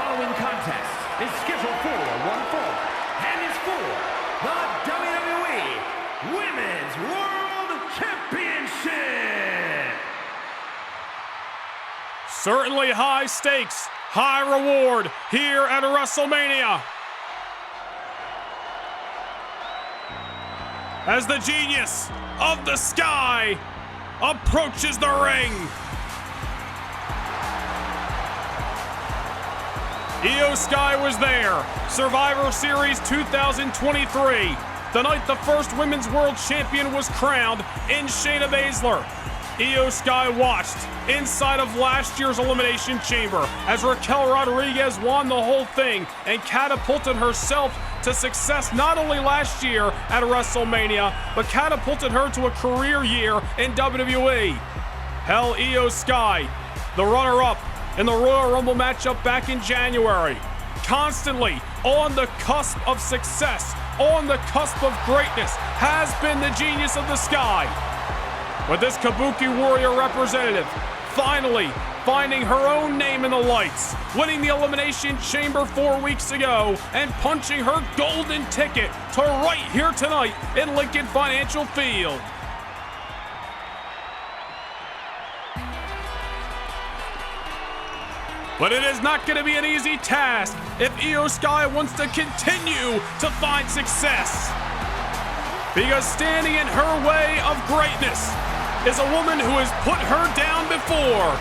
following contest is scheduled for one fall and is for the WWE Women's World Championship. Certainly high stakes, high reward here at WrestleMania. As the genius of the sky approaches the ring. Io Sky was there. Survivor Series 2023. The night the first Women's World Champion was crowned in Shayna Baszler. Io Sky watched inside of last year's Elimination Chamber as Raquel Rodriguez won the whole thing and catapulted herself to success not only last year at WrestleMania, but catapulted her to a career year in WWE. Hell, Io Sky, the runner-up in the Royal Rumble matchup back in January, constantly on the cusp of success, on the cusp of greatness, has been the genius of the sky. But this Kabuki Warrior representative finally finding her own name in the lights, winning the Elimination Chamber 4 weeks ago, and punching her golden ticket to right here tonight in Lincoln Financial Field. But it is not going to be an easy task if Io Sky wants to continue to find success. Because standing in her way of greatness is a woman who has put her down before.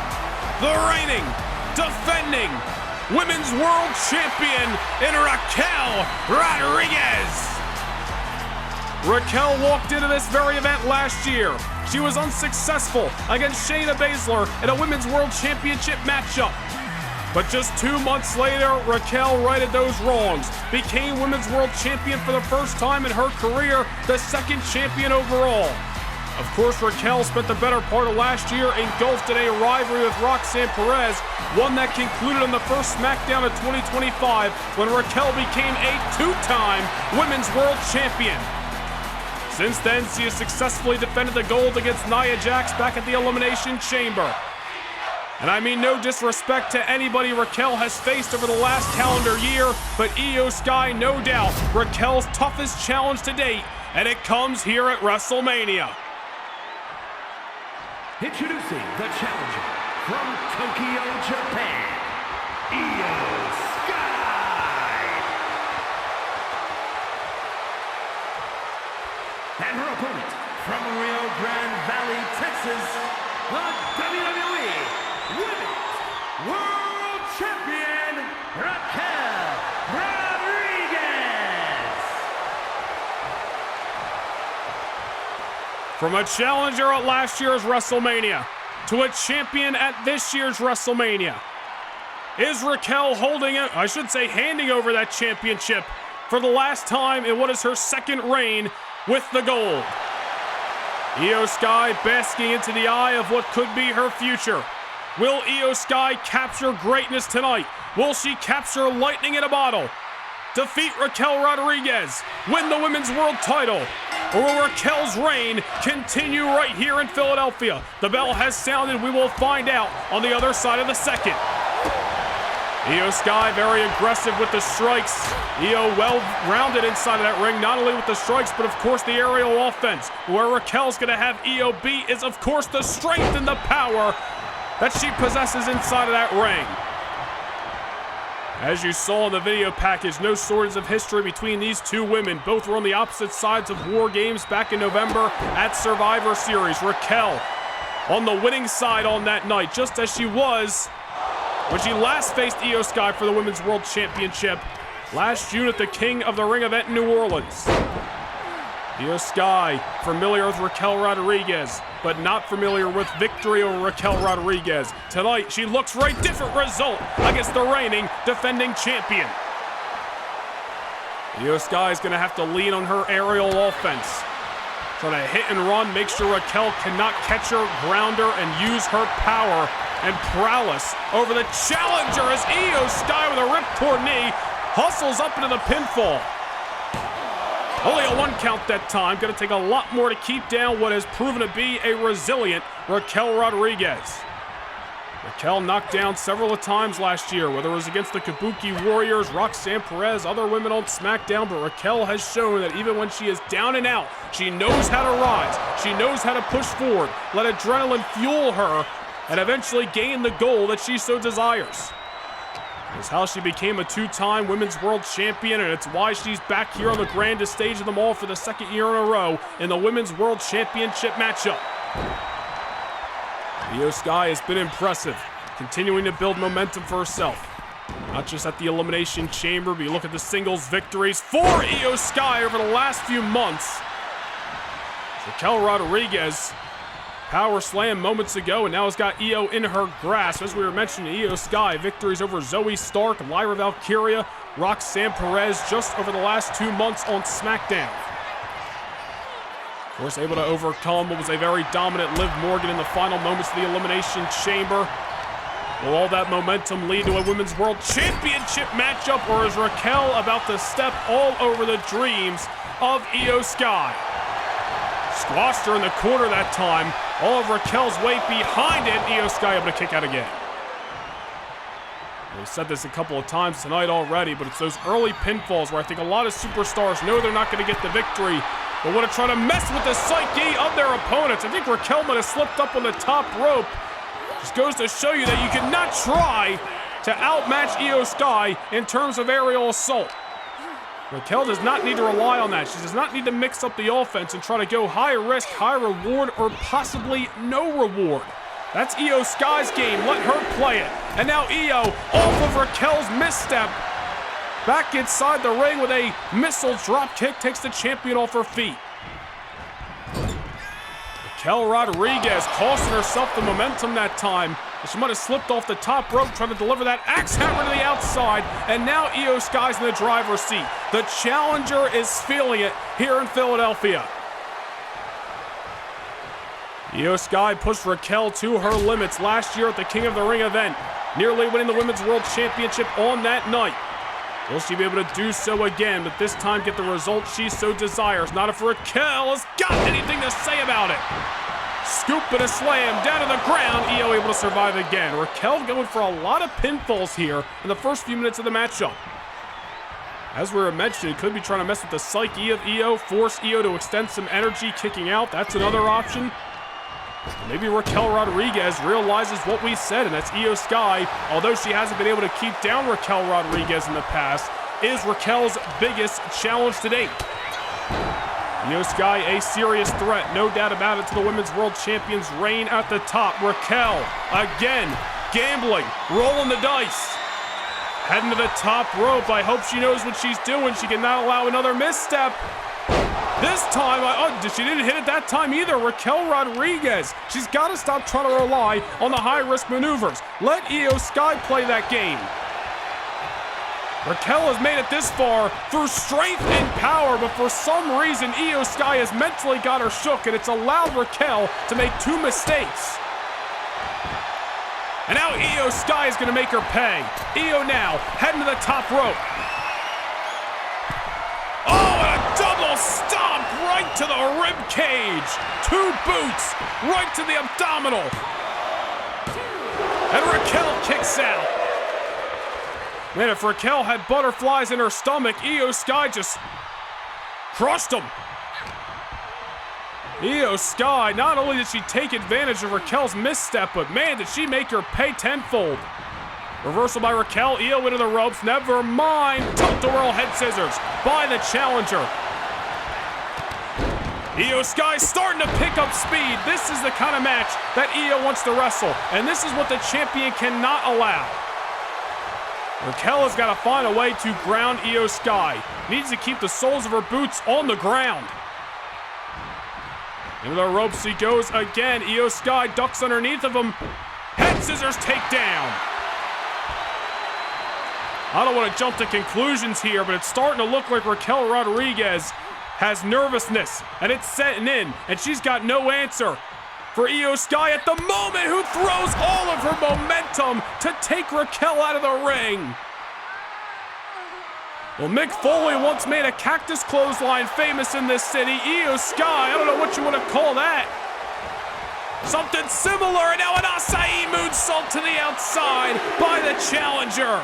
The reigning, defending Women's World Champion in Raquel Rodriguez. Raquel walked into this very event last year. She was unsuccessful against Shayna Baszler in a Women's World Championship matchup. But just 2 months later, Raquel righted those wrongs, became Women's World Champion for the first time in her career, the second champion overall. Of course, Raquel spent the better part of last year engulfed in a rivalry with Roxanne Perez, one that concluded on the first SmackDown of 2025 when Raquel became a two-time Women's World Champion. Since then, she has successfully defended the gold against Nia Jax back at the Elimination Chamber. And I mean no disrespect to anybody Raquel has faced over the last calendar year, but Io Sky, no doubt, Raquel's toughest challenge to date, and it comes here at WrestleMania. Introducing the challenger from Tokyo, Japan, Io Sky. And her opponent from Rio Grande Valley, Texas, the WWE Women's World Champion, Raquel Rodriguez. From a challenger at last year's WrestleMania to a champion at this year's WrestleMania, is Raquel handing over that championship for the last time in what is her second reign with the gold. Io Sky basking into the eye of what could be her future. Will Io Sky capture greatness tonight? Will she capture lightning in a bottle? Defeat Raquel Rodriguez, win the Women's World title? Or will Raquel's reign continue right here in Philadelphia? The bell has sounded. We will find out on the other side of the second. Io Sky very aggressive with the strikes. Io well-rounded inside of that ring, not only with the strikes, but of course the aerial offense. Where Raquel's going to have Io beat is of course the strength and the power that she possesses inside of that ring. As you saw in the video package, no shortage of history between these two women. Both were on the opposite sides of War Games back in November at Survivor Series. Raquel on the winning side on that night, just as she was when she last faced Io Sky for the Women's World Championship last June at the King of the Ring event in New Orleans. Io Sky, familiar with Raquel Rodriguez, but not familiar with victory over Raquel Rodriguez. Tonight, she looks for a different result against the reigning, defending champion. Io Sky is going to have to lean on her aerial offense. Trying to hit and run, make sure Raquel cannot catch her, ground her, and use her power and prowess over the challenger as Io Sky with a ripcord knee hustles up into the pinfall. Only a one count that time. Going to take a lot more to keep down what has proven to be a resilient Raquel Rodriguez. Raquel knocked down several times last year, whether it was against the Kabuki Warriors, Roxanne Perez, other women on SmackDown, but Raquel has shown that even when she is down and out, she knows how to rise, she knows how to push forward, let adrenaline fuel her, and eventually gain the goal that she so desires. It's how she became a two-time Women's World Champion, and it's why she's back here on the grandest stage of them all for the second year in a row in the Women's World Championship matchup. Io Sky has been impressive, continuing to build momentum for herself. Not just at the Elimination Chamber, but you look at the singles victories for Io Sky over the last few months. Raquel Rodriguez power slam moments ago, and now has got Io in her grasp. As we were mentioning, Io Sky victories over Zoe Stark, Lyra Valkyria, Roxanne Perez just over the last 2 months on SmackDown. Of course, able to overcome what was a very dominant Liv Morgan in the final moments of the Elimination Chamber. Will all that momentum lead to a Women's World Championship matchup, or is Raquel about to step all over the dreams of Io Sky? Squashed her in the corner that time. All of Raquel's weight behind it. Io Sky able to kick out again. We've said this a couple of times tonight already, but it's those early pinfalls where I think a lot of superstars know they're not going to get the victory, but want to try to mess with the psyche of their opponents. I think Raquel might have slipped up on the top rope. Just goes to show you that you cannot try to outmatch Io Sky in terms of aerial assault. Raquel does not need to rely on that. She does not need to mix up the offense and try to go high risk, high reward, or possibly no reward. That's Io Sky's game. Let her play it. And now Io, off of Raquel's misstep, back inside the ring with a missile drop kick, takes the champion off her feet. Raquel Rodriguez costing herself the momentum that time. She might have slipped off the top rope trying to deliver that axe hammer to the outside, and now Io Sky's in the driver's seat. The challenger is feeling it here in Philadelphia. Io Sky pushed Raquel to her limits last year at the King of the Ring event, nearly winning the Women's World Championship on that night. Will she be able to do so again, but this time get the result she so desires? Not if Raquel has got anything to say about it. Scoop and a slam down to the ground. Io able to survive again. Raquel going for a lot of pinfalls here in the first few minutes of the matchup. As we were mentioning, could be trying to mess with the psyche of Io, force Io to extend some energy kicking out. That's another option. Maybe Raquel Rodriguez realizes what we said, and that's Io Sky, although she hasn't been able to keep down Raquel Rodriguez in the past, is Raquel's biggest challenge to date. Io Sky, a serious threat, no doubt about it, to the Women's World Champion's reign at the top. Raquel, again, gambling, rolling the dice. Heading to the top rope. I hope she knows what she's doing. She cannot allow another misstep. This time, she didn't hit it that time either. Raquel Rodriguez, she's got to stop trying to rely on the high-risk maneuvers. Let Io Sky play that game. Raquel has made it this far through strength and power, but for some reason, Io Sky has mentally got her shook, and it's allowed Raquel to make 2 mistakes. And now Io Sky is going to make her pay. Io now heading to the top rope. Oh, and a double stomp right to the rib cage. 2 boots right to the abdominal. And Raquel kicks out. Man, if Raquel had butterflies in her stomach, Io Sky just crushed them. Io Sky, not only did she take advantage of Raquel's misstep, but man, did she make her pay tenfold. Reversal by Raquel, Io into the ropes, never mind. Tilt-a-whirl head scissors by the challenger. Io Sky starting to pick up speed. This is the kind of match that Io wants to wrestle, and this is what the champion cannot allow. Raquel has got to find a way to ground Io Sky. Needs to keep the soles of her boots on the ground. Into the ropes he goes again. Io Sky ducks underneath of him. Head scissors takedown. I don't want to jump to conclusions here, but it's starting to look like Raquel Rodriguez has nervousness, and it's setting in, and she's got no answer for Io Sky at the moment, who throws all of her momentum to take Raquel out of the ring. Well, Mick Foley once made a cactus clothesline famous in this city. Io Sky, I don't know what you want to call that. Something similar, and now an acai moonsault to the outside by the challenger.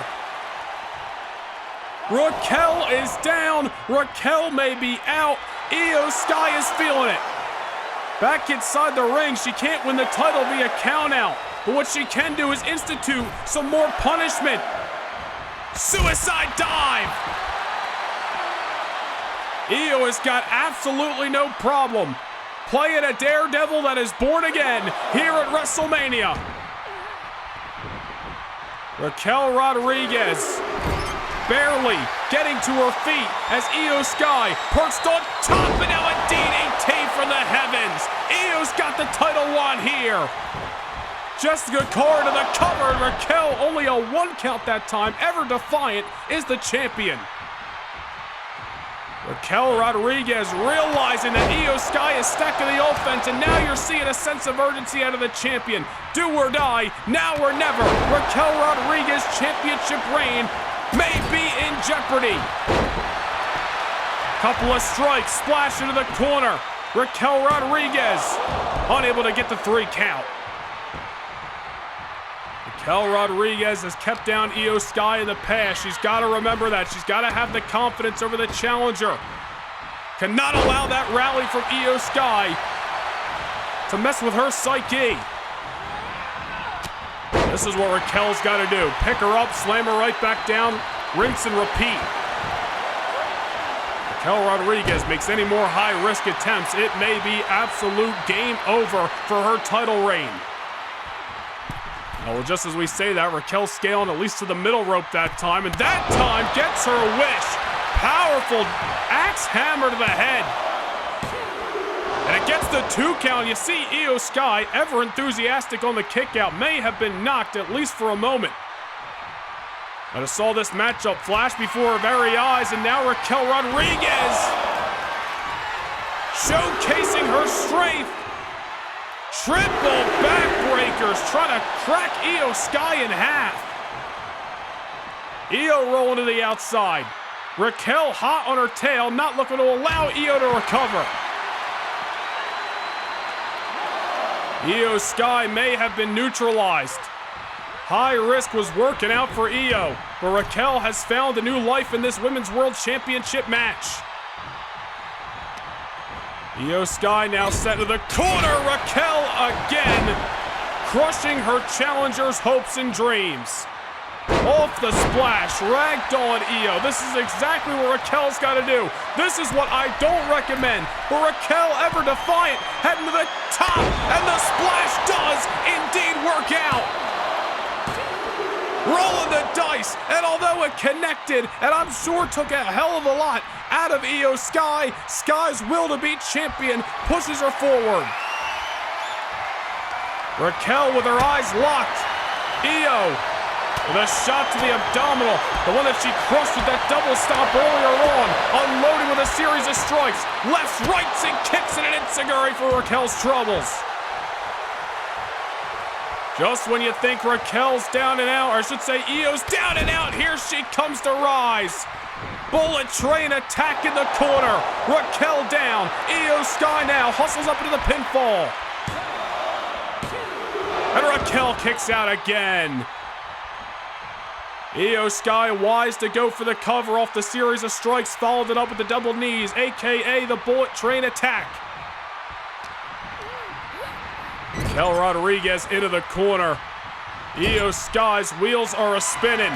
Raquel is down. Raquel may be out. Io Sky is feeling it. Back inside the ring, she can't win the title via countout. But what she can do is institute some more punishment. Suicide dive. Io has got absolutely no problem playing a daredevil that is born again here at WrestleMania. Raquel Rodriguez barely getting to her feet as Io Sky perched on top, and now a DDT from the heavens. Io's got the title won here. Jessica Carr to the cover, and Raquel, only a 1 count that time, ever defiant, is the champion. Raquel Rodriguez realizing that Io Sky is stacking the offense, and now you're seeing a sense of urgency out of the champion. Do or die, now or never. Raquel Rodriguez championship reign may be in jeopardy. Couple of strikes, splash into the corner. Raquel Rodriguez unable to get the 3 count. Raquel Rodriguez has kept down Io Sky in the past. She's got to remember that. She's got to have the confidence over the challenger. Cannot allow that rally from Io Sky to mess with her psyche. This is what Raquel's got to do. Pick her up, slam her right back down, rinse and repeat. Raquel Rodriguez makes any more high-risk attempts, it may be absolute game over for her title reign. Well, just as we say that, Raquel's scaling at least to the middle rope that time, and that time gets her wish. Powerful axe hammer to the head. And it gets the 2 count. You see Io Sky, ever enthusiastic on the kick out, may have been knocked at least for a moment. I just saw this matchup flash before her very eyes, and now Raquel Rodriguez showcasing her strength. Triple backbreakers trying to crack Io Sky in half. Io rolling to the outside. Raquel hot on her tail, not looking to allow Io to recover. Io Sky may have been neutralized. High risk was working out for Io, but Raquel has found a new life in this Women's World Championship match. Io Sky now set to the corner. Raquel again, crushing her challenger's hopes and dreams. Off the splash, ragdoll Io. This is exactly what Raquel's got to do. This is what I don't recommend. But Raquel, ever defiant, heading to the top, and the splash does indeed work out. Rolling the dice, and although it connected, and I'm sure took a hell of a lot out of Io Sky, Sky's will to be champion pushes her forward. Raquel with her eyes locked. Io with a shot to the abdominal, the one that she crushed with that double stomp earlier on, unloading with a series of strikes, lefts, rights, and kicks in an enziguri for Raquel's troubles. Just when you think Raquel's down and out, or I should say Io's down and out, here she comes to rise. Bullet train attack in the corner. Raquel down. Io Sky now hustles up into the pinfall. And Raquel kicks out again. Io Sky wise to go for the cover off the series of strikes, followed it up with the double knees, aka the bullet train attack. Raquel Rodriguez into the corner. Io Sky's wheels are a-spinning.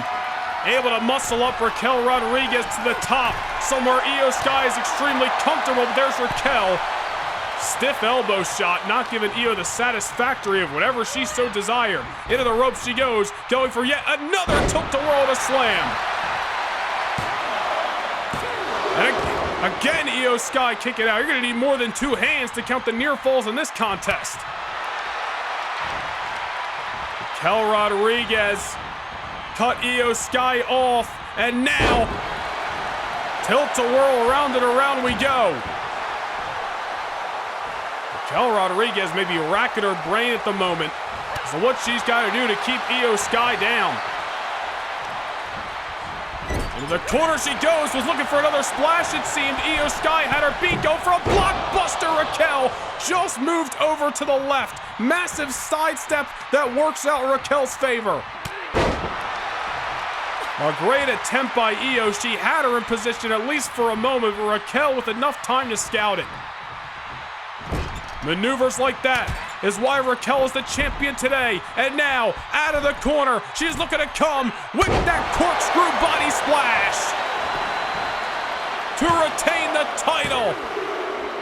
Able to muscle up Raquel Rodriguez to the top. Somewhere Io Sky is extremely comfortable, but there's Raquel. Stiff elbow shot, not giving Io the satisfactory of whatever she so desired. Into the ropes she goes, going for yet another tilt-a-whirl to slam. And again, Io Sky kick it out. You're going to need more than 2 hands to count the near falls in this contest. Raquel Rodriguez cut Io Sky off, and now tilt-a-whirl, around and around we go. Raquel Rodriguez may be racking her brain at the moment as to what she's got to do to keep Io Sky down. Into the corner she goes, was looking for another splash it seemed. Io Sky had her beat, go for a blockbuster. Raquel just moved over to the left Massive sidestep that works out in Raquel's favor. A great attempt by Io. She had her in position at least for a moment, but Raquel with enough time to scout it. Maneuvers like that is why Raquel is the champion today. And now, out of the corner, she's looking to come with that corkscrew body splash to retain the title.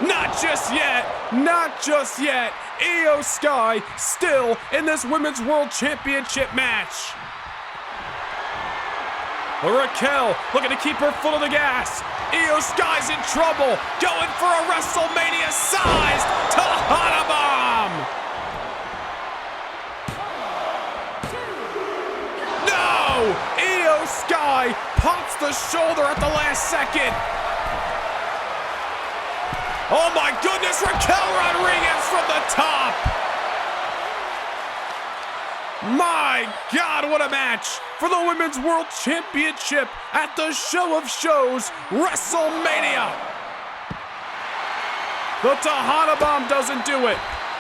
Not just yet, not just yet. Io Sky still in this Women's World Championship match. Raquel looking to keep her foot on the gas. Io Sky's in trouble, going for a WrestleMania-sized Tahana Bomb. No! Io Sky pops the shoulder at the last second. Oh my goodness, Raquel Rodriguez from the top. My God, what a match for the Women's World Championship at the show of shows, WrestleMania. The Tahana Bomb doesn't do it.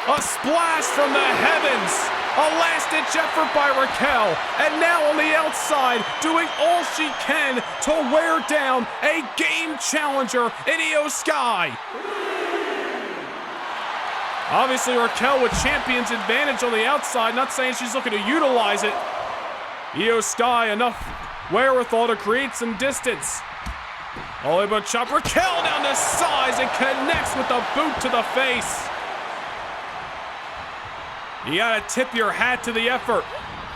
A splash from the heavens. A last-ditch effort by Raquel. And now on the outside, doing all she can to wear down a game challenger in Io Sky. Obviously, Raquel with champion's advantage on the outside, not saying she's looking to utilize it. Io Sky enough wherewithal to create some distance. All able to chop Raquel down to size and connects with a boot to the face. You gotta tip your hat to the effort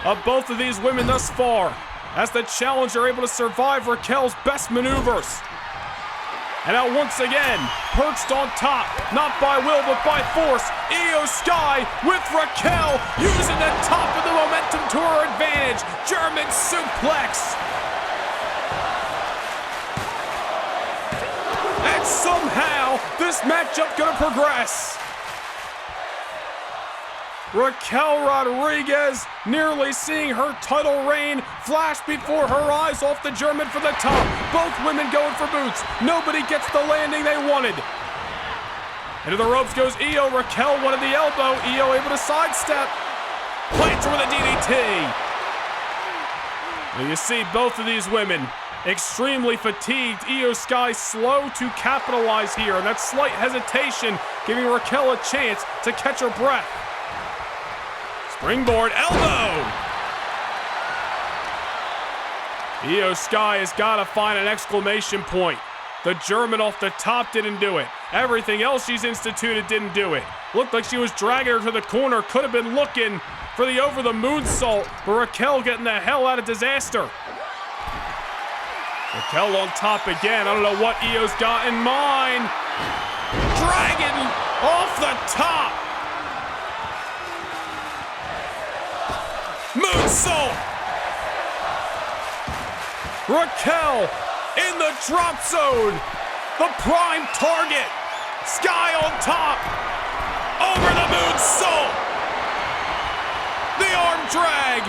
of both of these women thus far, as the challenger able to survive Raquel's best maneuvers. And now once again, perched on top, not by will but by force, Io Sky with Raquel using the top of the momentum to her advantage. German suplex. And somehow, this matchup gonna progress. Raquel Rodriguez nearly seeing her title reign flash before her eyes off the German for the top. Both women going for boots. Nobody gets the landing they wanted. Into the ropes goes Io. Raquel wanted the elbow. Io able to sidestep. Plants her with a DDT. Now you see both of these women extremely fatigued. Io Sky slow to capitalize here. And that slight hesitation giving Raquel a chance to catch her breath. Springboard elbow! Io Sky has got to find an exclamation point. The German off the top didn't do it. Everything else she's instituted didn't do it. Looked like she was dragging her to the corner. Could have been looking for the over the moonsault, but Raquel getting the hell out of disaster. Raquel on top again. I don't know what Io's got in mind. Dragging off the top. Moonsault! Raquel in the drop zone. The prime target. Sky on top. Over the moonsault. The arm drag.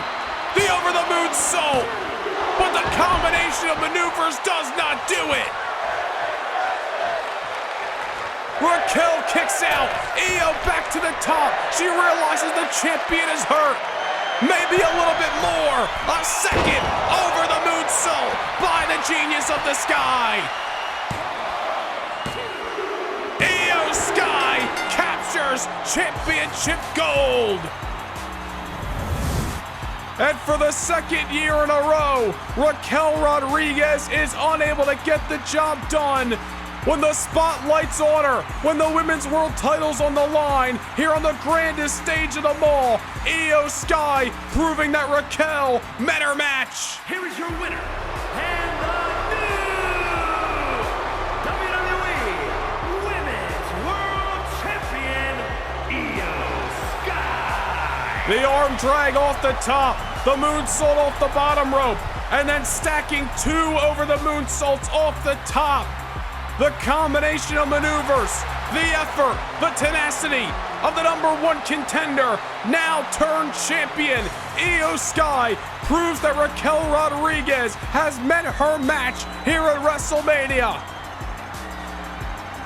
The over the moonsault. But the combination of maneuvers does not do it. Raquel kicks out. Io back to the top. She realizes the champion is hurt. Maybe a little bit more. A second over the moonsault by the genius of the Sky. Io Sky captures championship gold. And for the second year in a row, Raquel Rodriguez is unable to get the job done. When the spotlight's on her, when the women's world title's on the line, here on the grandest stage of them all, Io Sky proving that Raquel met her match. Here is your winner, and the new WWE Women's World Champion, Io Sky. The arm drag off the top, the moonsault off the bottom rope, and then stacking two over the moonsaults off the top. The combination of maneuvers, the effort, the tenacity of the #1 contender, now turned champion, Io Sky, proves that Raquel Rodriguez has met her match here at WrestleMania.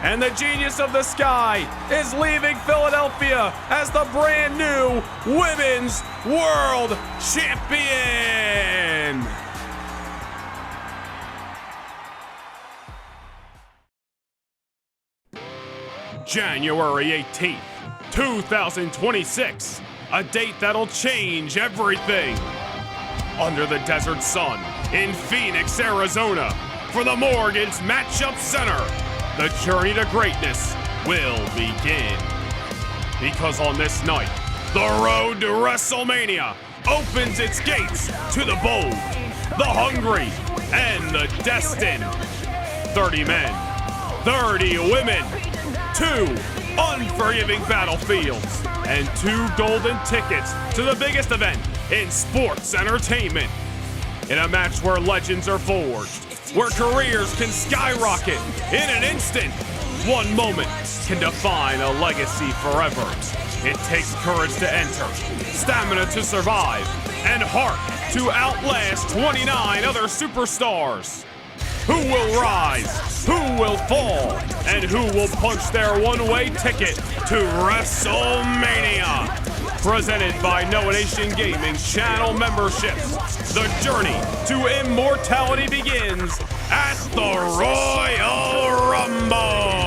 And the genius of the sky is leaving Philadelphia as the brand new Women's World Champion. January 18th, 2026, a date that'll change everything. Under the desert sun in Phoenix, Arizona, for the Morgan's Matchup Center, the journey to greatness will begin. Because on this night, the road to WrestleMania opens its gates to the bold, the hungry, and the destined. 30 men, 30 women, 2 unforgiving battlefields, and 2 golden tickets to the biggest event in sports entertainment. In a match where legends are forged, where careers can skyrocket in an instant. One moment can define a legacy forever. It takes courage to enter, stamina to survive, and heart to outlast 29 other superstars. Who will rise? Who will fall? And who will punch their one-way ticket to WrestleMania? Presented by Noah Nation Gaming channel memberships, the journey to immortality begins at the Royal Rumble.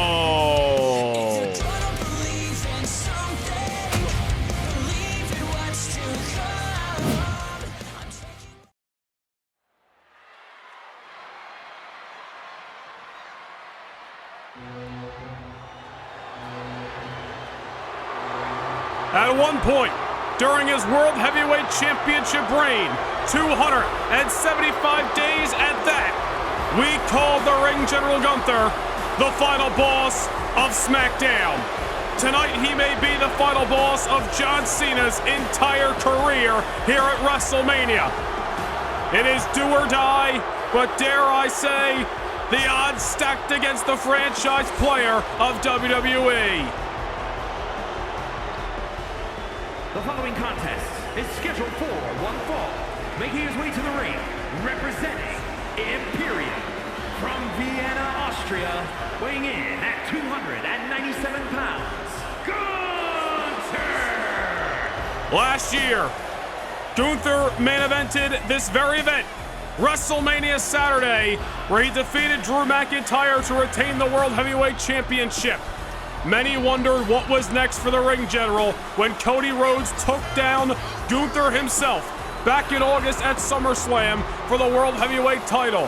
At one point, during his World Heavyweight Championship reign, 275 days at that, we called the ring general Gunther the final boss of SmackDown. Tonight, he may be the final boss of John Cena's entire career here at WrestleMania. It is do or die, but dare I say, the odds stacked against the franchise player of WWE. The following contest is scheduled for one fall. Making his way to the ring, representing Imperium from Vienna, Austria, weighing in at 297 pounds, Gunther! Last year, Gunther main evented this very event, WrestleMania Saturday, where he defeated Drew McIntyre to retain the World Heavyweight Championship. Many wondered what was next for the ring general when Cody Rhodes took down Gunther himself back in August at SummerSlam for the World Heavyweight title.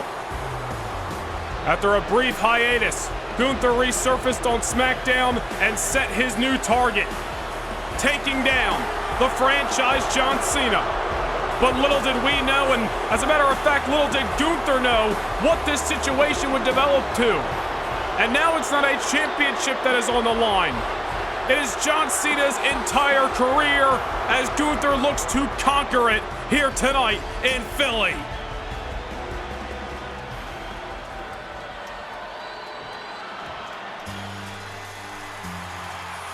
After a brief hiatus, Gunther resurfaced on SmackDown and set his new target, taking down the franchise John Cena. But little did we know, and as a matter of fact, little did Gunther know what this situation would develop to. And now it's not a championship that is on the line. It is John Cena's entire career as Gunther looks to conquer it here tonight in Philly.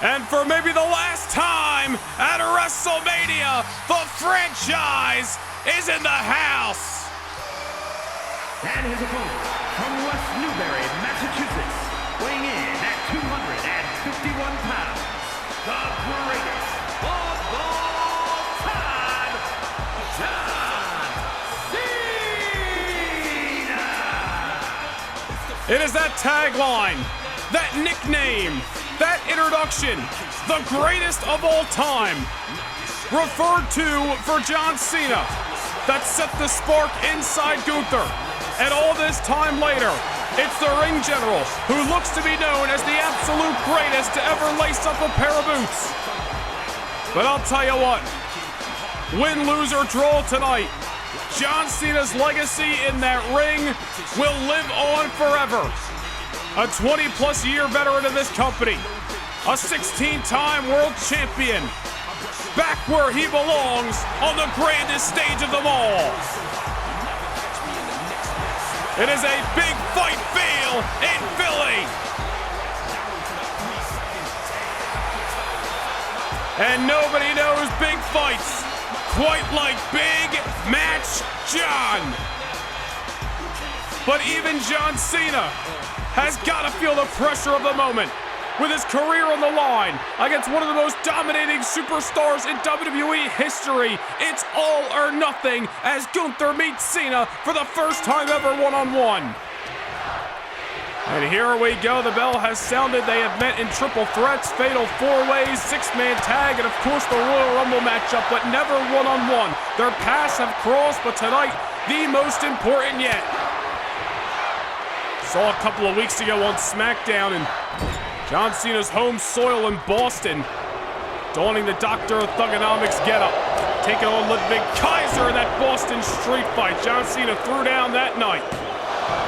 And for maybe the last time at WrestleMania, the franchise is in the house. And his opponent from West Newbury, Massachusetts, weighing in at 251 pounds, the greatest of all time, John Cena! It is that tagline, that nickname, that introduction, the greatest of all time, referred to for John Cena, that set the spark inside Gunther. And all this time later, it's the ring general who looks to be known as the absolute greatest to ever lace up a pair of boots. But I'll tell you what, win, lose, or draw tonight, John Cena's legacy in that ring will live on forever. A 20-plus year veteran of this company, a 16-time world champion, back where he belongs on the grandest stage of them all. It is a big fight feel in Philly. And nobody knows big fights quite like Big Match John. But even John Cena has got to feel the pressure of the moment. With his career on the line against one of the most dominating superstars in WWE history, it's all or nothing as Gunther meets Cena for the first time ever one-on-one. And here we go, the bell has sounded. They have met in triple threats, fatal four-ways, six-man tag, and of course the Royal Rumble matchup, but never one-on-one. Their paths have crossed, but tonight, the most important yet. Saw a couple of weeks ago on SmackDown, and John Cena's home soil in Boston, donning the Doctor of Thugonomics getup, taking on Ludwig Kaiser in that Boston street fight. John Cena threw down that night.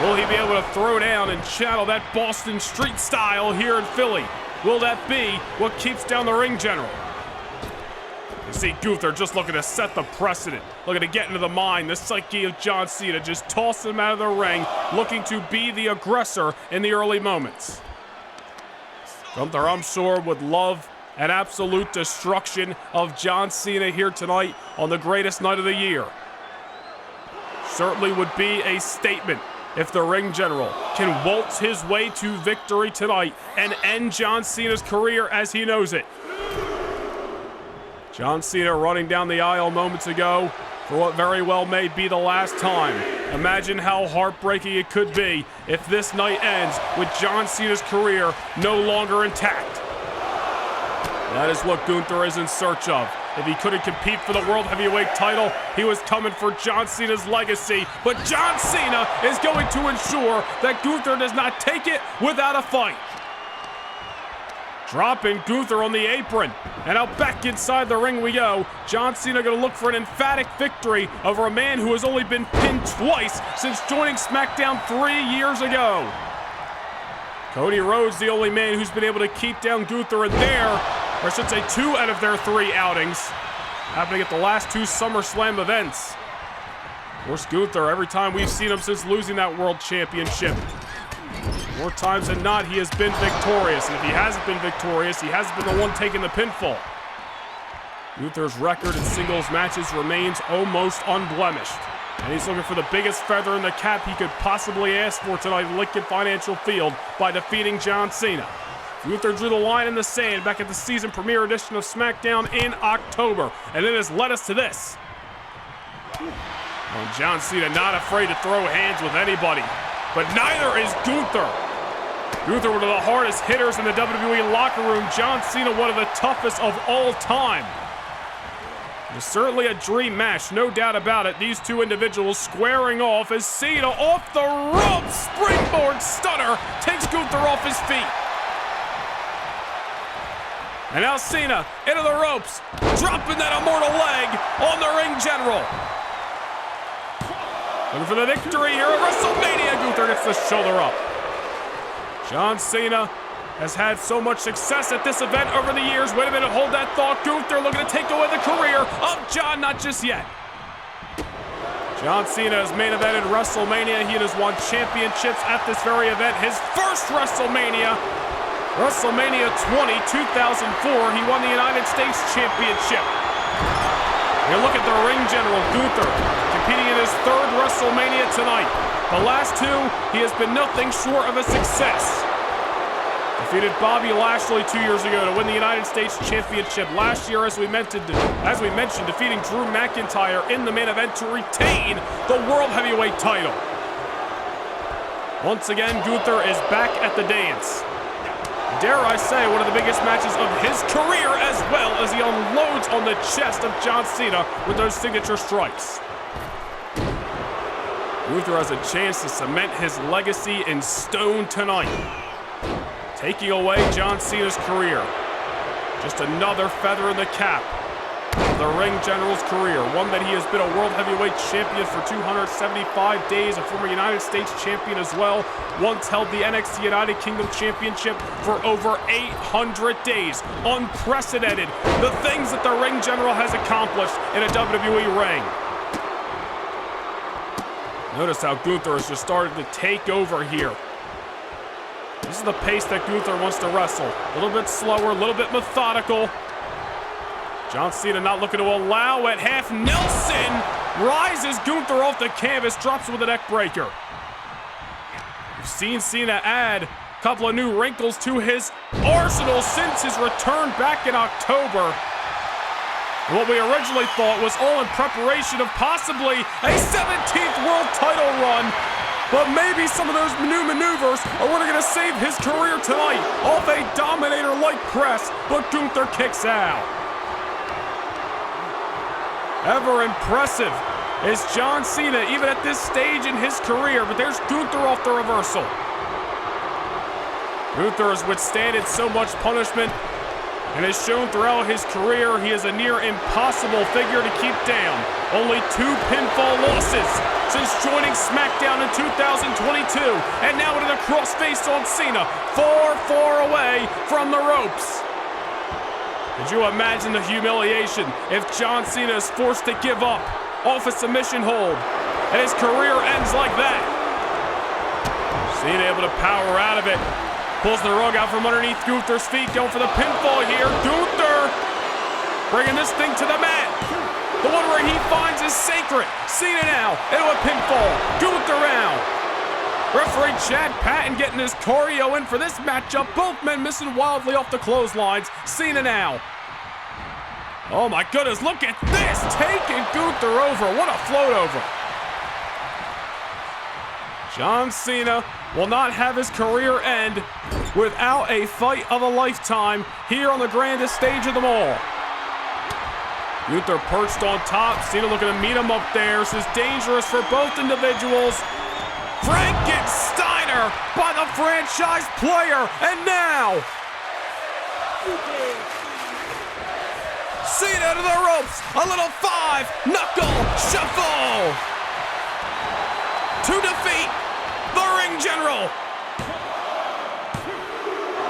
Will he be able to throw down and channel that Boston street style here in Philly? Will that be what keeps down the ring general? You see Gunther just looking to set the precedent, looking to get into the mind, the psyche of John Cena, just tossing him out of the ring, looking to be the aggressor in the early moments. Gunther, I'm sure, would love an absolute destruction of John Cena here tonight on the greatest night of the year. Certainly would be a statement if the ring general can waltz his way to victory tonight and end John Cena's career as he knows it. John Cena running down the aisle moments ago for what very well may be the last time. Imagine how heartbreaking it could be if this night ends with John Cena's career no longer intact. That is what Gunther is in search of. If he couldn't compete for the World Heavyweight title, he was coming for John Cena's legacy. But John Cena is going to ensure that Gunther does not take it without a fight. Dropping Gunther on the apron, and now back inside the ring we go. John Cena going to look for an emphatic victory over a man who has only been pinned twice since joining SmackDown 3 years ago. Cody Rhodes, the only man who's been able to keep down Gunther in there, or I should say 2 out of their 3 outings, happening at the last 2 SummerSlam events. Of course, Gunther, every time we've seen him since losing that World Championship, more times than not, he has been victorious. And if he hasn't been victorious, he hasn't been the one taking the pinfall. Gunther's record in singles matches remains almost unblemished. And he's looking for the biggest feather in the cap he could possibly ask for tonight at Lincoln Financial Field by defeating John Cena. Gunther drew the line in the sand back at the season premiere edition of SmackDown in October. And it has led us to this. Well, John Cena not afraid to throw hands with anybody. But neither is Gunther. Gunther, one of the hardest hitters in the WWE locker room. John Cena, one of the toughest of all time. It's certainly a dream match, no doubt about it. These two individuals squaring off as Cena off the rope. Springboard stunner takes Gunther off his feet. And now Cena into the ropes, dropping that immortal leg on the ring general. Looking for the victory here at WrestleMania. Gunther gets the shoulder up. John Cena has had so much success at this event over the years. Wait a minute, hold that thought. Gunther looking to take away the career of John, not just yet. John Cena has main evented WrestleMania. He has won championships at this very event. His first WrestleMania, WrestleMania 20, 2004, he won the United States Championship. You look at the ring general, Gunther, competing in his 3rd WrestleMania tonight. The last 2, he has been nothing short of a success. Defeated Bobby Lashley 2 years ago to win the United States Championship. Last year, as we mentioned, defeating Drew McIntyre in the main event to retain the World Heavyweight title. Once again, Gunther is back at the dance. Dare I say, one of the biggest matches of his career, as well as he unloads on the chest of John Cena with those signature strikes. Gunther has a chance to cement his legacy in stone tonight, taking away John Cena's career. Just another feather in the cap of the ring general's career, one that he has been a World Heavyweight Champion for 275 days, a former United States Champion as well, once held the NXT United Kingdom Championship for over 800 days. Unprecedented, the things that the ring general has accomplished in a WWE ring. Notice how Gunther has just started to take over here. This is the pace that Gunther wants to wrestle. A little bit slower, a little bit methodical. John Cena not looking to allow it. Half Nelson rises Gunther off the canvas, drops with a neck breaker. We've seen Cena add a couple of new wrinkles to his arsenal since his return back in October. What we originally thought was all in preparation of possibly a 17th world title run, but maybe some of those new maneuvers are what are going to save his career tonight off a Dominator-like press, but Gunther kicks out. Ever impressive is John Cena, even at this stage in his career, but there's Gunther off the reversal. Gunther has withstanded so much punishment and has shown throughout his career he is a near impossible figure to keep down. Only 2 pinfall losses since joining SmackDown in 2022, and now with a crossface on Cena, far away from the ropes. Could you imagine the humiliation if John Cena is forced to give up off a submission hold and his career ends like that? Cena able to power out of it. Pulls the rug out from underneath Gunther's feet, going for the pinfall here. Gunther bringing this thing to the mat. The one where he finds is sacred. Cena now into a pinfall. Gunther out. Referee Chad Patton getting his choreo in for this matchup. Both men missing wildly off the clotheslines. Cena now. Oh my goodness, look at this. Taking Gunther over. What a float over. John Cena will not have his career end without a fight of a lifetime here on the grandest stage of them all. Gunther perched on top. Cena looking to meet him up there. This is dangerous for both individuals. Frankensteiner by the franchise player. And now Cena to the ropes. A little 5-knuckle shuffle to defeat the Ring General.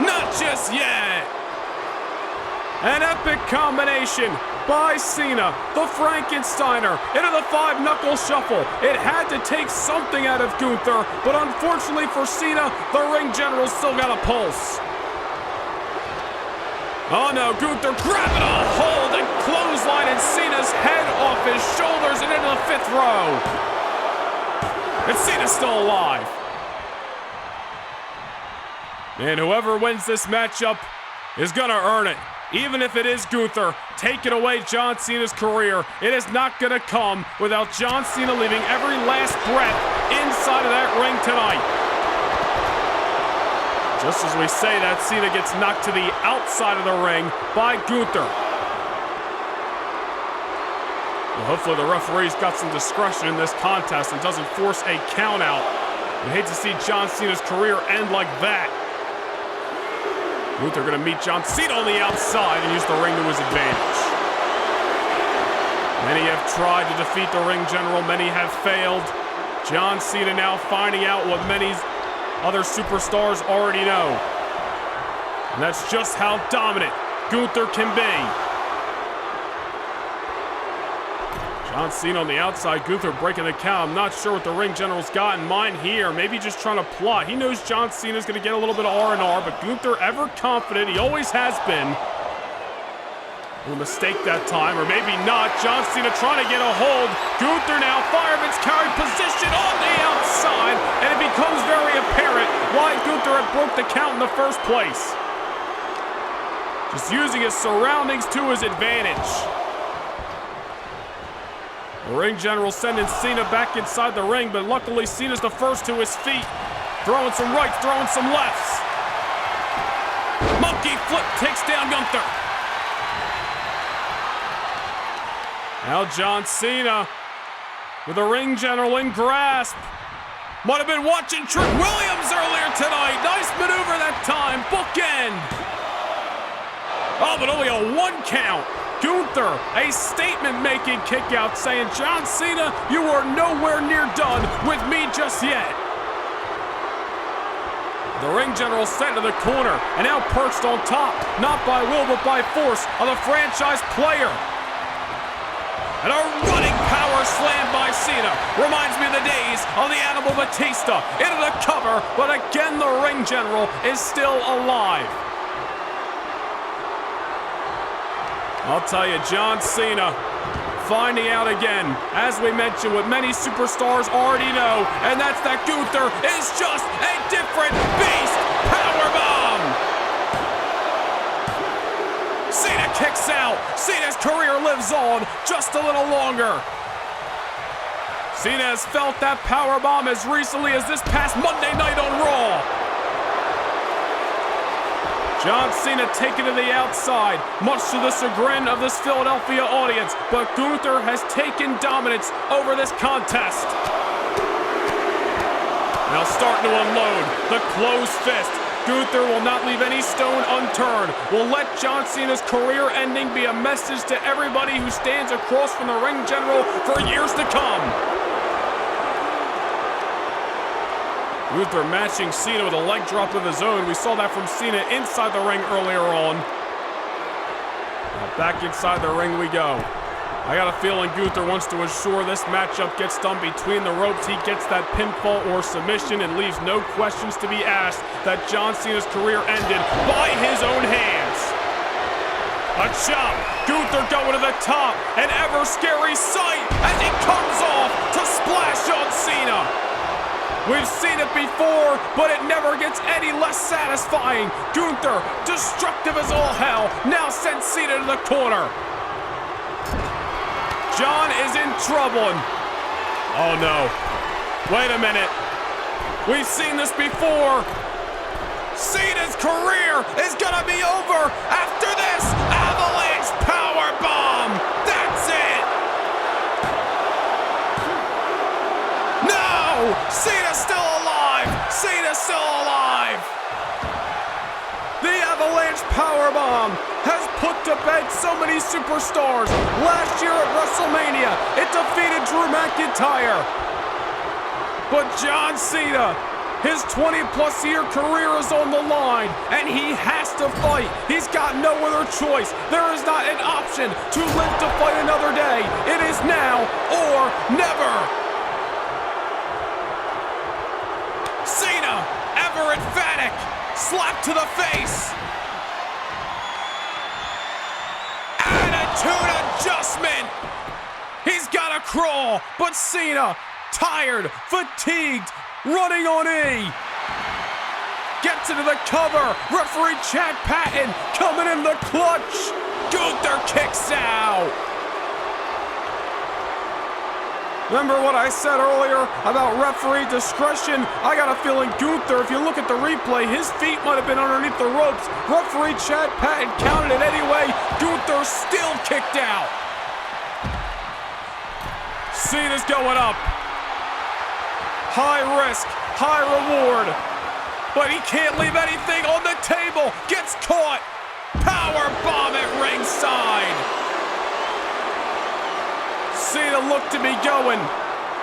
Not just yet. An epic combination by Cena, the Frankensteiner, into the 5-knuckle shuffle. It had to take something out of Gunther, but unfortunately for Cena, the Ring General still got a pulse. Oh no, Gunther grabbing a hold and clotheslining Cena's head off his shoulders and into the 5th row. And Cena's still alive. And whoever wins this matchup is gonna earn it. Even if it is Gunther taking away John Cena's career, it is not gonna come without John Cena leaving every last breath inside of that ring tonight. Just as we say that, Cena gets knocked to the outside of the ring by Gunther. Well, hopefully the referee's got some discretion in this contest and doesn't force a count out. We hate to see John Cena's career end like that. Gunther gonna meet John Cena on the outside and use the ring to his advantage. Many have tried to defeat the Ring General, many have failed. John Cena now finding out what many other superstars already know. And that's just how dominant Gunther can be. John Cena on the outside, Gunther breaking the count. I'm not sure what the Ring General's got in mind here. Maybe just trying to plot. He knows John Cena's going to get a little bit of R&R, but Gunther ever confident. He always has been. A little mistake that time, or maybe not. John Cena trying to get a hold. Gunther now, fireman's carry position on the outside, and it becomes very apparent why Gunther had broke the count in the first place. Just using his surroundings to his advantage. The Ring General sending Cena back inside the ring, but luckily Cena's the first to his feet. Throwing some rights, throwing some lefts. Monkey flip takes down Gunther. Now John Cena with the Ring General in grasp. Might have been watching Trick Williams earlier tonight. Nice maneuver that time, bookend. Oh, but only a 1 count. Gunther, a statement-making kick-out saying, John Cena, you are nowhere near done with me just yet. The Ring General sent to the corner and now perched on top, not by will but by force of the franchise player. And a running power slam by Cena reminds me of the days of the Animal Batista into the cover, but again the Ring General is still alive. I'll tell you, John Cena finding out again, as we mentioned, what many superstars already know, and that's that Gunther is just a lives on just a little longer. Cena has felt that powerbomb as recently as this past Monday night on Raw. John Cena taken to the outside, much to the chagrin of this Philadelphia audience, but Gunther has taken dominance over this contest. Now starting to unload the closed fist. Gunther will not leave any stone unturned. Will let John Cena's career ending be a message to everybody who stands across from the ring general for years to come. Gunther matching Cena with a leg drop of his own. We saw that from Cena inside the ring earlier on. Now back inside the ring we go. I got a feeling Gunther wants to ensure this matchup gets done between the ropes. He gets that pinfall or submission and leaves no questions to be asked that John Cena's career ended by his own hands. A chop. Gunther going to the top. An ever scary sight as he comes off to splash on Cena. We've seen it before, but it never gets any less satisfying. Gunther, destructive as all hell, now sends Cena to the corner. John is in trouble. Oh no. Wait a minute. We've seen this before. Cena's career is gonna be over after this avalanche powerbomb. That's it. No! Cena's still alive. Cena's still alive. The avalanche powerbomb has put to bed so many superstars. Last year at WrestleMania, it defeated Drew McIntyre. But John Cena, his 20-plus year career is on the line, and he has to fight. He's got no other choice. There is not an option to live to fight another day. It is now or never. Cena, ever emphatic, slap to the face. Attitude adjustment. He's got to crawl, but Cena, tired, fatigued, running on E. Gets into the cover. Referee Chad Patton coming in the clutch. Gunther kicks out. Remember what I said earlier about referee discretion? I got a feeling Gunther, if you look at the replay, his feet might have been underneath the ropes. Referee Chad Patton counted it anyway. Gunther still kicked out. Cena's going up. High risk, high reward. But he can't leave anything on the table. Gets caught. Power bomb at ringside. Cena looked to be going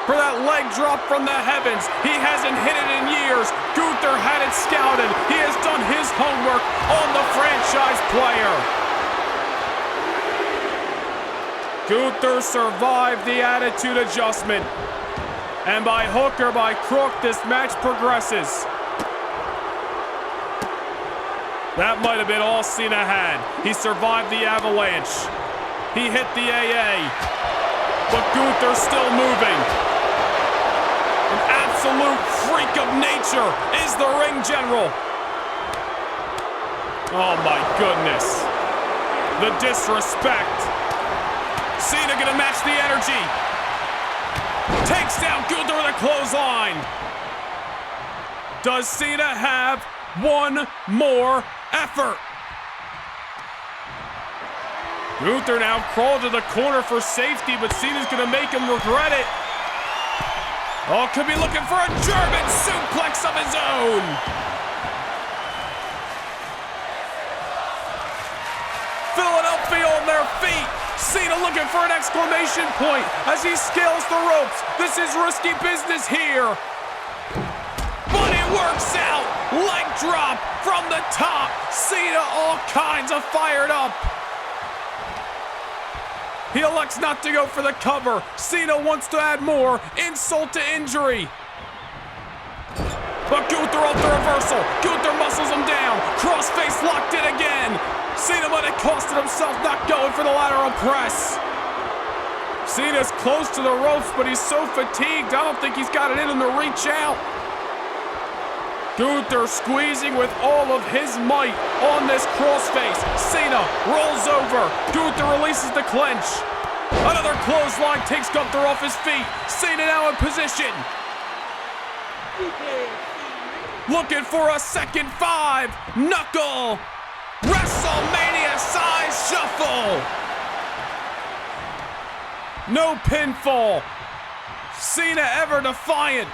for that leg drop from the heavens. He hasn't hit it in years. Gunther had it scouted. He has done his homework on the franchise player. Gunther survived the attitude adjustment. And by hook or by crook, this match progresses. That might have been all Cena had. He survived the avalanche. He hit the AA. But Gunther's still moving. An absolute freak of nature is the ring general. Oh my goodness. The disrespect. Cena gonna match the energy. Takes down Gunther with a clothesline. Does Cena have one more effort? Gunther now crawled to the corner for safety, but Cena's gonna make him regret it. Oh, could be looking for a German suplex of his own. Philadelphia on their feet. Cena looking for an exclamation point as he scales the ropes. This is risky business here. But it works out. Leg drop from the top. Cena all kinds of fired up. He elects not to go for the cover. Cena wants to add more insult to injury. But Gunther off the reversal. Gunther muscles him down. Crossface locked in again. Cena might have costed himself not going for the lateral press. Cena's close to the ropes, but he's so fatigued, I don't think he's got it in him to reach out. Gunther squeezing with all of his might on this crossface. Cena rolls over. Gunther releases the clinch. Another clothesline takes Gunther off his feet. Cena now in position. Looking for a second 5. Knuckle. WrestleMania size shuffle. No pinfall. Cena ever defiant.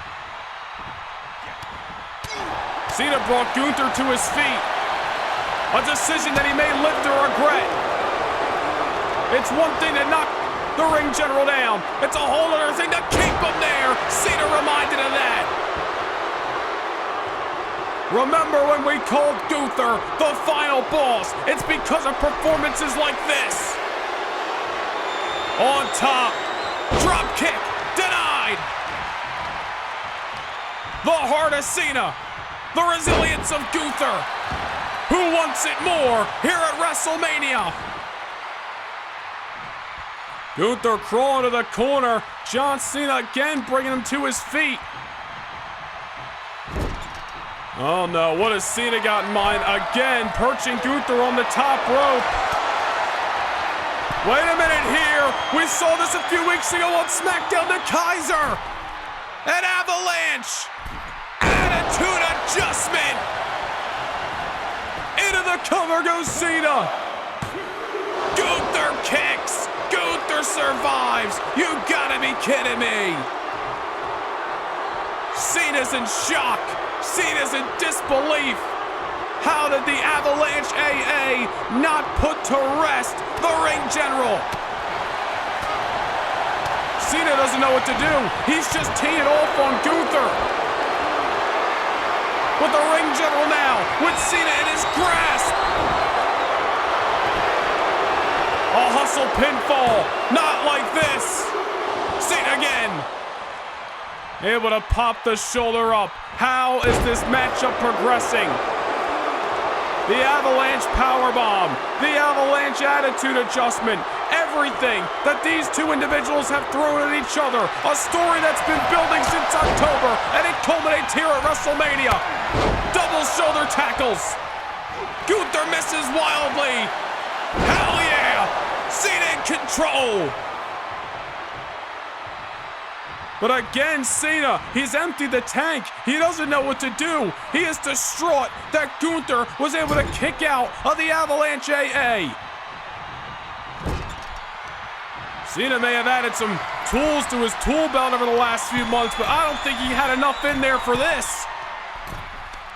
Cena brought Gunther to his feet. A decision that he may live to regret. It's one thing to knock the ring general down. It's a whole other thing to keep him there. Cena reminded of that. Remember when we called Gunther the final boss? It's because of performances like this. On top, drop kick, denied. The heart of Cena. The resilience of Gunther. Who wants it more here at WrestleMania? Gunther crawling to the corner. John Cena again bringing him to his feet. Oh no, what has Cena got in mind? Again, perching Gunther on the top rope. Wait a minute here. We saw this a few weeks ago on SmackDown. The Kaiser. An avalanche. Attitude adjustment. Into the cover goes Cena. Gunther kicks. Gunther survives. You gotta be kidding me. Cena's in shock. Cena's in disbelief. How did the Avalanche AA not put to rest the ring general? Cena doesn't know what to do. He's just teeing off on Gunther. With the ring general now, with Cena in his grasp. A hustle pinfall, not like this. Cena again. Able to pop the shoulder up. How is this matchup progressing? The Avalanche powerbomb, the Avalanche attitude adjustment, everything that these two individuals have thrown at each other. A story that's been building since October, and it culminates here at WrestleMania. Double shoulder tackles. Gunther misses wildly. Hell yeah! Cena in control. But again, Cena, he's emptied the tank. He doesn't know what to do. He is distraught that Gunther was able to kick out of the Avalanche AA. Cena may have added some tools to his tool belt over the last few months, but I don't think he had enough in there for this.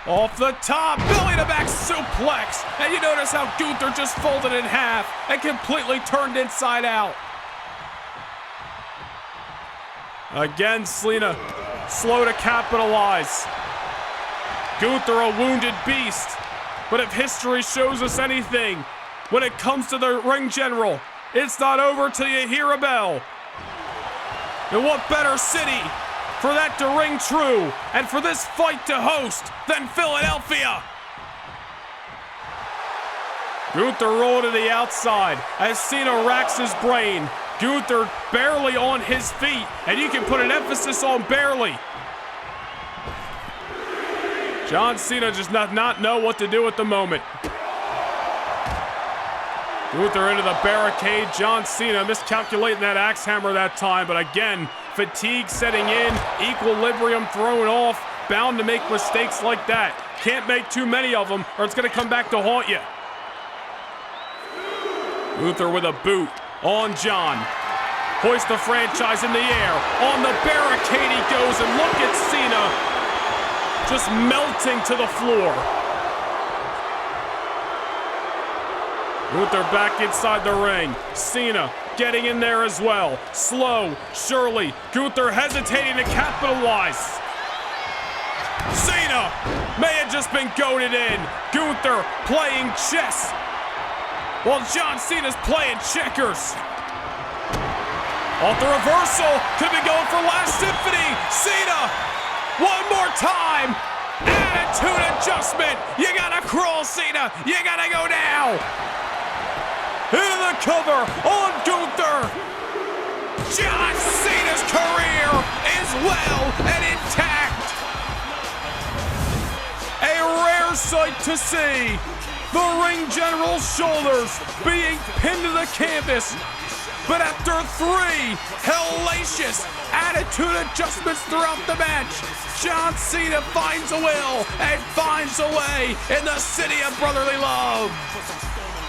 Off the top, belly to back suplex. And you notice how Gunther just folded in half and completely turned inside out. Again, Cena, slow to capitalize. Gunther, a wounded beast. But if history shows us anything, when it comes to the ring general, it's not over till you hear a bell. And what better city for that to ring true and for this fight to host than Philadelphia? Gunther rolled to the outside as Cena racks his brain. Gunther barely on his feet, and you can put an emphasis on barely. John Cena just not know what to do at the moment. Gunther into the barricade. John Cena miscalculating that axe hammer that time, but again, fatigue setting in, equilibrium thrown off, bound to make mistakes like that. Can't make too many of them, or it's going to come back to haunt you. Gunther with a boot on John. Hoist the franchise in the air. On the barricade he goes, and look at Cena just melting to the floor. Gunther back inside the ring. Cena getting in there as well. Slow, surely. Gunther hesitating to capitalize. Cena may have just been goaded in. Gunther playing chess while John Cena's playing checkers. Off the reversal, could be going for last symphony. Cena, one more time. Attitude adjustment. You gotta crawl, Cena. You gotta go now. Into the cover on Gunther. John Cena's career is well and intact. rare sight to see. The ring general's shoulders being pinned to the canvas. But after 3 hellacious attitude adjustments throughout the match, John Cena finds a will and finds a way in the city of brotherly love.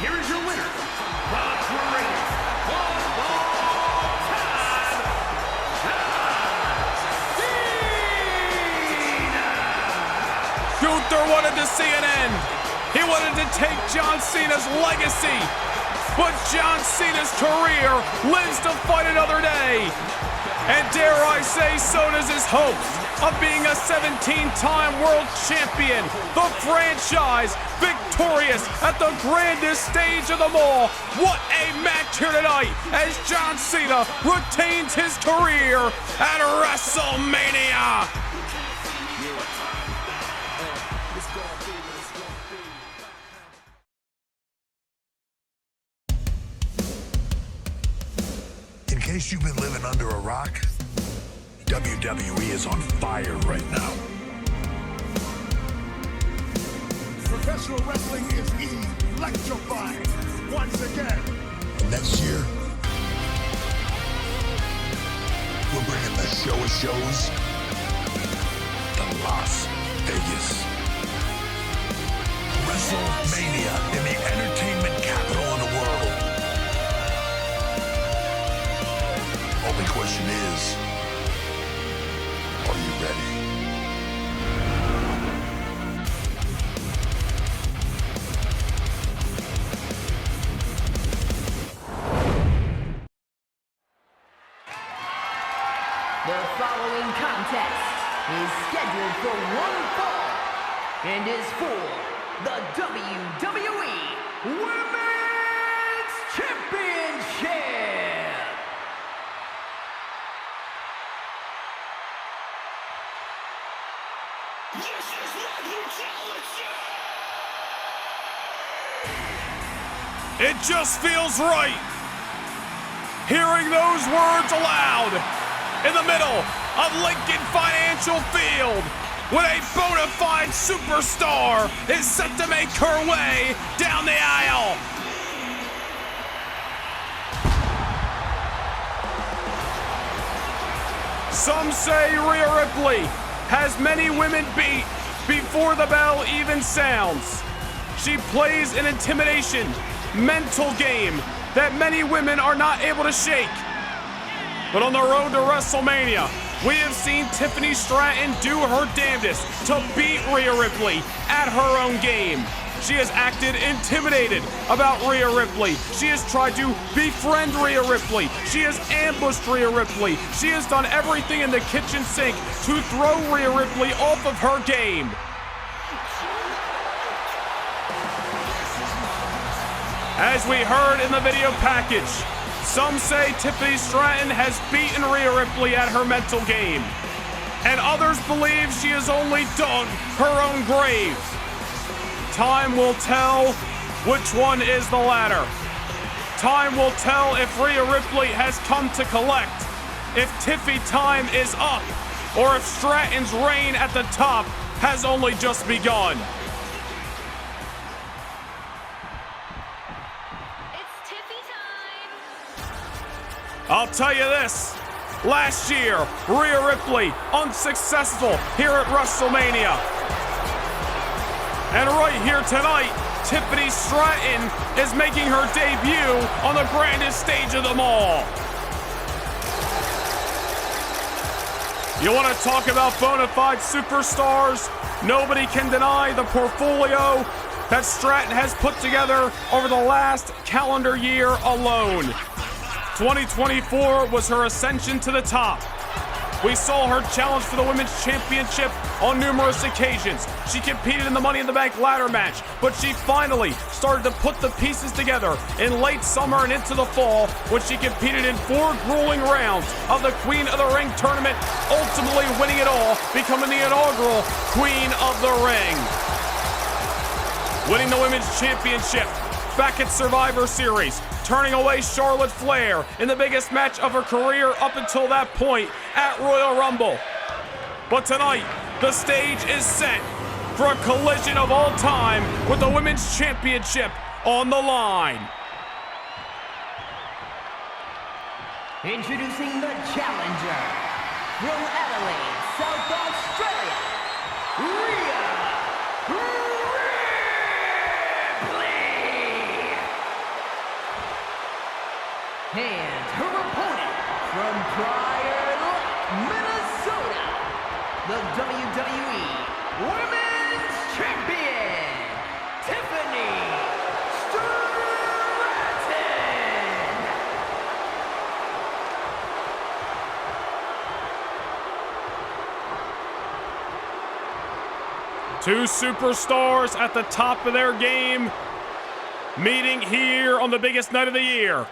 Here is your winner, the greatest of all time, Cena! Gunther wanted to see an end. He wanted to take John Cena's legacy. But John Cena's career lives to fight another day. And dare I say, so does his hopes of being a 17-time world champion. The franchise victorious at the grandest stage of them all. What a match here tonight as John Cena retains his career at WrestleMania. In case you've been living under a rock, WWE is on fire right now. Professional wrestling is electrifying once again. And next year, we're bringing the show of shows to Las Vegas. WrestleMania in the entertainment capital of the world. Only question is, are you ready? The following contest is scheduled for one fall and is for the WWE Women's Championship. This is what you challenge you! It just feels right. Hearing those words aloud in the middle of Lincoln Financial Field when a bona fide superstar is set to make her way down the aisle. Some say Rhea Ripley has many women beat before the bell even sounds. She plays an intimidation, mental game that many women are not able to shake. But on the road to WrestleMania, we have seen Tiffany Stratton do her damnedest to beat Rhea Ripley at her own game. She has acted intimidated about Rhea Ripley. She has tried to befriend Rhea Ripley. She has ambushed Rhea Ripley. She has done everything in the kitchen sink to throw Rhea Ripley off of her game. As we heard in the video package, some say Tiffany Stratton has beaten Rhea Ripley at her mental game, and others believe she has only dug her own grave. Time will tell which one is the latter. Time will tell if Rhea Ripley has come to collect, if Tiffy time is up, or if Stratton's reign at the top has only just begun. I'll tell you this, last year, Rhea Ripley unsuccessful here at WrestleMania. And right here tonight, Tiffany Stratton is making her debut on the grandest stage of them all. You want to talk about bona fide superstars? Nobody can deny the portfolio that Stratton has put together over the last calendar year alone. 2024 was her ascension to the top. We saw her challenge for the Women's Championship on numerous occasions. She competed in the Money in the Bank ladder match, but she finally started to put the pieces together in late summer and into the fall when she competed in 4 grueling rounds of the Queen of the Ring tournament, ultimately winning it all, becoming the inaugural Queen of the Ring. Winning the Women's Championship back at Survivor Series, turning away Charlotte Flair in the biggest match of her career up until that point at Royal Rumble. But tonight, the stage is set for a collision of all time with the Women's Championship on the line. Introducing the challenger from Adelaide, South Australia, Rhea Ripley. And her opponent from Prior Lake, Minnesota, the WWE Women's Champion, Tiffany Stratton. Two superstars at the top of their game, meeting here on the biggest night of the year,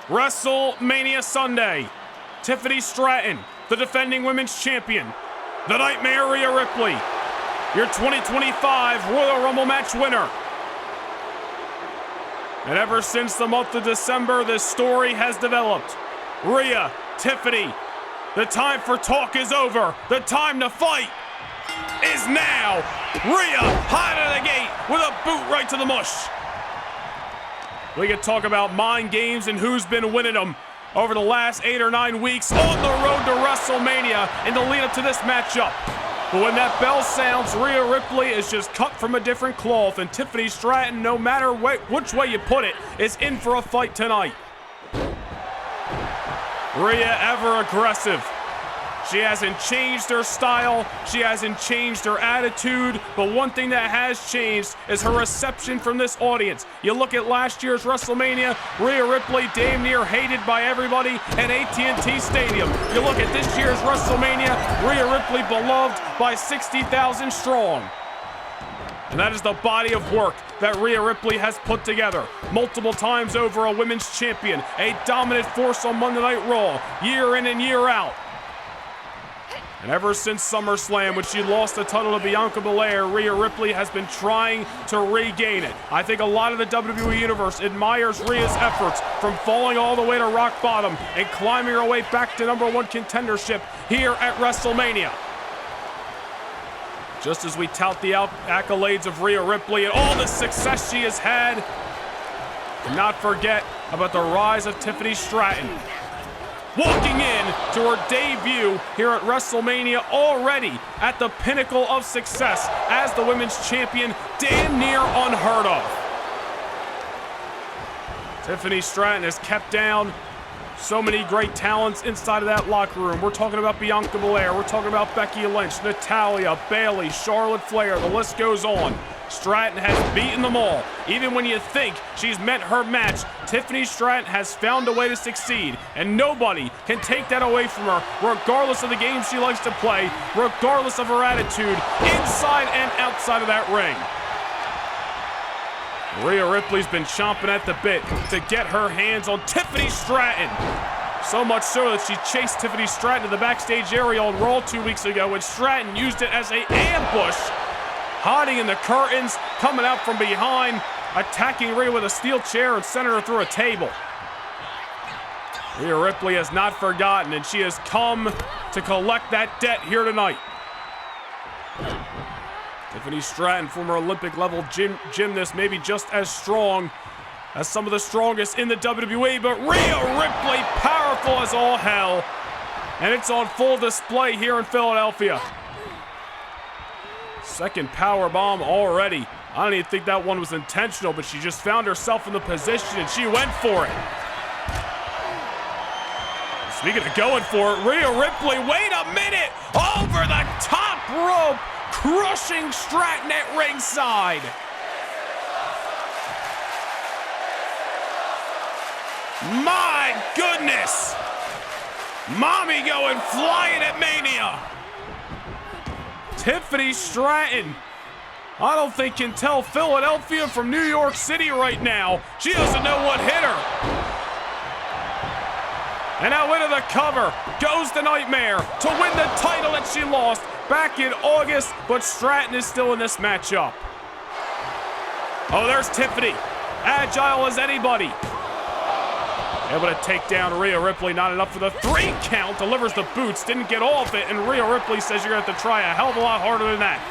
WrestleMania Sunday. Tiffany Stratton, the defending women's champion, the Nightmare Rhea Ripley, your 2025 Royal Rumble match winner. And ever since the month of December, this story has developed. Rhea, Tiffany, the time for talk is over. The time to fight is now. Rhea, high out of the gate with a boot right to the mush. We can talk about mind games and who's been winning them over the last 8 or 9 weeks on the road to WrestleMania in the lead up to this matchup. But when that bell sounds, Rhea Ripley is just cut from a different cloth, and Tiffany Stratton, no matter which way you put it, is in for a fight tonight. Rhea ever aggressive. She hasn't changed her style, she hasn't changed her attitude, but one thing that has changed is her reception from this audience. You look at last year's WrestleMania, Rhea Ripley damn near hated by everybody at AT&T Stadium. You look at this year's WrestleMania, Rhea Ripley beloved by 60,000 strong. And that is the body of work that Rhea Ripley has put together. Multiple times over a women's champion, a dominant force on Monday Night Raw, year in and year out. And ever since SummerSlam, when she lost the title to Bianca Belair, Rhea Ripley has been trying to regain it. I think a lot of the WWE Universe admires Rhea's efforts from falling all the way to rock bottom and climbing her way back to #1 contendership here at WrestleMania. Just as we tout the accolades of Rhea Ripley and all the success she has had, do not forget about the rise of Tiffany Stratton. Walking in to her debut here at WrestleMania, already at the pinnacle of success as the women's champion, damn near unheard of. Tiffany Stratton has kept down so many great talents inside of that locker room. We're talking about Bianca Belair, we're talking about Becky Lynch, Natalya, Bayley, Charlotte Flair, the list goes on. Stratton has beaten them all. Even when you think she's met her match, Tiffany Stratton has found a way to succeed, and nobody can take that away from her, regardless of the game she likes to play, regardless of her attitude, inside and outside of that ring. Rhea Ripley's been chomping at the bit to get her hands on Tiffany Stratton. So much so that she chased Tiffany Stratton to the backstage area on Raw 2 weeks ago, and Stratton used it as an ambush, hiding in the curtains, coming out from behind, attacking Rhea with a steel chair and sending her through a table. Rhea Ripley has not forgotten, and she has come to collect that debt here tonight. Tiffany Stratton, former Olympic-level gymnast, maybe just as strong as some of the strongest in the WWE, but Rhea Ripley, powerful as all hell, and it's on full display here in Philadelphia. Second power bomb already. I don't even think that one was intentional, but she just found herself in the position and she went for it. Speaking of going for it, Rhea Ripley, wait a minute! Over the top rope, crushing Stratton at ringside. My goodness! Mommy going flying at Mania. Tiffany Stratton, I don't think can tell Philadelphia from New York City right now. She doesn't know what hit her. And now into the cover goes the Nightmare to win the title that she lost back in August, but Stratton is still in this matchup. Oh, there's Tiffany, agile as anybody. Able to take down Rhea Ripley, not enough for the 3 count, delivers the boots, didn't get all of it, and Rhea Ripley says you're going to have to try a hell of a lot harder than that.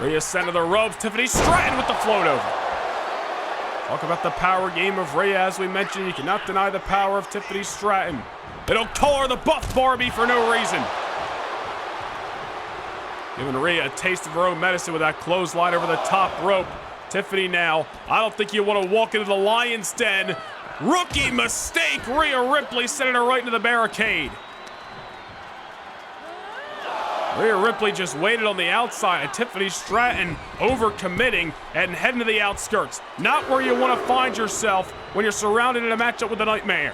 Rhea sent to the ropes. Tiffany Stratton with the float over. Talk about the power game of Rhea. As we mentioned, you cannot deny the power of Tiffany Stratton. It'll call her the Buff Barbie for no reason. Giving Rhea a taste of her own medicine with that clothesline over the top rope. Tiffany now, I don't think you want to walk into the lion's den. Rookie mistake. Rhea Ripley sending her right into the barricade. Rhea Ripley just waited on the outside, and Tiffany Stratton overcommitting and heading to the outskirts. Not where you want to find yourself when you're surrounded in a matchup with a Nightmare.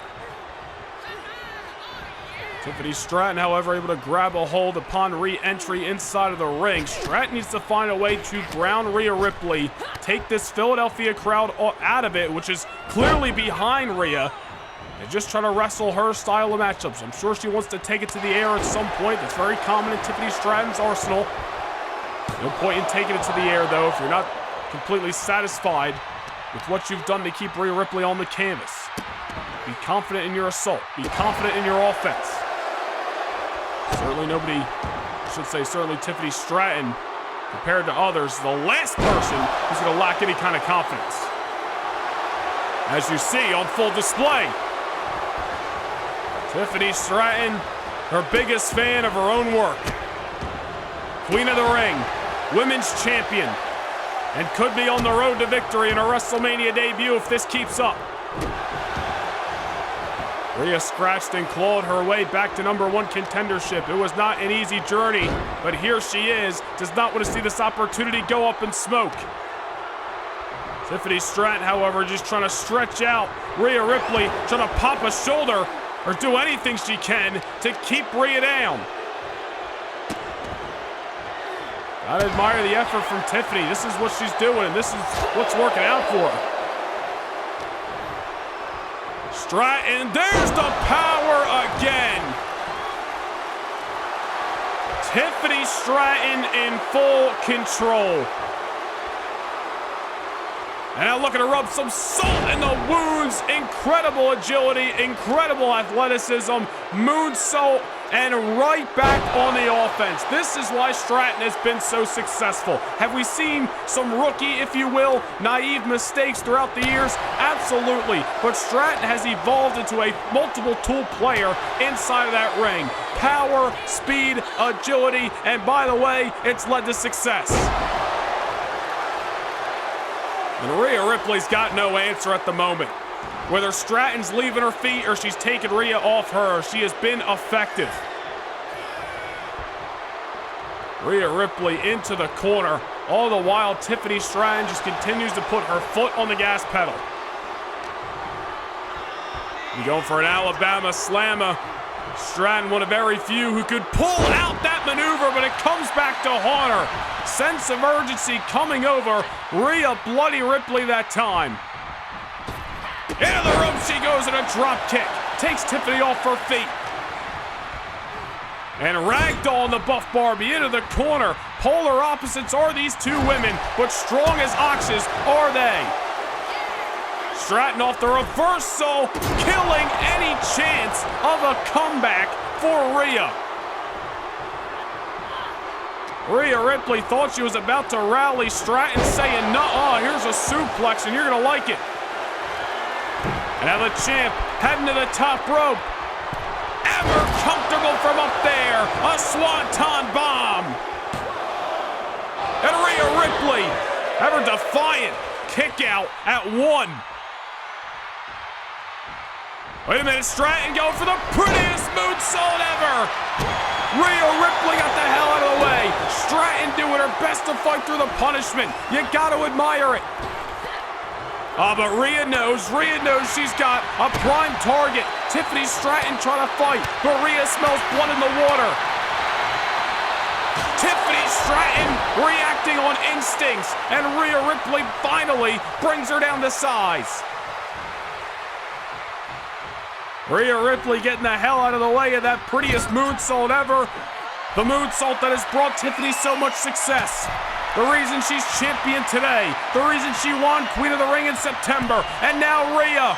Tiffany Stratton, however, able to grab a hold upon re-entry inside of the ring. Stratton needs to find a way to ground Rhea Ripley, take this Philadelphia crowd out of it, which is clearly behind Rhea, and just try to wrestle her style of matchups. I'm sure she wants to take it to the air at some point. That's very common in Tiffany Stratton's arsenal. No point in taking it to the air, though, if you're not completely satisfied with what you've done to keep Rhea Ripley on the canvas. Be confident in your assault. Be confident in your offense. Certainly Tiffany Stratton, compared to others, the last person who's going to lack any kind of confidence. As you see on full display, Tiffany Stratton, her biggest fan of her own work. Queen of the Ring, women's champion, and could be on the road to victory in her WrestleMania debut if this keeps up. Rhea scratched and clawed her way back to #1 contendership. It was not an easy journey, but here she is. Does not want to see this opportunity go up in smoke. Tiffany Stratton, however, just trying to stretch out Rhea Ripley, trying to pop a shoulder or do anything she can to keep Rhea down. Gotta admire the effort from Tiffany. This is what she's doing, and this is what's working out for her. Stratton, there's the power again. Tiffany Stratton in full control. And now looking to rub some salt in the wounds. Incredible agility, incredible athleticism, moonsault, and right back on the offense. This is why Stratton has been so successful. Have we seen some rookie, if you will, naive mistakes throughout the years? Absolutely. But Stratton has evolved into a multiple tool player inside of that ring. Power, speed, agility, and by the way, it's led to success. And Rhea Ripley's got no answer at the moment. Whether Stratton's leaving her feet or she's taking Rhea off her, she has been effective. Rhea Ripley into the corner. All the while, Tiffany Stratton just continues to put her foot on the gas pedal. You going for an Alabama slammer. Stratton, one of very few who could pull out that maneuver, but it comes back to haunt her. Sense of urgency coming over Rhea Bloody Ripley that time. Into the rope she goes in a drop kick. Takes Tiffany off her feet. And ragdoll the Buff Barbie into the corner. Polar opposites are these two women, but strong as oxes are they. Stratton off the reversal, killing any chance of a comeback for Rhea. Rhea Ripley thought she was about to rally. Stratton saying, nuh-uh, here's a suplex and you're gonna like it. And now the champ heading to the top rope. Ever comfortable from up there. A swanton bomb. And Rhea Ripley, ever defiant, kick out at 1. Wait a minute, Stratton going for the prettiest moonsault ever. Rhea Ripley got the hell out of the way. Stratton doing her best to fight through the punishment. You gotta admire it. But Rhea knows she's got a prime target. Tiffany Stratton trying to fight, but Rhea smells blood in the water. Tiffany Stratton reacting on instincts, and Rhea Ripley finally brings her down to size. Rhea Ripley getting the hell out of the way of that prettiest moonsault ever. The moonsault that has brought Tiffany so much success. The reason she's champion today. The reason she won Queen of the Ring in September. And now Rhea.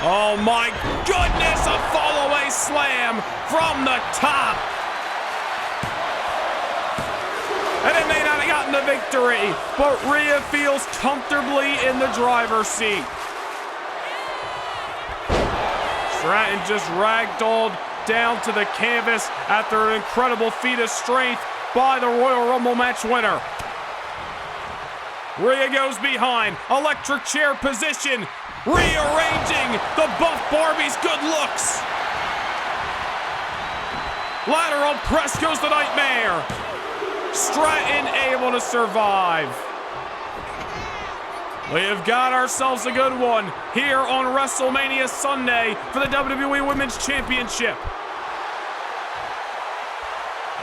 Oh my goodness, a fall-away slam from the top. And it may not have gotten the victory, but Rhea feels comfortably in the driver's seat. Stratton just ragdolled down to the canvas after an incredible feat of strength by the Royal Rumble match winner. Rhea goes behind, electric chair position, rearranging the Buff Barbie's good looks. Lateral press goes the Nightmare. Stratton able to survive. We have got ourselves a good one here on WrestleMania Sunday for the WWE Women's Championship.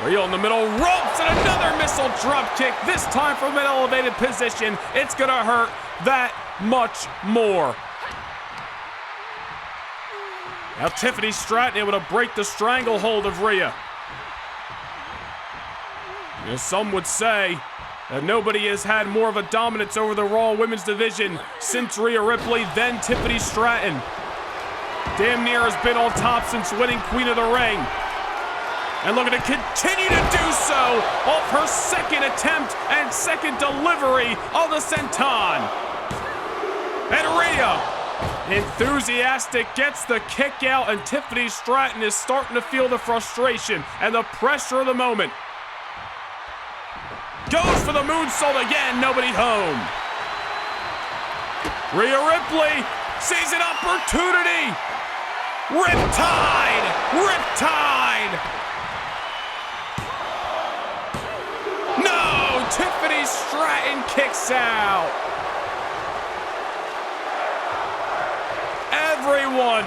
Rhea in the middle, ropes, and another missile drop kick, this time from an elevated position. It's gonna hurt that much more. Now Tiffany Stratton able to break the stranglehold of Rhea. As some would say that nobody has had more of a dominance over the Raw Women's Division since Rhea Ripley, then Tiffany Stratton. Damn near has been on top since winning Queen of the Ring. And looking to continue to do so off her second attempt and second delivery of the senton. And Rhea, enthusiastic, gets the kick out, and Tiffany Stratton is starting to feel the frustration and the pressure of the moment. Goes for the moonsault again, nobody home. Rhea Ripley sees an opportunity. Riptide! Riptide! No! Tiffany Stratton kicks out. Everyone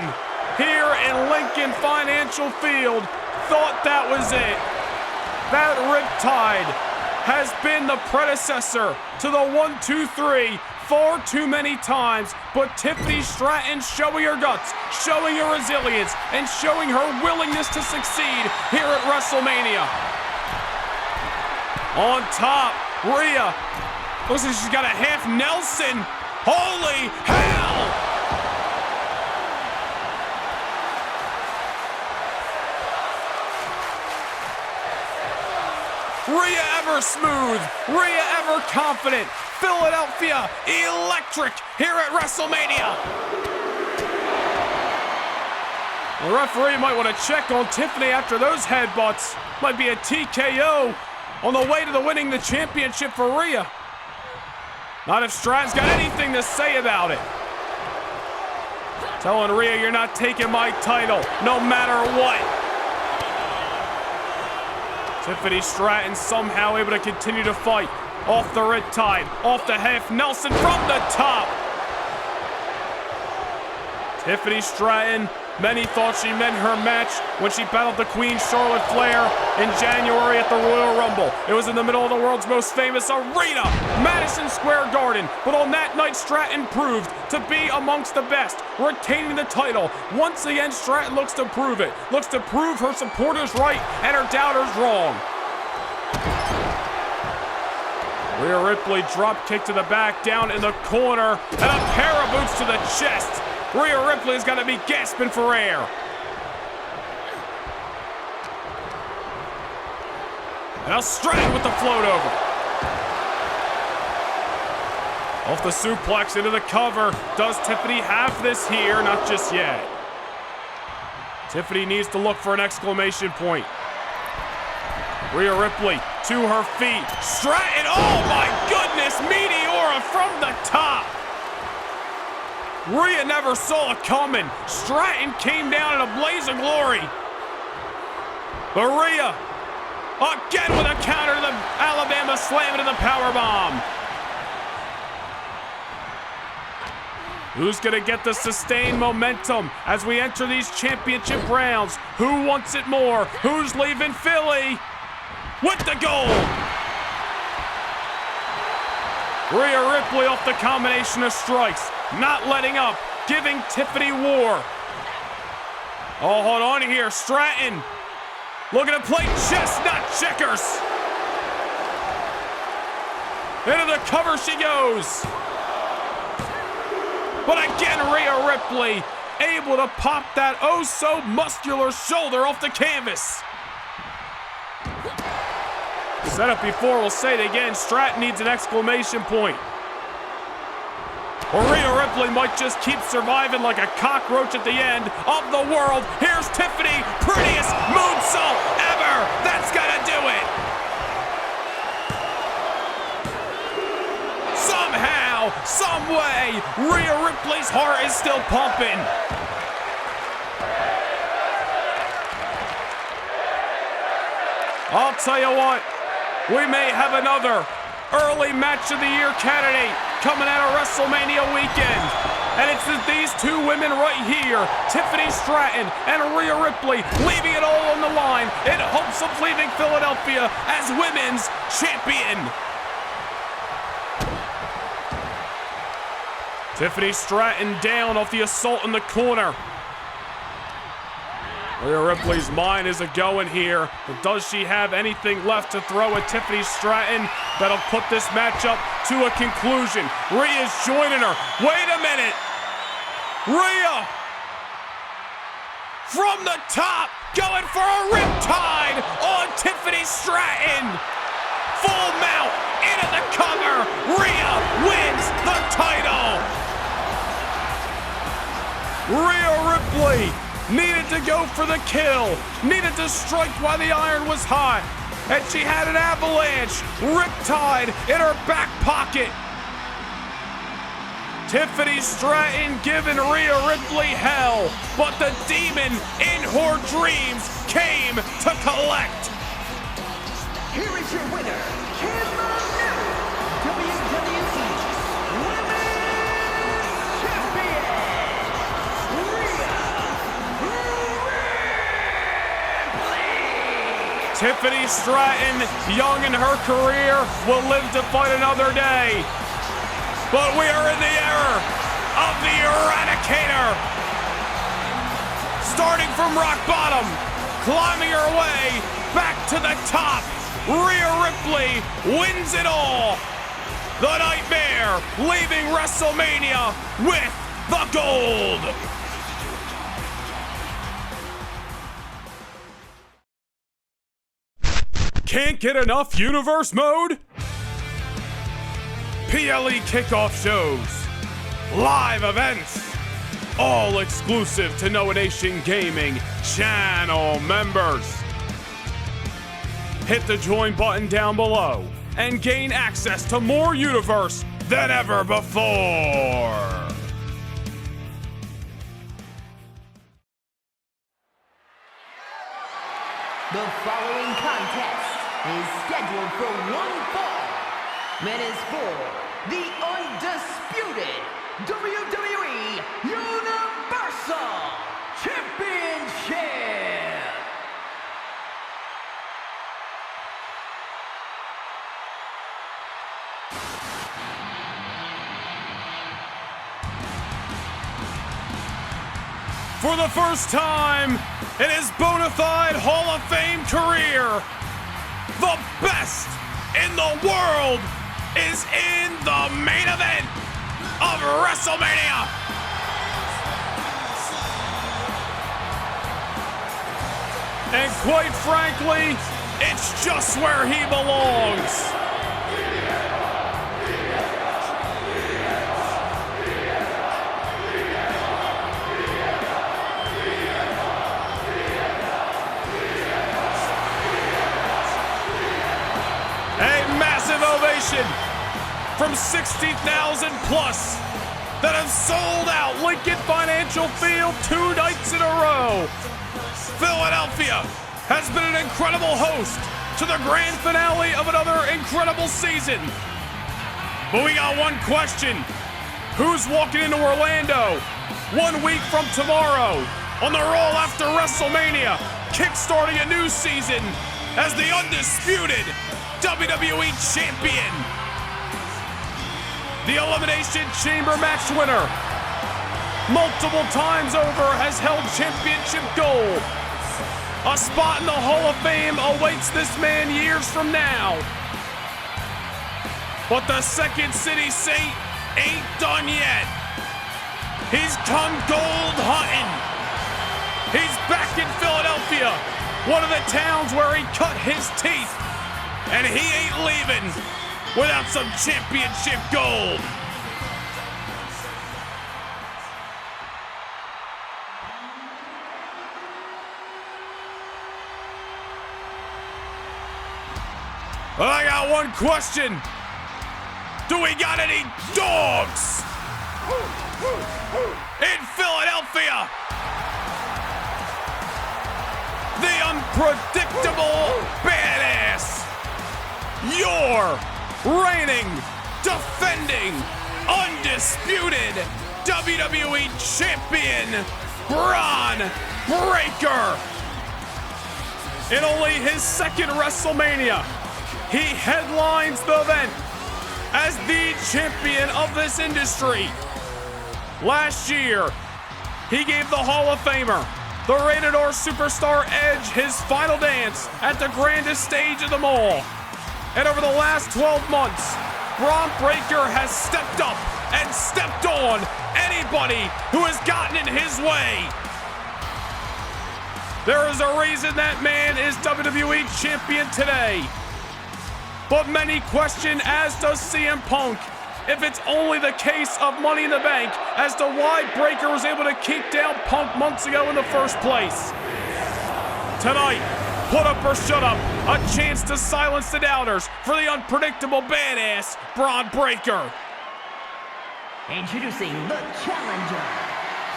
here in Lincoln Financial Field thought that was it. That Riptide has been the predecessor to the 1-2-3 far too many times, but Tiffany Stratton showing her guts, showing her resilience, and showing her willingness to succeed here at WrestleMania. On top, Rhea looks like she's got a half Nelson. Holy hell! Rhea ever smooth, Rhea ever confident, Philadelphia electric here at WrestleMania. The referee might want to check on Tiffany after those headbutts. Might be a TKO on the way to winning the championship for Rhea. Not if Stratton's got anything to say about it. Telling Rhea, you're not taking my title, no matter what. Tiffany Stratton somehow able to continue to fight. Off the Riptide, off the half Nelson from the top. Tiffany Stratton, many thought she meant her match when she battled the Queen Charlotte Flair in January at the Royal Rumble. It was in the middle of the world's most famous arena, Madison Square Garden. But on that night, Stratton proved to be amongst the best, retaining the title. Once again, Stratton looks to prove it, looks to prove her supporters right and her doubters wrong. Rhea Ripley drop kick to the back, down in the corner, and a pair of boots to the chest. Rhea Ripley's got to be gasping for air. Now Stratton with the float over. Off the suplex into the cover. Does Tiffany have this here? Not just yet. Tiffany needs to look for an exclamation point. Rhea Ripley to her feet. Stratton, oh my goodness, Meteora from the top. Rhea never saw it coming. Stratton came down in a blaze of glory. But Rhea, again with a counter to the Alabama slam into the powerbomb. Who's gonna get the sustained momentum as we enter these championship rounds? Who wants it more? Who's leaving Philly with the gold? Rhea Ripley off the combination of strikes, not letting up, giving Tiffany war. Oh, hold on here, Stratton looking to play chess, not checkers. Into the cover she goes. But again, Rhea Ripley able to pop that oh-so-muscular shoulder off the canvas. Said it before, we'll say it again. Stratton needs an exclamation point. Or Rhea Ripley might just keep surviving like a cockroach at the end of the world. Here's Tiffany, prettiest moonsault ever. That's gonna do it. Somehow, some way, Rhea Ripley's heart is still pumping. I'll tell you what, we may have another early match of the year candidate coming out of WrestleMania weekend. And it's these two women right here, Tiffany Stratton and Rhea Ripley, leaving it all on the line in hopes of leaving Philadelphia as women's champion. Tiffany Stratton down off the assault in the corner. Rhea Ripley's mind is a-going here, but does she have anything left to throw at Tiffany Stratton that'll put this matchup to a conclusion? Rhea's joining her. Wait a minute. Rhea from the top, going for a riptide on Tiffany Stratton. Full mount into the cover. Rhea wins the title. Rhea Ripley needed to go for the kill, needed to strike while the iron was hot, and she had an avalanche riptide in her back pocket. Tiffany Stratton giving Rhea Ripley hell, but the demon in her dreams came to collect. Here is your winner, Kim WWE Women's Champion, Tiffany Stratton, young in her career, will live to fight another day. But we are in the era of the Eradicator. Starting from rock bottom, climbing her way back to the top, Rhea Ripley wins it all. The Nightmare leaving WrestleMania with the gold. Can't get enough universe mode? PLE kickoff shows, live events, all exclusive to Noah Nation Gaming channel members. Hit the join button down below and gain access to more universe than ever before. The following contest is scheduled for one fall and is for the undisputed WWE Universal Championship. For the first time in his bona fide Hall of Fame career, the best in the world is in the main event of WrestleMania. And quite frankly, it's just where he belongs. Ovation from 60,000 plus that have sold out Lincoln Financial Field 2 nights in a row. Philadelphia has been an incredible host to the grand finale of another incredible season. But we got one question. Who's walking into Orlando 1 week from tomorrow on the roll after WrestleMania, kickstarting a new season as the undisputed WWE Champion? The Elimination Chamber match winner, multiple times over, has held championship gold. A spot in the Hall of Fame awaits this man years from now. But the Second City Saint ain't done yet. He's come gold hunting. He's back in Philadelphia, one of the towns where he cut his teeth. and he ain't leaving without some championship gold. Well, I got one question. Do we got any dogs in Philadelphia? The unpredictable badass, your reigning, defending, undisputed WWE Champion, Bron Breakker. In only his second WrestleMania, he headlines the event as the champion of this industry. Last year, he gave the Hall of Famer, the Rated R Superstar Edge, his final dance at the grandest stage of them all. And over the last 12 months, Bron Breakker has stepped up and stepped on anybody who has gotten in his way. There is a reason that man is WWE Champion today. But many question, as does CM Punk, if it's only the case of Money in the Bank as to why Breakker was able to kick down Punk months ago in the first place. Tonight, put up or shut up, a chance to silence the doubters for the unpredictable badass, Bron Breakker. Introducing the challenger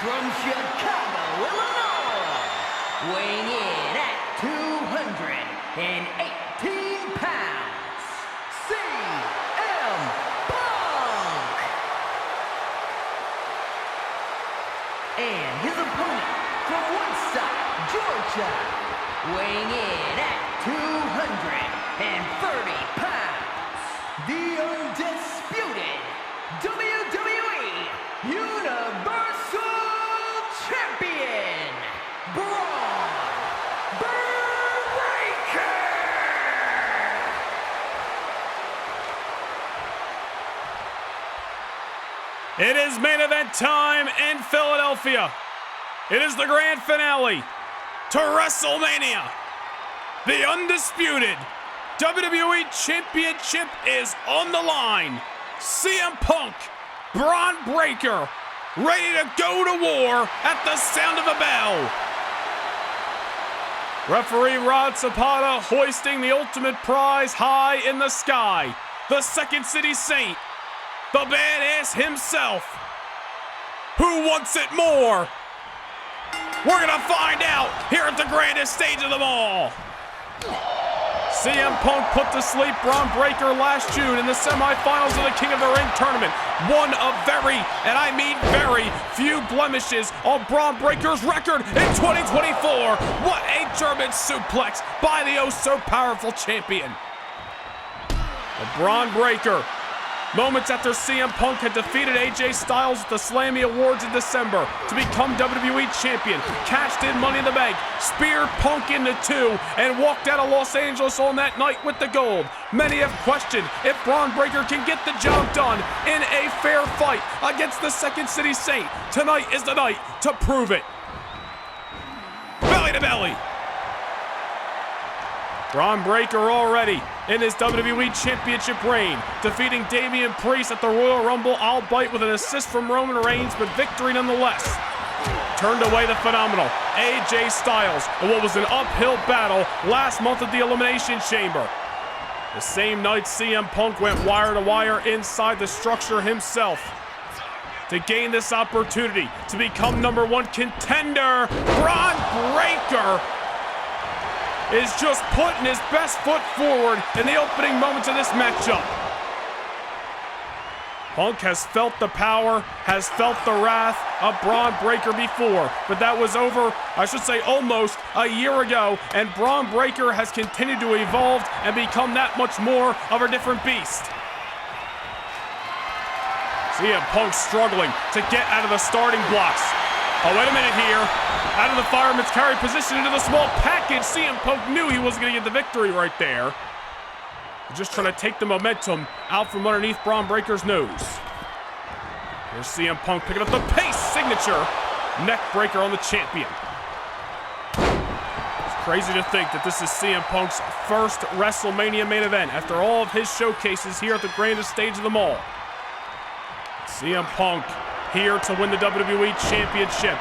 from Chicago, Illinois, weighing in at 218 pounds, CM Punk. And his opponent from Woodstock, Georgia, weighing in at 230 pounds, the undisputed WWE Universal Champion, Bron Breakker. It is main event time in Philadelphia. It is the grand finale to WrestleMania. The undisputed WWE Championship is on the line. CM Punk, Bron Breakker, ready to go to war at the sound of a bell. Referee Rod Zapata hoisting the ultimate prize high in the sky. The Second City Saint, the badass himself. Who wants it more? We're gonna find out here at the grandest stage of them all. CM Punk put to sleep Bron Breakker last June in the semifinals of the King of the Ring tournament. One of very, and I mean very, few blemishes on Bron Breakker's record in 2024. What a German suplex by the oh-so-powerful champion. But Bron Breakker, moments after CM Punk had defeated AJ Styles at the Slammy Awards in December to become WWE Champion, cashed in Money in the Bank, speared Punk into two, and walked out of Los Angeles on that night with the gold. Many have questioned if Bron Breakker can get the job done in a fair fight against the Second City Saint. Tonight is the night to prove it. Belly to belly. Bron Breakker already in his WWE Championship reign, defeating Damian Priest at the Royal Rumble, albeit with an assist from Roman Reigns, but victory nonetheless. Turned away the phenomenal AJ Styles in what was an uphill battle last month at the Elimination Chamber. The same night, CM Punk went wire to wire inside the structure himself to gain this opportunity to become #1 contender. Bron Breakker is just putting his best foot forward in the opening moments of this matchup. Punk has felt the power, has felt the wrath of Bron Breakker before, but that was over, I should say almost, a year ago, and Bron Breakker has continued to evolve and become that much more of a different beast. CM Punk struggling to get out of the starting blocks. Oh, wait a minute here. Out of the fireman's carry position into the small package. CM Punk knew he wasn't going to get the victory right there. Just trying to take the momentum out from underneath Bron Breakker's nose. Here's CM Punk picking up the pace signature neck breaker on the champion. As Crazy to think that this is CM Punk's first WrestleMania main event after all of his showcases here at the grandest stage of them all. CM Punk here to win the WWE Championship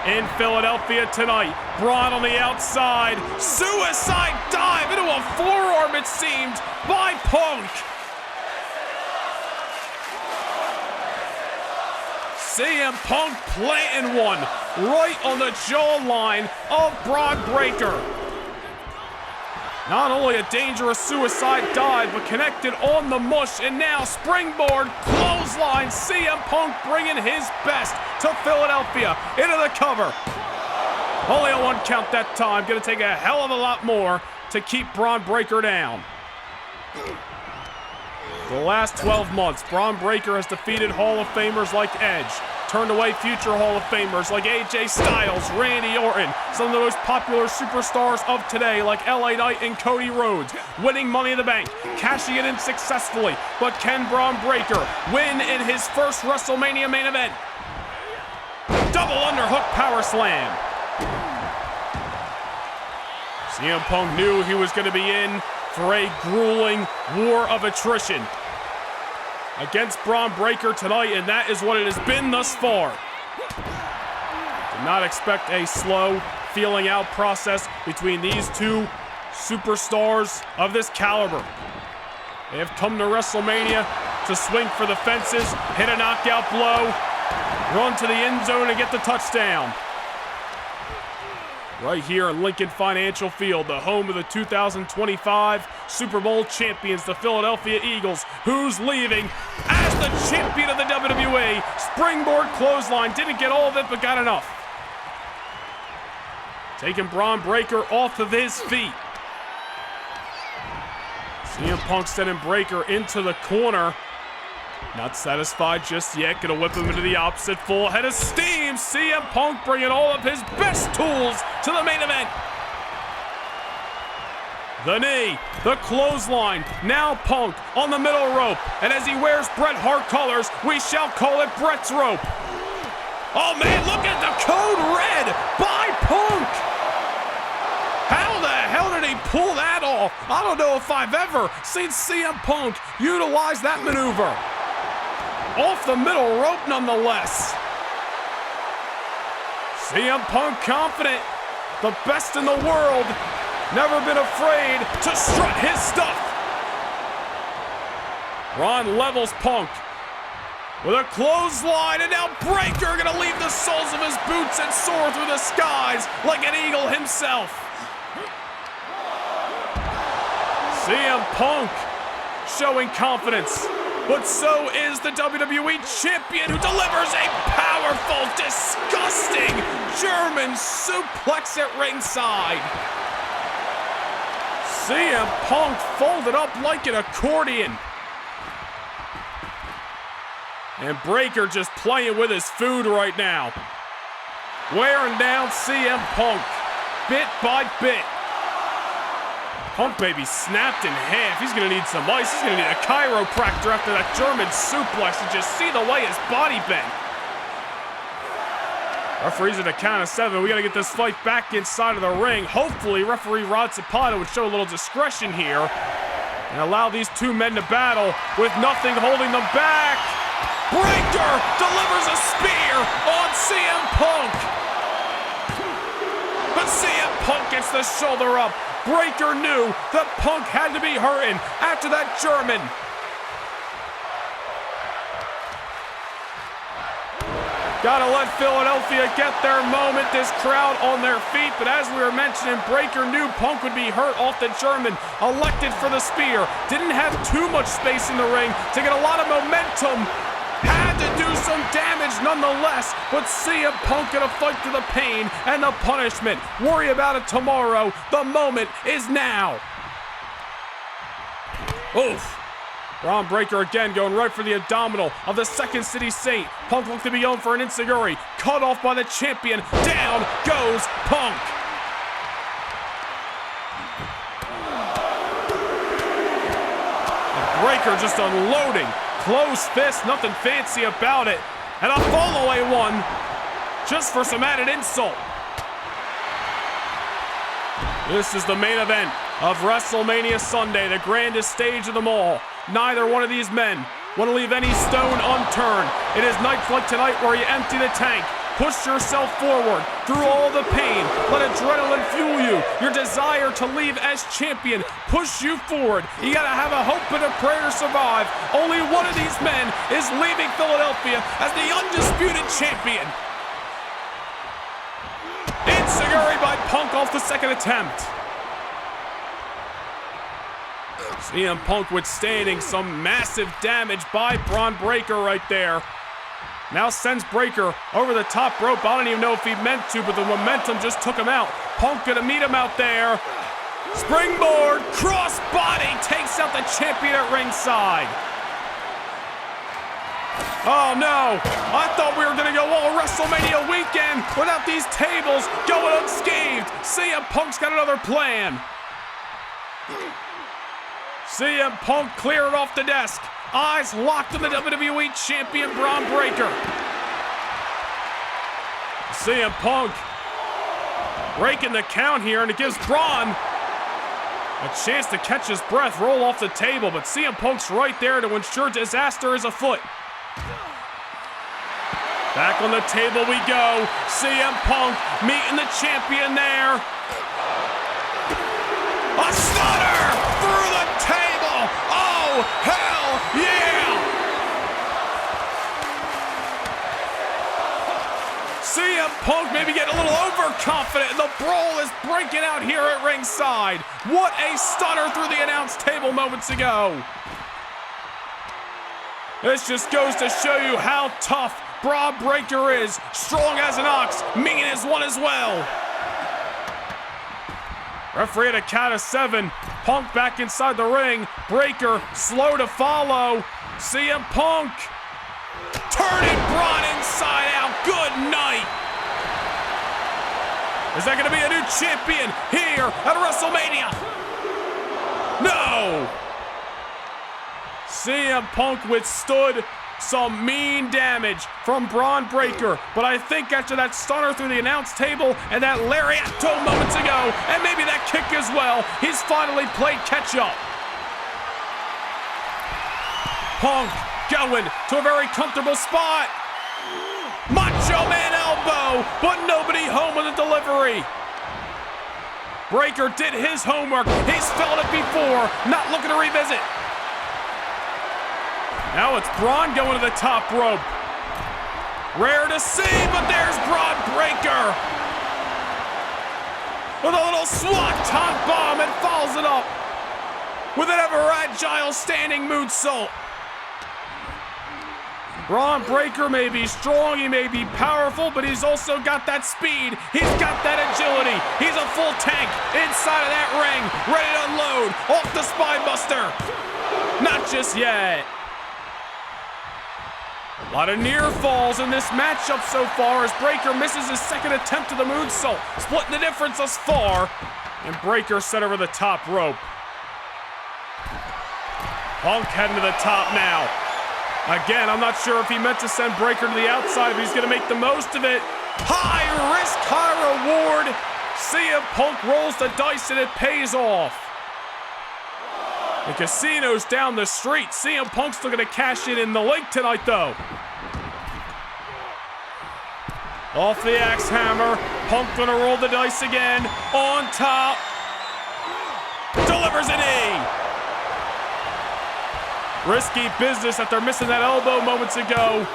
in Philadelphia tonight. Braun on the outside. Suicide dive into a forearm, it seemed, by Punk. CM Punk planting one right on the jawline of Braun Breaker. Not only a dangerous suicide dive, but connected on the mush, and now springboard clothesline. CM Punk bringing his best to Philadelphia into the cover. Only a 1 count that time. Gonna take a hell of a lot more to keep Braun Breaker down. The last 12 months, Braun Breaker has defeated Hall of Famers like Edge, turned away future Hall of Famers like AJ Styles, Randy Orton, some of the most popular superstars of today like LA Knight and Cody Rhodes, winning Money in the Bank, cashing it in successfully. But can Braun Breaker win in his first WrestleMania main event? Double underhook power slam. CM Punk knew he was going to be in for a grueling war of attrition against Braun Breaker tonight, and that is what it has been thus far. Did not expect a slow feeling out process between these two superstars of this caliber. They have come to WrestleMania to swing for the fences, hit a knockout blow, run to the end zone and get the touchdown. Right here in Lincoln Financial Field, the home of the 2025 Super Bowl champions, the Philadelphia Eagles. Who's leaving as the champion of the WWE? Springboard clothesline, didn't get all of it, but got enough. Taking Braun Breaker off of his feet. CM Punk sending Breaker into the corner. Not satisfied just yet, gonna whip him into the opposite, full head of steam. CM Punk bringing all of his best tools to the main event. The knee, the clothesline, now Punk on the middle rope. And as he wears Bret Hart colors, we shall call it Bret's rope. Oh man, look at the code red by Punk. How the hell did he pull that off? I don't know if I've ever seen CM Punk utilize that maneuver. Off the middle rope nonetheless. CM Punk confident, the best in the world, never been afraid to strut his stuff. Braun levels Punk with a clothesline, and now Breaker gonna leave the soles of his boots and soar through the skies like an eagle himself. CM Punk showing confidence. But so is the WWE Champion, who delivers a powerful, disgusting German suplex at ringside. CM Punk folded up like an accordion. And Breaker just playing with his food right now. Wearing down CM Punk, bit by bit. Punk baby snapped in half. He's gonna need some ice. He's gonna need a chiropractor after that German suplex. And just see the way his body bent. Referees at a count of 7. We gotta get this fight back inside of the ring. Hopefully, referee Rod Zapata would show a little discretion here and allow these two men to battle with nothing holding them back. Breaker delivers a spear on CM Punk. But CM Punk gets the shoulder up. Breaker knew that Punk had to be hurting after that German. Gotta let Philadelphia get their moment, this crowd on their feet. But as we were mentioning, Breaker knew Punk would be hurt off the German. Elected for the spear. Didn't have too much space in the ring to get a lot of momentum. Had to do some damage nonetheless, but CM Punk gonna fight through the pain and the punishment. Worry about it tomorrow. The moment is now. Oof. Braun Breaker again going right for the abdominal of the Second City Saint. Punk looked to be going for an enziguri. Cut off by the champion. Down goes Punk. And Breaker just unloading. Close fist, nothing fancy about it. And a fall-away one, just for some added insult. This is the main event of WrestleMania Sunday, the grandest stage of them all. Neither one of these men want to leave any stone unturned. It is nights like tonight where you empty the tank, push yourself forward through all the pain, let adrenaline fuel you. Your desire to leave as champion push you forward. You gotta have a hope and a prayer to survive. Only one of these men is leaving Philadelphia as the undisputed champion. Enziguri by Punk off the second attempt. CM Punk withstanding some massive damage by Braun Breaker right there. Now sends Breaker over the top rope. I don't even know if he meant to, but the momentum just took him out. Punk gonna meet him out there. Springboard, crossbody, takes out the champion at ringside. Oh no, I thought we were gonna go all WrestleMania weekend without these tables going unscathed. CM Punk's got another plan. CM Punk cleared off the desk. Eyes locked on the WWE Champion Braun Breaker. CM Punk breaking the count here, and it gives Braun a chance to catch his breath, roll off the table, but CM Punk's right there to ensure disaster is afoot. Back on the table we go. CM Punk meeting the champion there. A stunner through the table. Oh, hell yeah! CM Punk maybe getting a little overconfident. The brawl is breaking out here at ringside. What a stunner through the announce table moments ago. This just goes to show you how tough Braun Breaker is. Strong as an ox, mean as one as well. Referee at a count of 7. Punk back inside the ring. Breaker slow to follow. CM Punk turning Braun inside out. Good night. Is that going to be a new champion here at WrestleMania? No. CM Punk withstood some mean damage from Braun Breaker, but I think after that stunner through the announce table and that lariato moments ago, and maybe that kick as well, he's finally played catch up. Punk going to a very comfortable spot. Macho Man elbow, but nobody home with the delivery. Breaker did his homework. He's felt it before, not looking to revisit. Now it's Braun going to the top rope. Rare to see, but there's Braun Breaker. With a little swanton bomb and follows it up with an ever agile standing moonsault. Braun Breaker may be strong, he may be powerful, but he's also got that speed. He's got that agility. He's a full tank inside of that ring, ready to unload off the spine buster. Not just yet. A lot of near falls in this matchup so far as Breaker misses his second attempt at the moonsault, splitting the difference thus far, and Breaker set over the top rope. Punk heading to the top now. Again, I'm not sure if he meant to send Breaker to the outside, but he's going to make the most of it. High risk, high reward. CM Punk rolls the dice and it pays off. The casino's down the street. CM Punk's looking to cash in the link tonight, though. Off the axe hammer. Punk gonna roll the dice again. On top. Delivers an knee. Risky business after missing that elbow moments ago.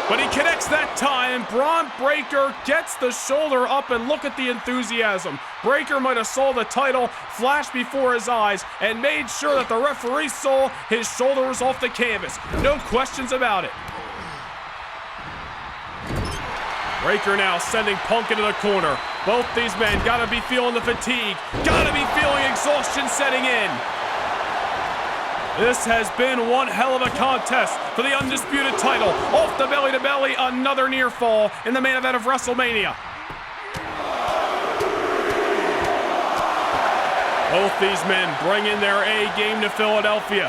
But he connects that time, and Braun Breaker gets the shoulder up, and look at the enthusiasm. Breaker might have saw the title flash before his eyes and made sure that the referee saw his shoulder was off the canvas. No questions about it. Breaker now sending Punk into the corner. Both these men gotta be feeling the fatigue, gotta be feeling exhaustion setting in. This has been one hell of a contest for the undisputed title. Off the belly to belly, another near fall in the main event of WrestleMania. Both these men bringing their A game to Philadelphia.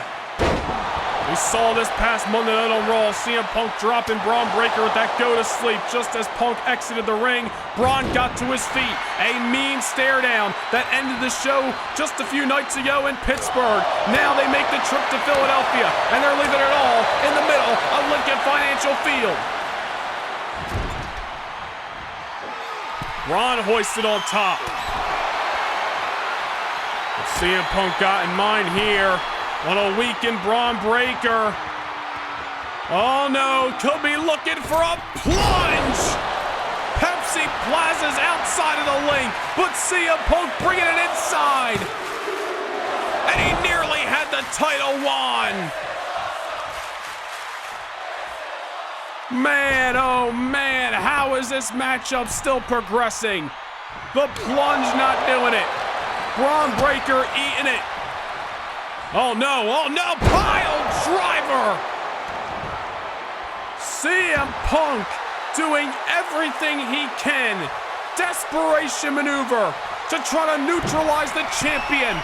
We saw this past Monday Night on Raw, CM Punk dropping Braun Breaker with that go to sleep. Just as Punk exited the ring, Braun got to his feet. A mean stare down that ended the show just a few nights ago in Pittsburgh. Now they make the trip to Philadelphia, and they're leaving it all in the middle of Lincoln Financial Field. Braun hoisted on top. What CM Punk got in mind here on a weakened Braun Breaker. Oh no, could be looking for a plunge. Pepsi Plaza's outside of the link, but CM Punk bringing it inside. And he nearly had the title won. Man, oh man, how is this matchup still progressing? The plunge not doing it. Braun Breaker eating it. Oh no, pile driver! CM Punk doing everything he can. Desperation maneuver to try to neutralize the champion.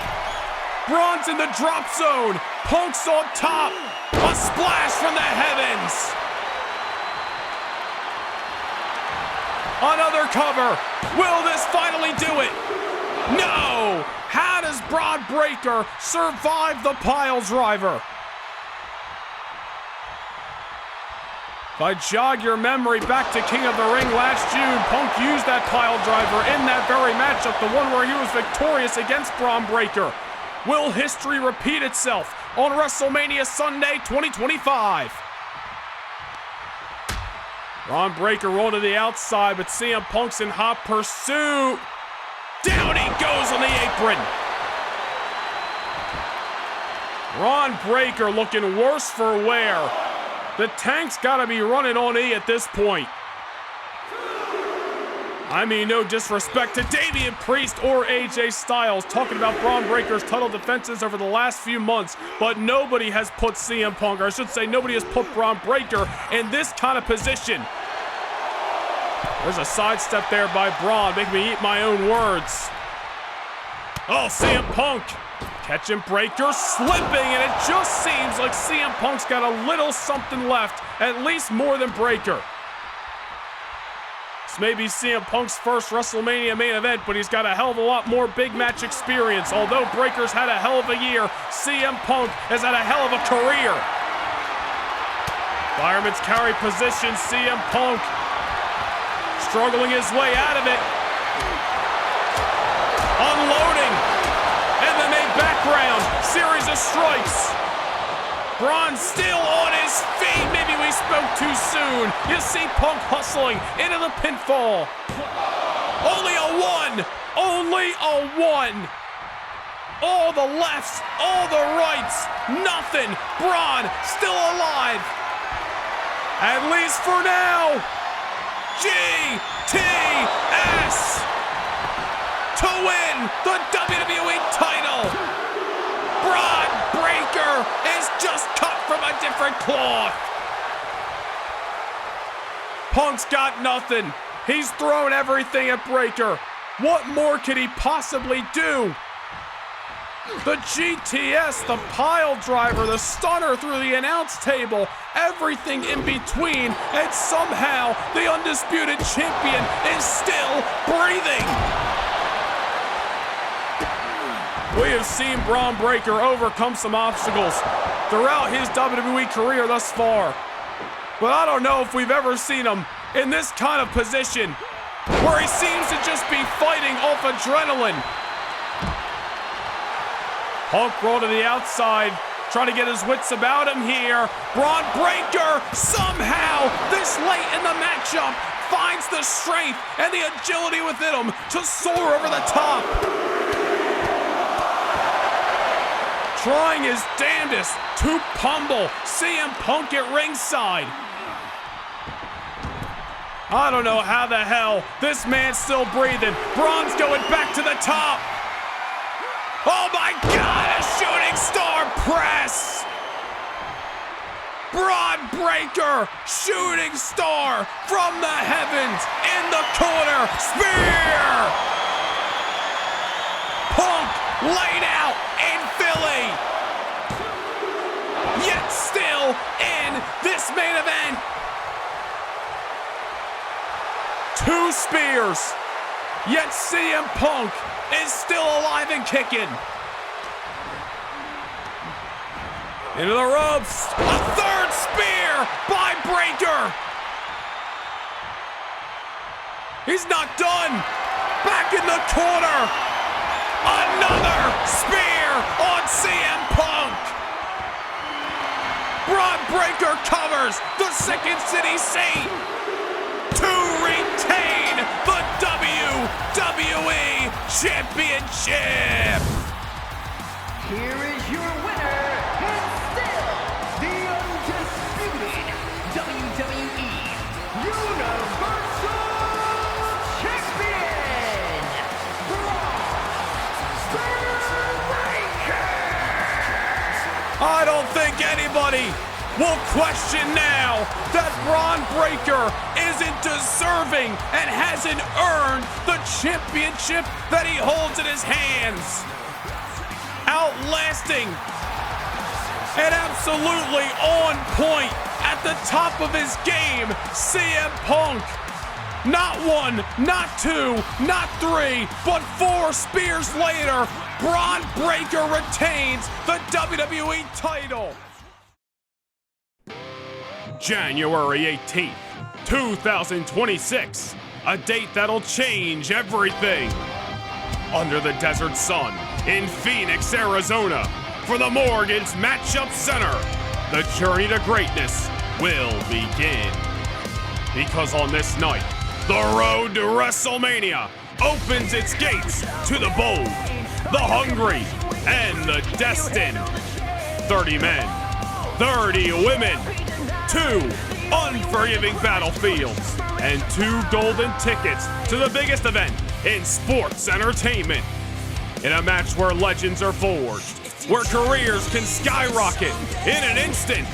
Braun's in the drop zone. Punk's on top. A splash from the heavens. Another cover. Will this finally do it? No! How does Braun Breaker survive the pile driver? If I jog your memory back to King of the Ring last June, Punk used that pile driver in that very matchup, the one where he was victorious against Braun Breaker. Will history repeat itself on WrestleMania Sunday 2025? Braun Breaker rolled to the outside, but CM Punk's in hot pursuit. Down he goes on the apron. Braun Breaker looking worse for wear. The tank's got to be running on E at this point. I mean, no disrespect to Damian Priest or AJ Styles talking about Braun Breaker's title defenses over the last few months, but nobody has put CM Punk, or I should say nobody has put Braun Breaker in this kind of position. There's a sidestep there by Braun, making me eat my own words. Oh, CM Punk catching Breaker, slipping, and it just seems like CM Punk's got a little something left, at least more than Breaker. This may be CM Punk's first WrestleMania main event, but he's got a hell of a lot more big match experience. Although Breaker's had a hell of a year, CM Punk has had a hell of a career. Fireman's carry position, CM Punk struggling his way out of it. Unloading. MMA background. Series of strikes. Braun still on his feet. Maybe we spoke too soon. You see Punk hustling into the pinfall. Only a one. Only a one. All the lefts, all the rights. Nothing. Braun still alive. At least for now. GTS to win the WWE title. Braun Breaker is just cut from a different cloth. Punk's got nothing. He's thrown everything at Breaker. What more could he possibly do? The GTS, the pile driver, the stunner through the announce table, everything in between, and somehow the undisputed champion is still breathing. We have seen Braun Breaker overcome some obstacles throughout his WWE career thus far. But I don't know if we've ever seen him in this kind of position, where he seems to just be fighting off adrenaline. Punk rolled to the outside, trying to get his wits about him here. Braun Breaker, somehow, this late in the matchup, finds the strength and the agility within him to soar over the top. Trying his damnedest to pummel CM Punk at ringside. I don't know how the hell this man's still breathing. Braun's going back to the top. Oh my God, a shooting star press! Braun Breaker, shooting star from the heavens, in the corner, spear! Punk laid out in Philly. Yet still this main event. 2 spears, yet CM Punk is still alive and kicking. Into the ropes, a 3rd spear by Breakker. He's not done. Back in the corner. Another spear on CM Punk. Braun Breakker covers the Second City Saint to retain the WWE Championship. Here is your winner, and still the undisputed WWE Universal Champion, Braun Breakker! I don't think anybody will question now that Braun Breakker isn't deserving and hasn't earned the championship that he holds in his hands. Outlasting and absolutely on point at the top of his game, CM Punk. Not 1, not 2, not 3, but 4 spears later, Braun Breakker retains the WWE title. January 18th, 2026, a date that'll change everything. Under the desert sun in Phoenix, Arizona, for the Morgan's Matchup Center, the journey to greatness will begin. Because on this night, the road to WrestleMania opens its gates to the bold, the hungry, and the destined. 30 men, 30 women, 2 unforgiving battlefields, and 2 golden tickets to the biggest event in sports entertainment. In a match where legends are forged, where careers can skyrocket in an instant,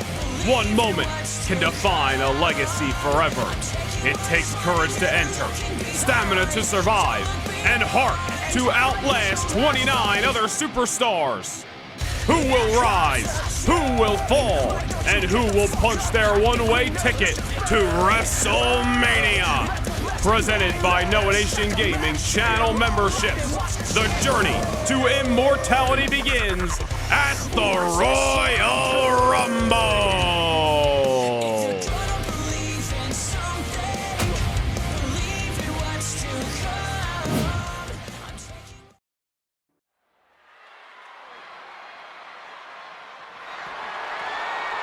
one moment can define a legacy forever. It takes courage to enter, stamina to survive, and heart to outlast 29 other superstars. Who will rise? Who will fall? And who will punch their one-way ticket to WrestleMania? Presented by No Nation Gaming Channel memberships, the journey to immortality begins at the Royal Rumble.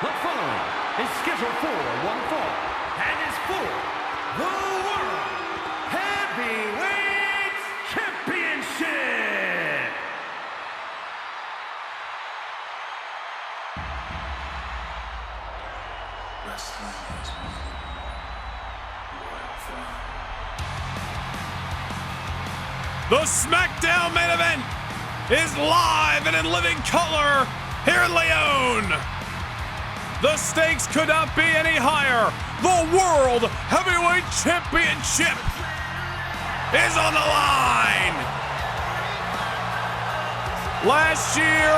The following is scheduled for one fall and is for the World Heavyweight Championship. Wrestling is one royal fun. The SmackDown main event is live and in living color here in Leon. The stakes could not be any higher. The World Heavyweight Championship is on the line. Last year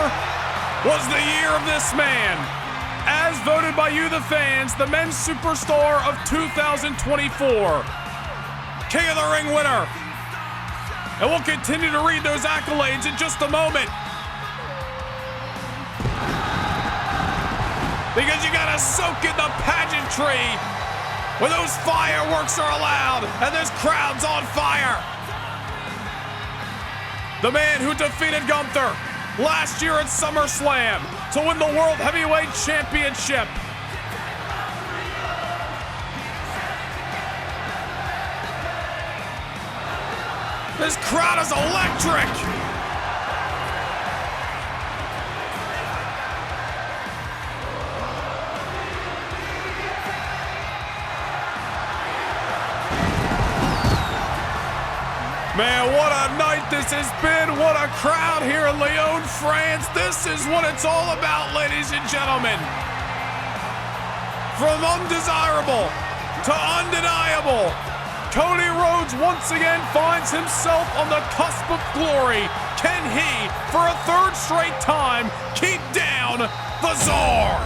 was the year of this man. As voted by you, the fans, the men's superstar of 2024. King of the Ring winner. And we'll continue to read those accolades in just a moment. Because you gotta soak in the pageantry where those fireworks are allowed and this crowd's on fire. The man who defeated Gunther last year at SummerSlam to win the World Heavyweight Championship. This crowd is electric. Man, what a night this has been. What a crowd here in Lyon, France. This is what it's all about, ladies and gentlemen. From undesirable to undeniable, Cody Rhodes once again finds himself on the cusp of glory. Can he, for a third straight time, keep down the Czar?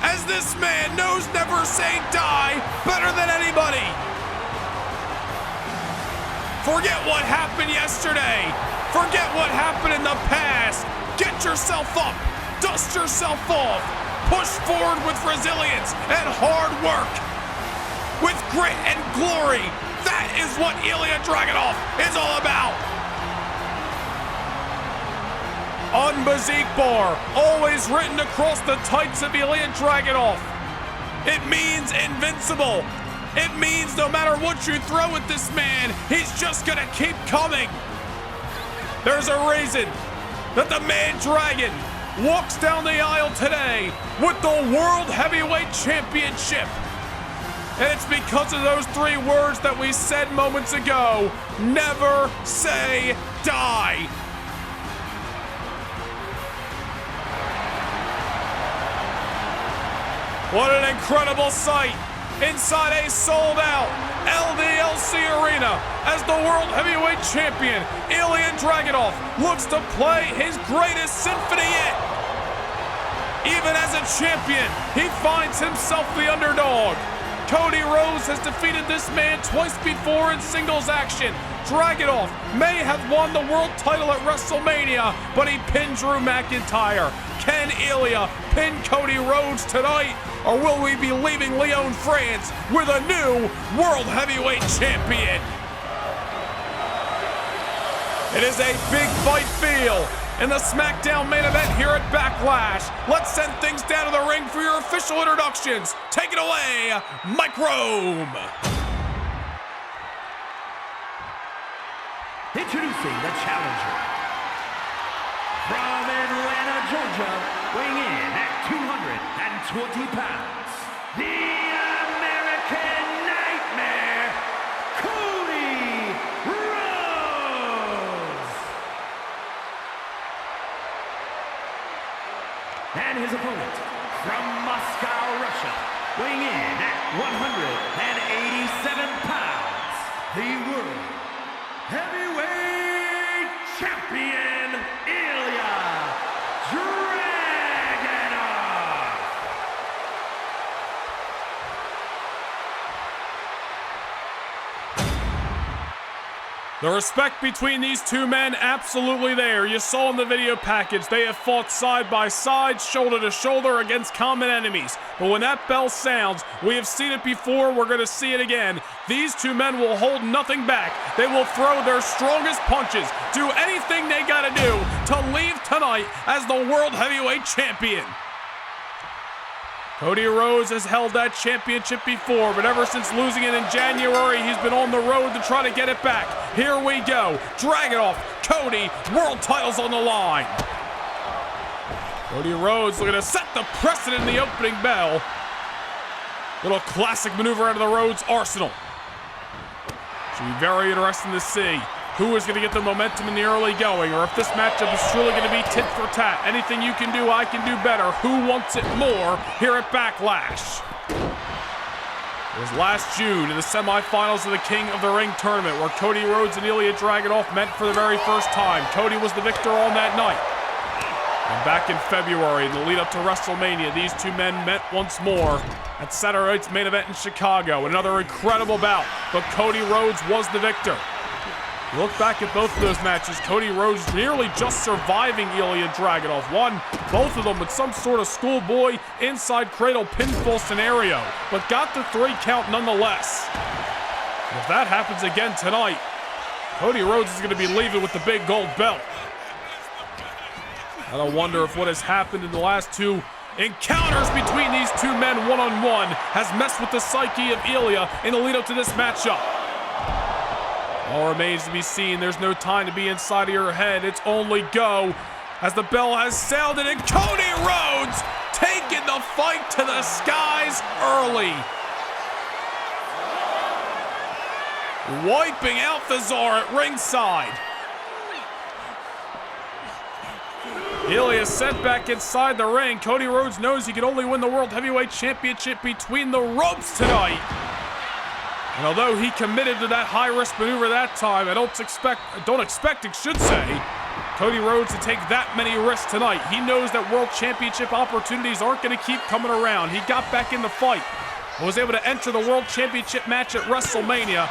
as this man knows never say die better than anybody. Forget what happened yesterday. Forget what happened in the past. Get yourself up. Dust yourself off. Push forward with resilience and hard work. With grit and glory. That is what Ilya Dragunov is all about. On Bazik Bar, always written across the tights of Ilya Dragunov. It means invincible. It means no matter what you throw at this man, he's just gonna keep coming. There's a reason that the Man Dragon walks down the aisle today with the World Heavyweight Championship. And it's because of those 3 words that we said moments ago. Never say die. What an incredible sight inside a sold-out LDLC arena as the World Heavyweight Champion, Ilya Dragunov, looks to play his greatest symphony yet. Even as a champion, he finds himself the underdog. Cody Rhodes has defeated this man twice before in singles action. Dragunov may have won the world title at WrestleMania, but he pinned Drew McIntyre. Can Ilya pin Cody Rhodes tonight, or will we be leaving Lyon, France with a new World Heavyweight Champion? It is a big fight feel in the SmackDown main event here at Backlash. Let's send things down to the ring for your official introductions. Take it away, Mike Rome. Introducing the challenger. From Atlanta, Georgia, weighing in at 220 pounds, the American Nightmare, Cody Rhodes. And his opponent, from Moscow, Russia, weighing in at 187 pounds, the World Heavyweight Champion, Ilya Dragunov. The respect between these 2 men, absolutely there. You saw in the video package, they have fought side by side, shoulder to shoulder against common enemies. But when that bell sounds, we have seen it before, we're gonna see it again. These 2 men will hold nothing back. They will throw their strongest punches, do anything they gotta do to leave tonight as the World Heavyweight Champion. Cody Rhodes has held that championship before, but ever since losing it in January, he's been on the road to try to get it back. Here we go. Dragunov, Cody, world titles on the line. Cody Rhodes looking to set the precedent in the opening bell. Little classic maneuver out of the Rhodes arsenal. Should be very interesting to see who is going to get the momentum in the early going, or if this matchup is truly going to be tit for tat. Anything you can do, I can do better. Who wants it more here at Backlash? It was last June in the semifinals of the King of the Ring tournament where Cody Rhodes and Ilya Dragunov met for the very first time. Cody was the victor on that night. And back in February, in the lead up to WrestleMania, these 2 men met once more at Saturday night's main event in Chicago. Another incredible bout, but Cody Rhodes was the victor. Look back at both of those matches. Cody Rhodes nearly just surviving Ilya Dragunov. Won both of them with some sort of schoolboy inside cradle pinfall scenario, but got the 3 count nonetheless. And if that happens again tonight, Cody Rhodes is going to be leaving with the big gold belt. I don't wonder if what has happened in the last 2 encounters between these 2 men one-on-one has messed with the psyche of Ilya in the lead up to this matchup. All remains to be seen. There's no time to be inside of your head. It's only go as the bell has sounded, and Cody Rhodes taking the fight to the skies early. Wiping out the Tsar at ringside. Ilya sent back inside the ring. Cody Rhodes knows he can only win the World Heavyweight Championship between the ropes tonight. And although he committed to that high-risk maneuver that time, I don't expect, Cody Rhodes to take that many risks tonight. He knows that World Championship opportunities aren't going to keep coming around. He got back in the fight and was able to enter the World Championship match at WrestleMania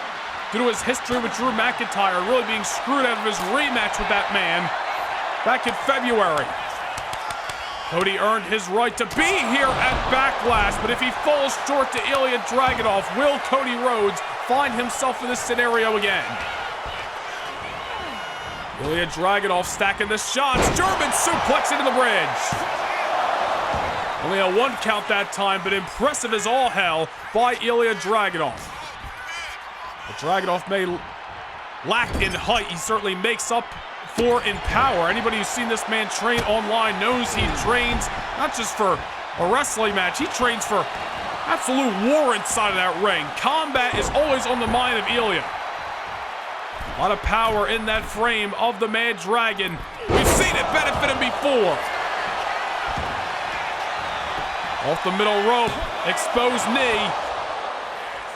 due to his history with Drew McIntyre, really being screwed out of his rematch with that man back in February. Cody earned his right to be here at Backlash, but if he falls short to Ilya Dragunov, will Cody Rhodes find himself in this scenario again? Ilya Dragunov stacking the shots, German suplex into the bridge. Only a 1 count that time, but impressive as all hell by Ilya Dragunov. But Dragunov may lack in height, he certainly makes up for in power. Anybody who's seen this man train online knows he trains not just for a wrestling match, he trains for absolute war inside of that ring. Combat is always on the mind of Ilya. A lot of power in that frame of the Mad Dragon. We've seen it benefit him before. Off the middle rope, exposed knee.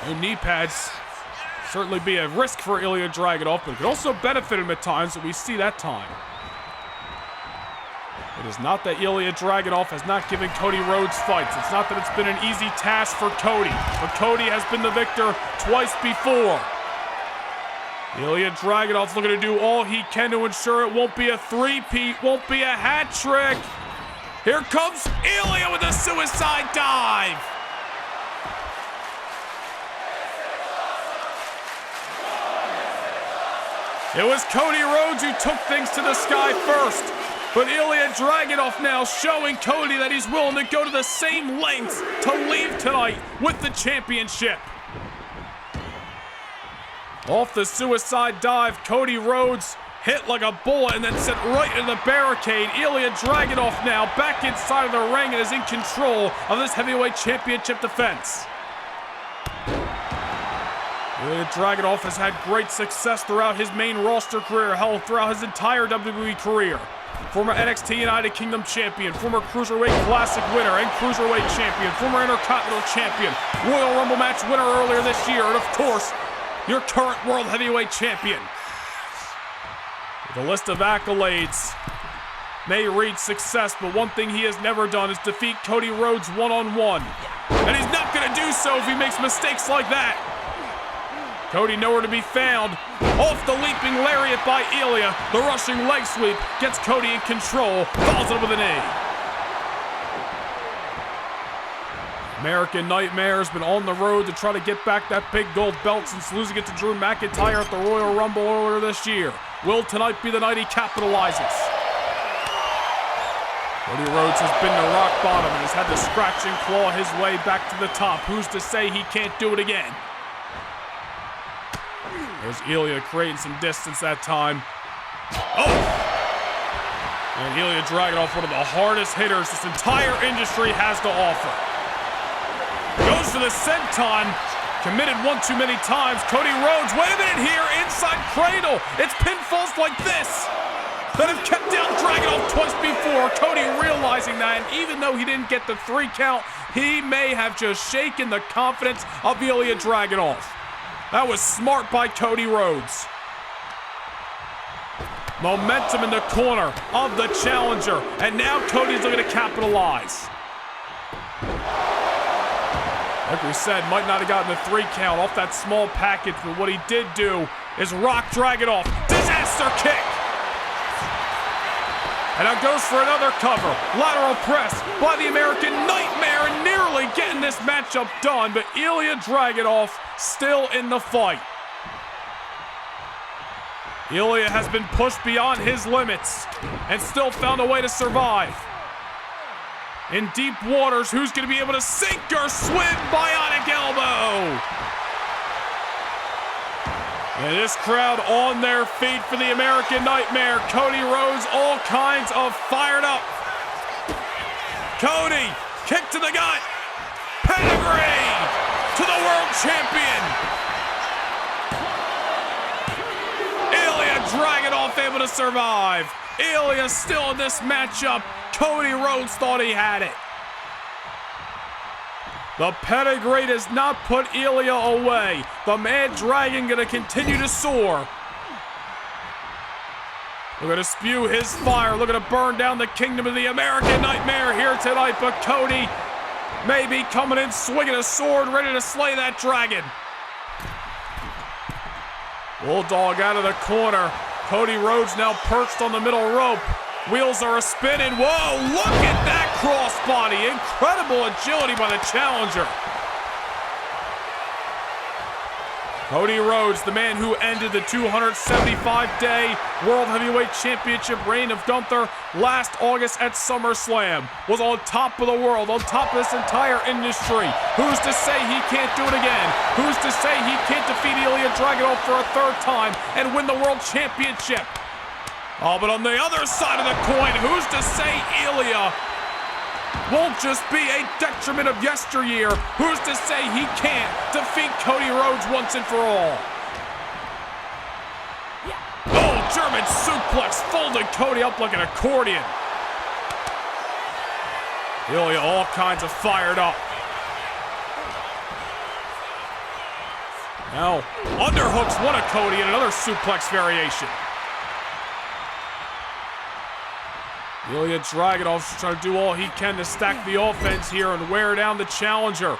No knee pads. Certainly be a risk for Ilya Dragunov, but it could also benefit him at times, and we see that time. It is not that Ilya Dragunov has not given Cody Rhodes fights. It's not that it's been an easy task for Cody, but Cody has been the victor twice before. Ilya Dragunov's looking to do all he can to ensure it won't be a three-peat, won't be a hat trick. Here comes Ilya with a suicide dive. It was Cody Rhodes who took things to the sky first, but Ilya Dragunov now showing Cody that he's willing to go to the same lengths to leave tonight with the championship. Off the suicide dive, Cody Rhodes hit like a bullet and then sent right into the barricade. Ilya Dragunov now back inside of the ring and is in control of this heavyweight championship defense. Ilya Dragunov has had great success throughout his main roster career, hell, throughout his entire WWE career. Former NXT United Kingdom champion, former Cruiserweight Classic winner and Cruiserweight champion, former Intercontinental champion, Royal Rumble match winner earlier this year, and of course, your current World Heavyweight champion. The list of accolades may read success, but one thing he has never done is defeat Cody Rhodes one-on-one. And he's not going to do so if he makes mistakes like that. Cody nowhere to be found. Off the leaping lariat by Ilya. The rushing leg sweep gets Cody in control. Falls it with a knee. American Nightmare has been on the road to try to get back that big gold belt since losing it to Drew McIntyre at the Royal Rumble earlier this year. Will tonight be the night he capitalizes? Cody Rhodes has been to rock bottom and has had to scratch and claw his way back to the top. Who's to say he can't do it again? There's Ilya creating some distance that time. Oh! And Ilya Dragunov, one of the hardest hitters this entire industry has to offer. Goes for the senton. Committed one too many times. Cody Rhodes, wait a minute here, inside cradle. It's pinfalls like this that have kept down Dragunov twice before. Cody realizing that, and even though he didn't get the 3 count, he may have just shaken the confidence of Ilya Dragunov. That was smart by Cody Rhodes. Momentum in the corner of the challenger, and now Cody's looking to capitalize. Like we said, might not have gotten the 3 count off that small package, but what he did do is rock Dragunov. Disaster kick! And now goes for another cover. Lateral press by the American Nightmare, nearly getting this matchup done, but Ilya Dragunov still in the fight. Ilya has been pushed beyond his limits and still found a way to survive. In deep waters, who's going to be able to sink or swim? Bionic elbow! And this crowd on their feet for the American Nightmare. Cody Rhodes, all kinds of fired up. Cody, kick to the gut. Pedigree to the world champion. Ilya Dragunov able to survive. Ilya still in this matchup. Cody Rhodes thought he had it. The pedigree does not put Ilya away. The Mad Dragon gonna continue to soar. Looking to spew his fire, looking to burn down the kingdom of the American Nightmare here tonight, but Cody may be coming in swinging a sword, ready to slay that dragon. Bulldog out of the corner. Cody Rhodes now perched on the middle rope. Wheels are a-spinning. Whoa, look at that crossbody. Incredible agility by the challenger. Cody Rhodes, the man who ended the 275-day World Heavyweight Championship reign of Gunther last August at SummerSlam, was on top of the world, on top of this entire industry. Who's to say he can't do it again? Who's to say he can't defeat Ilya Dragunov for a third time and win the World Championship? Oh, but on the other side of the coin, who's to say Ilya won't just be a detriment of yesteryear? Who's to say he can't defeat Cody Rhodes once and for all? Oh, German suplex, folded Cody up like an accordion. Ilya all kinds of fired up. Now, underhooks one of Cody in another suplex variation. Ilya Dragunov's trying to do all he can to stack the offense here and wear down the challenger.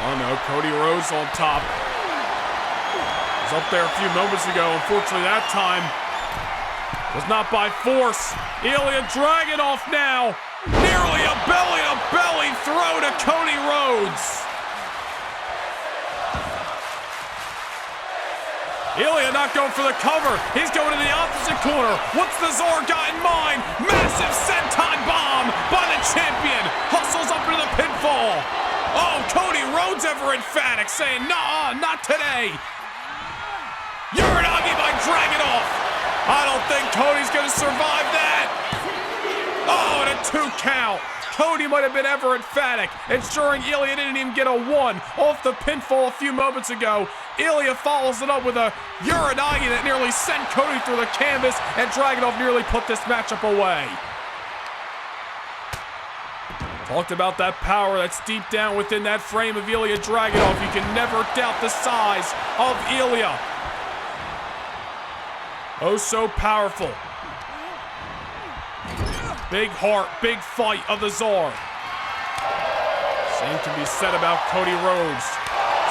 Oh no, Cody Rhodes on top. Was up there a few moments ago. Unfortunately, that time was not by force. Ilya Dragunov now. Nearly a belly-to-belly throw to Cody Rhodes. Ilya not going for the cover. He's going to the opposite corner. What's the Czar got in mind? Massive senton bomb by the champion. Hustles up into the pinfall. Oh, Cody Rhodes ever emphatic, saying, nah, not today. Uranagi by Dragunov. I don't think Cody's going to survive that. Oh, and a 2 count. Cody might have been ever emphatic, ensuring Ilya didn't even get a 1 off the pinfall a few moments ago. Ilya follows it up with a Uranagi that nearly sent Cody through the canvas, and Dragunov nearly put this matchup away. Talked about that power that's deep down within that frame of Ilya Dragunov. You can never doubt the size of Ilya. Oh, so powerful. Big heart, big fight of the Czar. Same can be said about Cody Rhodes.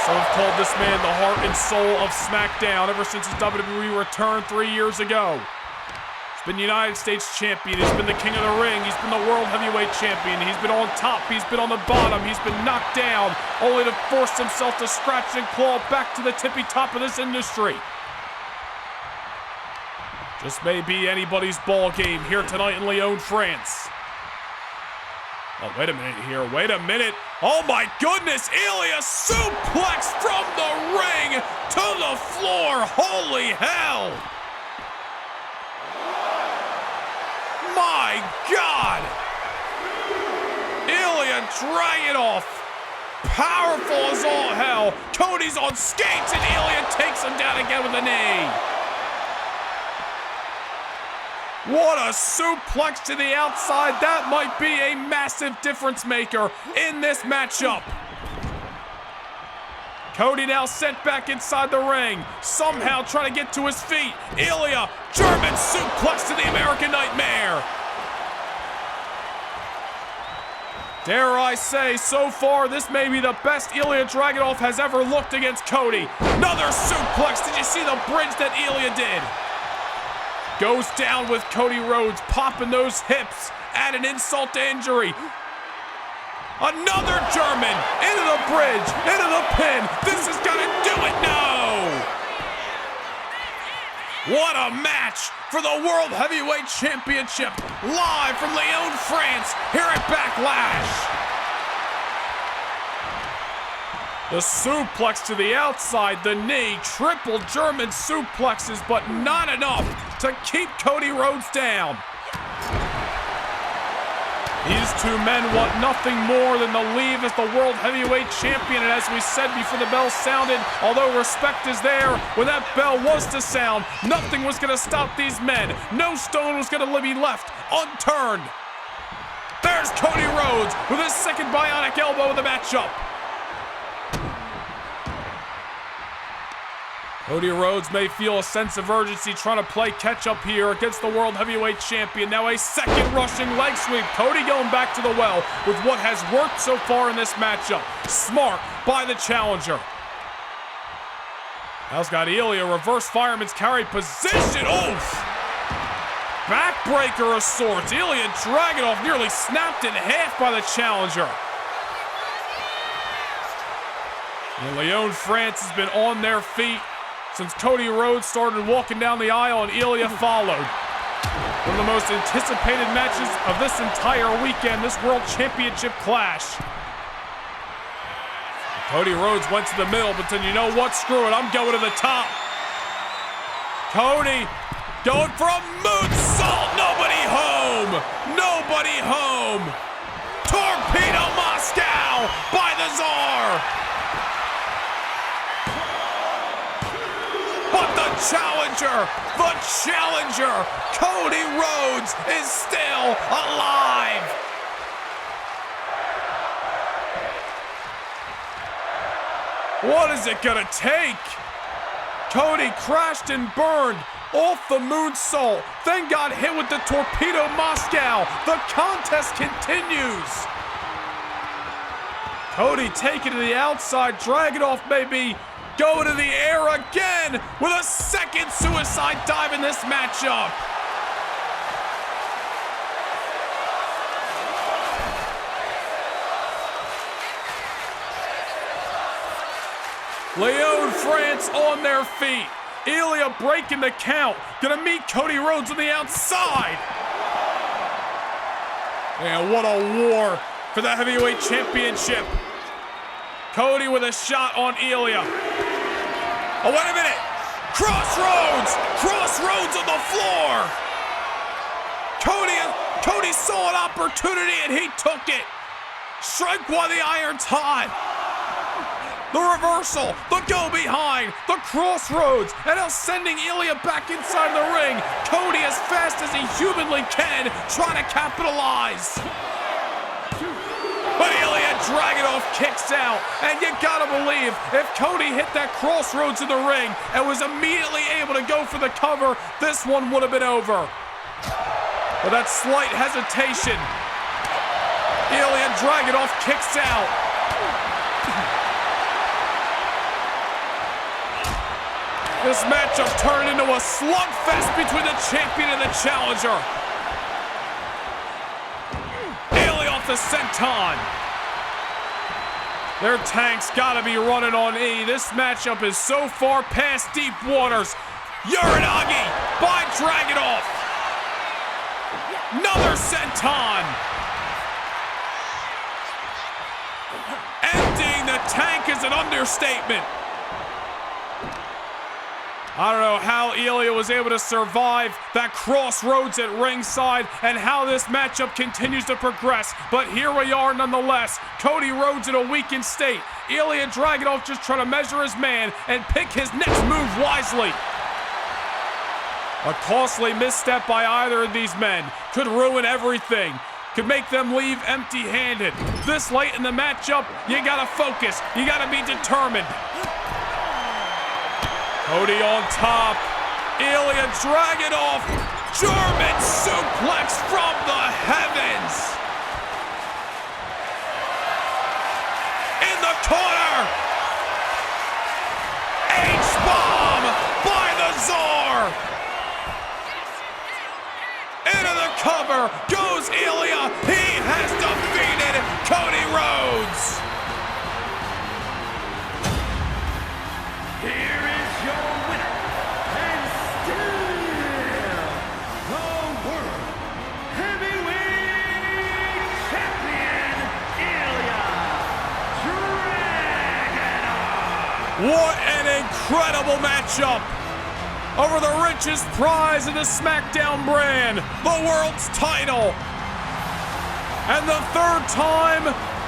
Some have called this man the heart and soul of SmackDown ever since his WWE return 3 years ago. He's been United States champion, he's been the king of the ring, he's been the world heavyweight champion, he's been on top, he's been on the bottom, he's been knocked down, only to force himself to scratch and claw back to the tippy top of this industry. This may be anybody's ball game here tonight in Lyon, France. Oh, wait a minute here. Wait a minute. Oh, my goodness. Ilya suplex from the ring to the floor. Holy hell. My God. Ilya Dragunov. Powerful as all hell. Cody's on skates and Ilya takes him down again with a knee. What a suplex to the outside. That might be a massive difference maker in this matchup. Cody now sent back inside the ring, somehow trying to get to his feet. Ilya, German suplex to the American Nightmare. Dare I say, so far, this may be the best Ilya Dragunov has ever looked against Cody. Another suplex. Did you see the bridge that Ilya did? Goes down with Cody Rhodes, popping those hips, add an insult to injury. Another German, into the bridge, into the pin. This is gonna do it, no! What a match for the World Heavyweight Championship, live from Lyon, France, here at Backlash. The suplex to the outside, the knee, triple German suplexes, but not enough to keep Cody Rhodes down. These two men want nothing more than to leave as the World Heavyweight Champion, and as we said before the bell sounded, although respect is there, when that bell was to sound, nothing was going to stop these men. No stone was going to be left unturned. There's Cody Rhodes with his second bionic elbow in the matchup. Cody Rhodes may feel a sense of urgency trying to play catch-up here against the World Heavyweight Champion. Now a second rushing leg sweep. Cody going back to the well with what has worked so far in this matchup. Smart by the challenger. Now's got Ilya, reverse fireman's carry position. Oof! Backbreaker of sorts. Ilya Dragunov nearly snapped in half by the challenger. And Leon France has been on their feet since Cody Rhodes started walking down the aisle and Ilya followed. One of the most anticipated matches of this entire weekend, this World Championship clash. Cody Rhodes went to the middle, but then you know what? Screw it, I'm going to the top. Cody going for a moonsault. Nobody home. Nobody home. Torpedo Moscow by the Tsar. But the challenger, Cody Rhodes is still alive. What is it gonna take? Cody crashed and burned off the moonsault, then got hit with the Torpedo Moscow. The contest continues. Cody taking to the outside. Dragunov maybe go to the air again with a second suicide dive in this matchup. Leon France on their feet. Ilya breaking the count. Gonna meet Cody Rhodes on the outside. And what a war for the heavyweight championship. Cody with a shot on Ilya. Oh, wait a minute. Crossroads on the floor. Cody saw an opportunity and he took it. Strike while the iron's hot. The reversal, the go behind, the crossroads, and now sending Ilya back inside the ring. Cody as fast as he humanly can, trying to capitalize. But Ilya Dragunov kicks out, and you gotta believe if Cody hit that crossroads in the ring and was immediately able to go for the cover, this one would have been over. But that slight hesitation, Ilya Dragunov kicks out. This matchup turned into a slugfest between the champion and the challenger. Ilya off the senton. Their tanks gotta be running on E. This matchup is so far past deep waters. Uranagi by Dragunov. Another senton. Emptying the tank is an understatement. I don't know how Ilya was able to survive that crossroads at ringside and how this matchup continues to progress, but here we are nonetheless. Cody Rhodes in a weakened state. Ilya Dragunov just trying to measure his man and pick his next move wisely. A costly misstep by either of these men could ruin everything, could make them leave empty-handed. This late in the matchup, you gotta focus, you gotta be determined. Cody on top. Ilya Dragunov. German suplex from the heavens. In the corner. H-bomb by the Tsar. Into the cover goes Ilya. He has defeated Cody Rhodes. Here is your winner, and still the World Heavyweight Champion, Ilya Dragunov. What an incredible matchup over the richest prize in the SmackDown brand, the world's title. And the third time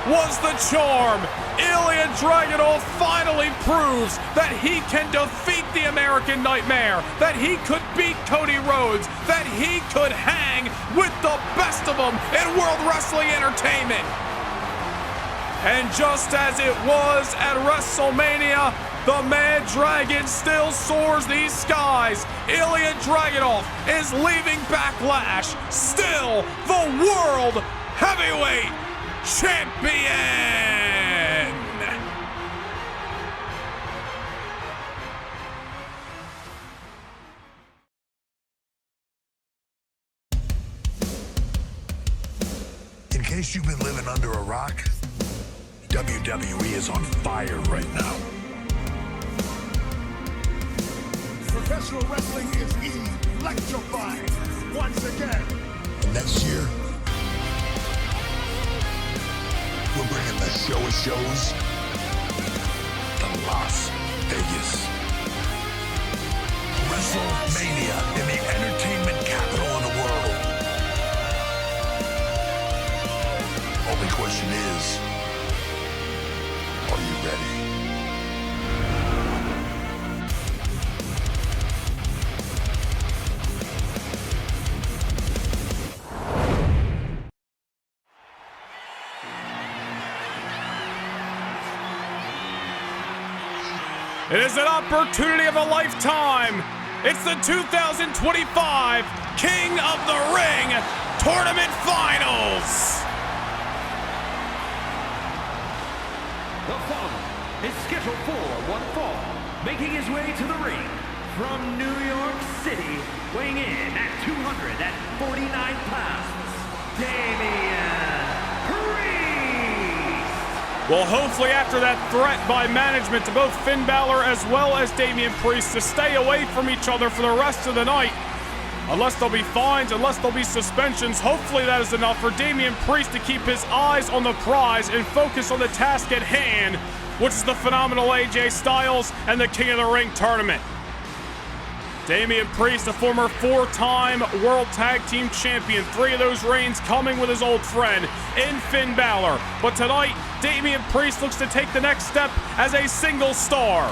was the charm. Ilya Dragunov finally proves that he can defeat the American Nightmare, that he could beat Cody Rhodes, that he could hang with the best of them in World Wrestling Entertainment. And just as it was at WrestleMania, the Mad Dragon still soars these skies. Ilya Dragunov is leaving Backlash, still the World Heavyweight Champion. In case you've been living under a rock, WWE is on fire right now. Professional wrestling is electrifying once again. And next year, we're bringing the show of shows to Las Vegas. WrestleMania in the entertainment capital of the world. Only question is, are you ready? It is an opportunity of a lifetime. It's the 2025 King of the Ring Tournament Finals. The following is scheduled for one fall, making his way to the ring from New York City, weighing in at 249 pounds, Damian Priest. Well, hopefully after that threat by management to both Finn Balor as well as Damian Priest to stay away from each other for the rest of the night, unless there'll be fines, unless there'll be suspensions, hopefully that is enough for Damian Priest to keep his eyes on the prize and focus on the task at hand, which is the phenomenal AJ Styles and the King of the Ring tournament. Damian Priest, a former 4-time World Tag Team Champion, 3 of those reigns coming with his old friend in Finn Balor. But tonight, Damian Priest looks to take the next step as a single star.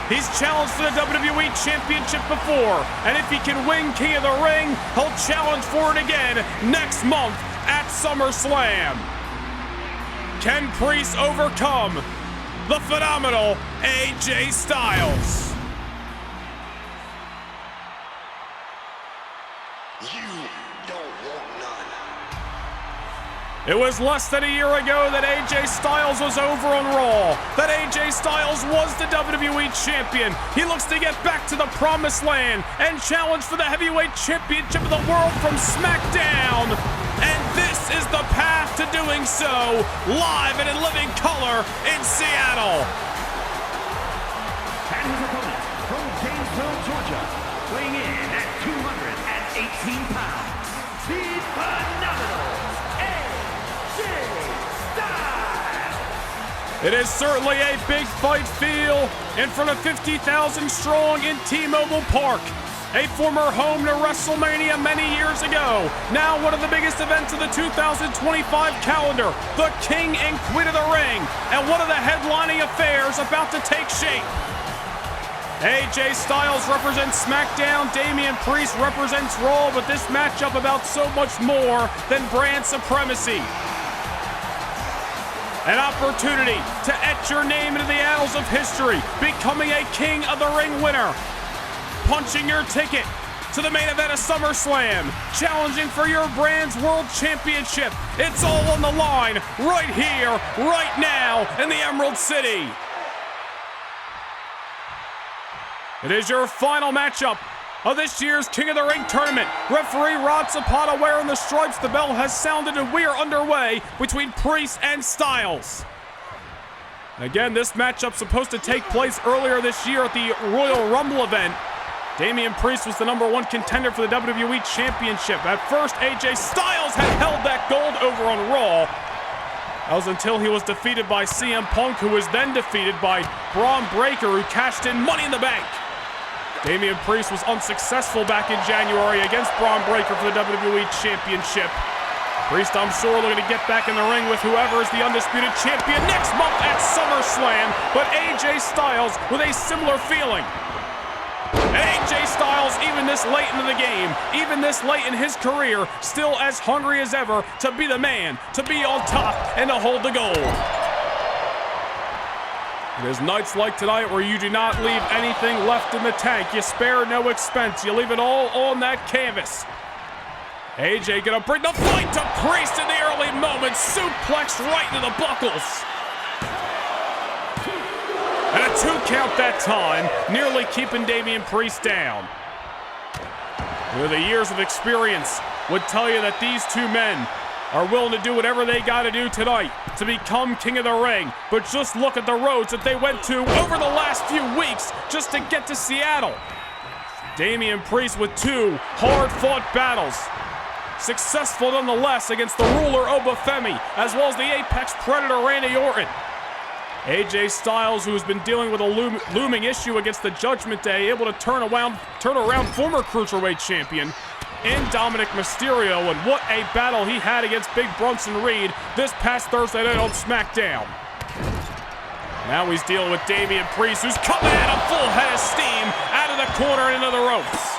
He's challenged for the WWE Championship before, and if he can win King of the Ring, he'll challenge for it again next month at SummerSlam. Can Priest overcome the phenomenal AJ Styles? You don't want none. It was less than a year ago that AJ Styles was over on Raw, that AJ Styles was the WWE Champion. He looks to get back to the promised land and challenge for the Heavyweight Championship of the world from SmackDown. And this is the path to doing so, live and in living color in Seattle. And his opponent from Gainesville, Georgia, weighing in at 218 pounds, the phenomenal AJ Styles. It is certainly a big fight feel in front of 50,000 strong in T-Mobile Park. A former home to WrestleMania many years ago. Now one of the biggest events of the 2025 calendar. The King and Queen of the Ring. And one of the headlining affairs about to take shape. AJ Styles represents SmackDown, Damian Priest represents Raw, but this matchup about so much more than brand supremacy. An opportunity to etch your name into the annals of history, becoming a King of the Ring winner. Punching your ticket to the main event of SummerSlam, challenging for your brand's world championship. It's all on the line, right here, right now, in the Emerald City. It is your final matchup of this year's King of the Ring tournament. Referee Rod Zapata wearing the stripes. The bell has sounded and we are underway between Priest and Styles. Again, this matchup supposed to take place earlier this year at the Royal Rumble event. Damian Priest was the #1 contender for the WWE Championship. At first, AJ Styles had held that gold over on Raw. That was until he was defeated by CM Punk, who was then defeated by Braun Breaker, who cashed in Money in the Bank. Damian Priest was unsuccessful back in January against Braun Breaker for the WWE Championship. Priest, I'm sure, looking to get back in the ring with whoever is the undisputed champion next month at SummerSlam, but AJ Styles with a similar feeling. AJ Styles, even this late into the game, even this late in his career, still as hungry as ever to be the man, to be on top, and to hold the gold. There's nights like tonight where you do not leave anything left in the tank. You spare no expense. You leave it all on that canvas. AJ gonna bring the fight to Priest in the early moments. Suplex right into the buckles. And a 2 count that time, nearly keeping Damian Priest down. With the years of experience would tell you that these two men are willing to do whatever they got to do tonight to become king of the ring. But just look at the roads that they went to over the last few weeks just to get to Seattle. Damian Priest with 2 hard-fought battles. Successful nonetheless against the ruler Obafemi, as well as the Apex Predator Randy Orton. AJ Styles, who's been dealing with a looming issue against the Judgment Day, able to turn around former Cruiserweight champion and Dominic Mysterio, and what a battle he had against Big Bronson Reed this past Thursday night on SmackDown. Now he's dealing with Damian Priest, who's coming at a full head of steam out of the corner and into the ropes.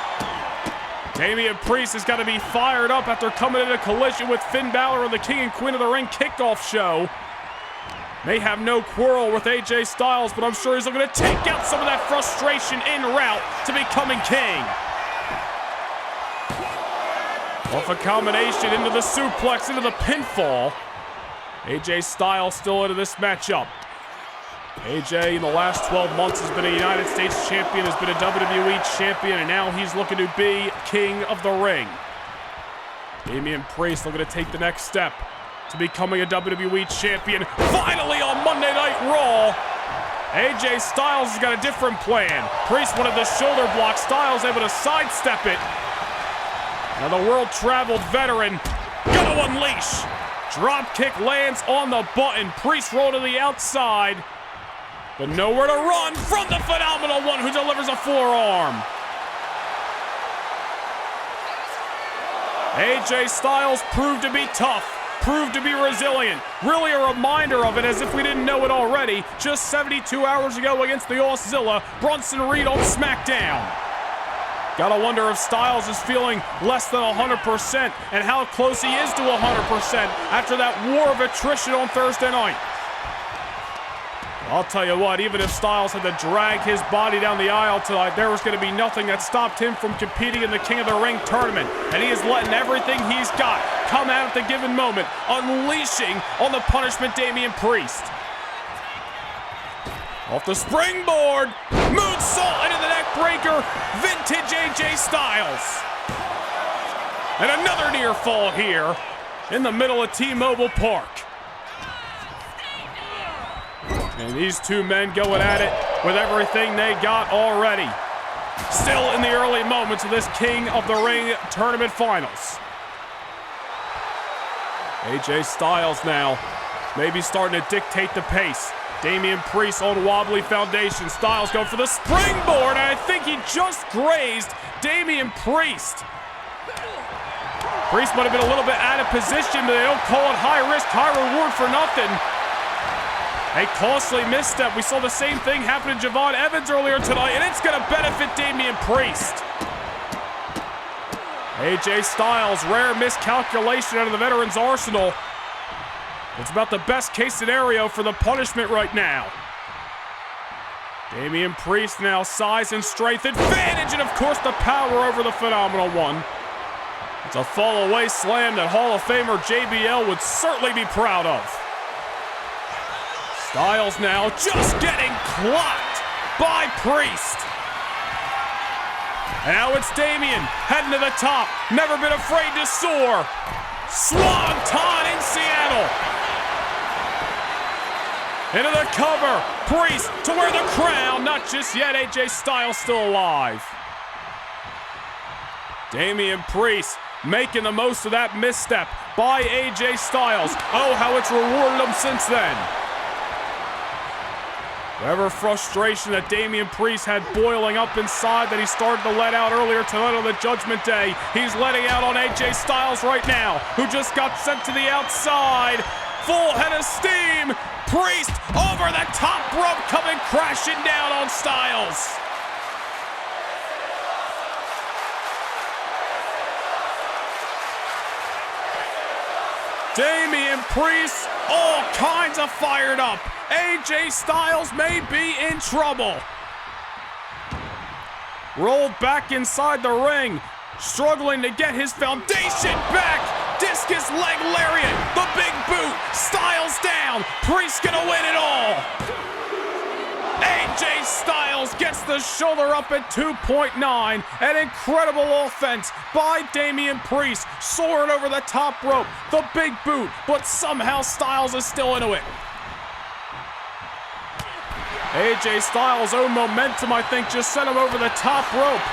Damian Priest has got to be fired up after coming in a collision with Finn Balor on the King and Queen of the Ring kickoff show. May have no quarrel with AJ Styles, but I'm sure he's looking to take out some of that frustration en route to becoming king. Off a combination into the suplex, into the pinfall. AJ Styles still into this matchup. AJ in the last 12 months has been a United States champion, has been a WWE champion, and now he's looking to be king of the ring. Damian Priest looking to take the next step to becoming a WWE champion. Finally on Monday Night Raw, AJ Styles has got a different plan. Priest wanted the shoulder block. Styles able to sidestep it. Now the world-traveled veteran gonna unleash. Drop kick lands on the button. Priest roll to the outside, but nowhere to run from the phenomenal one who delivers a forearm. AJ Styles proved to be tough, proved to be resilient. Really a reminder of it, as if we didn't know it already, just 72 hours ago against the Auszilla, Bronson Reed on SmackDown. Gotta wonder if Styles is feeling less than 100% and how close he is to 100% after that war of attrition on Thursday night. I'll tell you what, even if Styles had to drag his body down the aisle tonight, there was going to be nothing that stopped him from competing in the King of the Ring tournament. And he is letting everything he's got come out at the given moment, unleashing on the punishment Damian Priest. Off the springboard, moonsault into the neck breaker, vintage AJ Styles. And another near fall here in the middle of T-Mobile Park. And these two men going at it with everything they got already. Still in the early moments of this King of the Ring tournament finals. AJ Styles now maybe starting to dictate the pace. Damian Priest on wobbly foundation. Styles going for the springboard, and I think he just grazed Damian Priest. Priest might have been a little bit out of position, but they don't call it high risk, high reward for nothing. A costly misstep. We saw the same thing happen to Javon Evans earlier tonight, and it's going to benefit Damian Priest. AJ Styles, rare miscalculation out of the veteran's arsenal. It's about the best case scenario for the punishment right now. Damian Priest now size and strength advantage, and of course the power over the phenomenal one. It's a fall away slam that Hall of Famer JBL would certainly be proud of. Styles now just getting clocked by Priest. And now it's Damian heading to the top. Never been afraid to soar. Swanton in Seattle. Into the cover. Priest to wear the crown. Not just yet. AJ Styles still alive. Damian Priest making the most of that misstep by AJ Styles. Oh, how it's rewarded him since then. Whatever frustration that Damian Priest had boiling up inside that he started to let out earlier tonight on the Judgment Day, he's letting out on AJ Styles right now, who just got sent to the outside. Full head of steam. Priest over the top rope, coming crashing down on Styles. Damian Priest all kinds of fired up. AJ Styles may be in trouble. Rolled back inside the ring, struggling to get his foundation back. Discus leg lariat, the big boot, Styles down. Priest gonna win it all. AJ Styles gets the shoulder up at 2.9. An incredible offense by Damian Priest. Soaring over the top rope, the big boot, but somehow Styles is still into it. AJ Styles' own momentum, I think, just sent him over the top rope.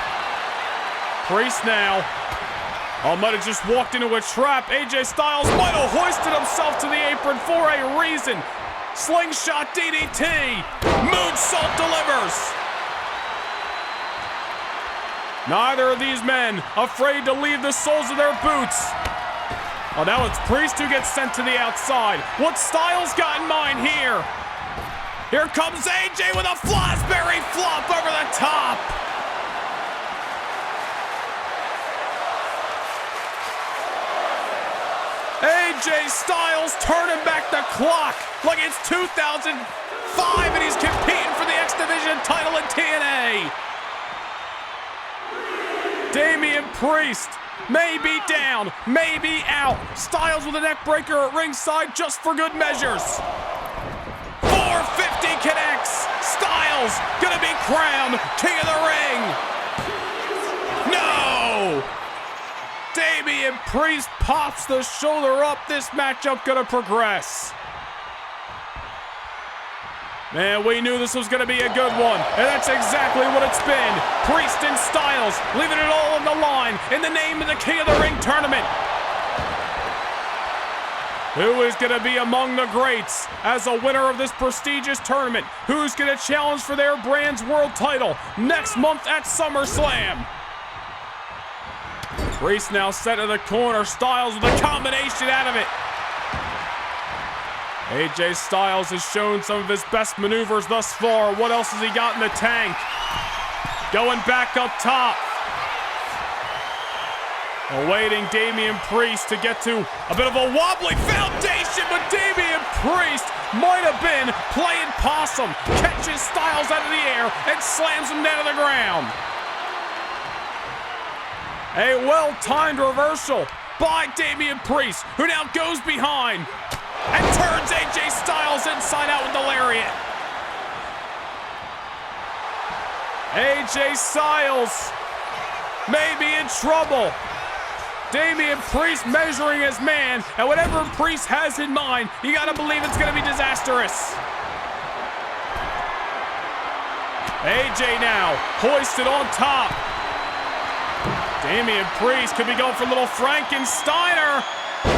Priest now. Might have just walked into a trap. AJ Styles might have hoisted himself to the apron for a reason. Slingshot DDT. Moonsault delivers. Neither of these men afraid to leave the soles of their boots. Well, now it's Priest who gets sent to the outside. What's Styles got in mind here? Here comes AJ with a Fosbury flop over the top. AJ Styles turning back the clock like it's 2005 and he's competing for the X Division title in TNA. Damian Priest may be down, may be out. Styles with a neck breaker at ringside just for good measures. 450 connects. Styles gonna be crowned king of the ring. No! Damian Priest pops the shoulder up. This matchup gonna progress. Man, we knew this was gonna be a good one, and that's exactly what it's been. Priest and Styles leaving it all on the line in the name of the King of the Ring tournament. Who is gonna be among the greats as a winner of this prestigious tournament? Who's gonna challenge for their brand's world title next month at SummerSlam? Priest now set in the corner. Styles with a combination out of it. AJ Styles has shown some of his best maneuvers thus far. What else has he got in the tank? Going back up top. Awaiting Damian Priest to get to a bit of a wobbly foundation, but Damian Priest might have been playing possum. Catches Styles out of the air and slams him down to the ground. A well-timed reversal by Damian Priest, who now goes behind and turns AJ Styles inside out with the lariat. AJ Styles may be in trouble. Damian Priest measuring his man, and whatever Priest has in mind, you gotta believe it's gonna be disastrous. AJ now hoisted on top. Damian Priest could be going for a little Frankensteiner.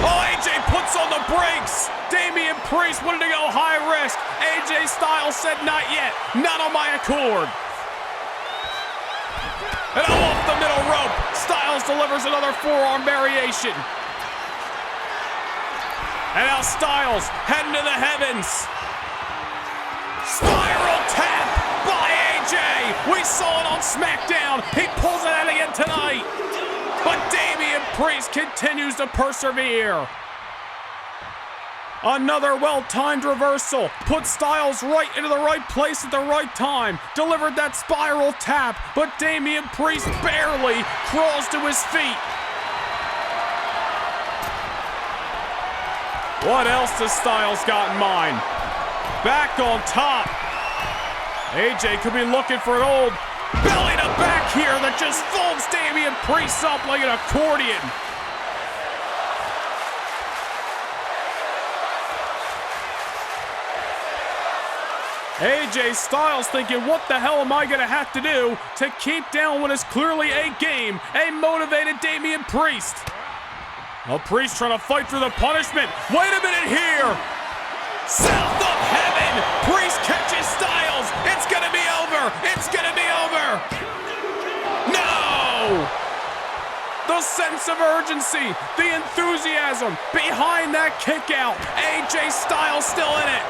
Oh, AJ puts on the brakes. Damian Priest wanted to go high risk. AJ Styles said not yet, not on my accord. And off the middle rope, Styles delivers another forearm variation. And now Styles heading to the heavens. Spiral tap by AJ. We saw it on SmackDown. He pulls it out again tonight. But Damian Priest continues to persevere. Another well-timed reversal. Put Styles right into the right place at the right time. Delivered that spiral tap, but Damian Priest barely crawls to his feet. What else does Styles got in mind? Back on top. AJ could be looking for an old belly to back here that just folds Damian Priest up like an accordion. AJ Styles thinking, what the hell am I gonna have to do to keep down what is clearly a game, a motivated Damian Priest? Well, Priest trying to fight through the punishment. Wait a minute here. South of heaven. Priest catches Styles. It's gonna be over. It's gonna be over. No! The sense of urgency, the enthusiasm behind that kick out. AJ Styles still in it.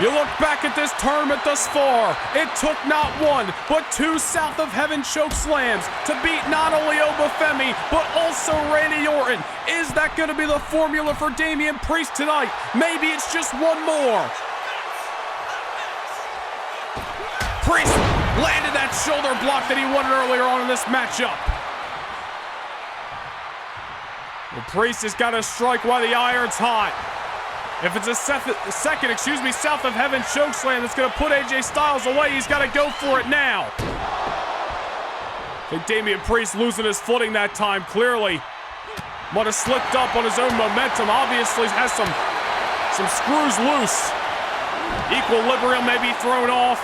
You look back at this tournament thus far, it took not one, but two South of Heaven choke slams to beat not only Obafemi, but also Randy Orton. Is that going to be the formula for Damian Priest tonight? Maybe it's just one more. Priest landed that shoulder block that he wanted earlier on in this matchup. Well, Priest has got to strike while the iron's hot. If it's a second, South of Heaven chokeslam that's going to put AJ Styles away, he's got to go for it now. I think Damian Priest losing his footing that time, clearly. Might have slipped up on his own momentum. Obviously has some screws loose. Equilibrium may be thrown off.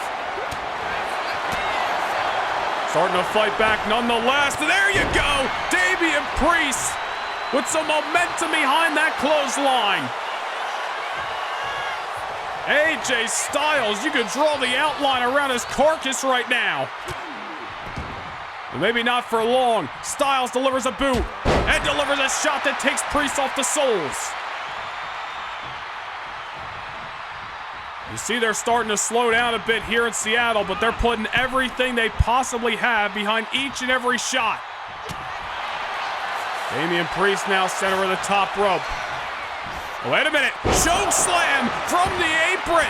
Starting to fight back nonetheless. There you go! Damian Priest with some momentum behind that clothesline. AJ Styles, you could draw the outline around his carcass right now. But maybe not for long. Styles delivers a boot and delivers a shot that takes Priest off the soles. You see they're starting to slow down a bit here in Seattle, but they're putting everything they possibly have behind each and every shot. Damian Priest now center of the top rope. Wait a minute, choke slam from the apron.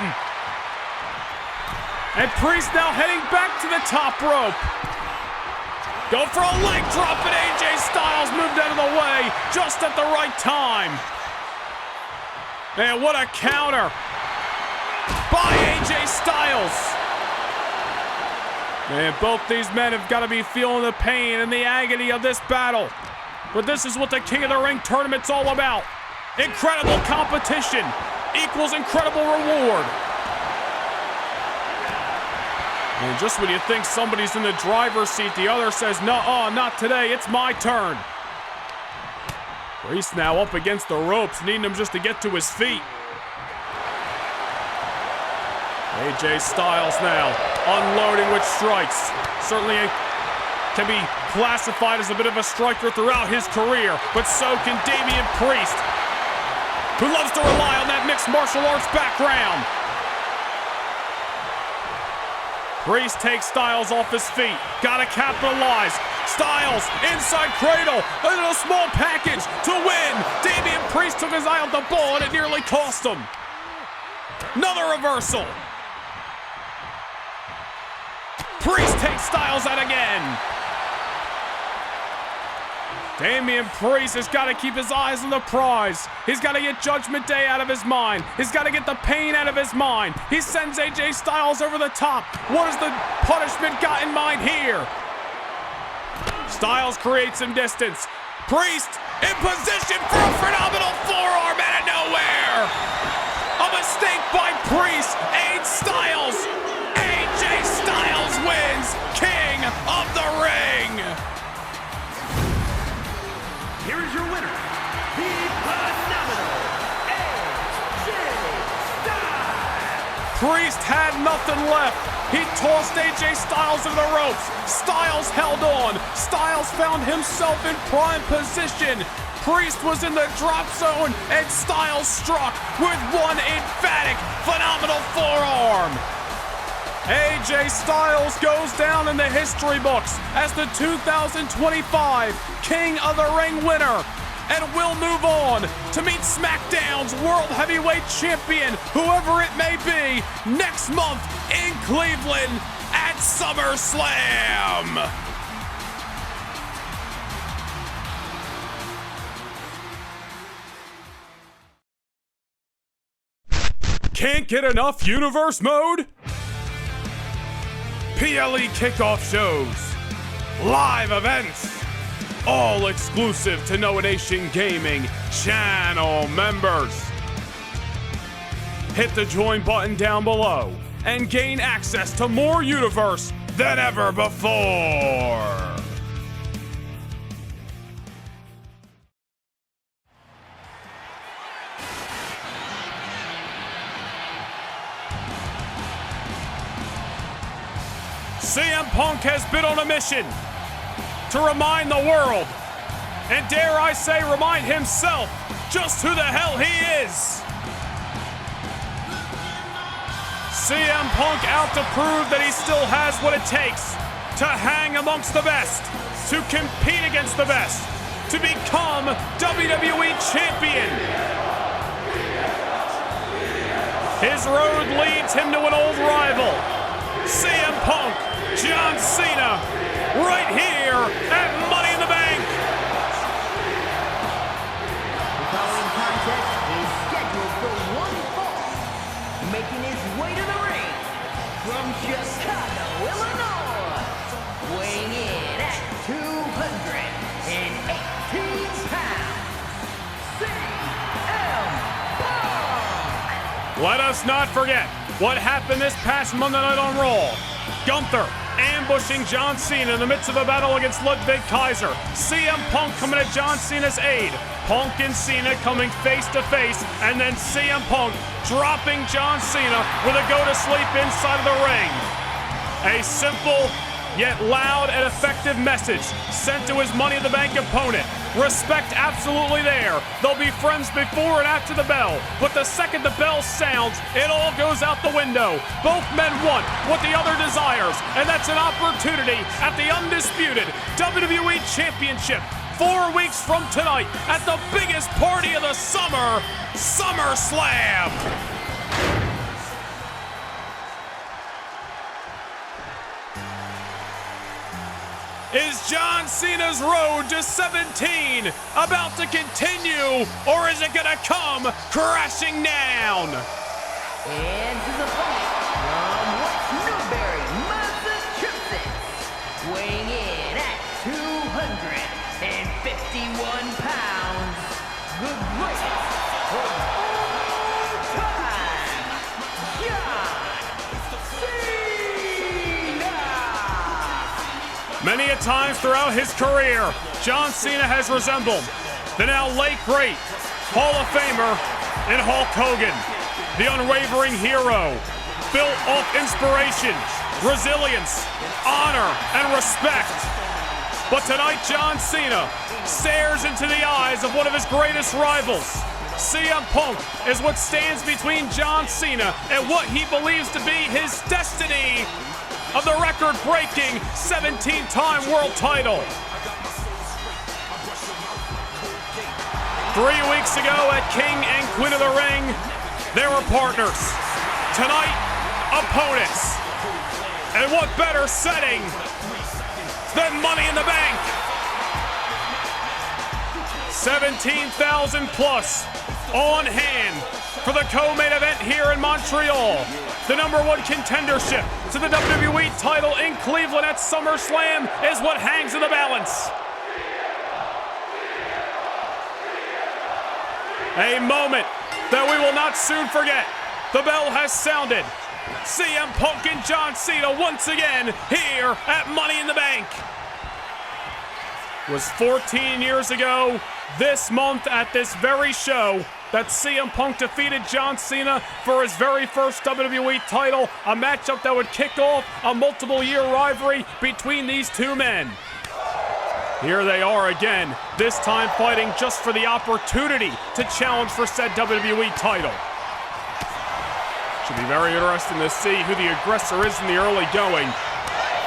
And Priest now heading back to the top rope. Go for a leg drop, and AJ Styles moved out of the way just at the right time. Man, what a counter by AJ Styles. Man, both these men have got to be feeling the pain and the agony of this battle. But this is what the King of the Ring tournament's all about. Incredible competition equals incredible reward. And just when you think somebody's in the driver's seat, the other says, "No, not today, it's my turn." Priest now up against the ropes, needing him just to get to his feet. AJ Styles now unloading with strikes. Certainly can be classified as a bit of a striker throughout his career, but so can Damian Priest, who loves to rely on that mixed martial arts background. Priest takes Styles off his feet. Gotta capitalize. Styles, inside cradle, and a small package to win. Damian Priest took his eye off the ball, and it nearly cost him. Another reversal. Priest takes Styles out again. Damian Priest has got to keep his eyes on the prize. He's got to get Judgment Day out of his mind. He's got to get the pain out of his mind. He sends AJ Styles over the top. What has the punishment got in mind here? Styles creates some distance. Priest in position for a phenomenal forearm out of nowhere. A mistake by Priest aids Styles. AJ Styles wins King of the Ring. Here is your winner, the phenomenal AJ Styles. Priest had nothing left. He tossed AJ Styles into the ropes. Styles held on. Styles found himself in prime position. Priest was in the drop zone, and Styles struck with one emphatic, phenomenal forearm. AJ Styles goes down in the history books as the 2025 King of the Ring winner, and will move on to meet SmackDown's World Heavyweight Champion, whoever it may be, next month in Cleveland at SummerSlam. Can't get enough universe mode? PLE kickoff shows, live events, all exclusive to Noah Nation Gaming channel members. Hit the join button down below and gain access to more universe than ever before. CM Punk has been on a mission to remind the world, and dare I say remind himself, just who the hell he is. CM Punk out to prove that he still has what it takes to hang amongst the best, to compete against the best, to become WWE Champion. His road leads him to an old rival, CM Punk, John Cena, right here at Money in the Bank. The following contest is scheduled for one fall. Making his way to the ring from Chicago, Illinois, weighing in at 218 pounds, CM Punk. Let us not forget what happened this past Monday night on Raw. Gunther ambushing John Cena in the midst of a battle against Ludwig Kaiser. CM Punk coming at John Cena's aid. Punk and Cena coming face to face, and then CM Punk dropping John Cena with a go-to-sleep inside of the ring. A simple yet loud and effective message sent to his Money in the Bank opponent. Respect absolutely there. They'll be friends before and after the bell, but the second the bell sounds, it all goes out the window. Both men want what the other desires, and that's an opportunity at the undisputed WWE Championship 4 weeks from tonight at the biggest party of the summer, SummerSlam. Is John Cena's road to 17 about to continue, or is it gonna come crashing down? And his opponent from West Newbury, Massachusetts, weighing in at 251 pounds, the greatest of all time, John Cena! Many a times throughout his career, John Cena has resembled the now late great Hall of Famer and Hulk Hogan, the unwavering hero, built off inspiration, resilience, honor, and respect. But tonight, John Cena stares into the eyes of one of his greatest rivals. CM Punk is what stands between John Cena and what he believes to be his destiny of the record-breaking 17-time world title. 3 weeks ago at King and Queen of the Ring, they were partners. Tonight, opponents. And what better setting than Money in the Bank? 17,000 plus on hand for the co-main event here in Montreal. The #1 contendership to the WWE title in Cleveland at SummerSlam is what hangs in the balance. A moment that we will not soon forget. The bell has sounded. CM Punk and John Cena once again here at Money in the Bank. It was 14 years ago this month at this very show that CM Punk defeated John Cena for his very first WWE title, a matchup that would kick off a multiple-year rivalry between these two men. Here they are again, this time fighting just for the opportunity to challenge for said WWE title. Should be very interesting to see who the aggressor is in the early going.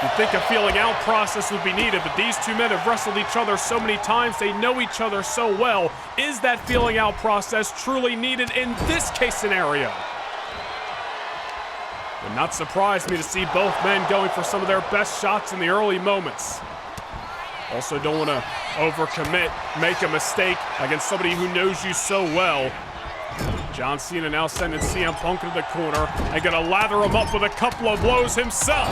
You'd think a feeling out process would be needed, but these two men have wrestled each other so many times, they know each other so well. Is that feeling out process truly needed in this case scenario? Would not surprise me to see both men going for some of their best shots in the early moments. Also don't want to overcommit, make a mistake against somebody who knows you so well. John Cena now sending CM Punk into the corner and gonna lather him up with a couple of blows himself.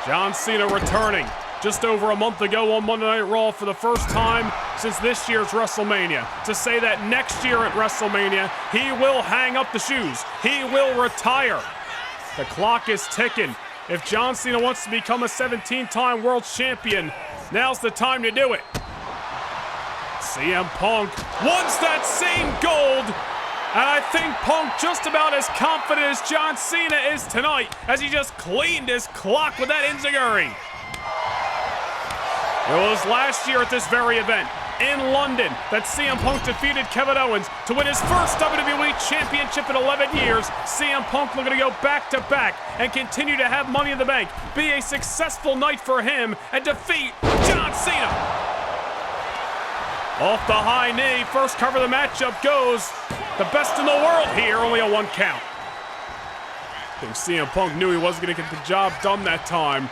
John Cena returning just over a month ago on Monday Night Raw for the first time since this year's WrestleMania to say that next year at WrestleMania, he will hang up the shoes. He will retire. The clock is ticking. If John Cena wants to become a 17-time world champion, now's the time to do it. CM Punk wants that same gold, and I think Punk just about as confident as John Cena is tonight as he just cleaned his clock with that enziguri. It was last year at this very event in London that CM Punk defeated Kevin Owens to win his first WWE Championship in 11 years. CM Punk looking to go back-to-back and continue to have Money in the Bank be a successful night for him and defeat John Cena. Off the high knee, first cover of the matchup goes the best in the world here, only a 1 count. I think CM Punk knew he wasn't going to get the job done that time.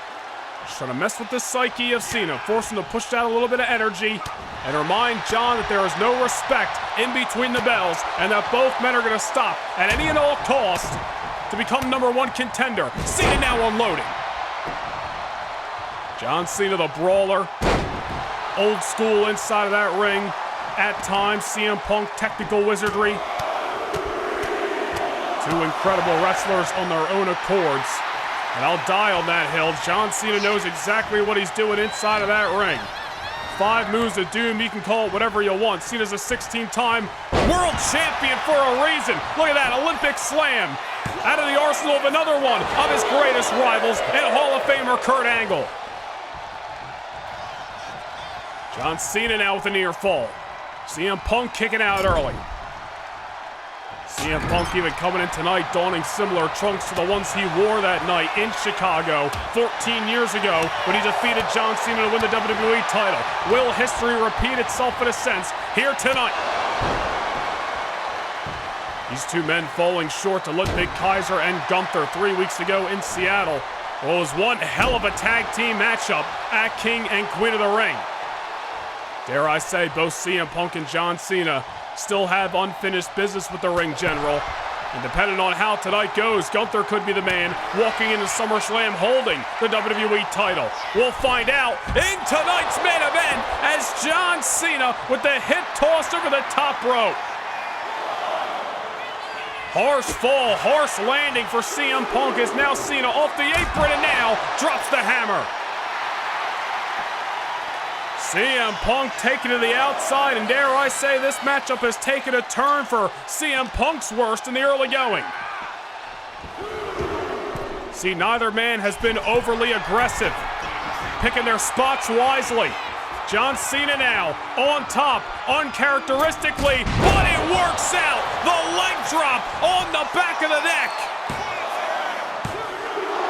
Just trying to mess with the psyche of Cena, force him to push out a little bit of energy and remind John that there is no respect in between the bells and that both men are going to stop at any and all cost to become #1 contender. Cena now unloading. John Cena, the brawler, old school inside of that ring. At times, CM Punk, technical wizardry. Two incredible wrestlers on their own accords. And I'll die on that hill. John Cena knows exactly what he's doing inside of that ring. 5 moves of doom, you can call it whatever you want. Cena's a 16-time world champion for a reason. Look at that, Olympic slam. Out of the arsenal of another one of his greatest rivals and Hall of Famer Kurt Angle. John Cena now with a near fall. CM Punk kicking out early. CM Punk even coming in tonight donning similar trunks to the ones he wore that night in Chicago 14 years ago when he defeated John Cena to win the WWE title. Will history repeat itself in a sense here tonight? These two men falling short to Ludwig Kaiser and Gunther 3 weeks ago in Seattle. Well, it was one hell of a tag team matchup at King and Queen of the Ring. Dare I say, both CM Punk and John Cena still have unfinished business with the ring general. And depending on how tonight goes, Gunther could be the man walking into SummerSlam holding the WWE title. We'll find out in tonight's main event as John Cena with the hip tossed over the top rope. Harsh fall, harsh landing for CM Punk as now Cena off the apron and now drops the hammer. CM Punk taking to the outside, and dare I say this matchup has taken a turn for CM Punk's worst in the early going. See, neither man has been overly aggressive, picking their spots wisely. John Cena now on top, uncharacteristically, but it works out. The leg drop on the back of the neck.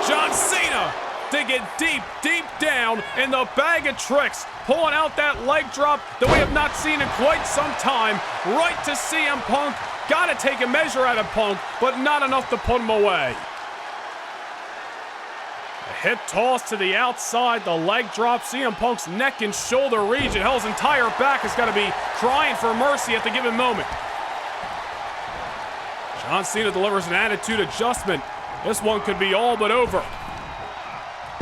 John Cena digging deep, deep down in the bag of tricks, pulling out that leg drop that we have not seen in quite some time, right to CM Punk. Got to take a measure out of Punk, but not enough to put him away. A hip toss to the outside, the leg drop, CM Punk's neck and shoulder region. Hell, his entire back has got to be crying for mercy at the given moment. John Cena delivers an attitude adjustment. This one could be all but over.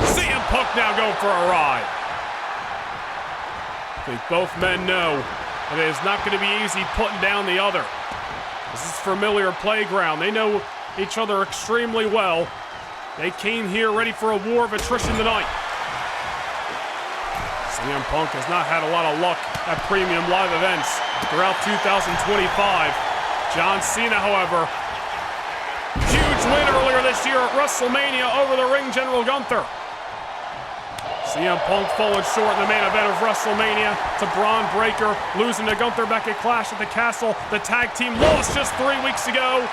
CM Punk now going for a ride. I think both men know that it is not going to be easy putting down the other. This is familiar playground. They know each other extremely well. They came here ready for a war of attrition tonight. CM Punk has not had a lot of luck at premium live events throughout 2025. John Cena, however, huge win earlier this year at WrestleMania over the ring general Gunther. CM Punk falling short in the main event of WrestleMania to Braun Breaker, losing to Gunther back at Clash at the Castle. The tag team lost just 3 weeks ago.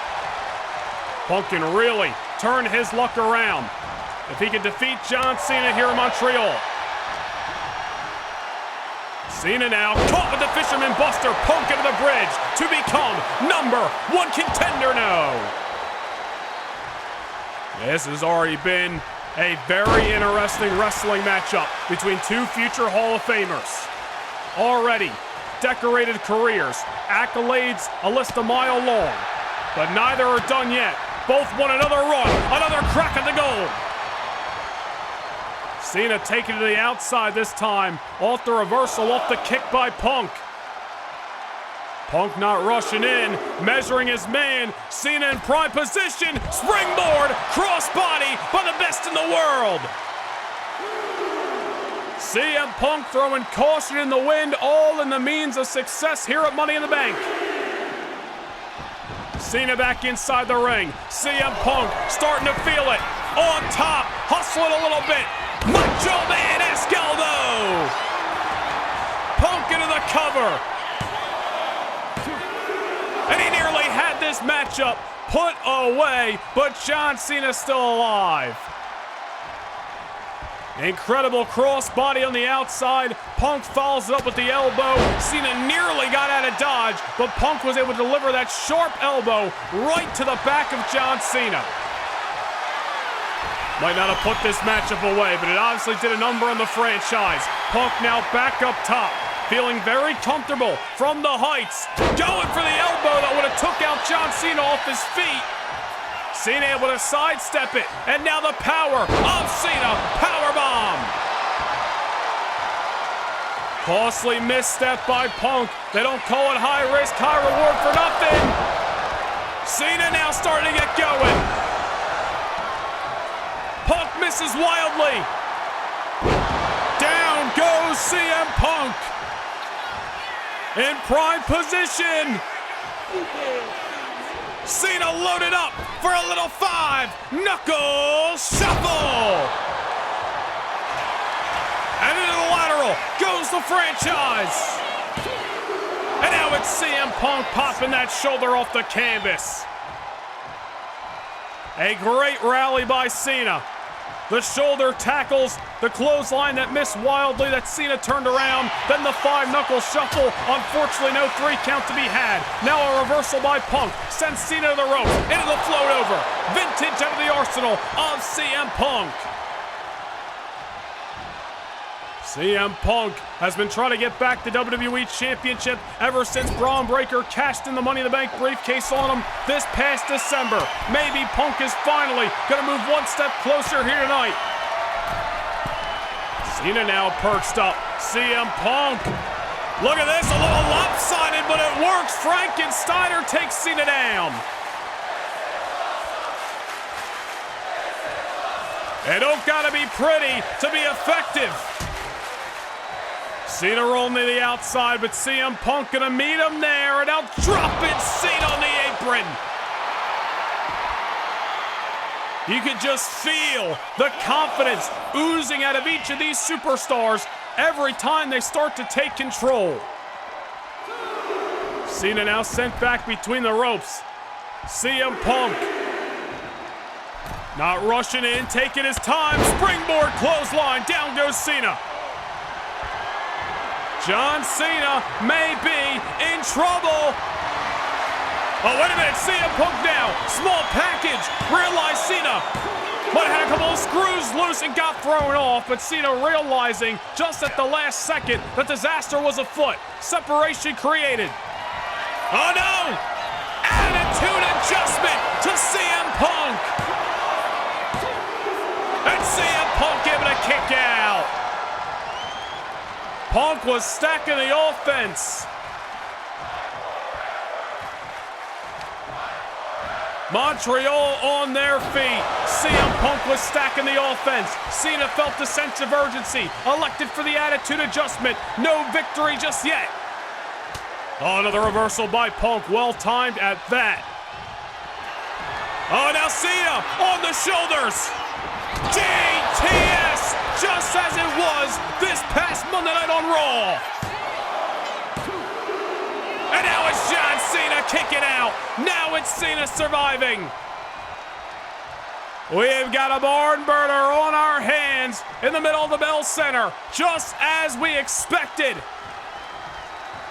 Punk can really turn his luck around if he can defeat John Cena here in Montreal. Cena now caught with the Fisherman Buster, Punk into the bridge to become #1 contender now. This has already been a very interesting wrestling matchup between two future Hall of Famers. Already decorated careers, accolades a list a mile long, but neither are done yet. Both want another run, another crack at the goal. Cena taking it to the outside this time, off the reversal, off the kick by Punk. Punk not rushing in, measuring his man. Cena in prime position, springboard, crossbody by the best in the world. CM Punk throwing caution in the wind, all in the means of success here at Money in the Bank. Cena back inside the ring. CM Punk starting to feel it. On top, hustling a little bit. Macho Man Escaldo. Punk into the cover. And he nearly had this matchup put away, but John Cena's still alive. Incredible crossbody on the outside. Punk follows it up with the elbow. Cena nearly got out of dodge, but Punk was able to deliver that sharp elbow right to the back of John Cena. Might not have put this matchup away, but it obviously did a number on the franchise. Punk now back up top, feeling very comfortable from the heights. Going for the elbow that would have took out John Cena off his feet. Cena able to sidestep it, and now the power of Cena, powerbomb. Costly misstep by Punk. They don't call it high risk, high reward for nothing. Cena now starting to get going. Punk misses wildly. Down goes CM Punk. In prime position. Cena loaded up for a little 5-knuckle shuffle. And into the lateral goes the franchise. And now it's CM Punk popping that shoulder off the canvas. A great rally by Cena. The shoulder tackles, the clothesline that missed wildly that Cena turned around, then the 5-knuckle shuffle. Unfortunately, no 3 count to be had. Now a reversal by Punk sends Cena to the ropes, into the float over. Vintage out of the arsenal of CM Punk. CM Punk has been trying to get back the WWE Championship ever since Braun Breaker cashed in the Money in the Bank briefcase on him this past December. Maybe Punk is finally going to move one step closer here tonight. Cena now perched up. CM Punk. Look at this, a little lopsided, but it works. Frankensteiner takes Cena down. It don't gotta be pretty to be effective. Cena rolling to the outside, but CM Punk gonna meet him there, and now dropping Cena on the apron. You can just feel the confidence oozing out of each of these superstars every time they start to take control. Cena now sent back between the ropes. CM Punk not rushing in, taking his time. Springboard clothesline, down goes Cena. John Cena may be in trouble. Oh, wait a minute, CM Punk now. Small package, realized Cena might have had a couple of screws loose and got thrown off, but Cena realizing just at the last second that disaster was afoot. Separation created. Oh no! Attitude adjustment to CM Punk. And CM Punk able to kick out. Punk was stacking the offense. Montreal on their feet. CM Punk was stacking the offense. Cena felt the sense of urgency. Elected for the attitude adjustment. No victory just yet. Oh, another reversal by Punk. Well timed at that. Oh, now Cena on the shoulders. GTS, just as it was this past Monday night on Raw. And now it's John Cena kicking out. Now it's Cena surviving. We've got a barn burner on our hands in the middle of the Bell Center, just as we expected.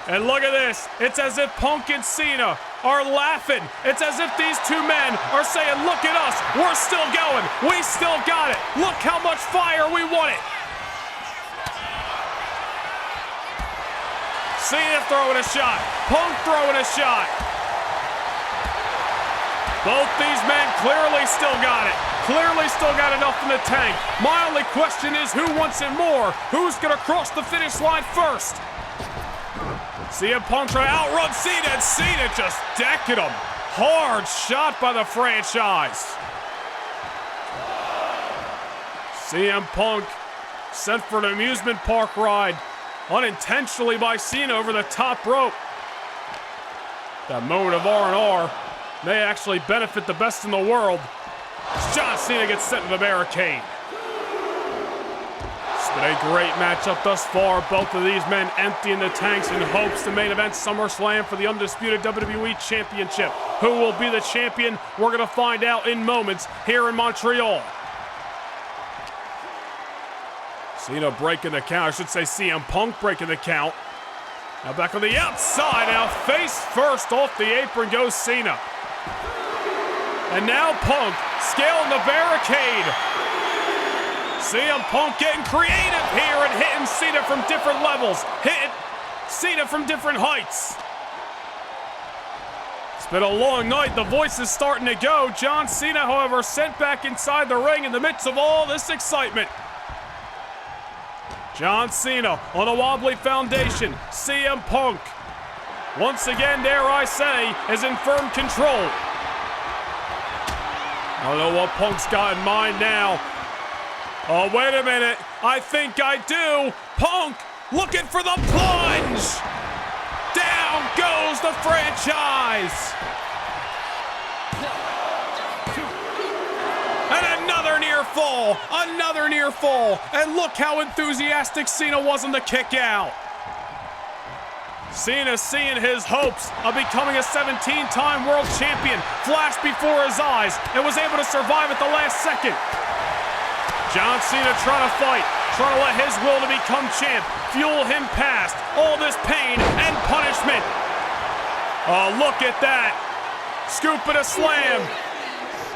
And look at this. It's as if Punk and Cena are laughing. It's as if these two men are saying, look at us. We're still going. We still got it. Look how much fire we want it. Cena throwing a shot. Punk throwing a shot. Both these men clearly still got it. Clearly still got enough in the tank. My only question is who wants it more? Who's going to cross the finish line first? CM Punk trying to outrun Cena, and Cena just decking him. Hard shot by the franchise. CM Punk sent for an amusement park ride unintentionally by Cena over the top rope. That moment of R&R may actually benefit the best in the world. John Cena gets sent to the barricade. Been a great matchup thus far. Both of these men emptying the tanks in hopes to main event SummerSlam for the undisputed WWE Championship. Who will be the champion? We're going to find out in moments here in Montreal. Cena breaking the count. I should say CM Punk breaking the count. Now back on the outside. Now face first off the apron goes Cena. And now Punk scaling the barricade. CM Punk getting creative here and hitting Cena from different levels. Hitting Cena from different heights. It's been a long night. The voice is starting to go. John Cena, however, sent back inside the ring in the midst of all this excitement. John Cena on a wobbly foundation. CM Punk, once again, dare I say, is in firm control. I don't know what Punk's got in mind now. Oh, wait a minute. I think I do. Punk looking for the plunge. Down goes the franchise. And another near fall. Another near fall. And look how enthusiastic Cena was in the kick out. Cena seeing his hopes of becoming a 17-time world champion flash before his eyes and was able to survive at the last second. John Cena trying to fight, trying to let his will to become champ fuel him past all this pain and punishment. Oh, look at that. Scoop and a slam.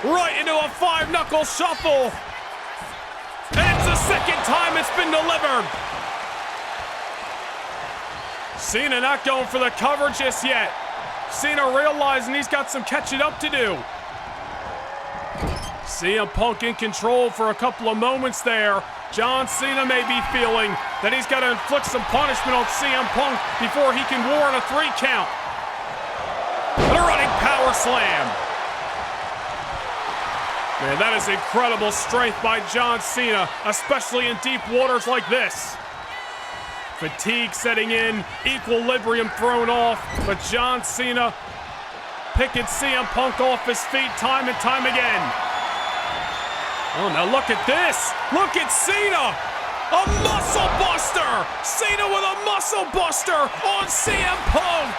Right into a 5-knuckle shuffle. And it's the second time it's been delivered. Cena not going for the cover just yet. Cena realizing he's got some catching up to do. CM Punk in control for a couple of moments there. John Cena may be feeling that he's got to inflict some punishment on CM Punk before he can warrant a 3 count. And a running power slam. Man, that is incredible strength by John Cena, especially in deep waters like this. Fatigue setting in, equilibrium thrown off, but John Cena picking CM Punk off his feet time and time again. Oh, now look at this. Look at Cena. A muscle buster. Cena with a muscle buster on CM Punk.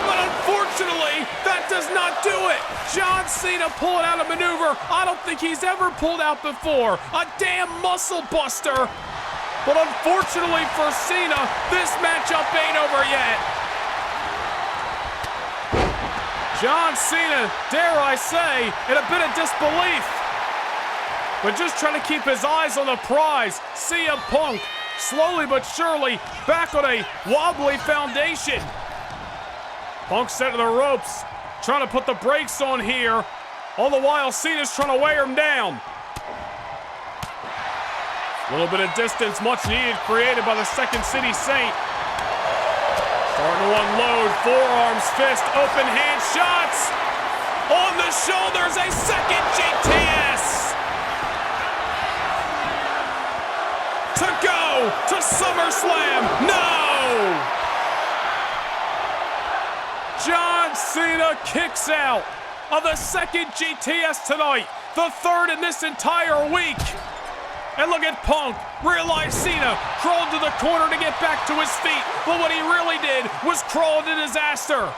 But unfortunately, that does not do it. John Cena pulling out a maneuver I don't think he's ever pulled out before. A damn muscle buster. But unfortunately for Cena, this matchup ain't over yet. John Cena, dare I say, in a bit of disbelief. But just trying to keep his eyes on the prize. CM Punk, slowly but surely, back on a wobbly foundation. Punk set to the ropes, trying to put the brakes on here. All the while, Cena's trying to wear him down. A little bit of distance, much needed, created by the Second City Saint. Starting to unload, forearms, fist, open hand shots. On the shoulders, a second GTS. To go to SummerSlam, no! John Cena kicks out of the second GTS tonight, the third in this entire week. And look at Punk, realize Cena crawled to the corner to get back to his feet, but what he really did was crawl into disaster.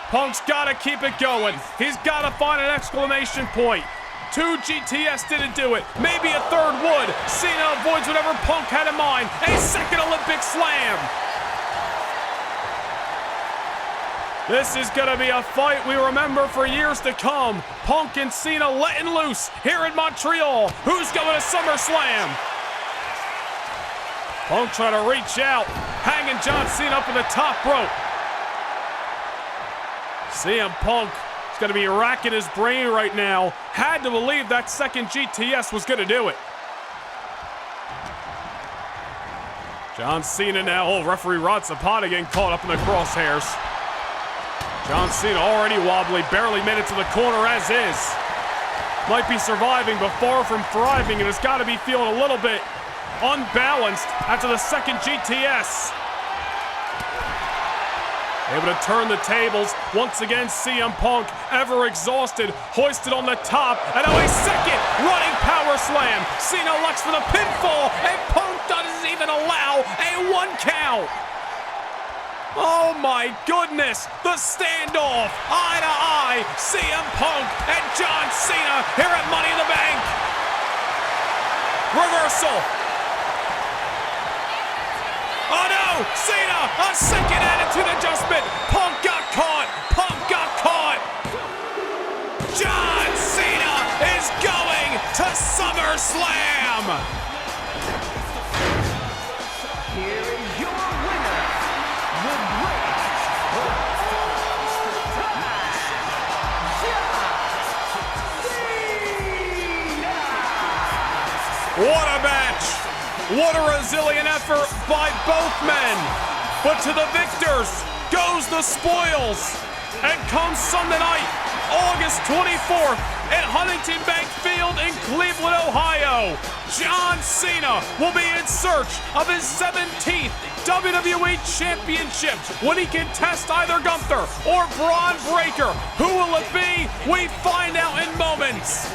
Punk's gotta keep it going. He's gotta find an exclamation point. 2 GTS didn't do it, maybe a third would. Cena avoids whatever Punk had in mind, a second Olympic slam. This is going to be a fight we remember for years to come. Punk and Cena letting loose here in Montreal. Who's going to SummerSlam? Punk trying to reach out, hanging John Cena up in the top rope. CM Punk is going to be racking his brain right now. Had to believe that second GTS was going to do it. John Cena now, referee Rod Zapata getting caught up in the crosshairs. John Cena already wobbly, barely made it to the corner as is. Might be surviving, but far from thriving, and has got to be feeling a little bit unbalanced after the second GTS. Able to turn the tables. Once again, CM Punk, ever exhausted, hoisted on the top. And now a second running power slam. Cena elects for the pinfall, and Punk doesn't even allow a 1 count. Oh my goodness, the standoff, eye to eye, CM Punk and John Cena here at Money in the Bank. Reversal. Oh no, Cena, a second attitude adjustment. Punk got caught, Punk got caught. John Cena is going to SummerSlam. Here is your winner, the Great What a match! What a resilient effort by both men. But to the victors goes the spoils. And come Sunday night, August 24th at Huntington Bank Field in Cleveland, Ohio, John Cena will be in search of his 17th WWE Championship when he can test either Gunther or Braun Breaker. Who will it be? We find out in moments.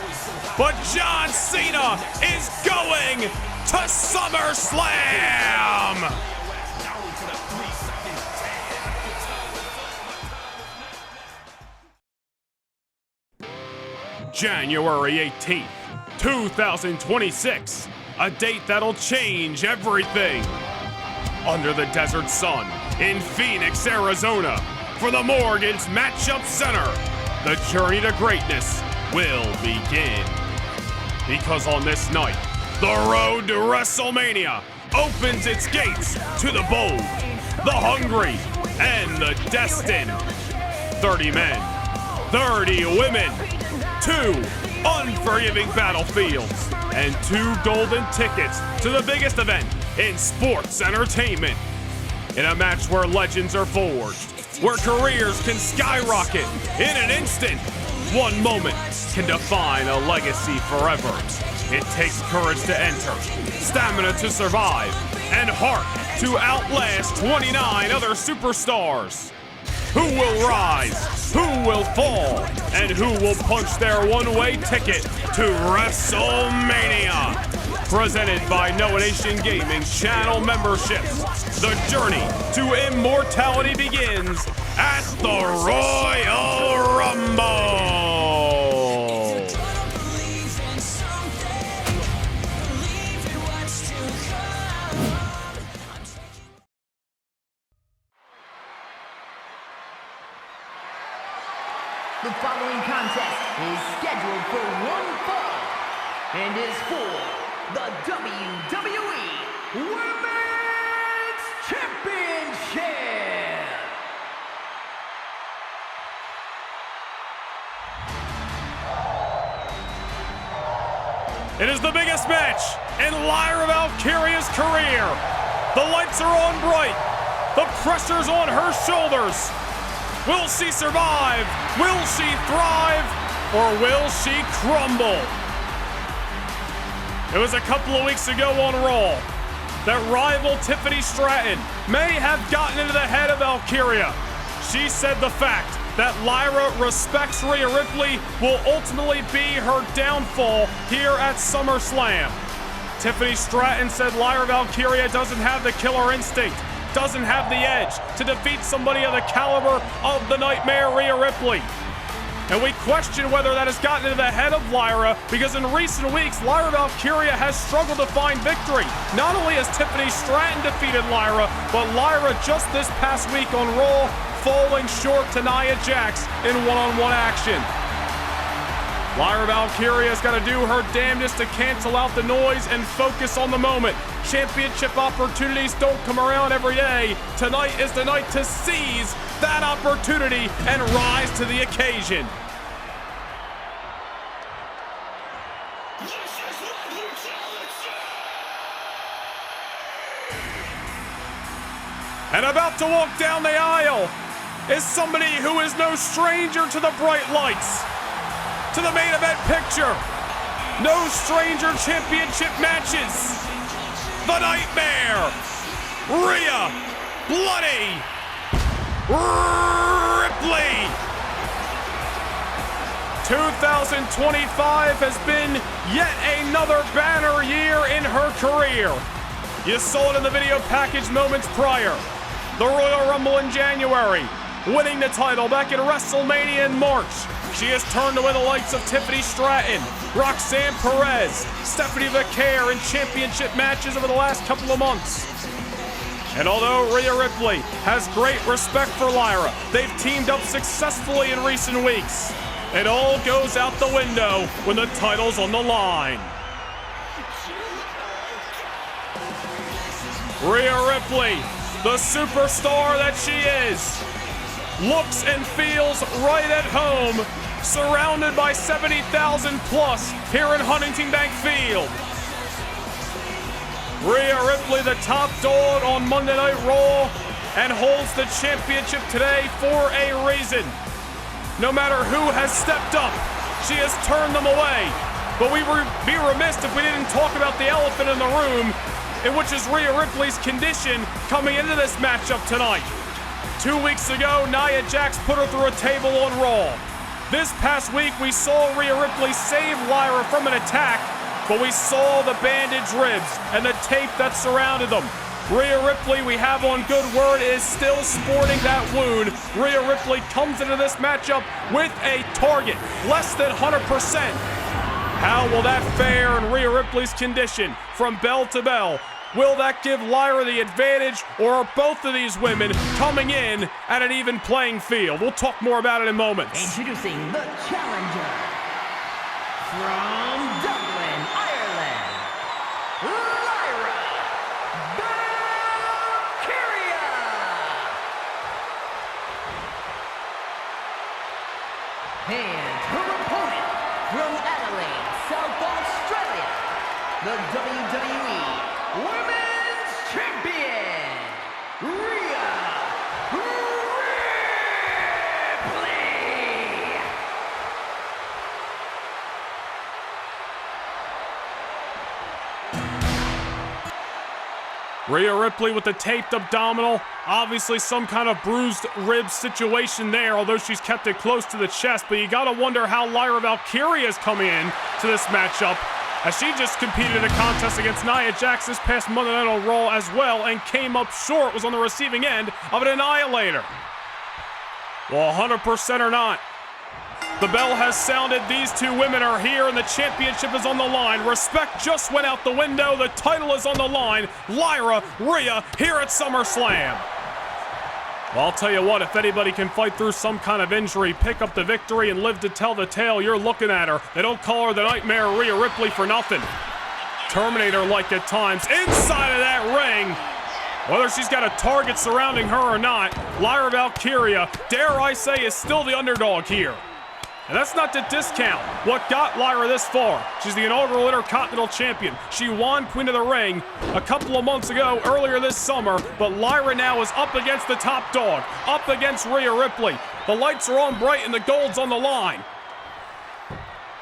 But John Cena is going to SummerSlam! January 18th, 2026. A date that'll change everything. Under the desert sun in Phoenix, Arizona, for the Morgan's Matchup Center, the journey to greatness will begin. Because on this night, the road to WrestleMania opens its gates to the bold, the hungry, and the destined. 30 men, 30 women, 2 unforgiving battlefields, and 2 golden tickets to the biggest event in sports entertainment. In a match where legends are forged, where careers can skyrocket in an instant. One moment can define a legacy forever. It takes courage to enter, stamina to survive, and heart to outlast 29 other superstars. Who will rise? Who will fall? And who will punch their one-way ticket to WrestleMania? Presented by Noah Nation Gaming Channel memberships, the journey to immortality begins at the Royal Rumble. The following contest is scheduled for one fall and is for the WWE Women's Championship. It is the biggest match in Lyra Valkyria's career. The lights are on bright. The pressure's on her shoulders. Will she survive? Will she thrive? Or will she crumble? It was a couple of weeks ago on Raw that rival Tiffany Stratton may have gotten into the head of Valkyria. She said the fact that Lyra respects Rhea Ripley will ultimately be her downfall here at SummerSlam. Tiffany Stratton said Lyra Valkyria doesn't have the killer instinct, doesn't have the edge to defeat somebody of the caliber of the Nightmare Rhea Ripley. And we question whether that has gotten into the head of Lyra, because in recent weeks, Lyra Valkyria has struggled to find victory. Not only has Tiffany Stratton defeated Lyra, but Lyra just this past week on Raw, falling short to Nia Jax in one-on-one action. Lyra Valkyria has got to do her damnedest to cancel out the noise and focus on the moment. Championship opportunities don't come around every day. Tonight is the night to seize that opportunity and rise to the occasion. And about to walk down the aisle is somebody who is no stranger to the bright lights, to the main event picture. No stranger championship matches. The Nightmare, Rhea Bloody Ripley. 2025 has been yet another banner year in her career. You saw it in the video package moments prior. The Royal Rumble in January, winning the title back in WrestleMania in March. She has turned away the likes of Tiffany Stratton, Roxanne Perez, Stephanie Vaquer in championship matches over the last couple of months. And although Rhea Ripley has great respect for Lyra, they've teamed up successfully in recent weeks. It all goes out the window when the title's on the line. Rhea Ripley, the superstar that she is, looks and feels right at home, surrounded by 70,000 plus here in Huntington Bank Field. Rhea Ripley, the top dog on Monday Night Raw, and holds the championship today for a reason. No matter who has stepped up, she has turned them away. But we would be remiss if we didn't talk about the elephant in the room, in which is Rhea Ripley's condition coming into this matchup tonight. 2 weeks ago, Nia Jax put her through a table on Raw. This past week, we saw Rhea Ripley save Lyra from an attack, but we saw the bandaged ribs and the tape that surrounded them. Rhea Ripley, we have on good word, is still sporting that wound. Rhea Ripley comes into this matchup with a target, less than 100%. How will that fare in Rhea Ripley's condition from bell to bell? Will that give Lyra the advantage, or are both of these women coming in at an even playing field? We'll talk more about it in moments. Introducing the challenger from Dublin, Ireland, Lyra Valkyria. And her opponent from Adelaide, South Australia, the WWE Women's Champion, Rhea Ripley. Rhea Ripley with the taped abdominal. Obviously some kind of bruised rib situation there, although she's kept it close to the chest. But you gotta wonder how Lyra Valkyria is coming in to this matchup, as she just competed in a contest against Nia Jax this past Monday Night on Raw as well, and came up short, was on the receiving end of an annihilator. Well, 100% or not, the bell has sounded. These two women are here, and the championship is on the line. Respect just went out the window. The title is on the line. Lyra, Rhea, here at SummerSlam. Well, I'll tell you what, if anybody can fight through some kind of injury, pick up the victory, and live to tell the tale, you're looking at her. They don't call her the Nightmare Rhea Ripley for nothing. Terminator-like at times inside of that ring. Whether she's got a target surrounding her or not, Lyra Valkyria, dare I say, is still the underdog here. And that's not to discount what got Lyra this far. She's the inaugural Intercontinental Champion. She won Queen of the Ring a couple of months ago, earlier this summer, but Lyra now is up against the top dog, up against Rhea Ripley. The lights are on bright and the gold's on the line.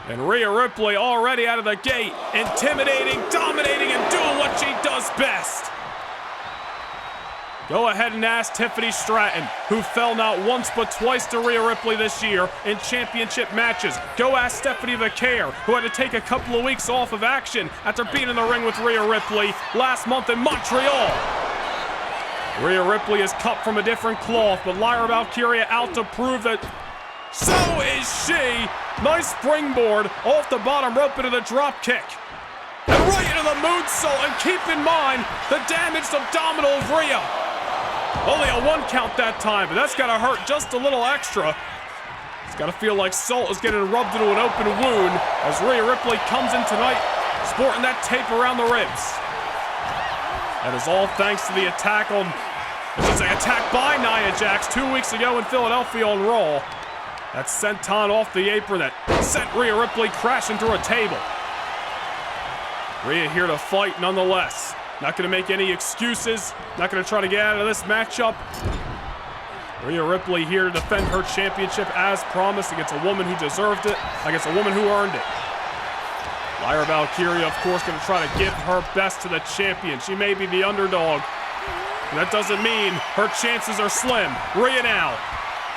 And Rhea Ripley already out of the gate, intimidating, dominating, and doing what she does best. Go ahead and ask Tiffany Stratton, who fell not once but twice to Rhea Ripley this year in championship matches. Go ask Stephanie Vaquer, who had to take a couple of weeks off of action after being in the ring with Rhea Ripley last month in Montreal. Rhea Ripley is cut from a different cloth, but Lyra Valkyria out to prove that so is she. Nice springboard off the bottom rope into the drop kick. And right into the moonsault, and keep in mind the damaged abdominal of Rhea. Only a 1 count that time, but that's gotta hurt just a little extra. It's gotta feel like salt is getting rubbed into an open wound as Rhea Ripley comes in tonight sporting that tape around the ribs. That is all thanks to the attack by Nia Jax 2 weeks ago in Philadelphia on Raw. That senton off the apron that sent Rhea Ripley crashing through a table. Rhea here to fight nonetheless. Not going to make any excuses. Not going to try to get out of this matchup. Rhea Ripley here to defend her championship as promised against a woman who deserved it, against a woman who earned it. Lyra Valkyria, of course, going to try to give her best to the champion. She may be the underdog, That doesn't mean her chances are slim. Rhea now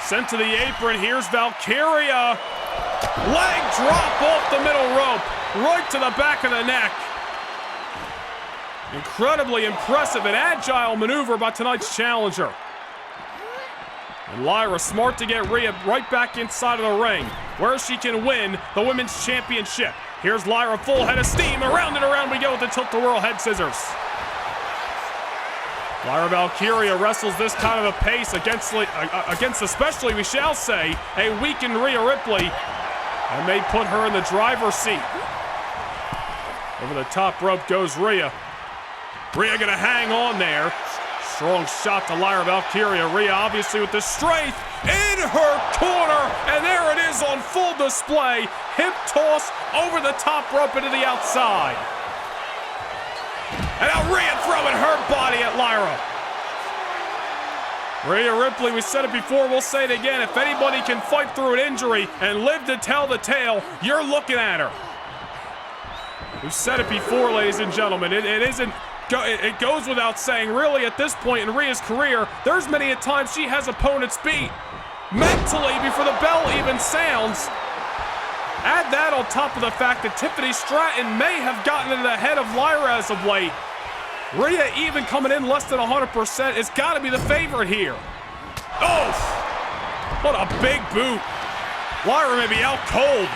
sent to the apron. Here's Valkyria. Leg drop off the middle rope, right to the back of the neck. Incredibly impressive and agile maneuver by tonight's challenger. And Lyra smart to get Rhea right back inside of the ring, where she can win the Women's Championship. Here's Lyra, full head of steam. Around and around we go with the tilt-a-whirl head scissors. Lyra Valkyria wrestles this kind of a pace against especially, we shall say, a weakened Rhea Ripley, and may put her in the driver's seat. Over the top rope goes Rhea. Rhea gonna hang on there. Strong shot to Lyra Valkyria. Rhea obviously with the strength in her corner, and there it is on full display. Hip toss over the top rope into the outside. And now Rhea throwing her body at Lyra. Rhea Ripley, we said it before, we'll say it again. If anybody can fight through an injury and live to tell the tale, you're looking at her. We've said it before, ladies and gentlemen. It goes without saying, really, at this point in Rhea's career, there's many a time she has opponents beat mentally before the bell even sounds. Add that on top of the fact that Tiffany Stratton may have gotten into the head of Lyra as of late. Rhea even coming in less than 100% has got to be the favorite here. Oh, what a big boot. Lyra may be out cold.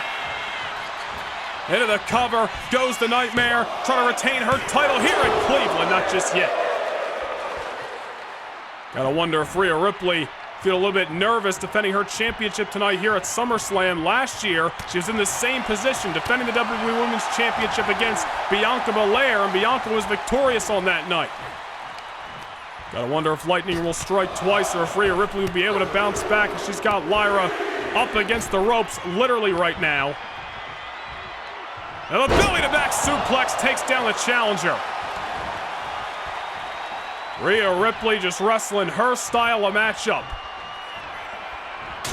Into the cover goes the Nightmare, trying to retain her title here in Cleveland, not just yet. Gotta wonder if Rhea Ripley feel a little bit nervous defending her championship tonight here at SummerSlam. Last year, she was in the same position, defending the WWE Women's Championship against Bianca Belair, and Bianca was victorious on that night. Gotta wonder if lightning will strike twice, or if Rhea Ripley will be able to bounce back, as she's got Lyra up against the ropes literally right now. And the belly-to-back suplex takes down the challenger. Rhea Ripley just wrestling her style of matchup.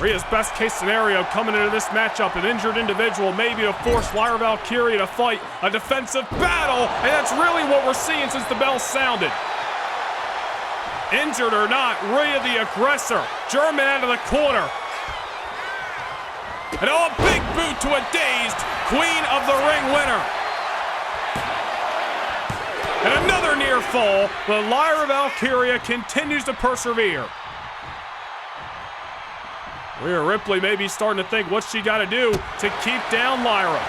Rhea's best case scenario coming into this matchup, an injured individual, maybe to force Lyra Valkyria to fight a defensive battle, and that's really what we're seeing since the bell sounded. Injured or not, Rhea the aggressor. German out of the corner. And a big boot to a dazed Queen of the Ring winner. And another near fall, but Lyra Valkyria continues to persevere. Rhea Ripley may be starting to think what she got to do to keep down Lyra.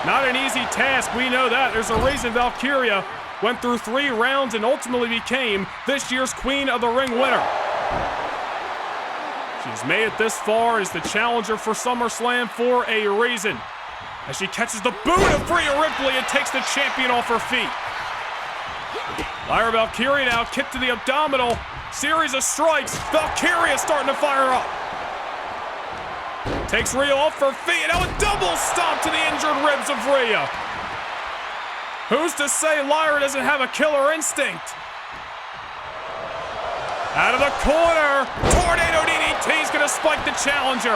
Not an easy task, we know that. There's a reason Valkyria went through 3 rounds and ultimately became this year's Queen of the Ring winner. She's made it this far as the challenger for SummerSlam for a reason. As she catches the boot of Rhea Ripley and takes the champion off her feet. Lyra Valkyria now kick to the abdominal. Series of strikes. Valkyria starting to fire up. Takes Rhea off her feet. And now a double stomp to the injured ribs of Rhea. Who's to say Lyra doesn't have a killer instinct? Out of the corner. Tornado DDT is going to spike the challenger.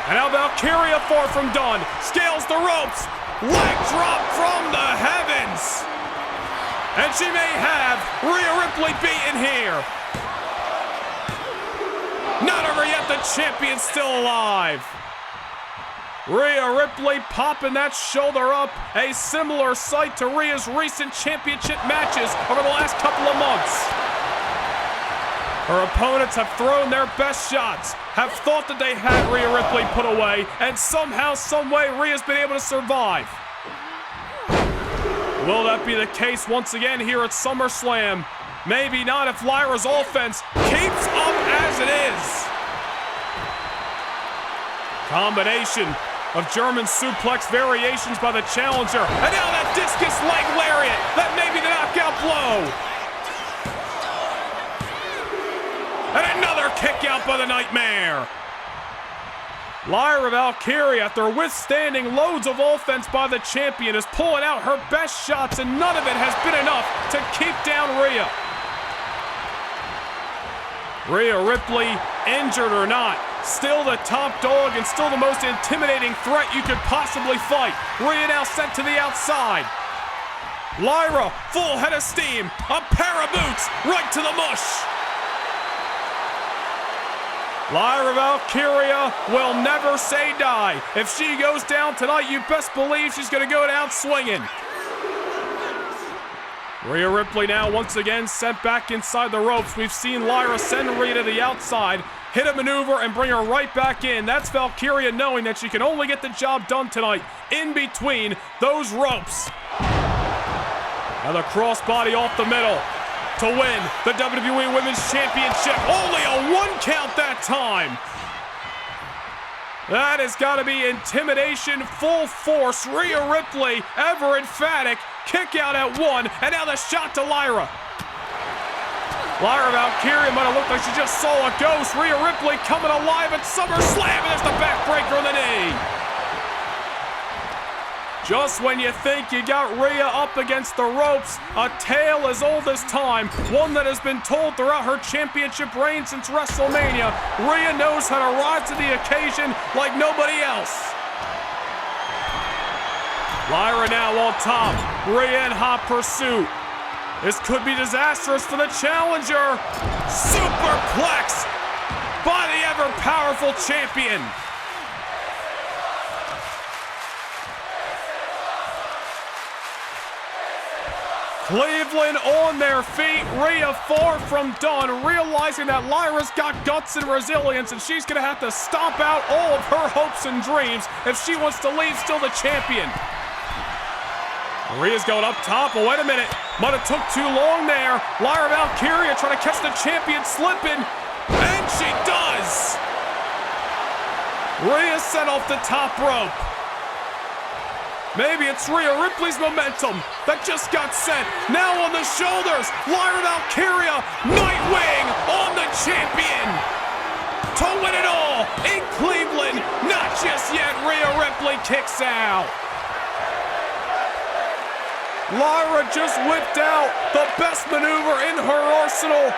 And now Valkyria far from done. Scales the ropes. Leg drop from the heavens. And she may have Rhea Ripley beaten here. Not over yet, the champion's still alive. Rhea Ripley popping that shoulder up. A similar sight to Rhea's recent championship matches over the last couple of months. Her opponents have thrown their best shots, have thought that they had Rhea Ripley put away, and somehow, someway, Rhea's been able to survive. Will that be the case once again here at SummerSlam? Maybe not if Lyra's offense keeps up as it is. Combination of German suplex variations by the challenger. And now that discus leg lariat. That may be the knockout blow. And another kick out by the Nightmare. Lyra Valkyria, after withstanding loads of offense by the champion, is pulling out her best shots, and none of it has been enough to keep down Rhea. Rhea Ripley, injured or not, still the top dog and still the most intimidating threat you could possibly fight. Rhea now sent to the outside. Lyra, full head of steam. A pair of boots right to the mush. Lyra Valkyria will never say die. If she goes down tonight, you best believe she's going to go down swinging. Rhea Ripley now once again sent back inside the ropes. We've seen Lyra send Rhea to the outside, hit a maneuver, and bring her right back in. That's Valkyria knowing that she can only get the job done tonight in between those ropes. Now the crossbody off the middle to win the WWE Women's Championship. Only a 1 count that time. That has got to be intimidation full force. Rhea Ripley, ever emphatic, kick out at 1, and now the shot to Lyra. Lyra Valkyria might have looked like she just saw a ghost. Rhea Ripley coming alive at SummerSlam, and there's the backbreaker on the knee. Just when you think you got Rhea up against the ropes, a tale as old as time, one that has been told throughout her championship reign since WrestleMania. Rhea knows how to rise to the occasion like nobody else. Lyra now on top, Rhea in hot pursuit. This could be disastrous for the challenger. Superplex by the ever-powerful champion. Cleveland on their feet, Rhea far from done, realizing that Lyra's got guts and resilience, and she's gonna have to stomp out all of her hopes and dreams if she wants to leave still the champion. Rhea's going up top, but wait a minute, might have took too long there. Lyra Valkyria trying to catch the champion slipping, and she does! Rhea set off the top rope. Maybe it's Rhea Ripley's momentum that just got sent. Now on the shoulders, Lyra Valkyria, Nightwing on the champion. To win it all in Cleveland, not just yet, Rhea Ripley kicks out. Lyra just whipped out the best maneuver in her arsenal.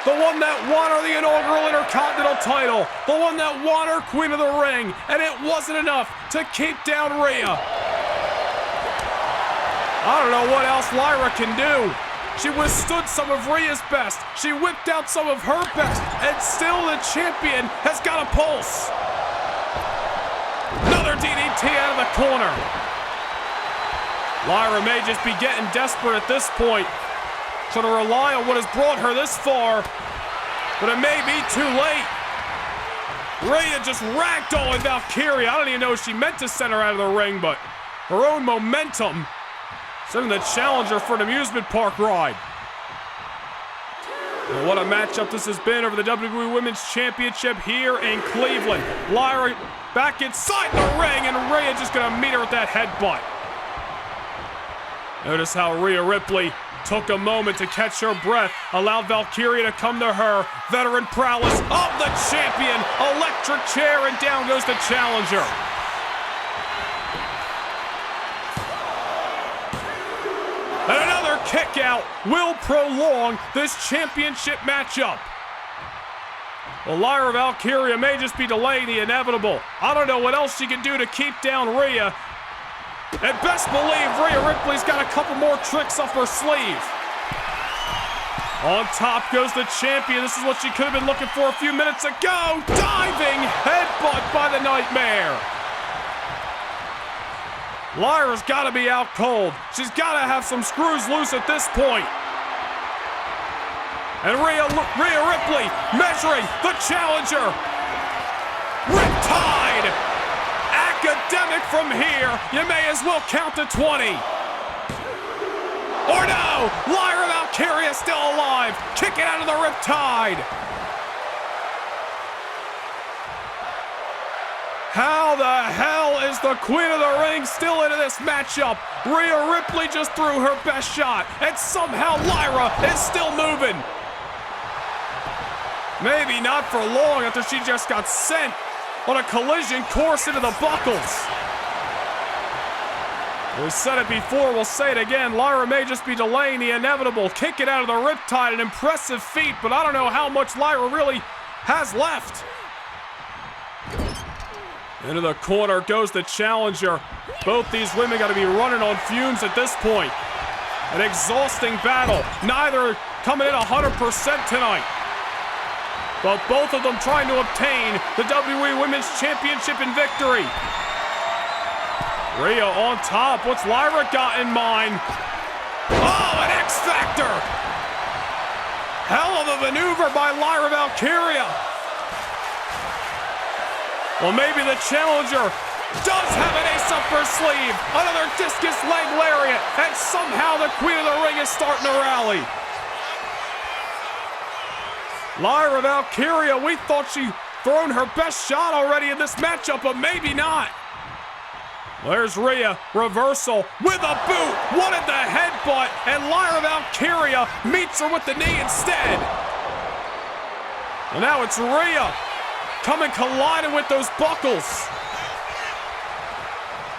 The one that won her the inaugural Intercontinental title. The one that won her Queen of the Ring. And it wasn't enough to keep down Rhea. I don't know what else Lyra can do. She withstood some of Rhea's best. She whipped out some of her best. And still the champion has got a pulse. Another DDT out of the corner. Lyra may just be getting desperate at this point. So to rely on what has brought her this far. But it may be too late. Rhea just ragdolling Valkyria. I don't even know if she meant to send her out of the ring, but her own momentum sending the challenger for an amusement park ride. Well, what a matchup this has been over the WWE Women's Championship here in Cleveland. Lyra back inside the ring, and Rhea just gonna meet her with that headbutt. Notice how Rhea Ripley took a moment to catch her breath, allowed Valkyria to come to her. Veteran prowess of the champion, electric chair, and down goes the challenger. And another kick out will prolong this championship matchup. Well, Lyra Valkyria may just be delaying the inevitable. I don't know what else she can do to keep down Rhea. And best believe Rhea Ripley's got a couple more tricks up her sleeve. On top goes the champion. This is what she could have been looking for a few minutes ago. Diving headbutt by the Nightmare. Lyra's got to be out cold. She's got to have some screws loose at this point. And Rhea Ripley measuring the challenger. Riptide. Academic from here. You may as well count to 20. Or no, Lyra Valkyria still alive. Kicking out of the Riptide. How the hell is the Queen of the Ring still into this matchup? Rhea Ripley just threw her best shot, and somehow Lyra is still moving. Maybe not for long after she just got sent on a collision course into the buckles. We said it before, we'll say it again. Lyra may just be delaying the inevitable. Kick it out of the Riptide, an impressive feat, but I don't know how much Lyra really has left. Into the corner goes the challenger. Both these women got to be running on fumes at this point. An exhausting battle. Neither coming in 100% tonight. But both of them trying to obtain the WWE Women's Championship in victory. Rhea on top. What's Lyra got in mind? Oh, an X Factor! Hell of a maneuver by Lyra Valkyria. Well, maybe the challenger does have an ace up her sleeve. Another discus leg lariat. And somehow the Queen of the Ring is starting to rally. Lyra Valkyria, we thought she'd thrown her best shot already in this matchup, but maybe not. There's Rhea, reversal with a boot. Wanted the headbutt, and Lyra Valkyria meets her with the knee instead. And now it's Rhea coming colliding with those buckles.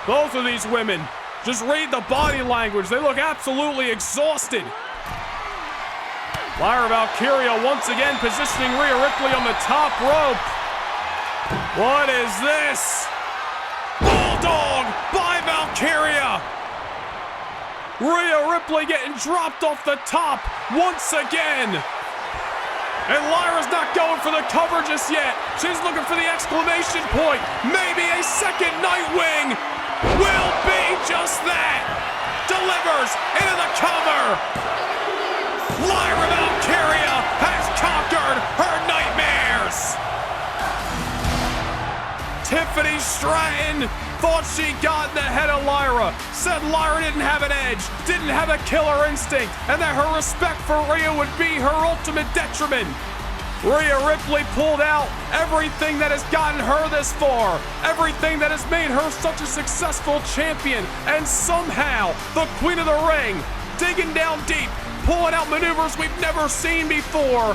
Both of these women, just read the body language. They look absolutely exhausted. Lyra Valkyria once again positioning Rhea Ripley on the top rope. What is this? Bulldog by Valkyria. Rhea Ripley getting dropped off the top once again. And Lyra's not going for the cover just yet. She's looking for the exclamation point. Maybe a second Nightwing will be just that. Delivers into the cover. Lyra Valkyria has conquered her nightmares. Tiffany Stratton thought she got in the head of Lyra, said Lyra didn't have an edge, didn't have a killer instinct, and that her respect for Rhea would be her ultimate detriment. Rhea Ripley pulled out everything that has gotten her this far, everything that has made her such a successful champion, and somehow the Queen of the Ring, digging down deep, pulling out maneuvers we've never seen before,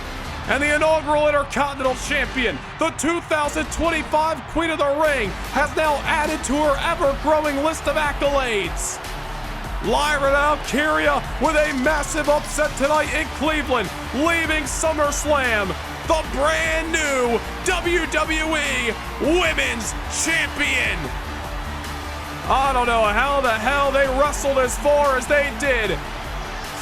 and the inaugural Intercontinental Champion, the 2025 Queen of the Ring, has now added to her ever-growing list of accolades. Lyra Valkyria with a massive upset tonight in Cleveland, leaving SummerSlam the brand new WWE Women's Champion. I don't know how the hell they wrestled as far as they did.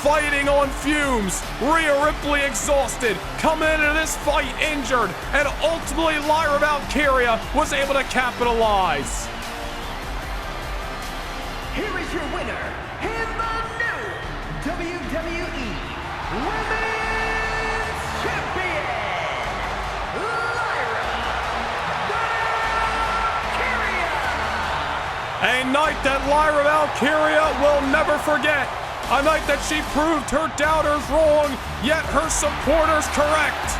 Fighting on fumes, Rhea Ripley exhausted, coming into this fight injured, and ultimately Lyra Valkyria was able to capitalize. Here is your winner, and the new WWE Women's Champion, Lyra Valkyria. A night that Lyra Valkyria will never forget. A night that she proved her doubters wrong, yet her supporters correct.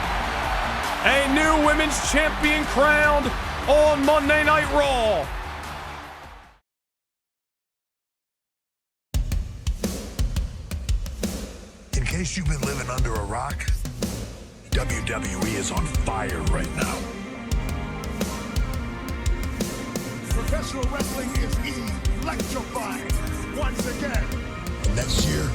A new women's champion crowned on Monday Night Raw. In case you've been living under a rock, WWE is on fire right now. Professional wrestling is electrifying once again. And next year,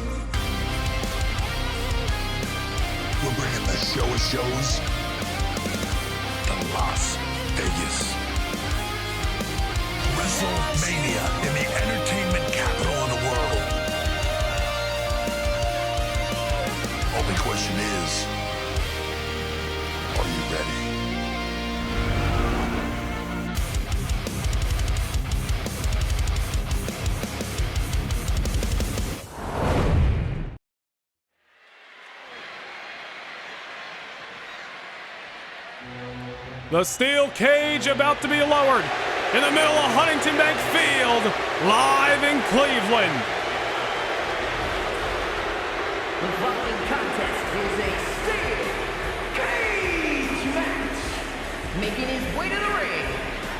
we're bringing the show of shows to Las Vegas. WrestleMania in the entertainment capital of the world. Only question is, are you ready? The steel cage about to be lowered in the middle of Huntington Bank Field, live in Cleveland. The following contest is a steel cage match. Making his way to the ring,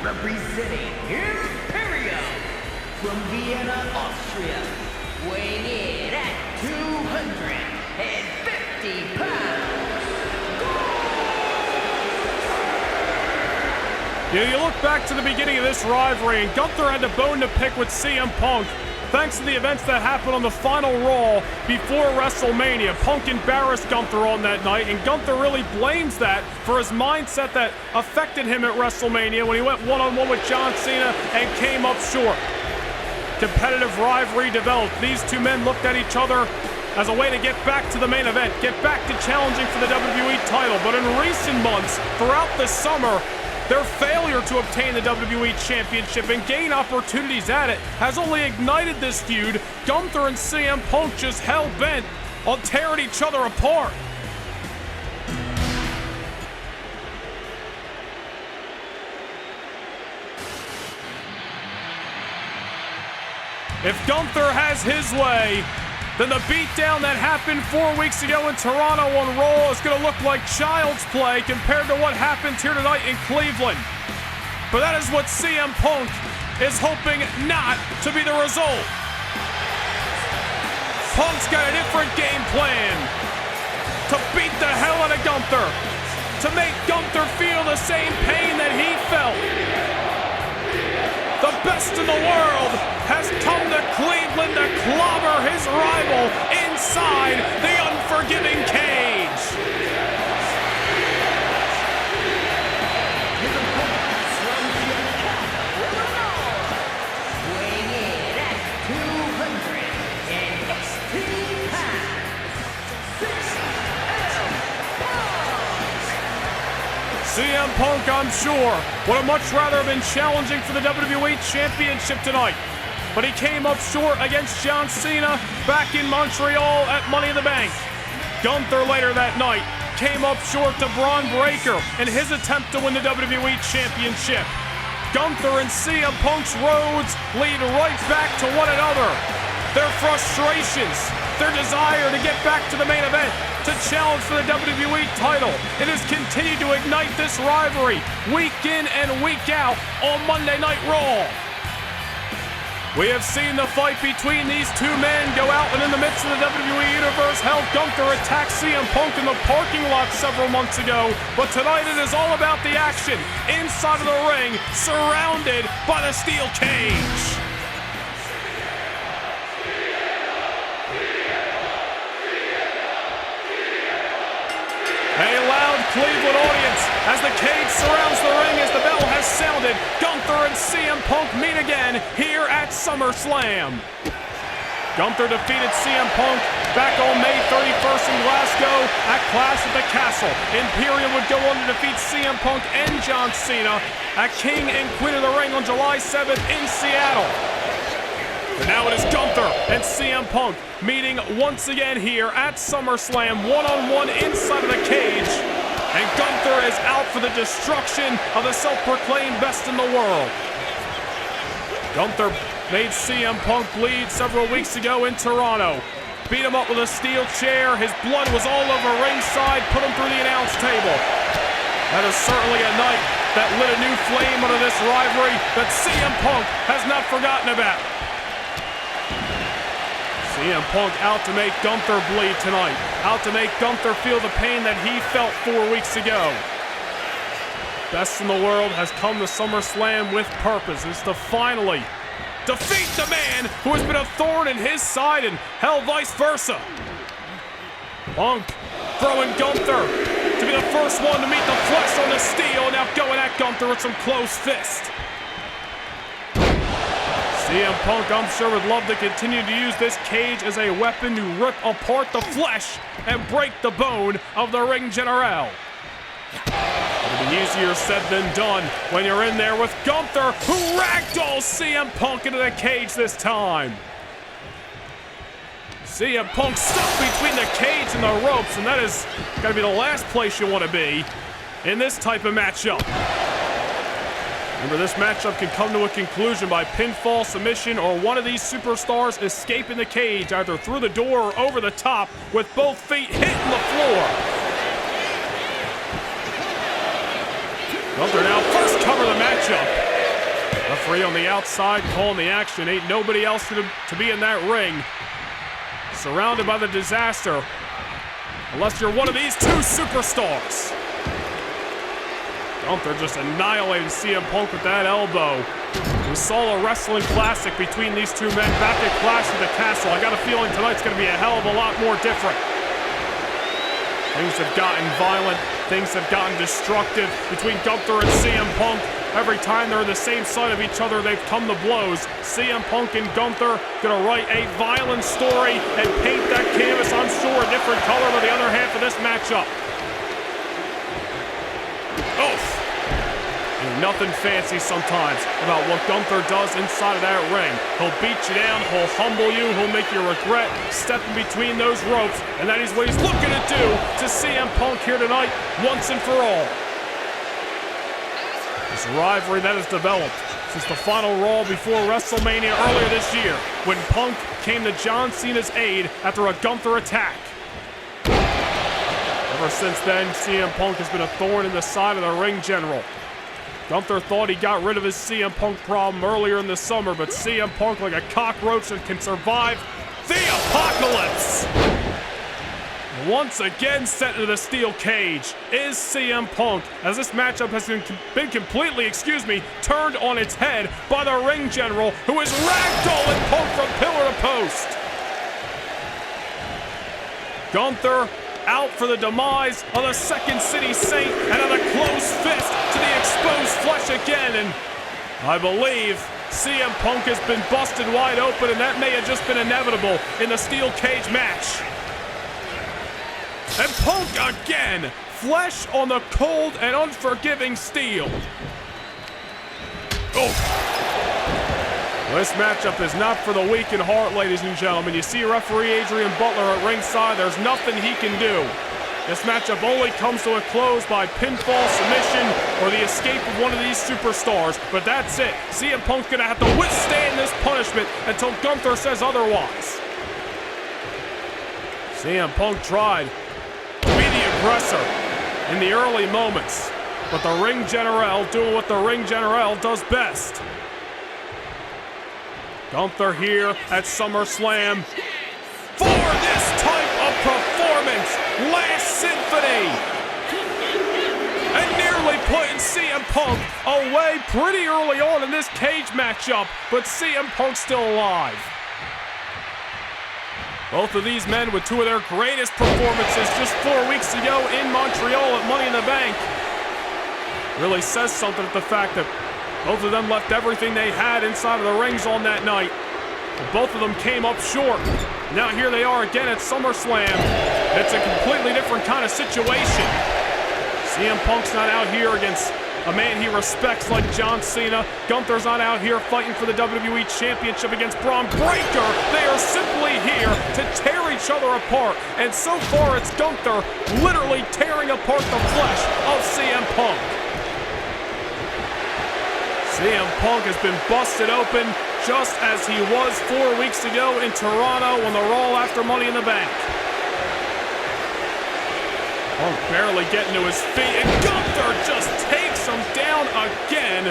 representing Imperium from Vienna, Austria, weighing in at 250 pounds. Yeah, you look back to the beginning of this rivalry, and Gunther had a bone to pick with CM Punk. Thanks to the events that happened on the final Raw before WrestleMania. Punk embarrassed Gunther on that night, and Gunther really blames that for his mindset that affected him at WrestleMania when he went one-on-one with John Cena and came up short. competitive rivalry developed. These two men looked at each other as a way to get back to the main event, get back to challenging for the WWE title. But in recent months, throughout the summer, their failure to obtain the WWE Championship and gain opportunities at it has only ignited this feud. Gunther and CM Punk just hell-bent on tearing each other apart. If Gunther has his way, then the beatdown that happened 4 weeks ago in Toronto on Raw is going to look like child's play compared to what happens here tonight in Cleveland. But that is what CM Punk is hoping not to be the result. Punk's got a different game plan to beat the hell out of Gunther, to make Gunther feel the same pain that he felt. The best in the world has come to Cleveland to clobber his rival inside the unforgiving cage. Weighing in at 216 pounds, CM Punk, I'm sure, would have much rather have been challenging for the WWE Championship tonight. But he came up short against John Cena back in Montreal at Money in the Bank. Gunther later that night came up short to Braun Breaker in his attempt to win the WWE Championship. Gunther and CM Punk's roads lead right back to one another. Their frustrations, their desire to get back to the main event, to challenge for the WWE title. It has continued to ignite this rivalry week in and week out on Monday Night Raw. We have seen the fight between these two men go out, and in the midst of the WWE Universe, hell, Gunther attacked CM Punk in the parking lot several months ago. But tonight it is all about the action inside of the ring, surrounded by the steel cage. A loud Cleveland audience as the cage surrounds the ring as the bell has sounded. Gunther and CM Punk meet again here at SummerSlam. Gunther defeated CM Punk back on May 31st in Glasgow at Clash at the Castle. Imperium would go on to defeat CM Punk and John Cena at King and Queen of the Ring on July 7th in Seattle. And now it is Gunther and CM Punk meeting once again here at SummerSlam, one-on-one inside of the cage. And Gunther is out for the destruction of the self-proclaimed best in the world. Gunther made CM Punk bleed several weeks ago in Toronto. Beat him up with a steel chair. His blood was all over ringside. Put him through the announce table. That is certainly a night that lit a new flame under this rivalry that CM Punk has not forgotten about. CM Punk out to make Gunther bleed tonight. Out to make Gunther feel the pain that he felt 4 weeks ago. Best in the world has come to SummerSlam with purpose. It's to finally defeat the man who has been a thorn in his side, and hell, vice versa. Punk throwing Gunther to be the first one to meet the flesh on the steel, now going at Gunther with some closed fist. CM Punk, I'm sure, would love to continue to use this cage as a weapon to rip apart the flesh and break the bone of the ring general. It'll be easier said than done when you're in there with Gunther, who ragdolls CM Punk into the cage this time. CM Punk stuck between the cage and the ropes, and that is going to be the last place you want to be in this type of matchup. Remember, this matchup can come to a conclusion by pinfall, submission, or one of these superstars escaping the cage, either through the door or over the top, with both feet hitting the floor. Gunther now first cover the matchup. Referee on the outside calling the action. Ain't nobody else to be in that ring. Surrounded by the disaster, unless you're one of these two superstars. Gunther just annihilated CM Punk with that elbow. We saw a wrestling classic between these two men back at Clash at the Castle. I got a feeling tonight's going to be a hell of a lot more different. Things have gotten violent things have gotten destructive between Gunther and CM Punk. Every time they're on the same side of each other, they've come to blows. CM Punk and Gunther gonna write a violent story and paint that canvas, I'm sure, a different color for the other half of this matchup. Oof. Ain't nothing fancy sometimes about what Gunther does inside of that ring. He'll beat you down, he'll humble you, he'll make you regret stepping between those ropes, and that is what he's looking to do to CM Punk here tonight, once and for all. This rivalry that has developed since the final Raw before WrestleMania earlier this year, when Punk came to John Cena's aid after a Gunther attack. Ever since then, CM Punk has been a thorn in the side of the ring general. Gunther thought he got rid of his CM Punk problem earlier in the summer, but CM Punk, like a cockroach that can survive the apocalypse, once again set into the steel cage is CM Punk, as this matchup has been completely, turned on its head by the ring general, who is ragdolling Punk from pillar to post. Gunther out for the demise of the Second City Saint, and of the closed fist to the exposed flesh again, and I believe CM Punk has been busted wide open, and that may have just been inevitable in the steel cage match. And Punk again, flesh on the cold and unforgiving steel. Oh. This matchup is not for the weak in heart, ladies and gentlemen. You see referee Adrian Butler at ringside. There's nothing he can do. This matchup only comes to a close by pinfall, submission, or the escape of one of these superstars. But that's it. CM Punk's gonna have to withstand this punishment until Gunther says otherwise. CM Punk tried to be the aggressor in the early moments, but the ring general doing what the ring general does best. Gunther here at SummerSlam for this type of performance. Last Symphony. And nearly putting CM Punk away pretty early on in this cage matchup, but CM Punk's still alive. Both of these men with two of their greatest performances just 4 weeks ago in Montreal at Money in the Bank. Really says something at the fact that both of them left everything they had inside of the rings on that night. But both of them came up short. Now here they are again at SummerSlam. It's a completely different kind of situation. CM Punk's not out here against a man he respects like John Cena. Gunther's not out here fighting for the WWE Championship against Braun Breaker. They are simply here to tear each other apart. And so far it's Gunther literally tearing apart the flesh of CM Punk. CM Punk has been busted open just as he was 4 weeks ago in Toronto on the Raw after Money in the Bank. Punk barely getting to his feet, and Gunther just takes him down again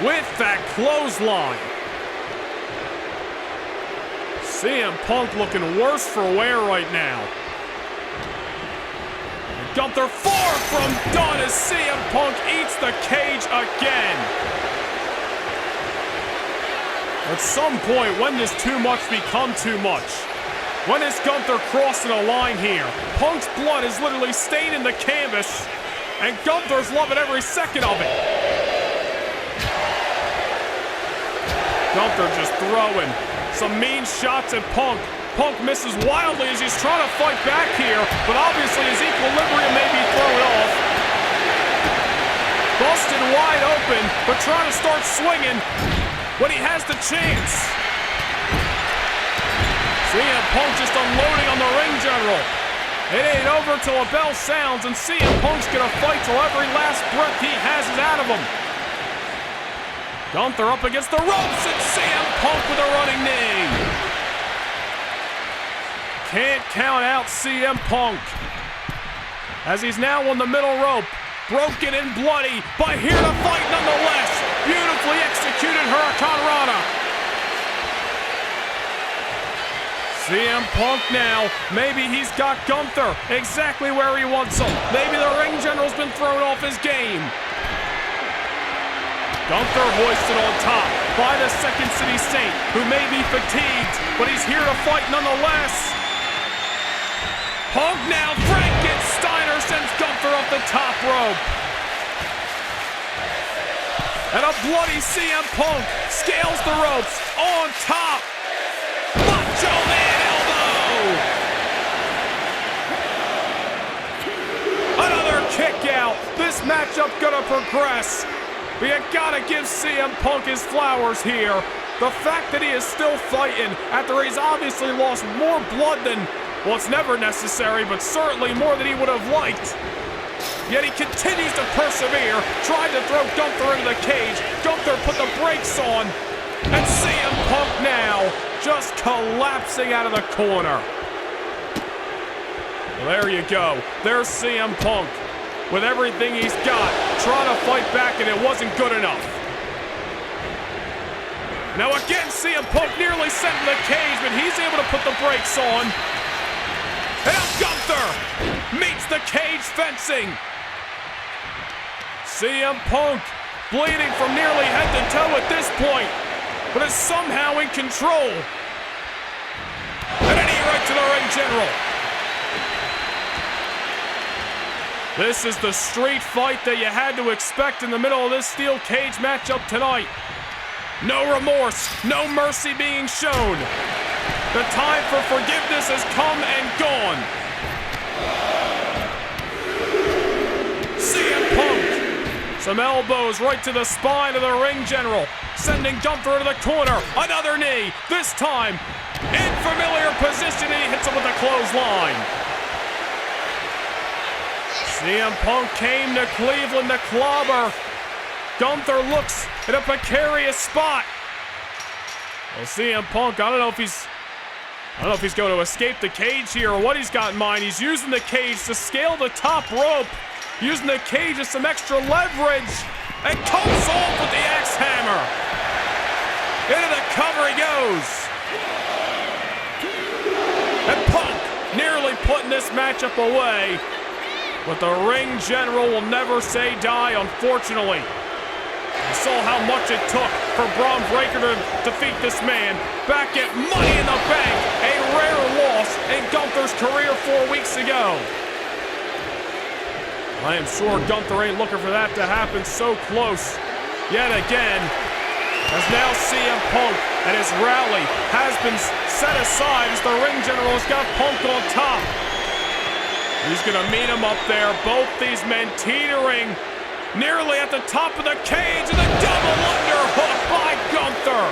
with that clothesline. CM Punk looking worse for wear right now. And Gunther far from done as CM Punk eats the cage again. At some point, when does too much become too much? When is Gunther crossing a line here? Punk's blood is literally staining the canvas, and Gunther's loving every second of it. Gunther just throwing some mean shots at Punk. Punk misses wildly as he's trying to fight back here, but obviously his equilibrium may be thrown off. Busted wide open, but trying to start swinging when he has the chance. CM Punk just unloading on the ring general. It ain't over till a bell sounds, and CM Punk's gonna fight till every last breath he has is out of him. Gunther up against the ropes, and CM Punk with a running knee. Can't count out CM Punk, as he's now on the middle rope. Broken and bloody, but here to fight nonetheless. Beautifully executed Hurricane Rana. CM Punk now, maybe he's got Gunther exactly where he wants him. Maybe the ring general's been thrown off his game. Gunther hoisted on top by the Second City Saint, who may be fatigued, but he's here to fight nonetheless. Punk now, Frankensteiner Gunther sends Gunther off the top rope. And a bloody CM Punk scales the ropes on top. Macho Man elbow. Another kick out. This matchup gonna progress. But you gotta give CM Punk his flowers here. The fact that he is still fighting after he's obviously lost more blood than, well, it's never necessary, but certainly more than he would have liked. Yet he continues to persevere, tried to throw Gunther into the cage. Gunther put the brakes on, and CM Punk now just collapsing out of the corner. Well, there you go. There's CM Punk with everything he's got, trying to fight back, and it wasn't good enough. Now again, CM Punk nearly sent in the cage, but he's able to put the brakes on. And Gunther meets the cage fencing. CM Punk bleeding from nearly head to toe at this point, but is somehow in control. And a knee right to the ring general. This is the street fight that you had to expect in the middle of this steel cage matchup tonight. No remorse, no mercy being shown. The time for forgiveness has come and gone. CM Punk. Some elbows right to the spine of the ring general, sending Gunther into the corner. Another knee, this time in familiar position, and he hits him with a clothesline. CM Punk came to Cleveland to clobber. Gunther looks in a precarious spot. Well, CM Punk, I don't know if he's going to escape the cage here or what he's got in mind. He's using the cage to scale the top rope, using the cage as some extra leverage, and comes off with the axe hammer. Into the cover he goes. And Punk nearly putting this matchup away, but the ring general will never say die, unfortunately. You saw how much it took for Braun Breaker to defeat this man back at Money in the Bank, a rare loss in Gunther's career 4 weeks ago. I am sure Gunther ain't looking for that to happen so close yet again, as now CM Punk and his rally has been set aside as the ring general has got Punk on top. He's gonna meet him up there, both these men teetering nearly at the top of the cage, and a double underhook by Gunther.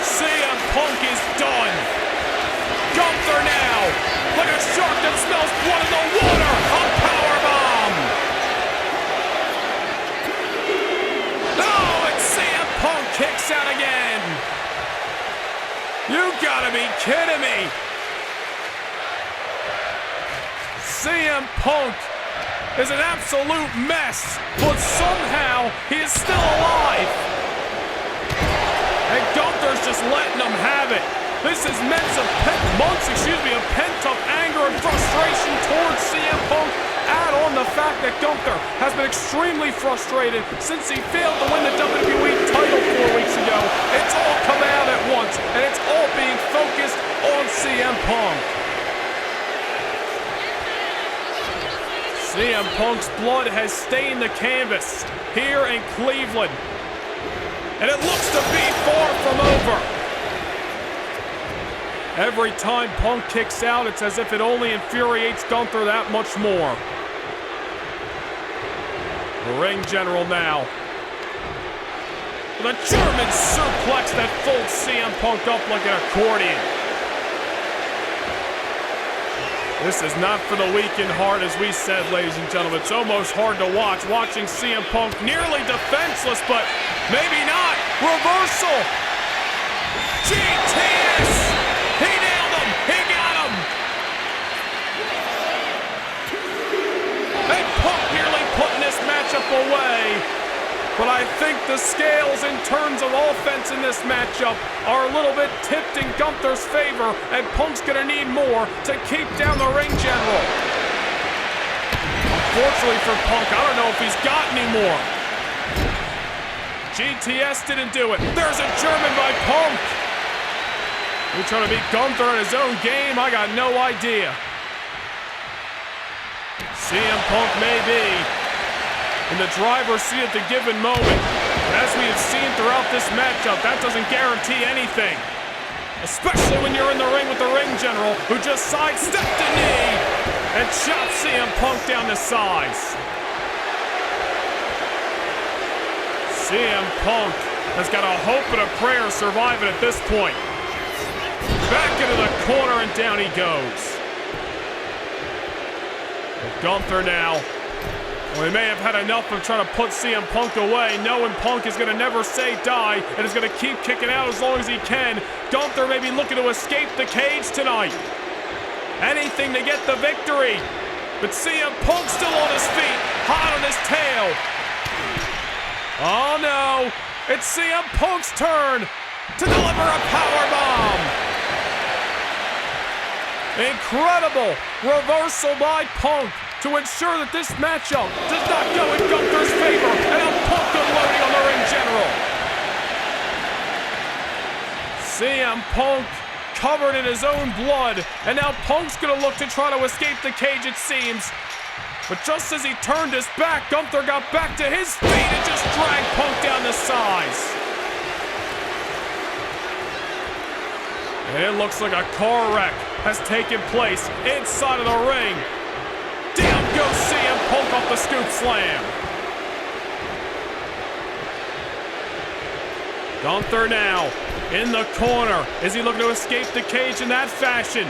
CM Punk is done. Gunther now, like a shark that smells blood in the water, a powerbomb. Oh, and CM Punk kicks out again. You gotta be kidding me. CM Punk is an absolute mess, but somehow he is still alive. And Gunther's just letting him have it. This is months of pent-up anger and frustration towards CM Punk. Add on the fact that Gunther has been extremely frustrated since he failed to win the WWE title 4 weeks ago. It's all come out at once, and it's all being focused on CM Punk. CM Punk's blood has stained the canvas here in Cleveland, and it looks to be far from over. Every time Punk kicks out, it's as if it only infuriates Gunther that much more. The ring general now with a German suplex that folds CM Punk up like an accordion. This is not for the weak in heart, as we said, ladies and gentlemen. It's almost hard to watch, watching CM Punk nearly defenseless, but maybe not. Reversal. GTS. He nailed him. He got him. And Punk nearly putting this matchup away. But I think the scales in terms of offense in this matchup are a little bit tipped in Gunther's favor, and Punk's gonna need more to keep down the ring general. Unfortunately for Punk, I don't know if he's got any more. GTS didn't do it. There's a German by Punk. He's trying to beat Gunther in his own game? I got no idea. CM Punk may be in the driver's seat at the given moment. But as we have seen throughout this matchup, that doesn't guarantee anything. Especially when you're in the ring with the ring general who just sidestepped a knee and chopped CM Punk down to size. CM Punk has got a hope and a prayer surviving at this point. Back into the corner and down he goes. Gunther now. Well, he may have had enough of trying to put CM Punk away, knowing Punk is going to never say die and is going to keep kicking out as long as he can. Gunther may be looking to escape the cage tonight. Anything to get the victory. But CM Punk still on his feet, hot on his tail. Oh no, it's CM Punk's turn to deliver a powerbomb. Incredible reversal by Punk to ensure that this matchup does not go in Gunther's favor, and now Punk unloading on the ring general. CM Punk covered in his own blood, and now Punk's gonna look to try to escape the cage, it seems. But just as he turned his back, Gunther got back to his feet and just dragged Punk down to size. And it looks like a car wreck has taken place inside of the ring. Down goes CM Punk off the scoop slam. Gunther now in the corner. Is he looking to escape the cage in that fashion?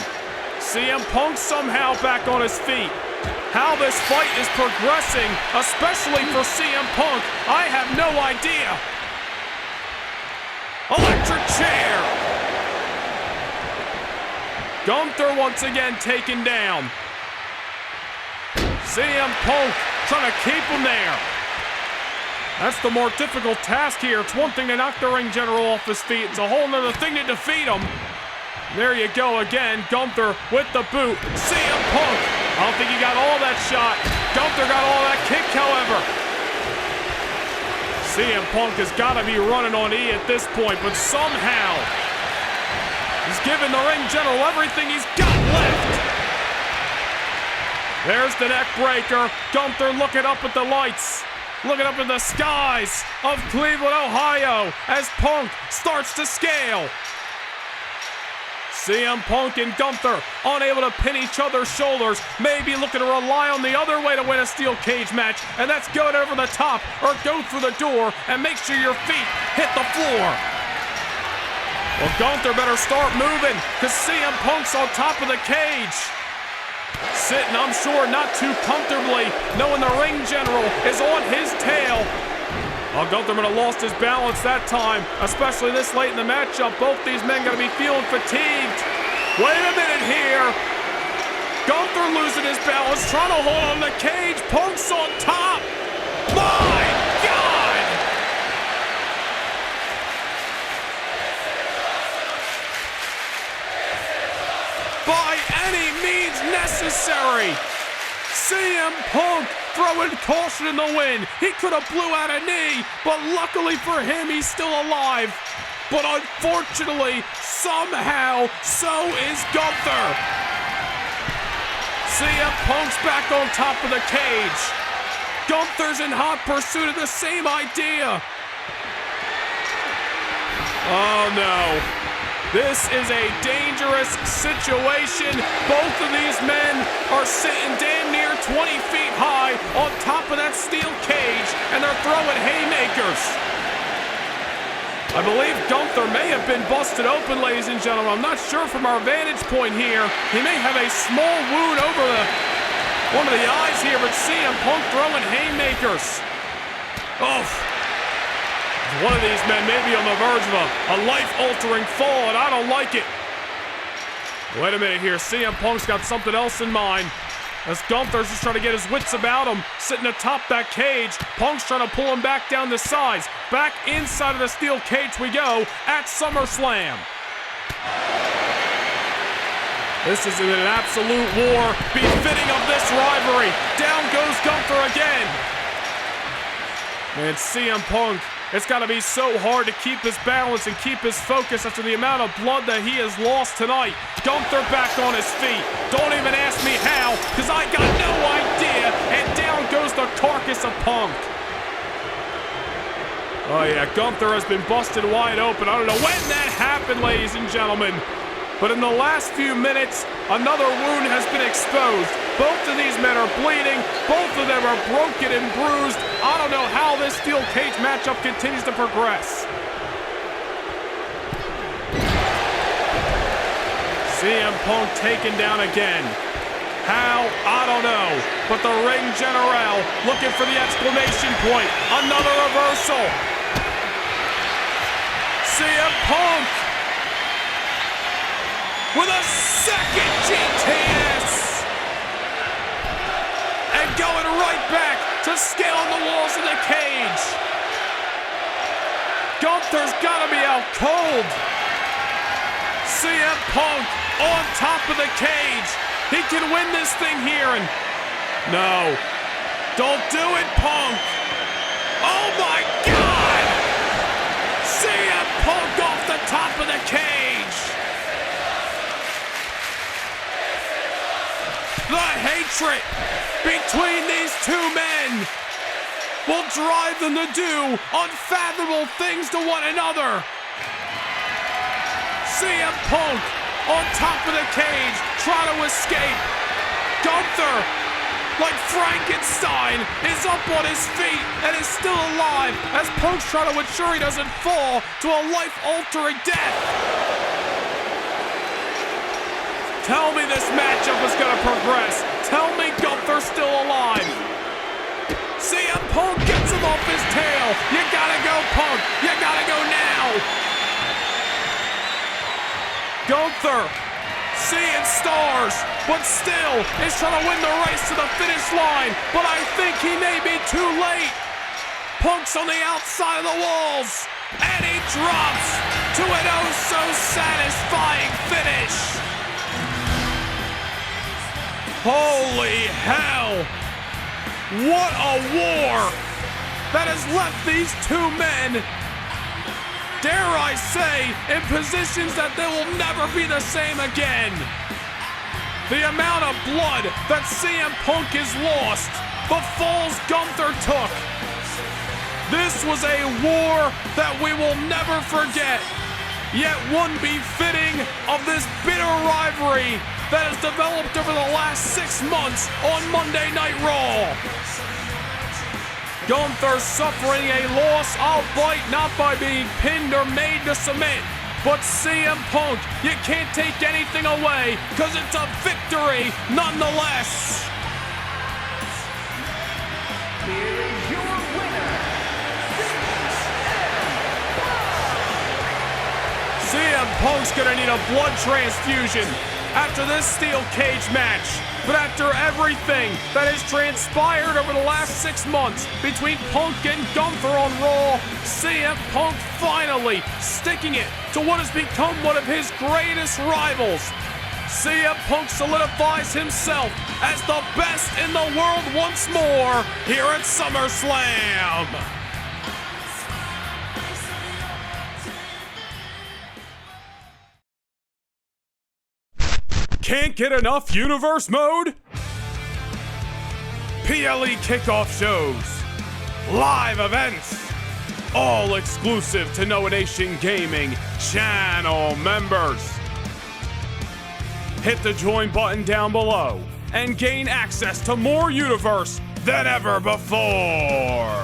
CM Punk somehow back on his feet. How this fight is progressing, especially for CM Punk, I have no idea. Electric chair. Gunther once again taken down. CM Punk trying to keep him there. That's the more difficult task here. It's one thing to knock the ring general off his feet. It's a whole nother thing to defeat him. There you go again. Gunther with the boot. CM Punk. I don't think he got all that shot. Gunther got all that kick, however. CM Punk has got to be running on E at this point, but somehow he's giving the ring general everything he's got left. There's the neck breaker. Gunther looking up at the lights. Looking up in the skies of Cleveland, Ohio as Punk starts to scale. CM Punk and Gunther unable to pin each other's shoulders, maybe looking to rely on the other way to win a steel cage match, and that's go over the top or go through the door and make sure your feet hit the floor. Well, Gunther better start moving because CM Punk's on top of the cage. Sitting, I'm sure, not too comfortably, knowing the ring general is on his tail. Oh, Gunther might have lost his balance that time, especially this late in the matchup. Both these men going to be feeling fatigued. Wait a minute here. Gunther losing his balance, trying to hold on the cage. Punk's on top. My God! By any means necessary. CM Punk throwing caution in the wind. He could have blew out a knee, but luckily for him, he's still alive. But unfortunately, somehow, so is Gunther. CM Punk's back on top of the cage. Gunther's in hot pursuit of the same idea. Oh no. This is a dangerous situation. Both of these men are sitting damn near 20 feet high on top of that steel cage, and they're throwing haymakers. I believe Gunther may have been busted open, ladies and gentlemen. I'm not sure from our vantage point here. He may have a small wound over one of the eyes here, but CM Punk throwing haymakers. Oh. One of these men may be on the verge of a life-altering fall, and I don't like it. Wait a minute here. CM Punk's got something else in mind. As Gunther's just trying to get his wits about him, sitting atop that cage. Punk's trying to pull him back down to size. Back inside of the steel cage we go at SummerSlam. This is an absolute war befitting of this rivalry. Down goes Gunther again. Man, CM Punk, it's got to be so hard to keep his balance and keep his focus after the amount of blood that he has lost tonight. Gunther back on his feet. Don't even ask me how, because I got no idea to Punk. Oh yeah, Gunther has been busted wide open. I don't know when that happened, ladies and gentlemen. But in the last few minutes, another wound has been exposed. Both of these men are bleeding. Both of them are broken and bruised. I don't know how this steel cage matchup continues to progress. CM Punk taken down again. How? I don't know. But the ring general looking for the exclamation point. Another reversal. CM Punk with a second GTS. And going right back to scaling the walls of the cage. Gunther's got to be out cold. CM Punk on top of the cage. He can win this thing here, and no. Don't do it, Punk. Oh my God! CM Punk off the top of the cage. The hatred between these two men will drive them to do unfathomable things to one another. CM Punk on top of the cage, trying to escape. Gunther, like Frankenstein, is up on his feet and is still alive as Punk's trying to ensure he doesn't fall to a life-altering death. Tell me this matchup is going to progress. Tell me Gunther's still alive. CM Punk gets him off his tail. You gotta go, Punk. You gotta go now. Gunther, seeing stars, but still is trying to win the race to the finish line. But I think he may be too late. Punk's on the outside of the walls, and he drops to an oh-so-satisfying finish. Holy hell! What a war that has left these two men, dare I say, in positions that they will never be the same again. The amount of blood that CM Punk has lost, the falls Gunther took. This was a war that we will never forget, yet one befitting of this bitter rivalry that has developed over the last 6 months on Monday Night Raw. Gunther suffering a loss, albeit not by being pinned or made to submit. But CM Punk, you can't take anything away, because it's a victory nonetheless. Here is your winner, CM Punk's gonna need a blood transfusion after this steel cage match. But after everything that has transpired over the last 6 months between Punk and Gunther on Raw, CM Punk finally sticking it to what has become one of his greatest rivals. CM Punk solidifies himself as the best in the world once more here at SummerSlam. Can't get enough universe mode? PLE kickoff shows, live events, all exclusive to Noah Nation Gaming channel members. Hit the join button down below and gain access to more universe than ever before.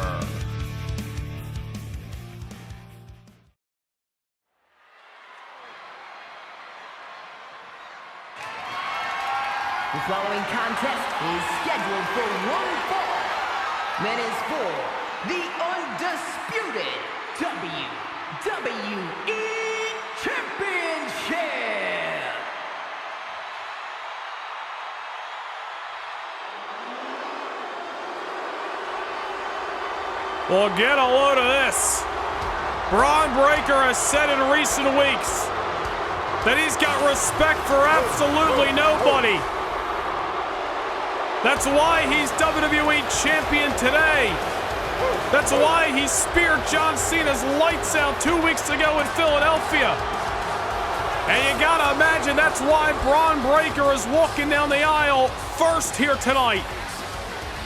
The following contest is scheduled for one fall. That is for the undisputed WWE Championship. Well, get a load of this. Braun Breaker has said in recent weeks that he's got respect for absolutely nobody. That's why he's WWE Champion today. That's why he speared John Cena's lights out 2 weeks ago in Philadelphia. And you gotta imagine that's why Braun Breaker is walking down the aisle first here tonight.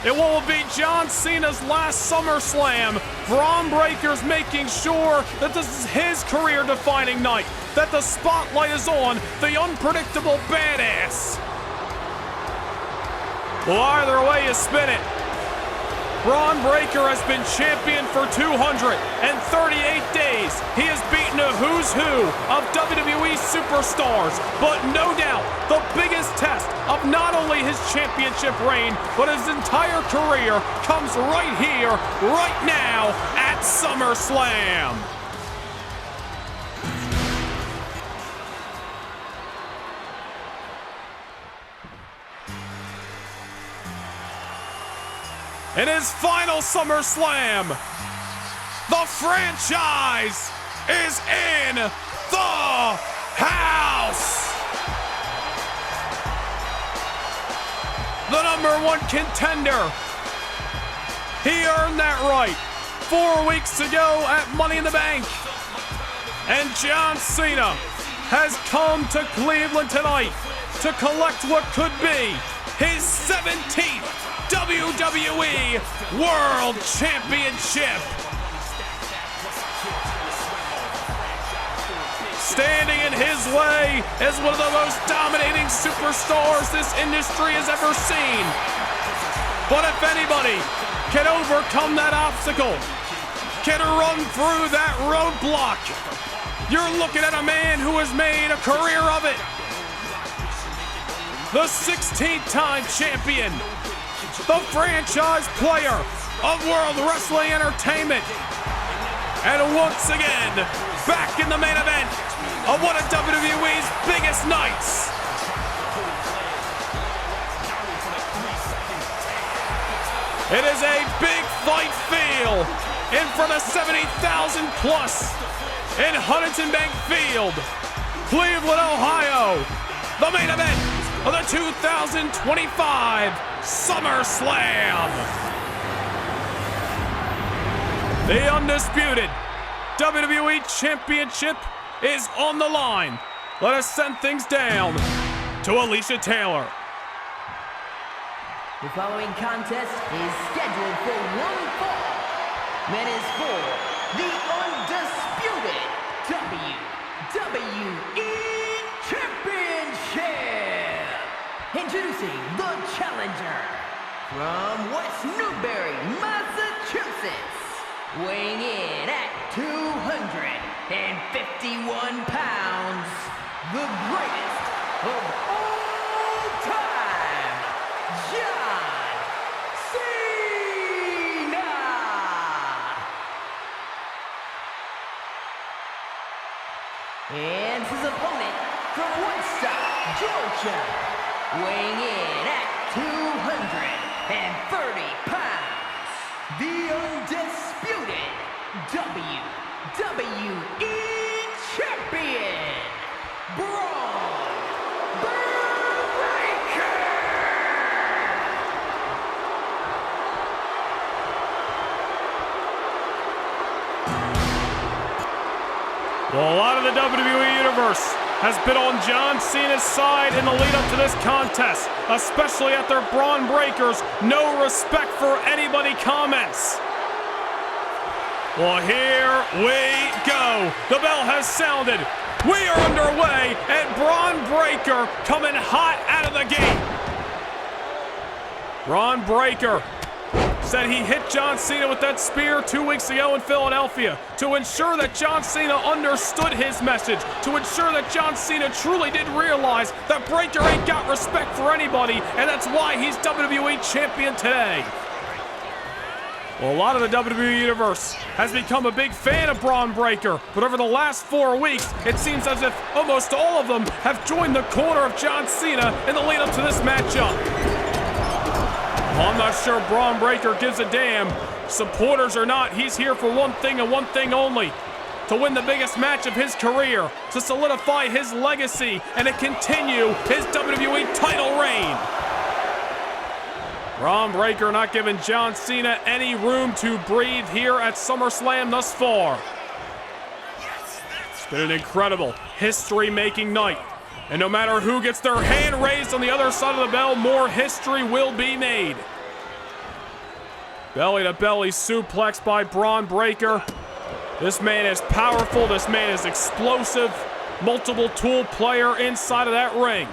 It will be John Cena's last SummerSlam. Braun Breaker's making sure that this is his career-defining night, that the spotlight is on the unpredictable badass. Well, either way you spin it, Braun Breaker has been champion for 238 days. He has beaten a who's who of WWE superstars. But no doubt, the biggest test of not only his championship reign, but his entire career comes right here, right now, at SummerSlam. In his final SummerSlam, the franchise is in the house. The #1 contender. He earned that right 4 weeks ago at Money in the Bank. And John Cena has come to Cleveland tonight to collect what could be his 17th WWE World Championship. Standing in his way is one of the most dominating superstars this industry has ever seen. But if anybody can overcome that obstacle, can run through that roadblock, you're looking at a man who has made a career of it. The 16th-time champion, the franchise player of World Wrestling Entertainment, and once again, back in the main event of one of WWE's biggest nights. It is a big fight feel in front of 70,000 plus in Huntington Bank Field, Cleveland, Ohio. The main event of the 2025 SummerSlam. The undisputed WWE Championship is on the line. Let us send things down to Alicia Taylor. The following contest is scheduled for one fall. That is for the undisputed WWE Championship. Introducing the challenger from West Newbury, Massachusetts, weighing in at 251 pounds, the greatest of all time, John Cena. And his opponent from Woodstock, Georgia, weighing in at 230 pounds, the undisputed WWE Champion, Braun Breaker. Well, a lot of the WWE Universe has been on John Cena's side in the lead up to this contest, especially after Braun Breaker's no respect for anybody comments. Well, here we go. The bell has sounded. We are underway, and Braun Breaker coming hot out of the gate. Braun Breaker said he hit John Cena with that spear 2 weeks ago in Philadelphia to ensure that John Cena understood his message, to ensure that John Cena truly did realize that Breaker ain't got respect for anybody, and that's why he's WWE Champion today. Well, a lot of the WWE Universe has become a big fan of Braun Breaker, but over the last 4 weeks, it seems as if almost all of them have joined the corner of John Cena in the lead up to this matchup. Well, I'm not sure Braun Breaker gives a damn. Supporters or not, he's here for one thing and one thing only: to win the biggest match of his career, to solidify his legacy, and to continue his WWE title reign. Braun Breaker not giving John Cena any room to breathe here at SummerSlam thus far. It's been an incredible, history-making night. And no matter who gets their hand raised on the other side of the bell, more history will be made. Belly-to-belly suplex by Braun Breaker. This man is powerful. This man is explosive. Multiple tool player inside of that ring.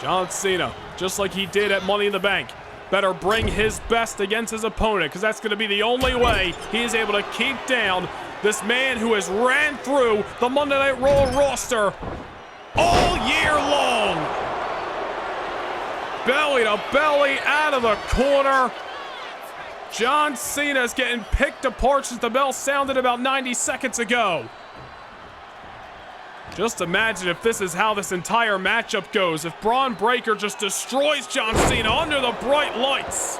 John Cena, just like he did at Money in the Bank, better bring his best against his opponent, because that's going to be the only way he is able to keep down this man who has ran through the Monday Night Raw roster all year long. Belly to belly out of the corner. John Cena is getting picked apart since the bell sounded about 90 seconds ago. Just imagine if this is how this entire matchup goes. If Braun Breaker just destroys John Cena under the bright lights.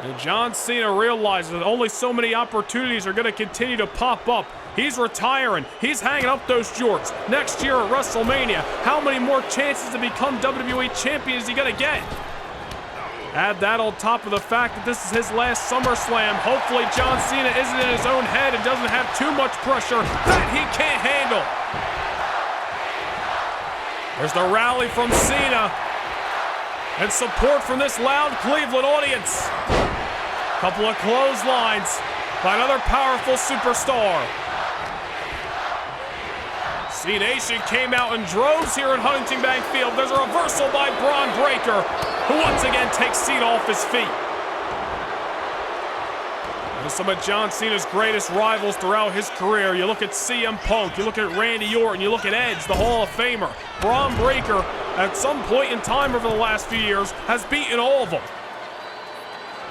And John Cena realizes that only so many opportunities are going to continue to pop up. He's retiring. He's hanging up those jorts. Next year at WrestleMania, how many more chances to become WWE Champion is he going to get? Add that on top of the fact that this is his last SummerSlam. Hopefully John Cena isn't in his own head and doesn't have too much pressure that he can't handle. There's the rally from Cena and support from this loud Cleveland audience. Couple of clotheslines by another powerful superstar. C-Nation came out in droves here at Huntington Bank Field. There's a reversal by Braun Breaker, who once again takes Cena off his feet. And some of John Cena's greatest rivals throughout his career. You look at CM Punk, you look at Randy Orton, you look at Edge, the Hall of Famer. Braun Breaker, at some point in time over the last few years, has beaten all of them.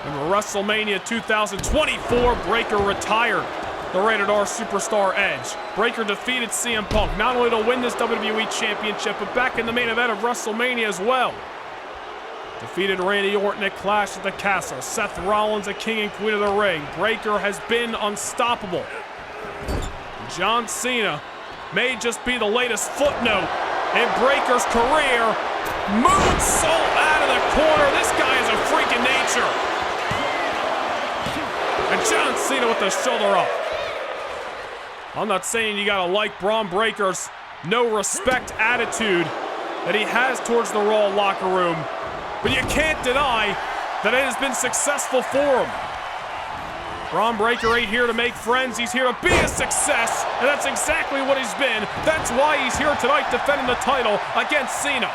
In WrestleMania 2024, Breaker retired the Rated R Superstar Edge. Breaker defeated CM Punk, not only to win this WWE Championship, but back in the main event of WrestleMania as well. Defeated Randy Orton at Clash at the Castle. Seth Rollins, a king and queen of the ring. Breaker has been unstoppable. John Cena may just be the latest footnote in Breaker's career. Moonsault out of the corner. This guy is a freak of nature. And John Cena with the shoulder up. I'm not saying you gotta like Braun Breaker's no respect attitude that he has towards the Raw locker room, but you can't deny that it has been successful for him. Braun Breaker ain't here to make friends, he's here to be a success, and that's exactly what he's been. That's why he's here tonight defending the title against Cena.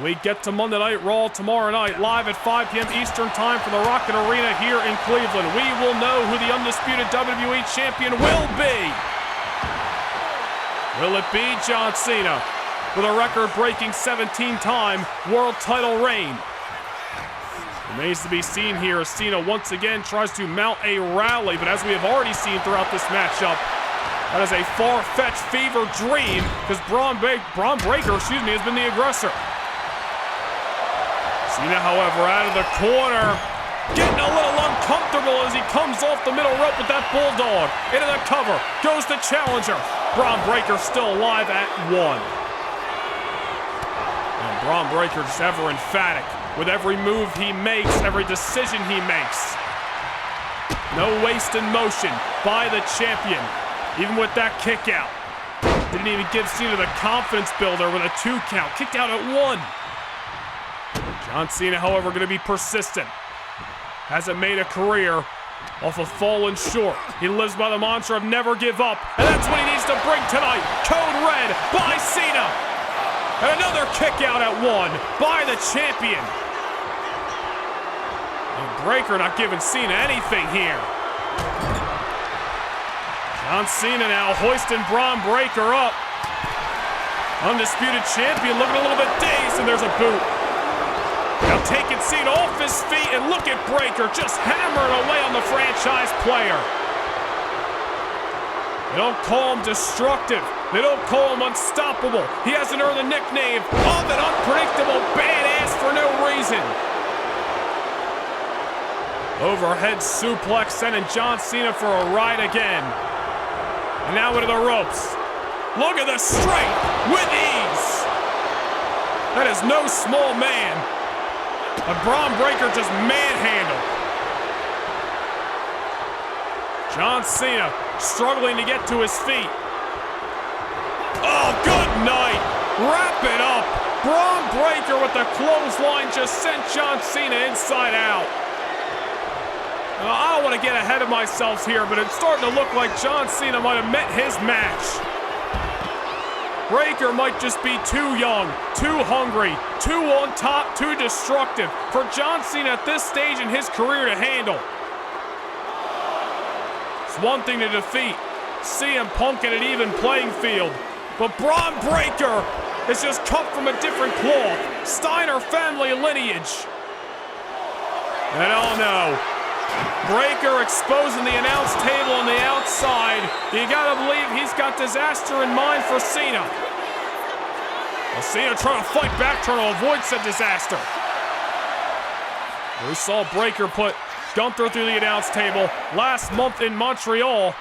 We get to Monday Night Raw tomorrow night, live at 5 p.m. Eastern Time from the Rocket Arena here in Cleveland. We will know who the undisputed WWE Champion will be. Will it be John Cena with a record-breaking 17-time world title reign? Remains to be seen here as Cena once again tries to mount a rally, but as we have already seen throughout this matchup, that is a far-fetched fever dream because Braun Breaker has been the aggressor. Cena, however, out of the corner, getting a little uncomfortable as he comes off the middle rope with that bulldog. Into the cover, goes the challenger. Braun Breaker still alive at 1. And Braun Breaker just ever emphatic with every move he makes, every decision he makes. No wasted motion by the champion, even with that kick out. Didn't even give Cena the confidence builder with a 2 count. Kicked out at 1. John Cena, however, going to be persistent. Hasn't made a career off of falling short. He lives by the mantra of never give up, and that's what he needs to bring tonight. Code Red by Cena. And another kick out at 1 by the champion. And Breaker not giving Cena anything here. John Cena now hoisting Braun Breaker up. Undisputed champion looking a little bit dazed, and there's a boot. Now taking Cena off his feet, and look at Breaker just hammering away on the franchise player. They don't call him destructive. They don't call him unstoppable. He hasn't earned the nickname of an unpredictable badass for no reason. Overhead suplex sending John Cena for a ride again. And now into the ropes. Look at the strength with ease. That is no small man. A Braun Breaker just manhandled. John Cena struggling to get to his feet. Oh, good night. Wrap it up. Braun Breaker with the clothesline just sent John Cena inside out. I don't want to get ahead of myself here, but it's starting to look like John Cena might have met his match. Breaker might just be too young, too hungry, too on top, too destructive for John Cena at this stage in his career to handle. It's one thing to defeat CM Punk in an even playing field, but Braun Breaker is just cut from a different cloth. Steiner family lineage. And oh no. Breaker exposing the announce table on the outside. You gotta believe he's got disaster in mind for Cena. Well, Cena trying to fight back, trying to avoid said disaster. We saw Breaker put Gunther through the announce table last month in Montreal.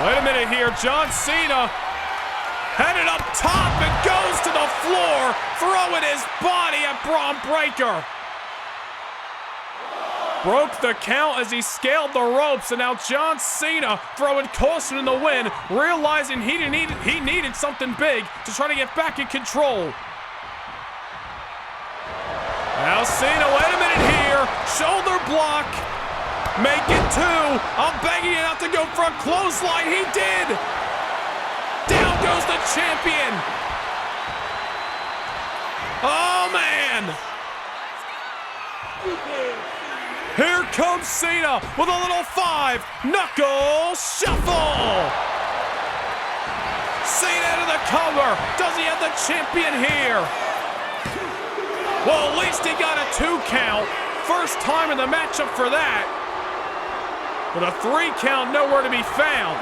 Wait a minute here, John Cena headed up top and goes to the floor, throwing his body at Braun Breaker. Broke the count as he scaled the ropes, and now John Cena throwing caution in the wind, realizing he needed something big to try to get back in control. Now Cena, wait a minute here, shoulder block, make it 2. I'm begging you not to go for a clothesline, he did. Down goes the champion. Oh man. Here comes Cena with a little 5-knuckle shuffle. Cena into the cover. Does he have the champion here? Well, at least he got a 2 count. First time in the matchup for that. But a 3 count nowhere to be found.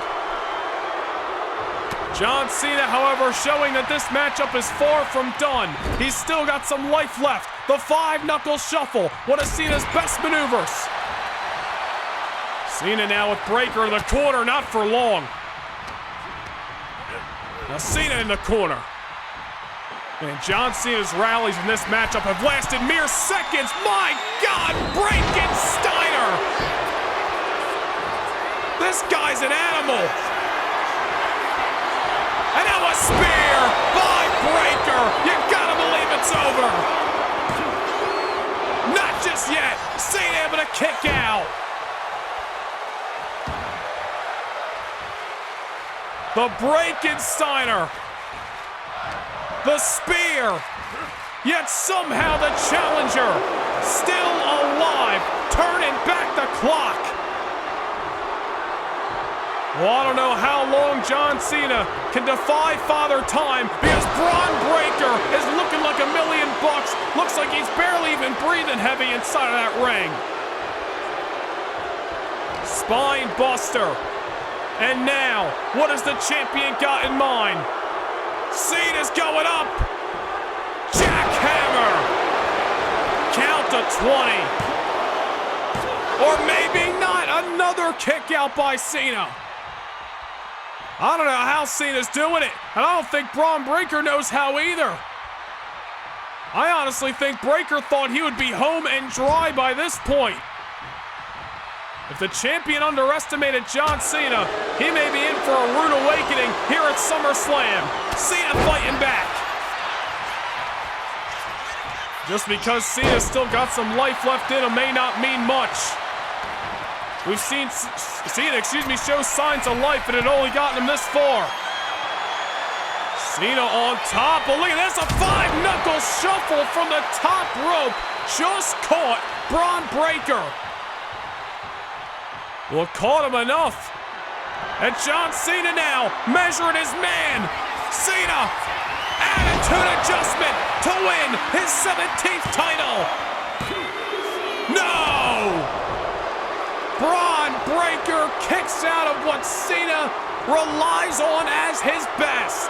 John Cena, however, showing that this matchup is far from done. He's still got some life left. The 5-knuckle shuffle, one of Cena's best maneuvers. Cena now with Breaker in the corner, not for long. Now Cena in the corner. And John Cena's rallies in this matchup have lasted mere seconds. My God, breaking Steiner! This guy's an animal. And now a spear by Breaker. You gotta believe it's over. Not just yet. Cena able to kick out. The break in Steiner. The spear. Yet somehow the challenger still alive, turning back the clock. Well, I don't know how long John Cena can defy Father Time because Braun Breaker is looking like $1 million. Looks like he's barely even breathing heavy inside of that ring. Spine buster. And now, what has the champion got in mind? Cena's going up. Jackhammer. Count to 20. Or maybe not. Another kick out by Cena. I don't know how Cena's doing it, and I don't think Braun Breaker knows how either. I honestly think Breaker thought he would be home and dry by this point. If the champion underestimated John Cena, he may be in for a rude awakening here at SummerSlam. Cena fighting back. Just because Cena's still got some life left in him may not mean much. We've seen Cena, show signs of life, and it only gotten him this far. Cena on top, but look at this, a 5-knuckle shuffle from the top rope. Just caught Braun Breaker. Well, caught him enough. And John Cena now measuring his man. Cena, attitude adjustment to win his 17th title. No! Braun Breaker kicks out of what Cena relies on as his best.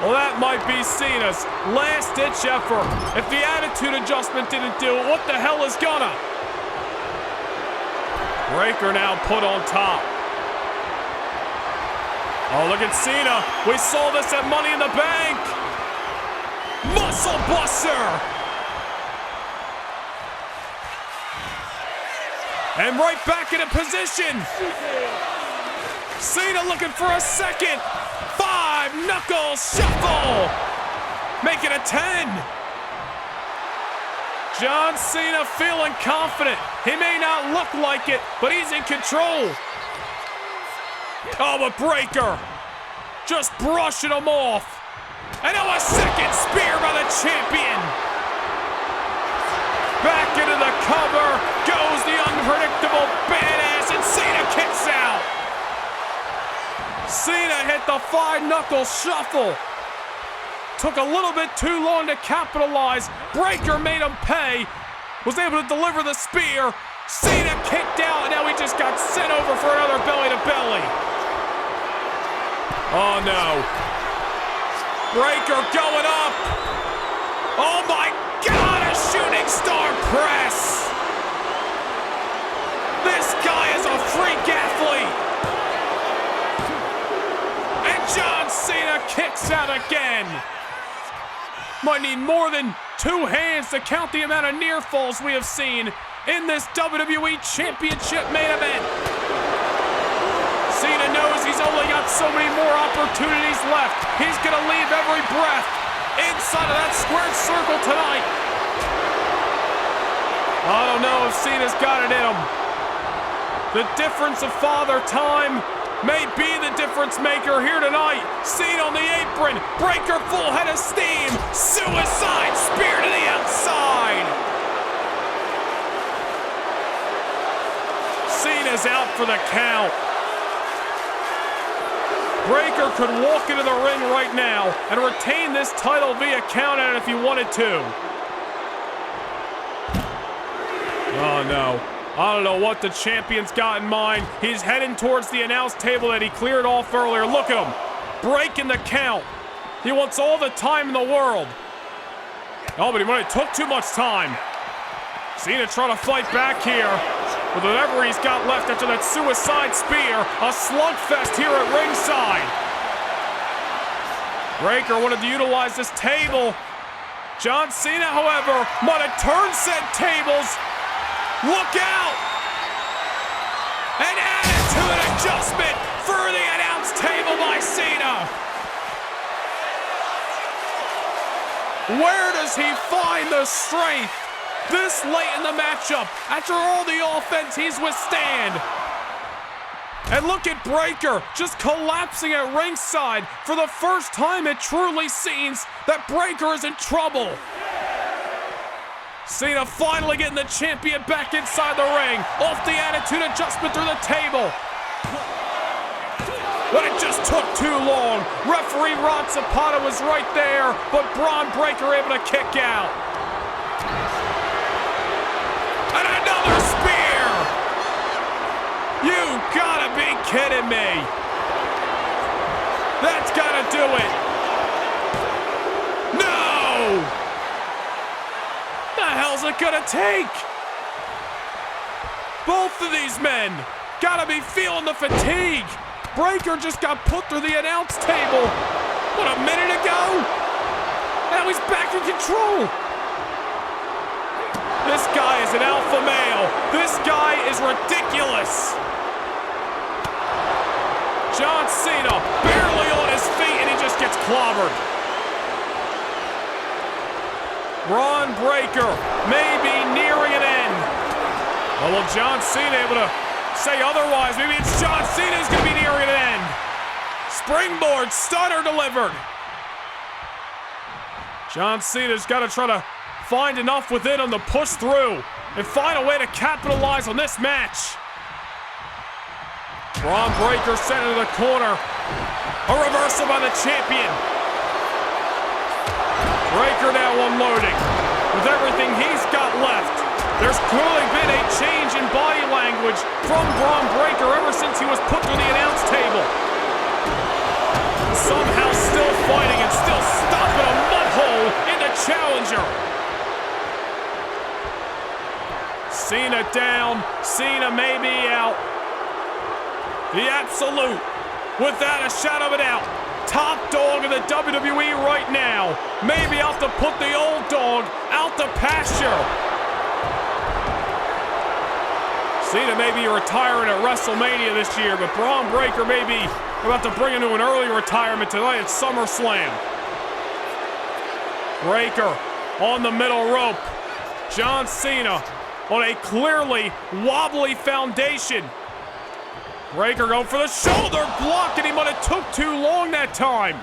Well, that might be Cena's last-ditch effort. If the attitude adjustment didn't do it, what the hell is gonna? Breaker now put on top. Oh, look at Cena. We saw this at Money in the Bank. Muscle Buster. And right back in a position. Cena looking for a second. 5 knuckle shuffle. Make it a 10. John Cena feeling confident. He may not look like it, but he's in control. Oh, but Breaker just brushing him off. And now a second spear by the champion. Back into the cover goes the unpredictable badass, and Cena kicks out. Cena hit the 5-knuckle shuffle. Took a little bit too long to capitalize. Breaker made him pay. Was able to deliver the spear. Cena kicked out, and now he just got sent over for another belly-to-belly. Oh, no. Breaker going up. Oh, my God, a shooting star press. This guy is a freak athlete. And John Cena kicks out again. Might need more than 2 hands to count the amount of near falls we have seen in this WWE Championship main event. Cena knows he's only got so many more opportunities left. He's gonna leave every breath inside of that squared circle tonight. I don't know if Cena's got it in him. The difference of Father Time may be the difference maker here tonight. Cena on the apron. Breaker full head of steam. Suicide spear to the outside. Cena's out for the count. Breaker could walk into the ring right now and retain this title via count out if he wanted to. Oh no. I don't know what the champion's got in mind. He's heading towards the announce table that he cleared off earlier. Look at him, breaking the count. He wants all the time in the world. Oh, but he might have took too much time. Cena trying to fight back here with whatever he's got left after that suicide spear. A slugfest here at ringside. Breaker wanted to utilize this table. John Cena, however, might have turned said tables. Look out! An attitude adjustment for the announce table by Cena. Where does he find the strength this late in the matchup after all the offense he's withstand? And look at Breaker just collapsing at ringside. For the first time, it truly seems that Breaker is in trouble. Cena finally getting the champion back inside the ring. Off the attitude adjustment through the table. But it just took too long. Referee Ron Zapata was right there, but Braun Breaker able to kick out. And another spear! You gotta be kidding me. That's gotta do it. No! What the hell's it gonna take? Both of these men gotta be feeling the fatigue. Breaker just got put through the announce table, what, a minute ago? Now he's back in control. This guy is an alpha male. This guy is ridiculous. John Cena barely on his feet and he just gets clobbered. Braun Breaker may be nearing an end. Well, John Cena able to say otherwise. Maybe it's John Cena who's going to be nearing an end. Springboard stunner delivered. John Cena's got to try to find enough within him to push through and find a way to capitalize on this match. Braun Breaker sent into the corner. A reversal by the champion. Breaker now unloading. With everything he's got left, there's clearly been a change in body language from Braun Breaker ever since he was put through the announce table. Somehow still fighting and still stopping a mud hole in the challenger. Cena down. Cena may be out. The absolute, without a shadow of a doubt, top dog of the WWE right now. Maybe out to put the old dog out to pasture. Cena may be retiring at WrestleMania this year, but Braun Breaker may be about to bring him to an early retirement tonight at SummerSlam. Breaker on the middle rope. John Cena on a clearly wobbly foundation. Breaker going for the shoulder block, and he might have took too long that time.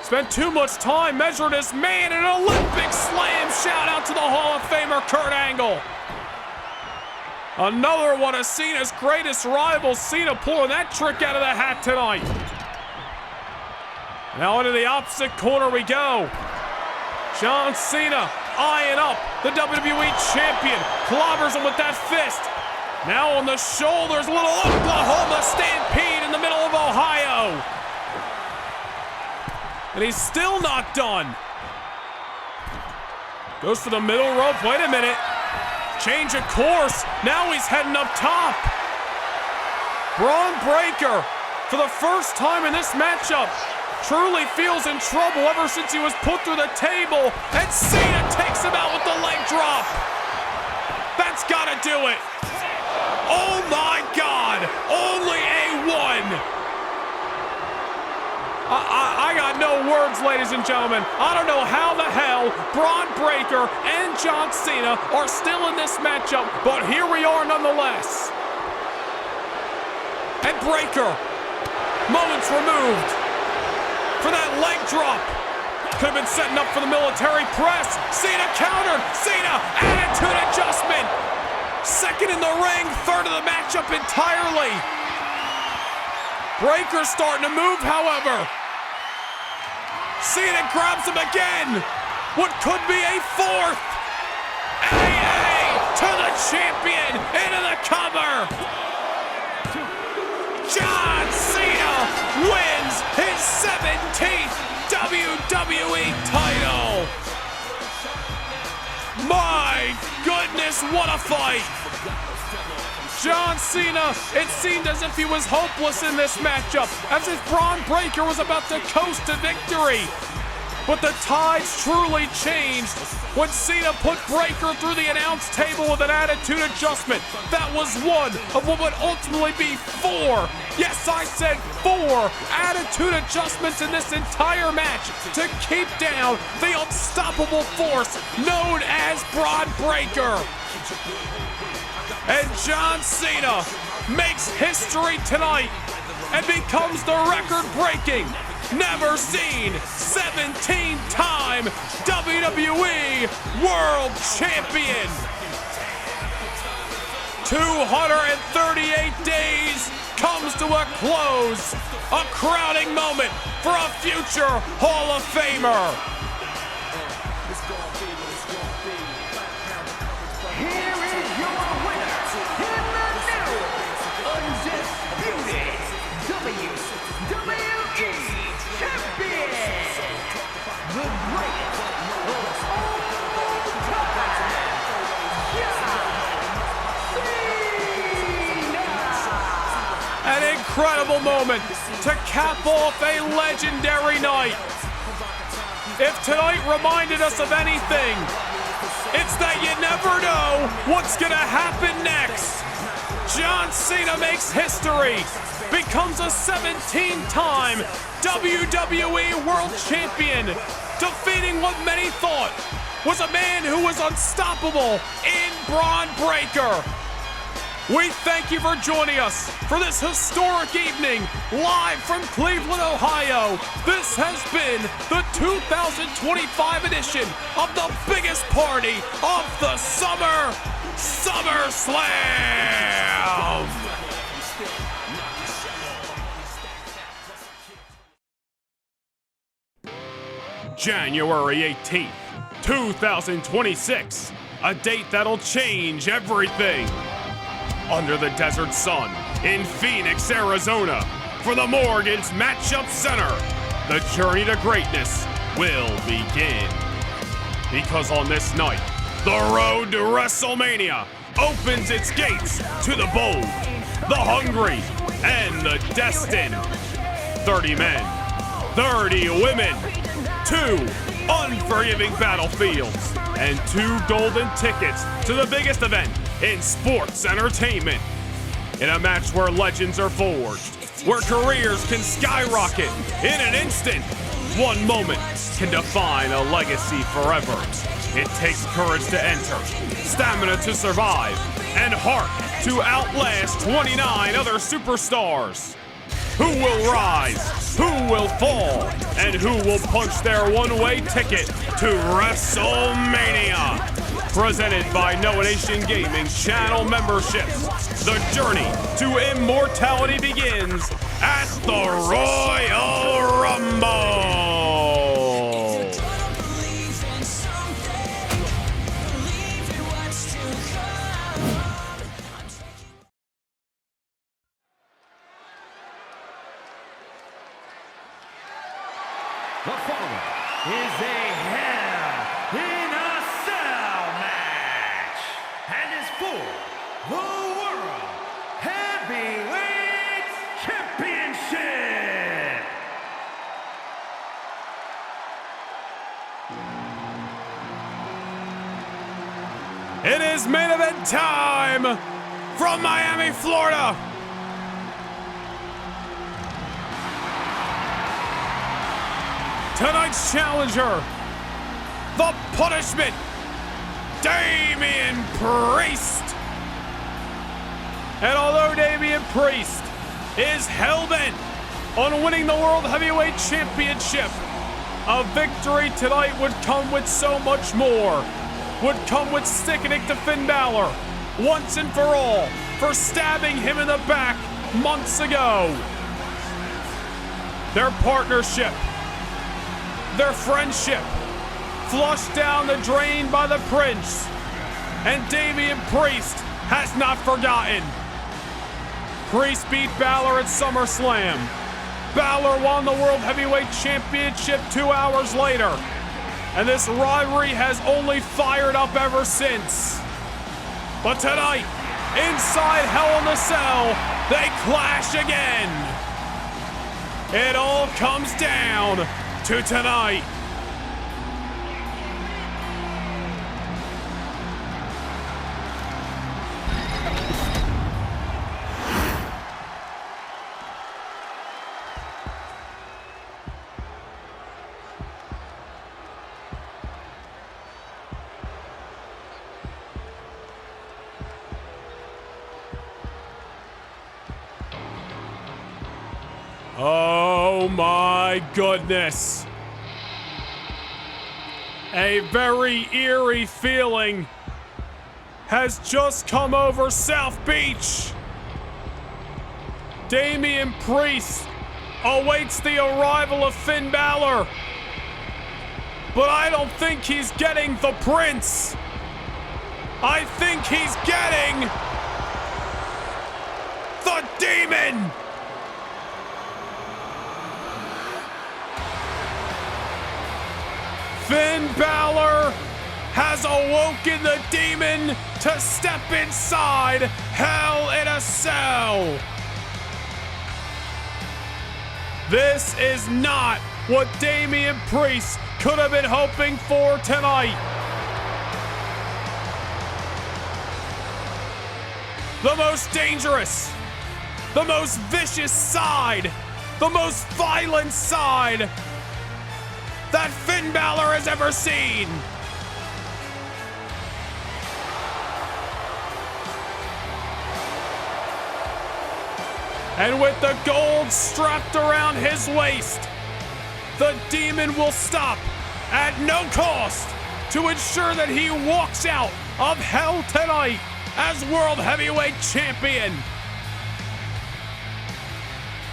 Spent too much time measuring this man in an Olympic slam. Shout out to the Hall of Famer Kurt Angle. Another one of Cena's greatest rivals. Cena pulling that trick out of the hat tonight. Now into the opposite corner we go. John Cena eyeing up the WWE Champion. Clobbers him with that fist. Now on the shoulders, a little Oklahoma Stampede in the middle of Ohio. And he's still not done. Goes for the middle rope. Wait a minute. Change of course. Now he's heading up top. Braun Breaker, for the first time in this matchup, truly feels in trouble ever since he was put through the table. And Cena takes him out with the leg drop. That's gotta do it. Oh my God. Only a one. I got no words, ladies and gentlemen. I don't know how the hell Braun Breaker and John Cena are still in this matchup, but here we are nonetheless. And Breaker, moments removed for that leg drop. Could have been setting up for the military press. Cena countered. Cena, attitude adjustment. Second in the ring, third of the matchup entirely. Breaker's starting to move, however. Cena grabs him again. What could be a fourth? AA to the champion, into the cover. John Cena wins his 17th WWE title. My goodness, what a fight. John Cena, it seemed as if he was hopeless in this matchup, as if Braun Breaker was about to coast to victory. But the tides truly changed when Cena put Breaker through the announce table with an attitude adjustment. That was one of what would ultimately be four. Yes, I said four attitude adjustments in this entire match to keep down the unstoppable force known as Braun Breaker. And John Cena makes history tonight and becomes the record-breaking, never-seen 17-time WWE World Champion. 238 days comes to a close, a crowning moment for a future Hall of Famer. An incredible moment to cap off a legendary night. If tonight reminded us of anything, it's that you never know what's gonna happen next. John Cena makes history, becomes a 17-time WWE World Champion, defeating what many thought was a man who was unstoppable in Braun Breaker. We thank you for joining us for this historic evening, live from Cleveland, Ohio. This has been the 2025 edition of the biggest party of the summer, SummerSlam! January 18th, 2026, a date that'll change everything. Under the desert sun in Phoenix, Arizona, for the Morgan's Matchup Center, the journey to greatness will begin. Because on this night, the road to WrestleMania opens its gates to the bold, the hungry, and the destined. 30 men, 30 women, 2 unforgiving battlefields, and 2 golden tickets to the biggest event in sports entertainment. In a match where legends are forged where careers can skyrocket in an instant. One moment can define a legacy forever. It takes courage to enter, stamina to survive, and heart to outlast 29 other superstars. Who will rise? Who will fall? And who will punch their one-way ticket to WrestleMania? Presented by Noah Nation Gaming channel memberships, the journey to immortality begins at the Royal Rumble. The following is a Hell in a Cell match and is for the World Heavyweight Championship. It is main event time from Miami, Florida. Tonight's challenger, the Punishment, Damian Priest. And although Damian Priest is hell-bent on winning the World Heavyweight Championship, a victory tonight would come with so much more. Would come with sticking it to Finn Balor once and for all for stabbing him in the back months ago. Their partnership, their friendship, flushed down the drain by the Prince, and Damian Priest has not forgotten. Priest beat Balor at SummerSlam. Balor won the World Heavyweight Championship 2 hours later, and this rivalry has only fired up ever since. But tonight, inside Hell in the Cell, they clash again. It all comes down to tonight. Oh my goodness. A very eerie feeling has just come over South Beach. Damian Priest awaits the arrival of Finn Balor, but I don't think he's getting the Prince. I think he's getting the Demon. Finn Balor has awoken the Demon to step inside Hell in a Cell. This is not what Damian Priest could have been hoping for tonight. The most dangerous, the most vicious side, the most violent side that Finn Balor has ever seen. And with the gold strapped around his waist, the Demon will stop at no cost to ensure that he walks out of Hell tonight as World Heavyweight Champion.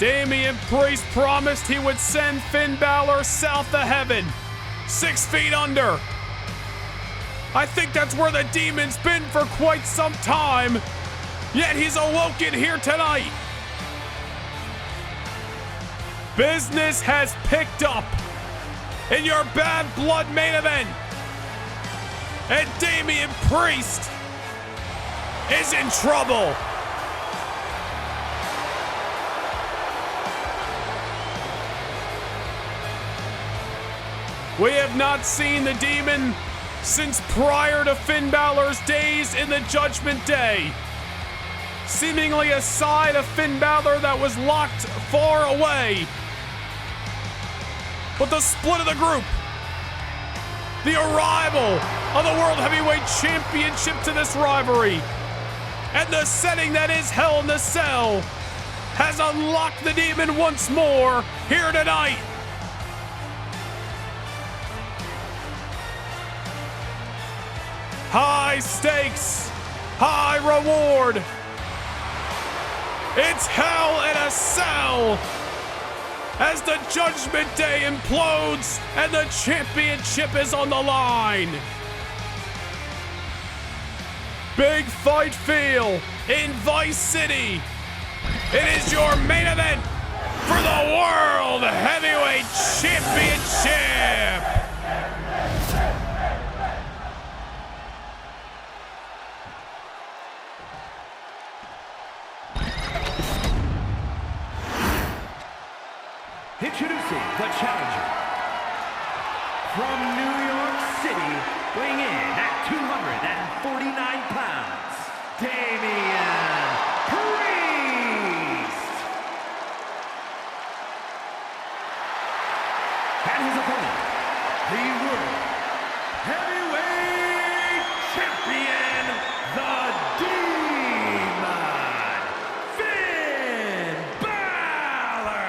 Damian Priest promised he would send Finn Balor south of heaven, 6 feet under. I think that's where the Demon's been for quite some time, yet he's awoken here tonight. Business has picked up in your Bad Blood main event, and Damian Priest is in trouble. We have not seen the Demon since prior to Finn Balor's days in the Judgment Day. seemingly a side of Finn Balor that was locked far away. But the split of the group, the arrival of the World Heavyweight Championship to this rivalry, and the setting that is Hell in a Cell has unlocked the Demon once more here tonight. High stakes, high reward. It's Hell in a Cell as the Judgment Day implodes and the championship is on the line. Big fight feel in Vice City. It is your main event for the World Heavyweight Championship. Introducing the challenger from New York City, weighing in at 249 pounds, Damian Priest. And his opponent, the World Heavyweight Champion, the Demon, Finn Balor.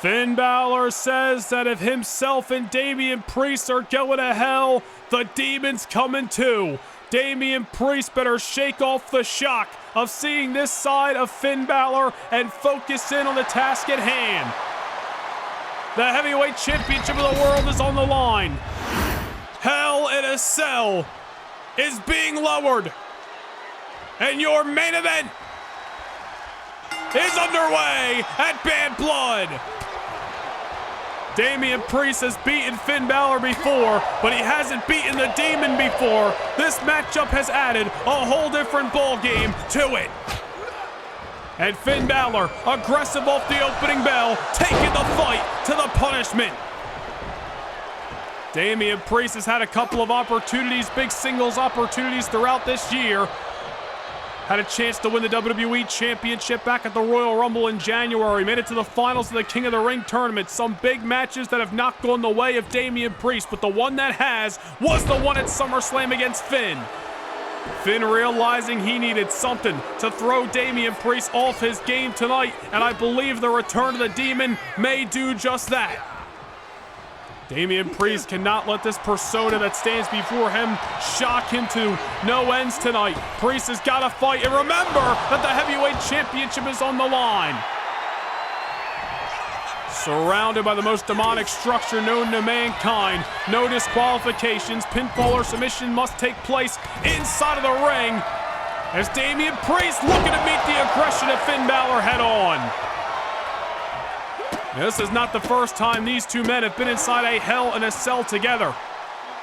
Finn Balor says that if himself and Damian Priest are going to hell, the Demon's coming too. Damian Priest better shake off the shock of seeing this side of Finn Balor and focus in on the task at hand. The Heavyweight Championship of the world is on the line. Hell in a Cell is being lowered. And your main event is underway at Bad Blood. Damian Priest has beaten Finn Balor before, but he hasn't beaten the Demon before. This matchup has added a whole different ball game to it. And Finn Balor, aggressive off the opening bell, taking the fight to the punishment. Damian Priest has had a couple of opportunities, big singles opportunities throughout this year. Had a chance to win the WWE Championship back at the Royal Rumble in January. Made it to the finals of the King of the Ring tournament. Some big matches that have not gone the way of Damian Priest, but the one that has was the one at SummerSlam against Finn. Finn realizing he needed something to throw Damian Priest off his game tonight, and I believe the return of the Demon may do just that. Damian Priest cannot let this persona that stands before him shock him to no ends tonight. Priest has got to fight, and remember that the Heavyweight Championship is on the line. Surrounded by the most demonic structure known to mankind, no disqualifications, pinfall or submission must take place inside of the ring as Damian Priest looking to meet the aggression of Finn Balor head on. This is not the first time these two men have been inside a Hell in a Cell together.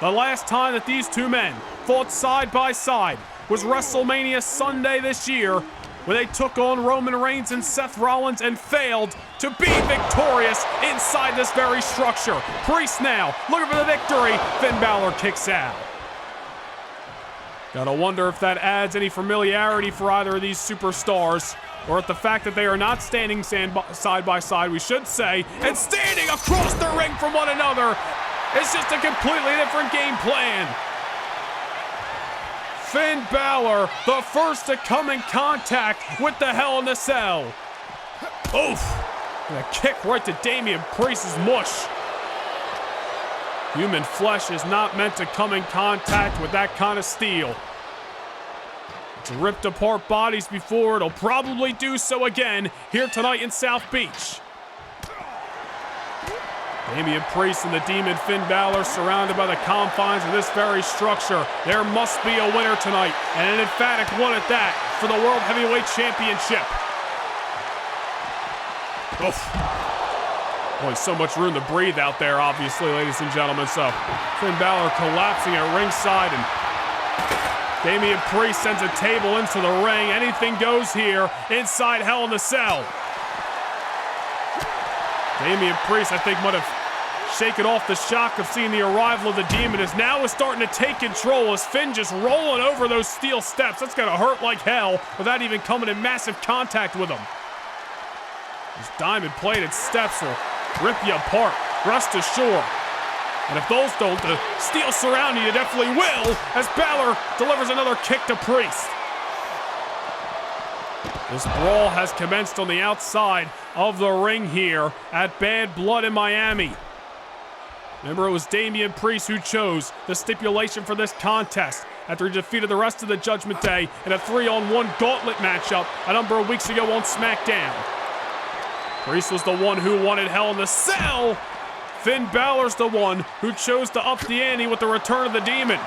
The last time that these two men fought side by side was WrestleMania Sunday this year, where they took on Roman Reigns and Seth Rollins and failed to be victorious inside this very structure. Priest now looking for the victory. Finn Balor kicks out. Gotta wonder if that adds any familiarity for either of these superstars, or if the fact that they are not standing side by side, we should say, and standing across the ring from one another, is just a completely different game plan. Finn Balor, the first to come in contact with the Hell in a Cell. Oof. And a kick right to Damian Priest's mush. Human flesh is not meant to come in contact with that kind of steel. It's ripped apart bodies before. It'll probably do so again here tonight in South Beach. Damian Priest and the Demon Finn Balor surrounded by the confines of this very structure. There must be a winner tonight, and an emphatic one at that for the World Heavyweight Championship. Oof. Only so much room to breathe out there, obviously, ladies and gentlemen. So Finn Balor collapsing at ringside, and Damian Priest sends a table into the ring. Anything goes here inside Hell in a Cell. Damian Priest, I think, might have shaking off the shock of seeing the arrival of the Demon, as now is starting to take control as Finn just rolling over those steel steps. That's gonna hurt like hell without even coming in massive contact with him. These diamond-plated steps will rip you apart, rest assured. And if those don't, the steel surrounding you definitely will, as Balor delivers another kick to Priest. This brawl has commenced on the outside of the ring here at Bad Blood in Miami. Remember, it was Damian Priest who chose the stipulation for this contest after he defeated the rest of the Judgment Day in a 3-on-1 gauntlet matchup a number of weeks ago on SmackDown. Priest was the one who wanted Hell in the Cell. Finn Balor's the one who chose to up the ante with the return of the Demon.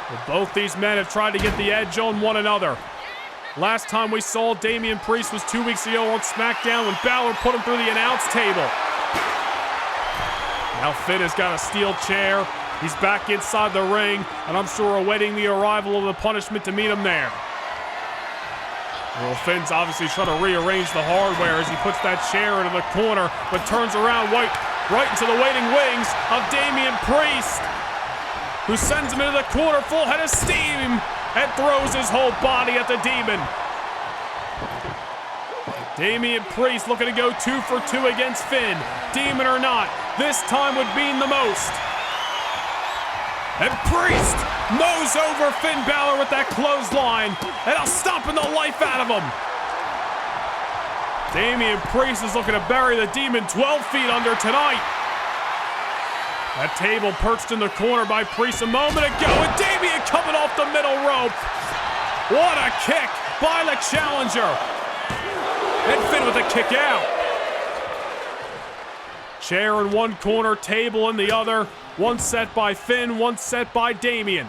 But both these men have tried to get the edge on one another. Last time we saw Damian Priest was 2 weeks ago on SmackDown when Balor put him through the announce table. Now Finn has got a steel chair. He's back inside the ring, and I'm sure awaiting the arrival of the punishment to meet him there. Well, Finn's obviously trying to rearrange the hardware as he puts that chair into the corner, but turns around right into the waiting wings of Damian Priest, who sends him into the corner full head of steam and throws his whole body at the Demon. Damian Priest looking to go 2 for 2 against Finn. Demon or not, this time would mean the most. And Priest mows over Finn Balor with that clothesline, and I'll stomping the life out of him. Damian Priest is looking to bury the Demon 12 feet under tonight. That table perched in the corner by Priest a moment ago, and Damian coming off the middle rope. What a kick by the challenger. And Finn with a kick out. Chair in one corner, table in the other. One set by Finn, one set by Damian.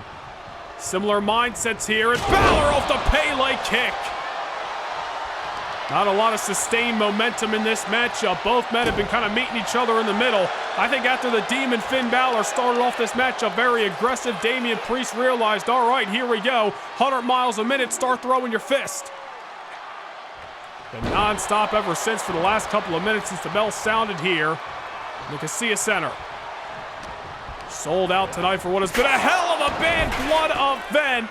Similar mindsets here, and Balor off the Pele kick. Not a lot of sustained momentum in this matchup. Both men have been kind of meeting each other in the middle. I think after the Demon Finn Balor started off this matchup very aggressive, Damian Priest realized, all right, here we go. 100 miles a minute, start throwing your fist. Been non-stop ever since for the last couple of minutes since the bell sounded here in the Casilla Center. Sold out tonight for what has been a hell of a Bad Blood event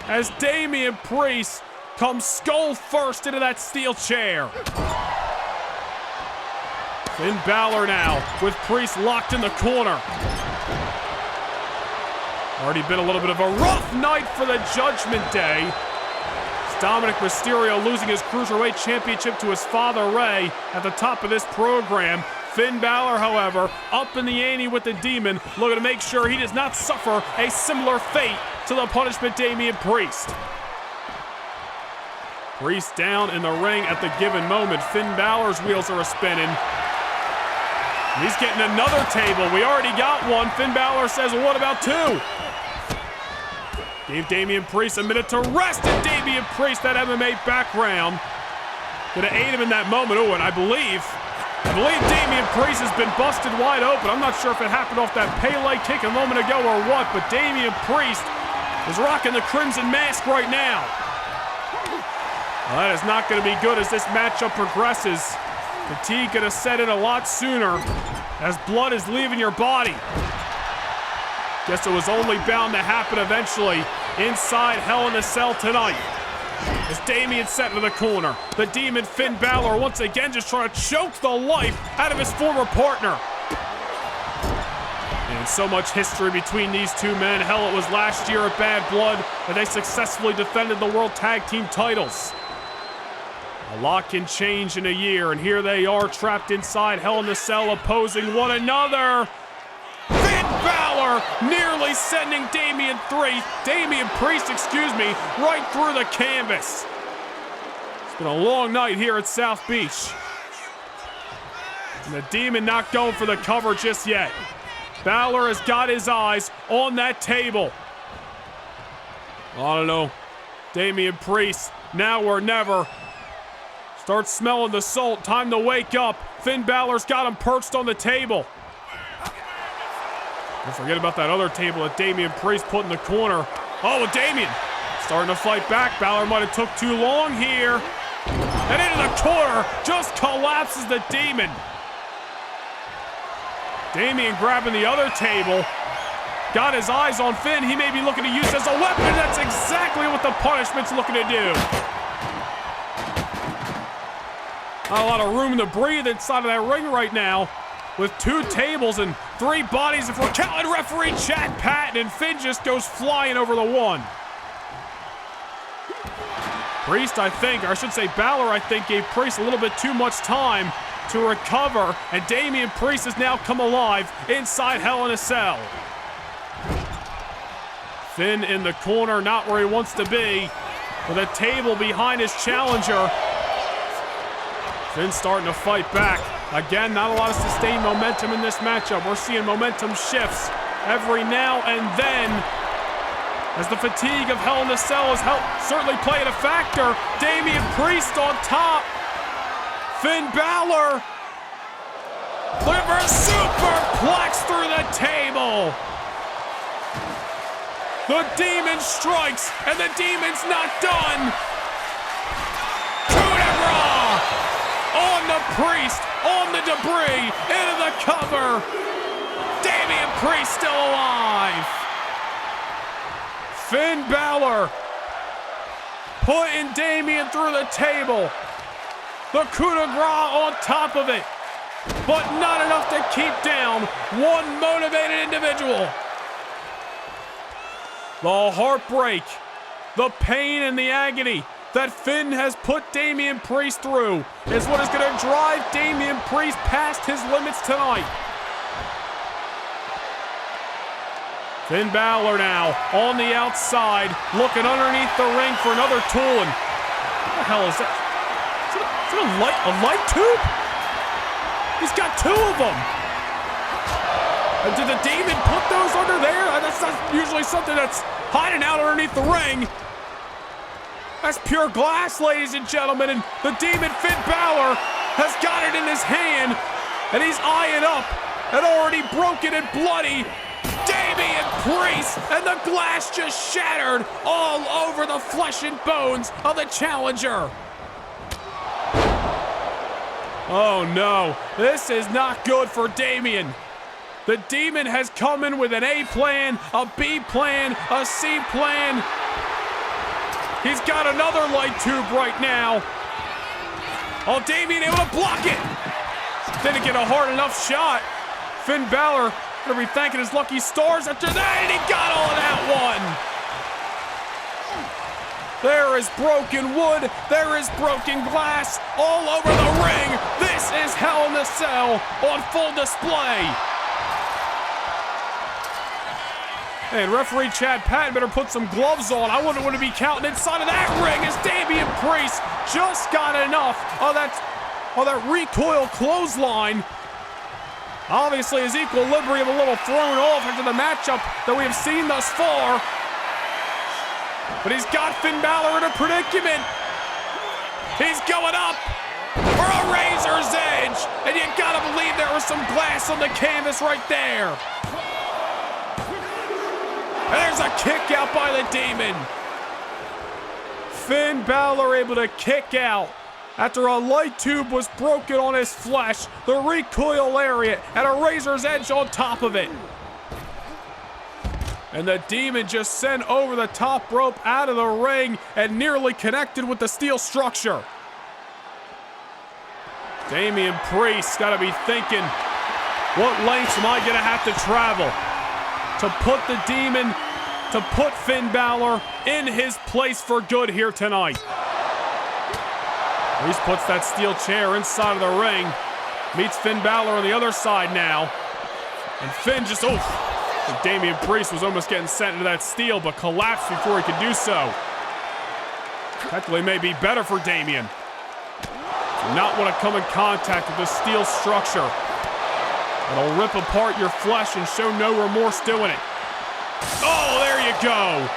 as Damian Priest comes skull first into that steel chair. Finn Balor now with Priest locked in the corner. Already been a little bit of a rough night for the Judgment Day. Dominic Mysterio losing his Cruiserweight Championship to his father, Ray, at the top of this program. Finn Balor, however, up in the ante with the Demon, looking to make sure he does not suffer a similar fate to the punishment Damian Priest. Priest down in the ring at the given moment. Finn Balor's wheels are a-spinning. He's getting another table. We already got one. Finn Balor says, well, what about 2? Gave Damian Priest a minute to rest, and Damian Priest, that MMA background, gonna aid him in that moment. Oh, and I believe Damian Priest has been busted wide open. I'm not sure if it happened off that Pele kick a moment ago or what, but Damian Priest is rocking the Crimson Mask right now. Well, that is not gonna be good as this matchup progresses. Fatigue gonna set in a lot sooner as blood is leaving your body. Guess it was only bound to happen eventually inside Hell in a Cell tonight. As Damian set into the corner, the Demon Finn Balor once again just trying to choke the life out of his former partner. And so much history between these two men. Hell, it was last year at Bad Blood that they successfully defended the World Tag Team titles. A lot can change in a year, and here they are trapped inside Hell in a Cell opposing one another. Finn Balor nearly sending Damian Priest, right through the canvas. It's been a long night here at South Beach. And the Demon not going for the cover just yet. Balor has got his eyes on that table. I don't know. Damian Priest, now or never. Start smelling the salt. Time to wake up. Finn Balor's got him perched on the table. Don't forget about that other table that Damian Priest put in the corner. Oh, Damian starting to fight back. Balor might have took too long here. And into the corner, just collapses the Demon. Damian grabbing the other table. Got his eyes on Finn. He may be looking to use it as a weapon. That's exactly what the punishment's looking to do. Not a lot of room to breathe inside of that ring right now, with 2 tables and 3 bodies. If we're counting referee Chad Patton, and Finn just goes flying over the one. Priest, I think, or I should say Balor, I think, gave Priest a little bit too much time to recover, and Damian Priest has now come alive inside Hell in a Cell. Finn in the corner, not where he wants to be, with a table behind his challenger. Finn starting to fight back. Again, not a lot of sustained momentum in this matchup. We're seeing momentum shifts every now and then, as the fatigue of Hell in a Cell has certainly played a factor. Damian Priest on top. Finn Balor. Look for a superplex through the table. The Demon strikes, and the Demon's not done. Coup de grace on the Priest, on the debris, into the cover. Damian Priest still alive. Finn Balor putting Damian through the table. The coup de grace on top of it, but not enough to keep down one motivated individual. The heartbreak, the pain, and the agony that Finn has put Damian Priest through is what is going to drive Damian Priest past his limits tonight. Finn Balor now on the outside, looking underneath the ring for another tool. And what the hell is that? Is it a light tube? He's got 2 of them. And did the Demon put those under there? That's not usually something that's hiding out underneath the ring. That's pure glass, ladies and gentlemen. And the Demon, Finn Balor, has got it in his hand, and he's eyeing up an already broken and bloody Damian Priest, and the glass just shattered all over the flesh and bones of the challenger. Oh no, this is not good for Damian. The Demon has come in with an A plan, a B plan, a C plan. He's got another light tube right now. Oh, Damian able to block it. Didn't get a hard enough shot. Finn Balor gonna be thanking his lucky stars after that, and he got all of that one. There is broken wood, there is broken glass all over the ring. This is Hell in a Cell on full display. And referee Chad Patton better put some gloves on. I wouldn't want to be counting inside of that ring, as Damian Priest just got enough of that recoil clothesline. Obviously, his equilibrium a little thrown off after the matchup that we have seen thus far. But he's got Finn Balor in a predicament. He's going up for a razor's edge. And you gotta believe there was some glass on the canvas right there. And there's a kick out by the Demon. Finn Balor able to kick out after a light tube was broken on his flesh, the recoil area, and a razor's edge on top of it. And the Demon just sent over the top rope out of the ring and nearly connected with the steel structure. Damian Priest got to be thinking, what lengths am I going to have to travel to put the Demon, to put Finn Balor in his place for good here tonight? Priest puts that steel chair inside of the ring, meets Finn Balor on the other side now. And Finn just, Damian Priest was almost getting sent into that steel, but collapsed before he could do so. Technically may be better for Damian. Do not want to come in contact with this steel structure. It'll rip apart your flesh and show no remorse doing it. Oh, there you go.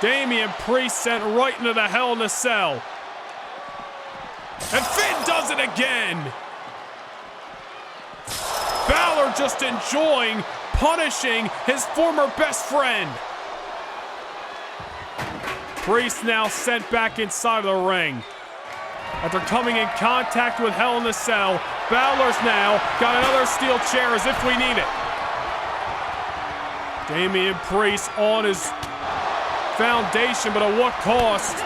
Damian Priest sent right into the Hell in a Cell. And Finn does it again. Balor just enjoying punishing his former best friend. Priest now sent back inside of the ring. After coming in contact with Hell in a Cell, Balor's now got another steel chair as if we need it. Damian Priest on his foundation, but at what cost?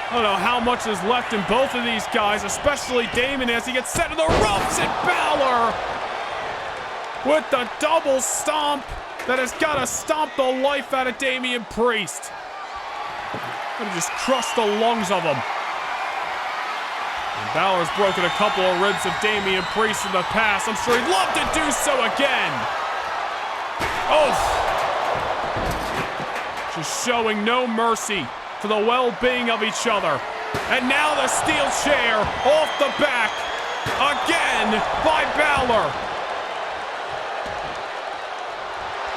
I don't know how much is left in both of these guys, especially Damian as he gets set to the ropes, and Balor with the double stomp that has got to stomp the life out of Damian Priest. Gonna just crush the lungs of him. And Balor's broken a couple of ribs of Damian Priest in the past. I'm sure he'd love to do so again. Oh! Just showing no mercy for the well-being of each other. And now the steel chair off the back again by Balor.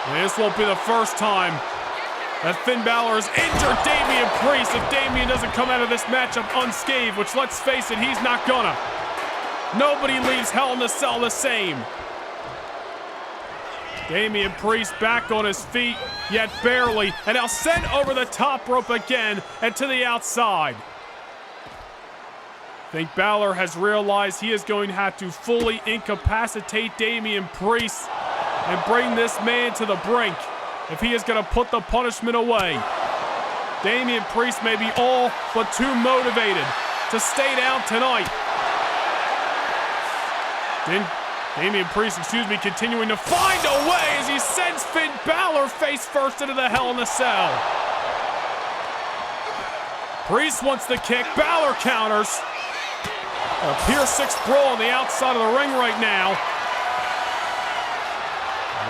And this won't be the first time that Finn Balor has injured Damian Priest if Damian doesn't come out of this matchup unscathed, which, let's face it, he's not gonna. Nobody leaves Hell in the Cell the same. Damian Priest back on his feet, yet barely, and now sent over the top rope again and to the outside. I think Balor has realized he is going to have to fully incapacitate Damian Priest and bring this man to the brink if he is going to put the punishment away. Damian Priest may be all but too motivated to stay down tonight. Damian Priest, continuing to find a way as he sends Finn Balor face first into the Hell in the Cell. Priest wants the kick, Balor counters. A Pier 6 brawl on the outside of the ring right now.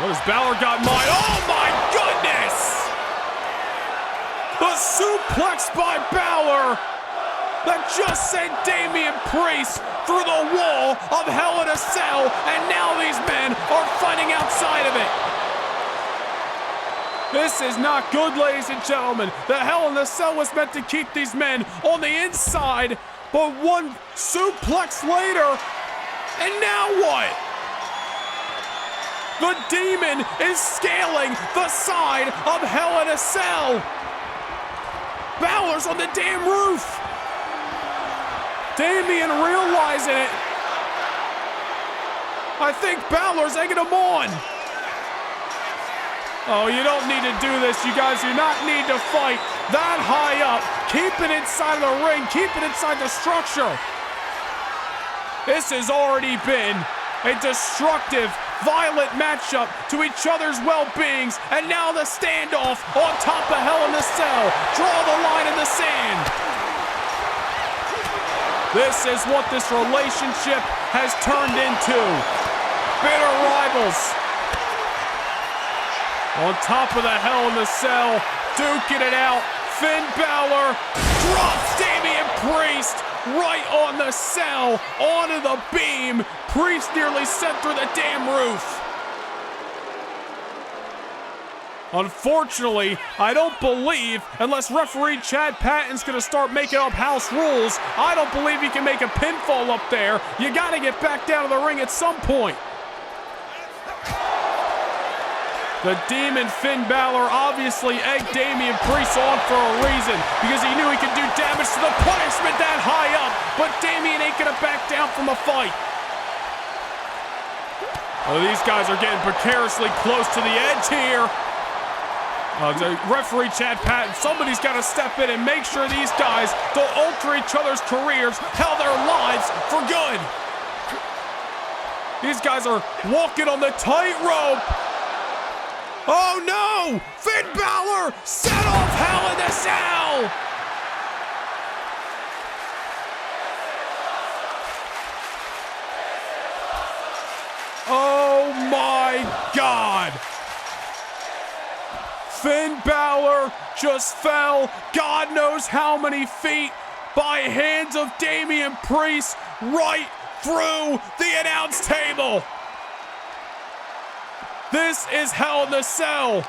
What has Balor got in mind? Oh my goodness! The suplex by Balor that just sent Damian Priest through the wall of Hell in a Cell, and now these men are fighting outside of it. This is not good, ladies and gentlemen. The Hell in the Cell was meant to keep these men on the inside, but one suplex later, and now what? The Demon is scaling the side of Hell in a Cell. Balor's on the damn roof. Damian realizing it. I think Balor's egging him on. Oh, you don't need to do this. You guys do not need to fight that high up. Keep it inside of the ring. Keep it inside the structure. This has already been a destructive, violent matchup to each other's well-beings. And now the standoff on top of Hell in the Cell. Draw the line in the sand. This is what this relationship has turned into. Bitter rivals. On top of the Hell in the Cell, duking it out. Finn Balor drops Damian Priest right on the cell, onto the beam. Priest nearly sent through the damn roof. Unfortunately, I don't believe, unless referee Chad Patton's going to start making up house rules, I don't believe he can make a pinfall up there. You got to get back down to the ring at some point. The Demon Finn Balor obviously egged Damian Priest on for a reason, because he knew he could do damage to the punishment that high up, but Damian ain't going to back down from a fight. Oh, these guys are getting precariously close to the edge here. The referee Chad Patton, somebody's got to step in and make sure these guys don't alter each other's careers, hell, their lives for good. These guys are walking on the tightrope. Oh no! Finn Balor set off Hell in the Cell! Oh my God! Finn Balor just fell God knows how many feet by hands of Damian Priest right through the announce table. This is Hell in the Cell.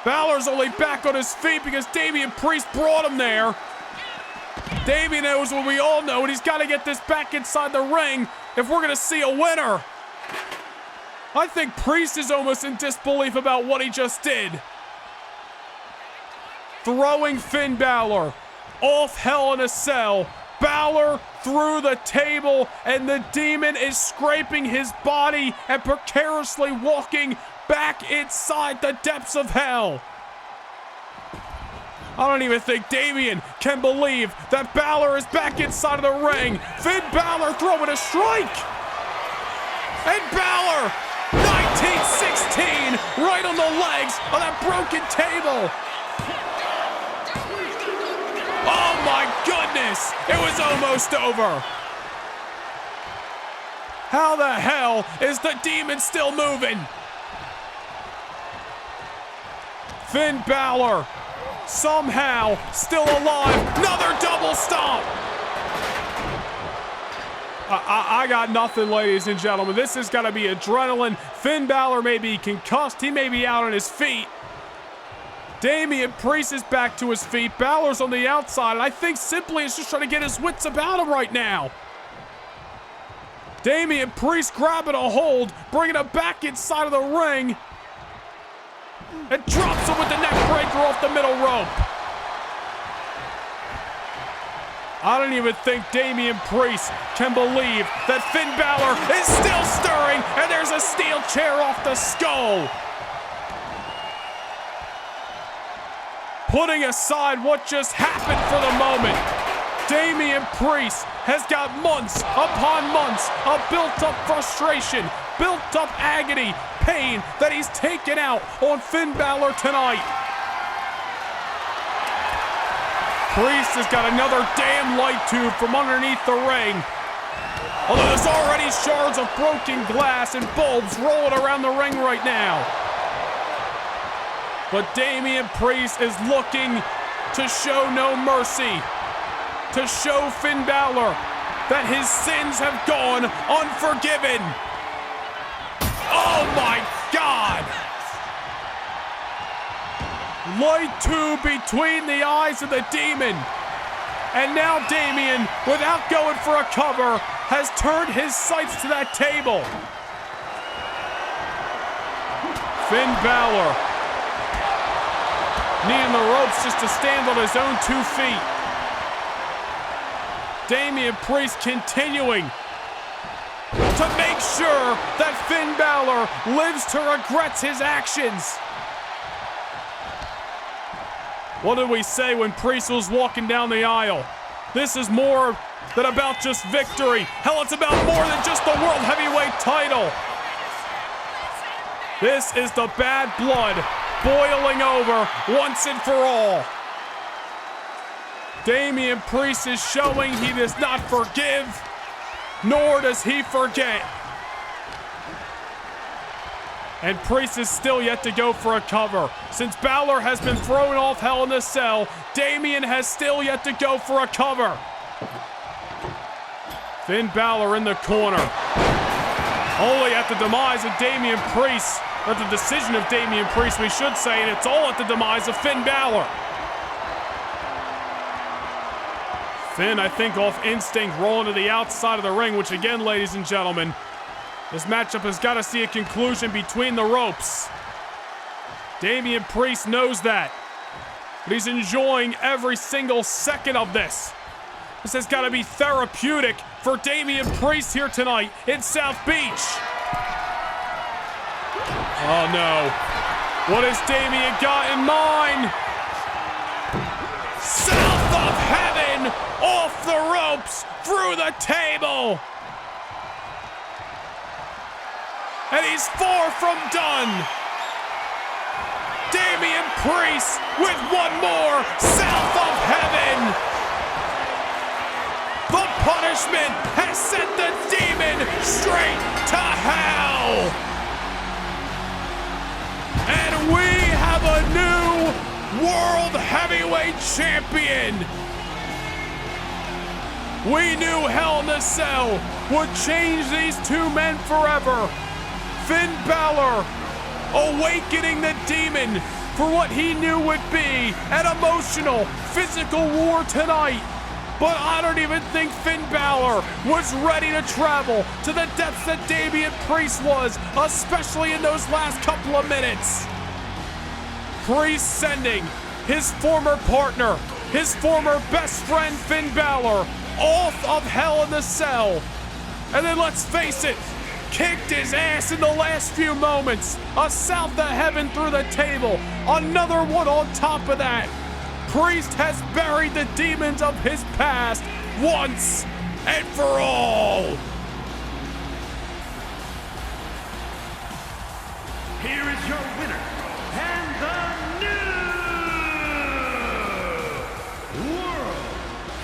Balor's only back on his feet because Damian Priest brought him there. Damian knows what we all know, and he's got to get this back inside the ring if we're going to see a winner. I think Priest is almost in disbelief about what he just did. Throwing Finn Balor off Hell in a Cell Balor through the table, and the Demon is scraping his body and precariously walking back inside the depths of hell. I don't even think Damian can believe that Balor is back inside of the ring. Finn Balor throwing a strike. And Balor, 1916, right on the legs of that broken table. Oh my goodness, it was almost over. How the hell is the Demon still moving? Finn Balor, somehow still alive. Another double stomp. I got nothing, ladies and gentlemen. This has got to be adrenaline. Finn Balor may be concussed. He may be out on his feet. Damian Priest is back to his feet. Balor's on the outside, and I think simply is just trying to get his wits about him right now. Damian Priest grabbing a hold, bringing him back inside of the ring, and drops him with the neck breaker off the middle rope. I don't even think Damian Priest can believe that Finn Balor is still stirring, and there's a steel chair off the skull. Putting aside what just happened for the moment, Damian Priest has got months upon months of built-up frustration, built-up agony, pain that he's taken out on Finn Balor tonight. Priest has got another damn light tube from underneath the ring. Although there's already shards of broken glass and bulbs rolling around the ring right now. But Damian Priest is looking to show no mercy, to show Finn Balor that his sins have gone unforgiven. Oh my God! Light tube between the eyes of the Demon. And now Damian, without going for a cover, has turned his sights to that table. Finn Balor needing the ropes just to stand on his own 2 feet. Damian Priest continuing to make sure that Finn Balor lives to regret his actions. What did we say when Priest was walking down the aisle? This is more than about just victory. Hell, it's about more than just the World Heavyweight title. This is the bad blood boiling over once and for all. Damian Priest is showing he does not forgive, nor does he forget. And Priest is still yet to go for a cover. Since Balor has been thrown off Hell in a Cell, Damian has still yet to go for a cover. Finn Balor in the corner. Only at the demise of Damian Priest, or the decision of Damian Priest, we should say, and it's all at the demise of Finn Balor. Finn, I think, off instinct, rolling to the outside of the ring, which again, ladies and gentlemen, this matchup has got to see a conclusion between the ropes. Damian Priest knows that, but he's enjoying every single second of this. This has got to be therapeutic for Damian Priest here tonight in South Beach. Oh no. What has Damian got in mind? South of heaven, off the ropes, through the table. And he's far from done. Damian Priest with one more, south of heaven. The punishment has sent the Demon straight to hell. And we have a new World Heavyweight Champion. We knew Hell in a Cell would change these two men forever. Finn Balor awakening the Demon for what he knew would be an emotional, physical war tonight. But I don't even think Finn Balor was ready to travel to the depths that Damian Priest was, especially in those last couple of minutes. Priest sending his former partner, his former best friend Finn Balor, off of Hell in the Cell. And then let's face it, kicked his ass in the last few moments. A South of Heaven through the table. Another one on top of that. Priest has buried the demons of his past once and for all. Here is your winner, and the new World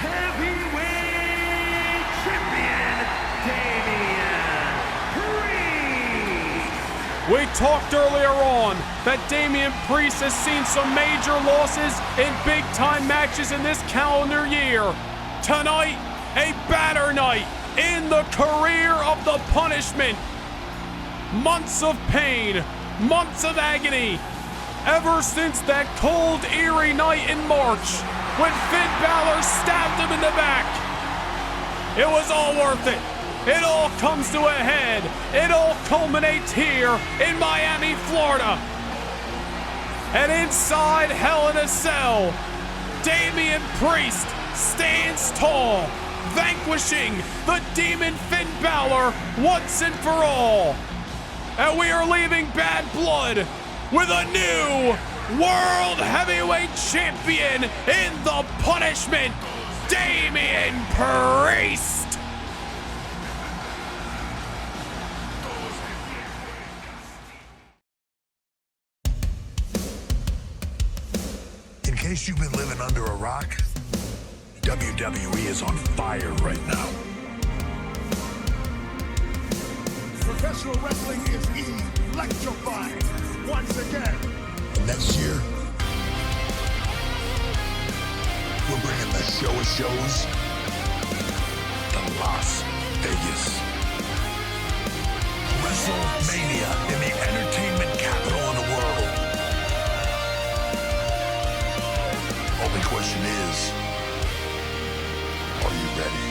Heavyweight Champion, Damian Priest. We talked earlier on that Damian Priest has seen some major losses in big-time matches in this calendar year. Tonight, a batter night in the career of the Punishment. Months of pain, months of agony, ever since that cold, eerie night in March when Finn Balor stabbed him in the back. It was all worth it. It all comes to a head. It all culminates here in Miami, Florida. And inside Hell in a Cell, Damian Priest stands tall, vanquishing the demon Finn Balor once and for all. And we are leaving Bad Blood with a new World Heavyweight Champion in the Punishment, Damian Priest. In case you've been living under a rock, WWE is on fire right now. Professional wrestling is electrifying once again. And next year, we're bringing the show of shows to Las Vegas. WrestleMania in the entertainment capital of the world. Only question is, are you ready?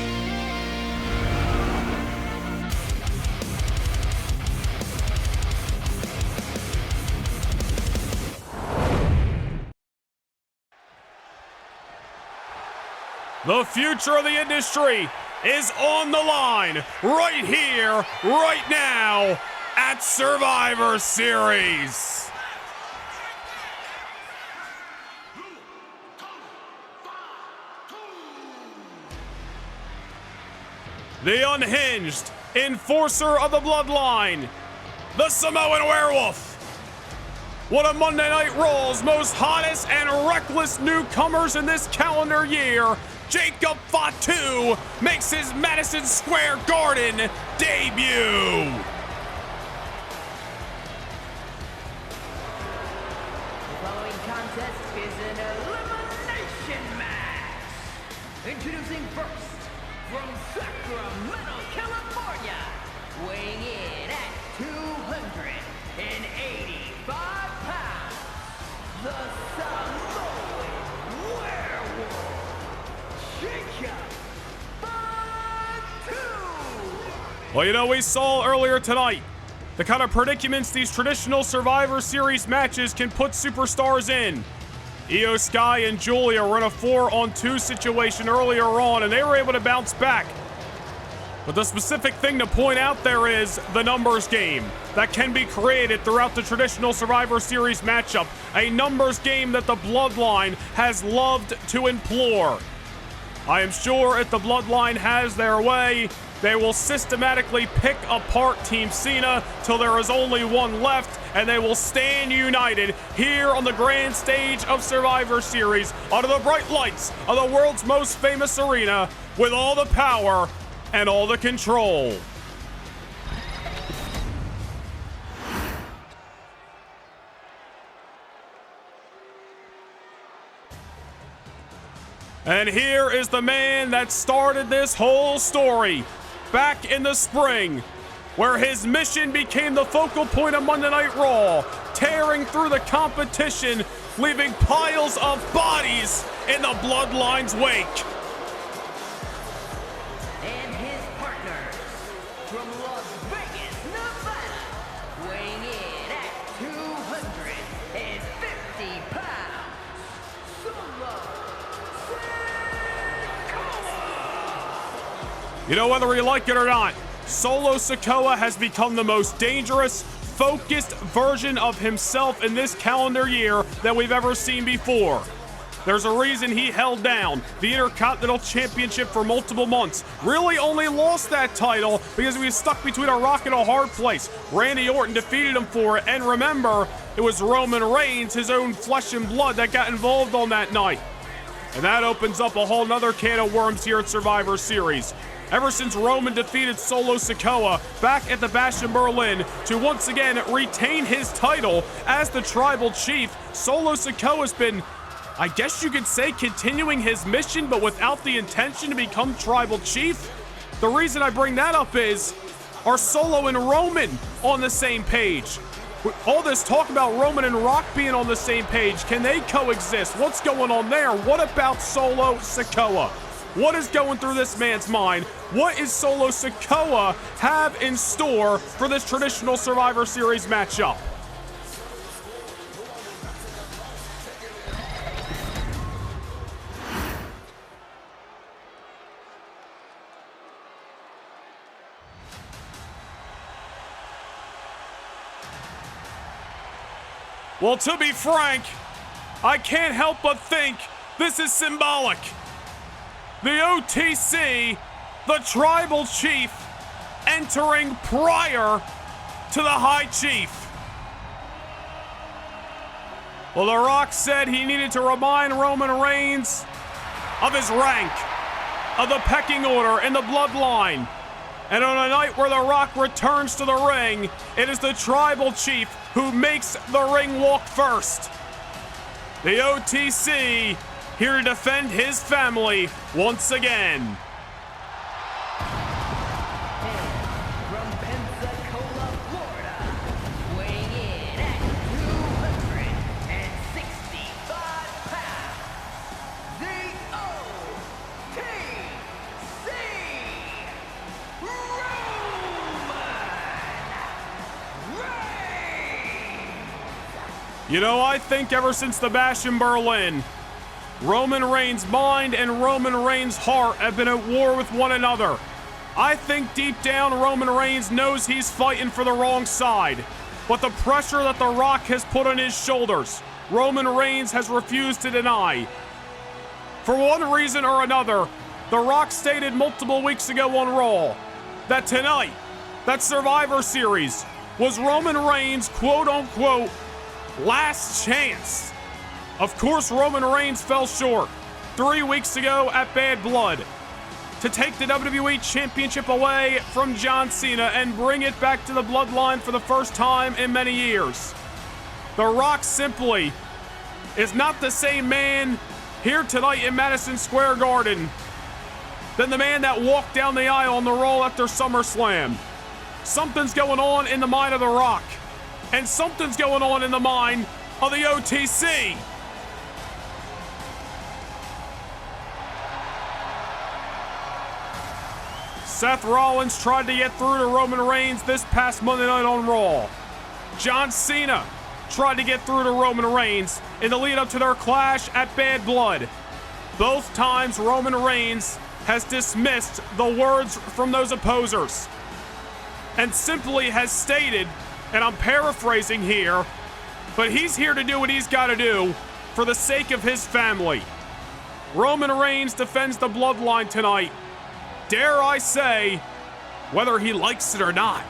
The future of the industry is on the line right here, right now at Survivor Series. The unhinged enforcer of the bloodline, the Samoan Werewolf. One of Monday Night Raw's most hottest and reckless newcomers in this calendar year, Jacob Fatu, makes his Madison Square Garden debut. The following contest is an elimination match. Introducing first, from Sacramento, California, weighing in at 285 pounds, the Samoan Werewolf, Jacob Fatu. Well, you know, we saw earlier tonight the kind of predicaments these traditional Survivor Series matches can put superstars in. Io Sky and Julia were in a 4-on-2 situation earlier on, and they were able to bounce back. But the specific thing to point out there is the numbers game that can be created throughout the traditional Survivor Series matchup. A numbers game that the Bloodline has loved to implore. I am sure if the Bloodline has their way, they will systematically pick apart Team Cena till there is only one left, and they will stand united here on the grand stage of Survivor Series under the bright lights of the world's most famous arena with all the power and all the control. And here is the man that started this whole story back in the spring, where his mission became the focal point of Monday Night Raw, tearing through the competition, leaving piles of bodies in the Bloodline's wake. And his partners from Las Vegas, Nevada, weighing in at 250 pounds, Solo Sikoa. You know, whether you like it or not, Solo Sikoa has become the most dangerous, focused version of himself in this calendar year that we've ever seen before. There's a reason he held down the Intercontinental Championship for multiple months. Really only lost that title because he was stuck between a rock and a hard place. Randy Orton defeated him for it, and remember, it was Roman Reigns, his own flesh and blood, that got involved on that night. And that opens up a whole nother can of worms here at Survivor Series. Ever since Roman defeated Solo Sikoa back at the Bash in Berlin to once again retain his title as the Tribal Chief, Solo Sikoa's been, I guess you could say, continuing his mission, but without the intention to become Tribal Chief. The reason I bring that up is, are Solo and Roman on the same page? With all this talk about Roman and Rock being on the same page, can they coexist? What's going on there? What about Solo Sikoa? What is going through this man's mind? What is Solo Sikoa have in store for this traditional Survivor Series matchup? Well, to be frank, I can't help but think this is symbolic. The OTC, the Tribal Chief, entering prior to the High Chief. Well, The Rock said he needed to remind Roman Reigns of his rank, of the pecking order and the bloodline. And on a night where The Rock returns to the ring, it is the Tribal Chief who makes the ring walk first. The OTC here to defend his family once again. And from Pensacola, Florida, weighing in at 265 pounds, the OTC, Roman Reigns. You know, I think ever since the Bash in Berlin, Roman Reigns' mind and Roman Reigns' heart have been at war with one another. I think deep down Roman Reigns knows he's fighting for the wrong side. But the pressure that The Rock has put on his shoulders, Roman Reigns has refused to deny. For one reason or another, The Rock stated multiple weeks ago on Raw that tonight, that Survivor Series, was Roman Reigns' quote-unquote last chance. Of course, Roman Reigns fell short 3 weeks ago at Bad Blood to take the WWE Championship away from John Cena and bring it back to the bloodline for the first time in many years. The Rock simply is not the same man here tonight in Madison Square Garden than the man that walked down the aisle on the Raw after SummerSlam. Something's going on in the mind of The Rock, and something's going on in the mind of the OTC. Seth Rollins tried to get through to Roman Reigns this past Monday night on Raw. John Cena tried to get through to Roman Reigns in the lead up to their clash at Bad Blood. Both times Roman Reigns has dismissed the words from those opposers and simply has stated, and I'm paraphrasing here, but he's here to do what he's got to do for the sake of his family. Roman Reigns defends the bloodline tonight. Dare I say, whether he likes it or not.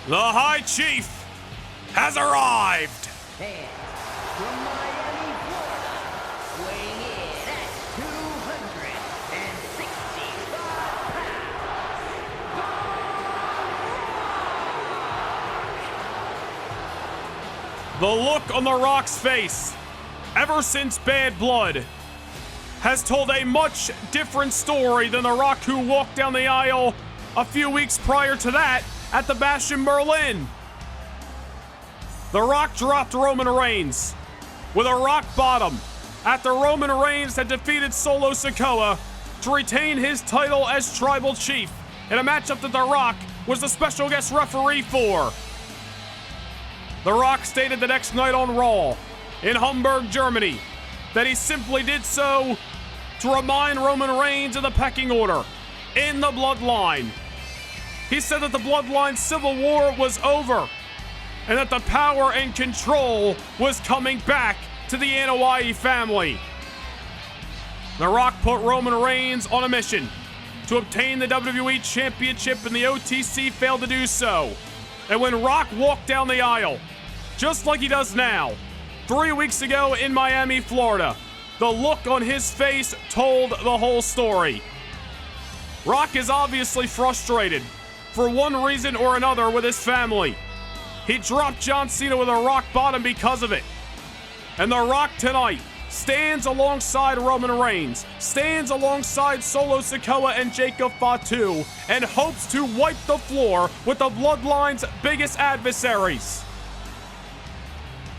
The High Chief has arrived. And from Miami, Florida, weighing in at 265 pounds, The look on The Rock's face, ever since Bad Blood, has told a much different story than The Rock who walked down the aisle a few weeks prior to that at the Bash in Berlin. The Rock dropped Roman Reigns with a rock bottom after Roman Reigns had defeated Solo Sikoa to retain his title as Tribal Chief in a matchup that The Rock was the special guest referee for. The Rock stated the next night on Raw in Hamburg, Germany, that he simply did so to remind Roman Reigns of the pecking order in the bloodline. He said that the bloodline civil war was over and that the power and control was coming back to the Anoa'i family. The Rock put Roman Reigns on a mission to obtain the WWE Championship, and the OTC failed to do so. And when Rock walked down the aisle, just like he does now, 3 weeks ago in Miami, Florida, the look on his face told the whole story. Rock is obviously frustrated for one reason or another with his family. He dropped John Cena with a rock bottom because of it. And The Rock tonight stands alongside Roman Reigns, stands alongside Solo Sikoa and Jacob Fatu, and hopes to wipe the floor with the Bloodline's biggest adversaries.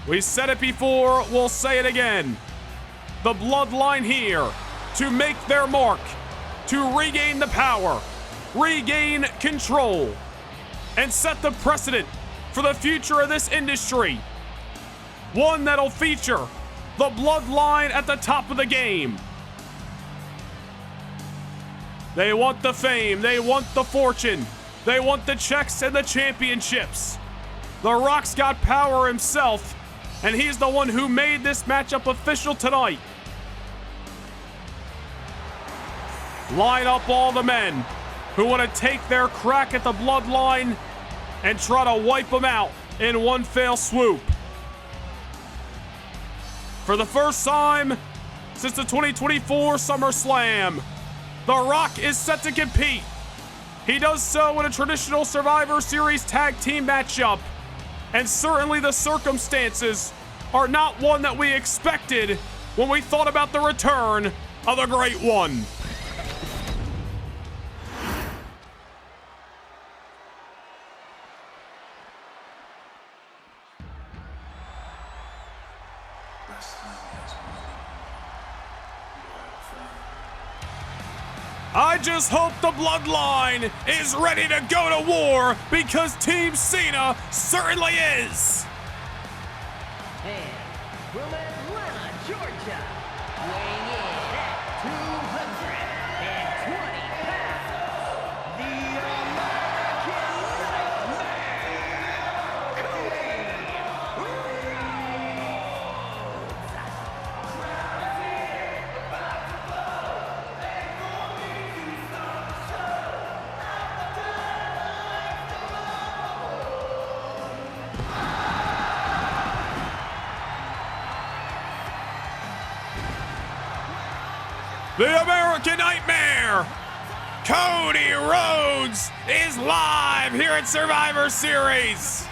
We said it before, we'll say it again. The Bloodline here to make their mark, to regain the power, regain control, and set the precedent for the future of this industry. One that'll feature the Bloodline at the top of the game. They want the fame, they want the fortune, they want the checks and the championships. The Rock's got power himself, and he's the one who made this matchup official tonight. Line up all the men who want to take their crack at the Bloodline and try to wipe them out in one fell swoop. For the first time since the 2024 SummerSlam, The Rock is set to compete. He does so in a traditional Survivor Series tag team matchup, and certainly the circumstances are not one that we expected when we thought about the return of the Great One. I just hope the Bloodline is ready to go to war, because Team Cena certainly is. And from Atlanta, Georgia, weighing in at 220 pounds, the American The American Nightmare, Cody Rhodes, is live here at Survivor Series.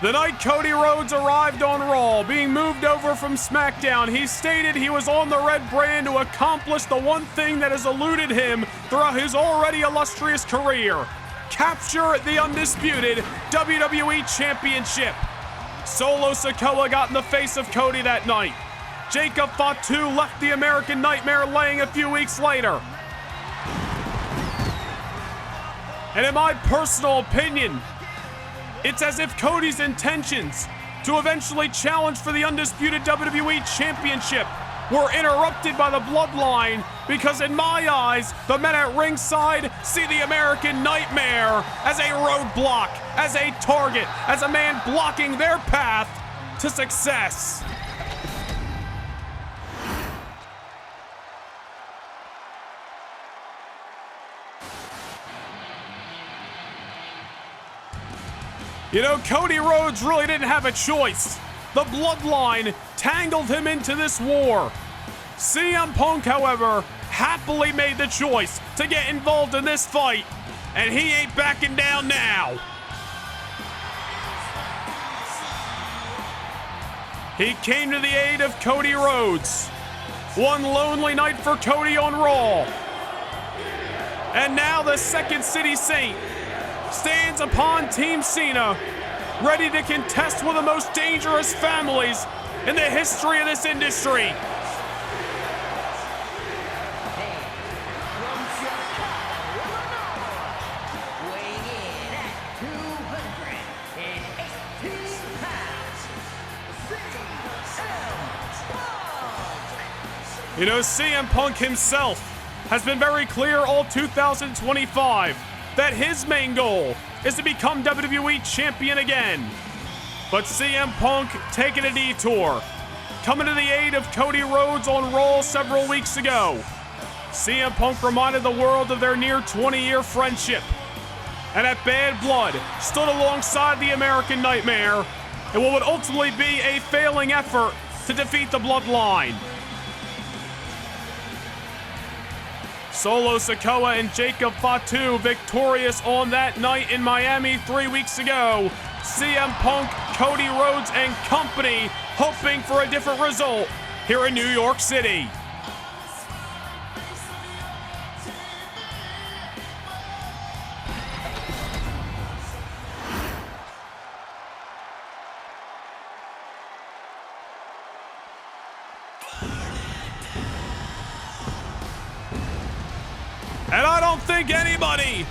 The night Cody Rhodes arrived on Raw, being moved over from SmackDown, he stated he was on the red brand to accomplish the one thing that has eluded him throughout his already illustrious career: capture the undisputed WWE Championship. Solo Sikoa got in the face of Cody that night. Jacob Fatu left the American Nightmare laying a few weeks later. And in my personal opinion, it's as if Cody's intentions to eventually challenge for the undisputed WWE Championship were interrupted by the Bloodline, because in my eyes, the men at ringside see the American Nightmare as a roadblock, as a target, as a man blocking their path to success. You know, Cody Rhodes really didn't have a choice. The Bloodline tangled him into this war. CM Punk, however, happily made the choice to get involved in this fight, and he ain't backing down now. He came to the aid of Cody Rhodes. One lonely night for Cody on Raw. And now the Second City Saint stands upon Team Cena ready to contest one of the most dangerous families in the history of this industry. From Chicago, Illinois, weighing in at 218 pounds, CM Punk. You know, CM Punk himself has been very clear all 2025 that his main goal is to become WWE Champion again. But CM Punk taking a detour, coming to the aid of Cody Rhodes on Raw several weeks ago. CM Punk reminded the world of their near 20-year friendship, and at Bad Blood stood alongside the American Nightmare in what would ultimately be a failing effort to defeat the Bloodline. Solo Sikoa and Jacob Fatu victorious on that night in Miami 3 weeks ago. CM Punk, Cody Rhodes, and company hoping for a different result here in New York City. And I don't think anybody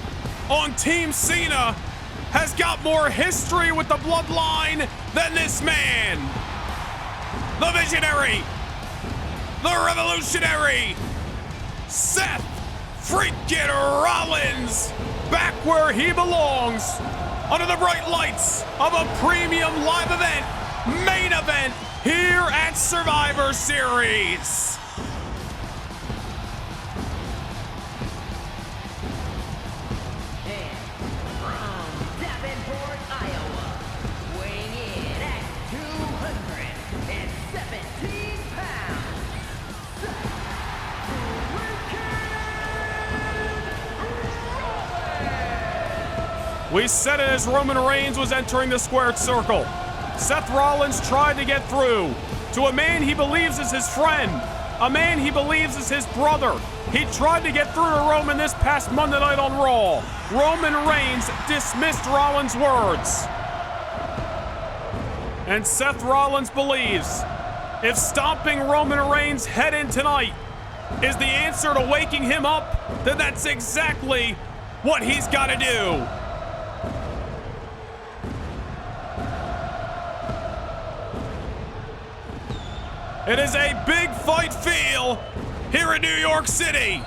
on Team Cena has got more history with the Bloodline than this man. The visionary, the revolutionary, Seth freaking Rollins, back where he belongs, under the bright lights of a premium live event, main event, here at Survivor Series. We said it as Roman Reigns was entering the squared circle. Seth Rollins tried to get through to a man he believes is his friend, a man he believes is his brother. He tried to get through to Roman this past Monday night on Raw. Roman Reigns dismissed Rollins' words. And Seth Rollins believes if stomping Roman Reigns' head in tonight is the answer to waking him up, then that's exactly what he's got to do. It is a big fight feel here in New York City.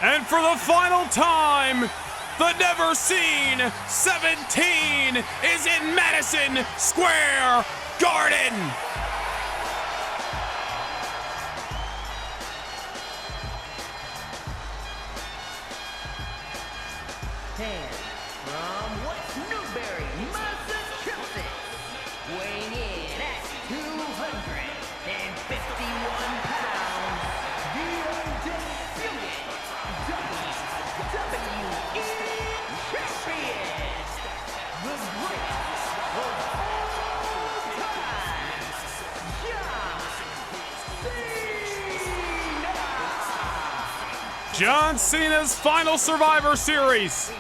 And for the final time, the never-seen 17 is in Madison Square Garden. And from West Newbury, Massachusetts, weighing in at 251 pounds, the undisputed WWE Champion, the greatest of all time, John Cena's final Survivor Series.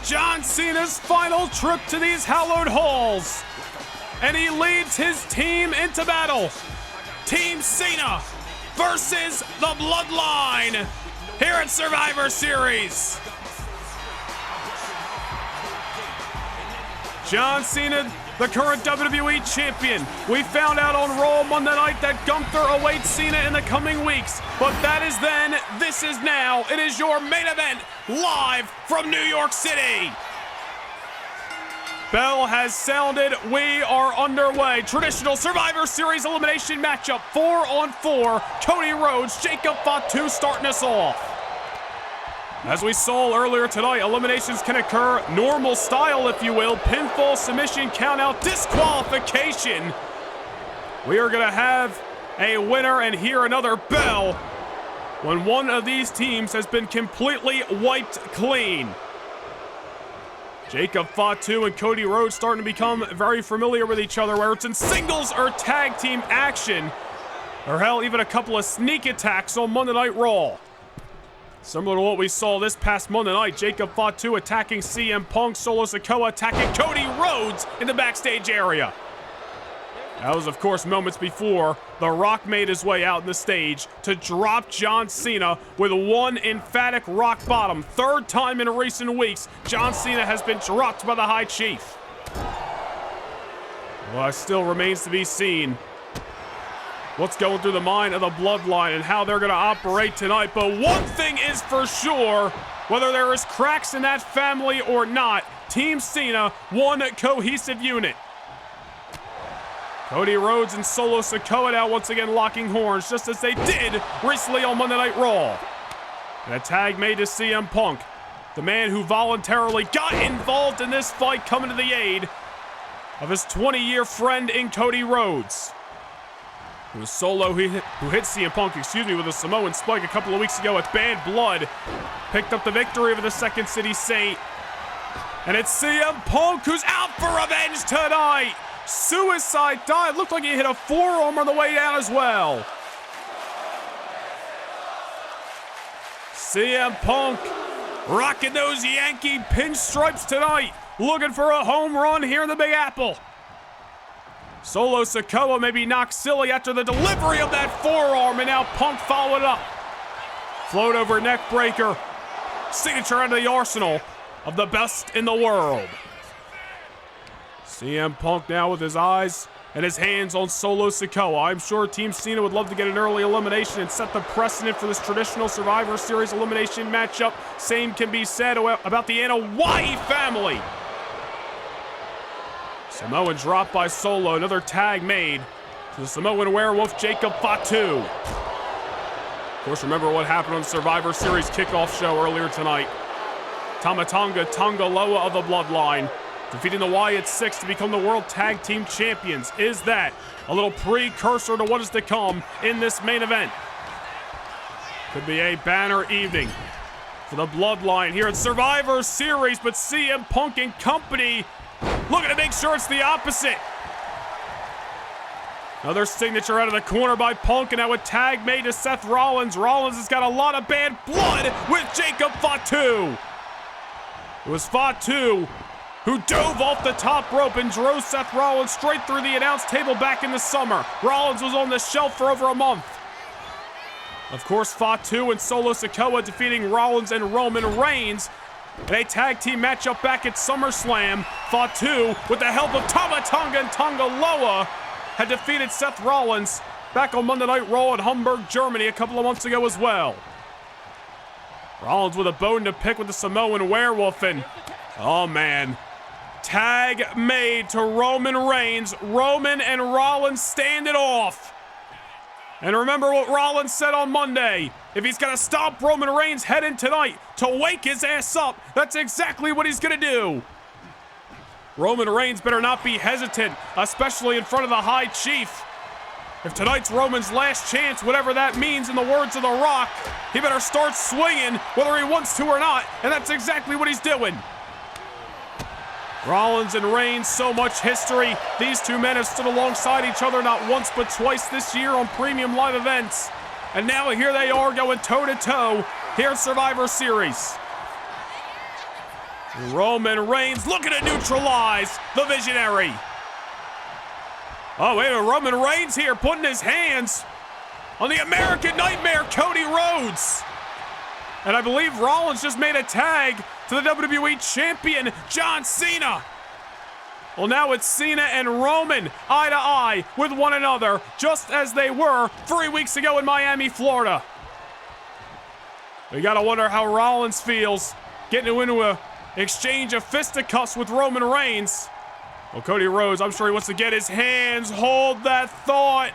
John Cena's final trip to these hallowed halls. And he leads his team into battle. Team Cena versus the Bloodline here at Survivor Series. John Cena, the current WWE Champion. We found out on Raw Monday night that Gunther awaits Cena in the coming weeks. But that is then, this is now. It is your main event, live from New York City. Bell has sounded. We are underway. Traditional Survivor Series elimination matchup, 4-on-4. Cody Rhodes, Jacob Fatu starting us off. As we saw earlier tonight, eliminations can occur normal style, if you will. Pinfall, submission, countout, disqualification. we are going to have a winner and hear another bell when one of these teams has been completely wiped clean. Jacob Fatu and Cody Rhodes starting to become very familiar with each other, where it's in singles or tag team action, or hell, even a couple of sneak attacks on Monday Night Raw. Similar to what we saw this past Monday night, Jacob Fatu attacking CM Punk, Solo Sikoa attacking Cody Rhodes in the backstage area. That was, of course, moments before The Rock made his way out in the stage to drop John Cena with one emphatic rock bottom. Third time in recent weeks, John Cena has been dropped by the High Chief. Well, it still remains to be seen what's going through the mind of the Bloodline and how they're going to operate tonight. But one thing is for sure, whether there is cracks in that family or not, Team Cena, one cohesive unit. Cody Rhodes and Solo Sikoa now once again locking horns, just as they did recently on Monday Night Raw. And a tag made to CM Punk, the man who voluntarily got involved in this fight, coming to the aid of his 20-year friend in Cody Rhodes. It was Solo who hit CM Punk, with a Samoan spike a couple of weeks ago with Bad Blood. Picked up the victory over the Second City Saint. And it's CM Punk who's out for revenge tonight. Suicide dive. Looked like he hit a forearm on the way down as well. CM Punk rocking those Yankee pinstripes tonight. Looking for a home run here in the Big Apple. Solo Sikoa maybe knocked silly after the delivery of that forearm, and now Punk followed it up. Float over neck breaker. Signature out of the arsenal of the best in the world. CM Punk now with his eyes and his hands on Solo Sikoa. I'm sure Team Cena would love to get an early elimination and set the precedent for this traditional Survivor Series elimination matchup. Same can be said about the Anoa'i family. Samoan drop by Solo, another tag made to the Samoan werewolf Jacob Fatu. Of course, remember what happened on the Survivor Series kickoff show earlier tonight. Tama Tonga Loa of the Bloodline defeating the Wyatt Six to become the World Tag Team Champions. Is that a little precursor to what is to come in this main event? Could be a banner evening for the Bloodline here at Survivor Series, but CM Punk and company looking to make sure it's the opposite. Another signature out of the corner by Punk, and now a tag made to Seth Rollins. Rollins has got a lot of bad blood with Jacob Fatu. It was Fatu who dove off the top rope and drove Seth Rollins straight through the announce table back in the summer. Rollins was on the shelf for over a month. Of course, Fatu and Solo Sikoa defeating Rollins and Roman Reigns in a tag team matchup back at SummerSlam. Fatu, with the help of Tama Tonga and Tonga Loa, had defeated Seth Rollins back on Monday Night Raw in Hamburg, Germany a couple of months ago as well. Rollins with a bone to pick with the Samoan werewolf, and oh man, tag made to Roman Reigns. Roman and Rollins stand it off. And remember what Rollins said on Monday. If he's got to stop Roman Reigns heading tonight to wake his ass up, that's exactly what he's going to do. Roman Reigns better not be hesitant, especially in front of the High Chief. If tonight's Roman's last chance, whatever that means in the words of The Rock, he better start swinging whether he wants to or not, and that's exactly what he's doing. Rollins and Reigns, so much history. These two men have stood alongside each other not once but twice this year on premium live events. And now here they are going toe-to-toe here at Survivor Series. Roman Reigns looking to neutralize the Visionary. Oh, wait, Roman Reigns here putting his hands on the American Nightmare, Cody Rhodes. And I believe Rollins just made a tag to the WWE Champion, John Cena. Well, now it's Cena and Roman eye to eye with one another, just as they were 3 weeks ago in Miami, Florida. We gotta wonder how Rollins feels getting into an exchange of fisticuffs with Roman Reigns. Well, Cody Rhodes, I'm sure he wants to get his hands. Hold that thought.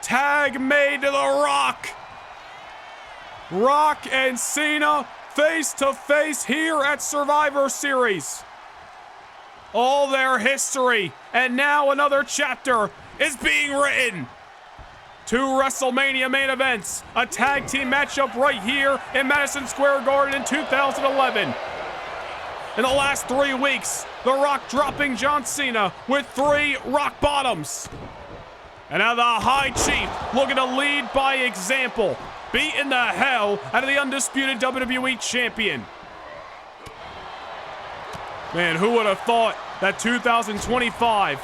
Tag made to The Rock. Rock and Cena face to face here at Survivor Series. All their history, and now another chapter is being written. 2 WrestleMania main events, a tag team matchup right here in Madison Square Garden in 2011. In the last 3 weeks, The Rock dropping John Cena with 3 rock bottoms. And now the High Chief looking to lead by example, beating the hell out of the undisputed WWE Champion. Man, who would have thought that 2025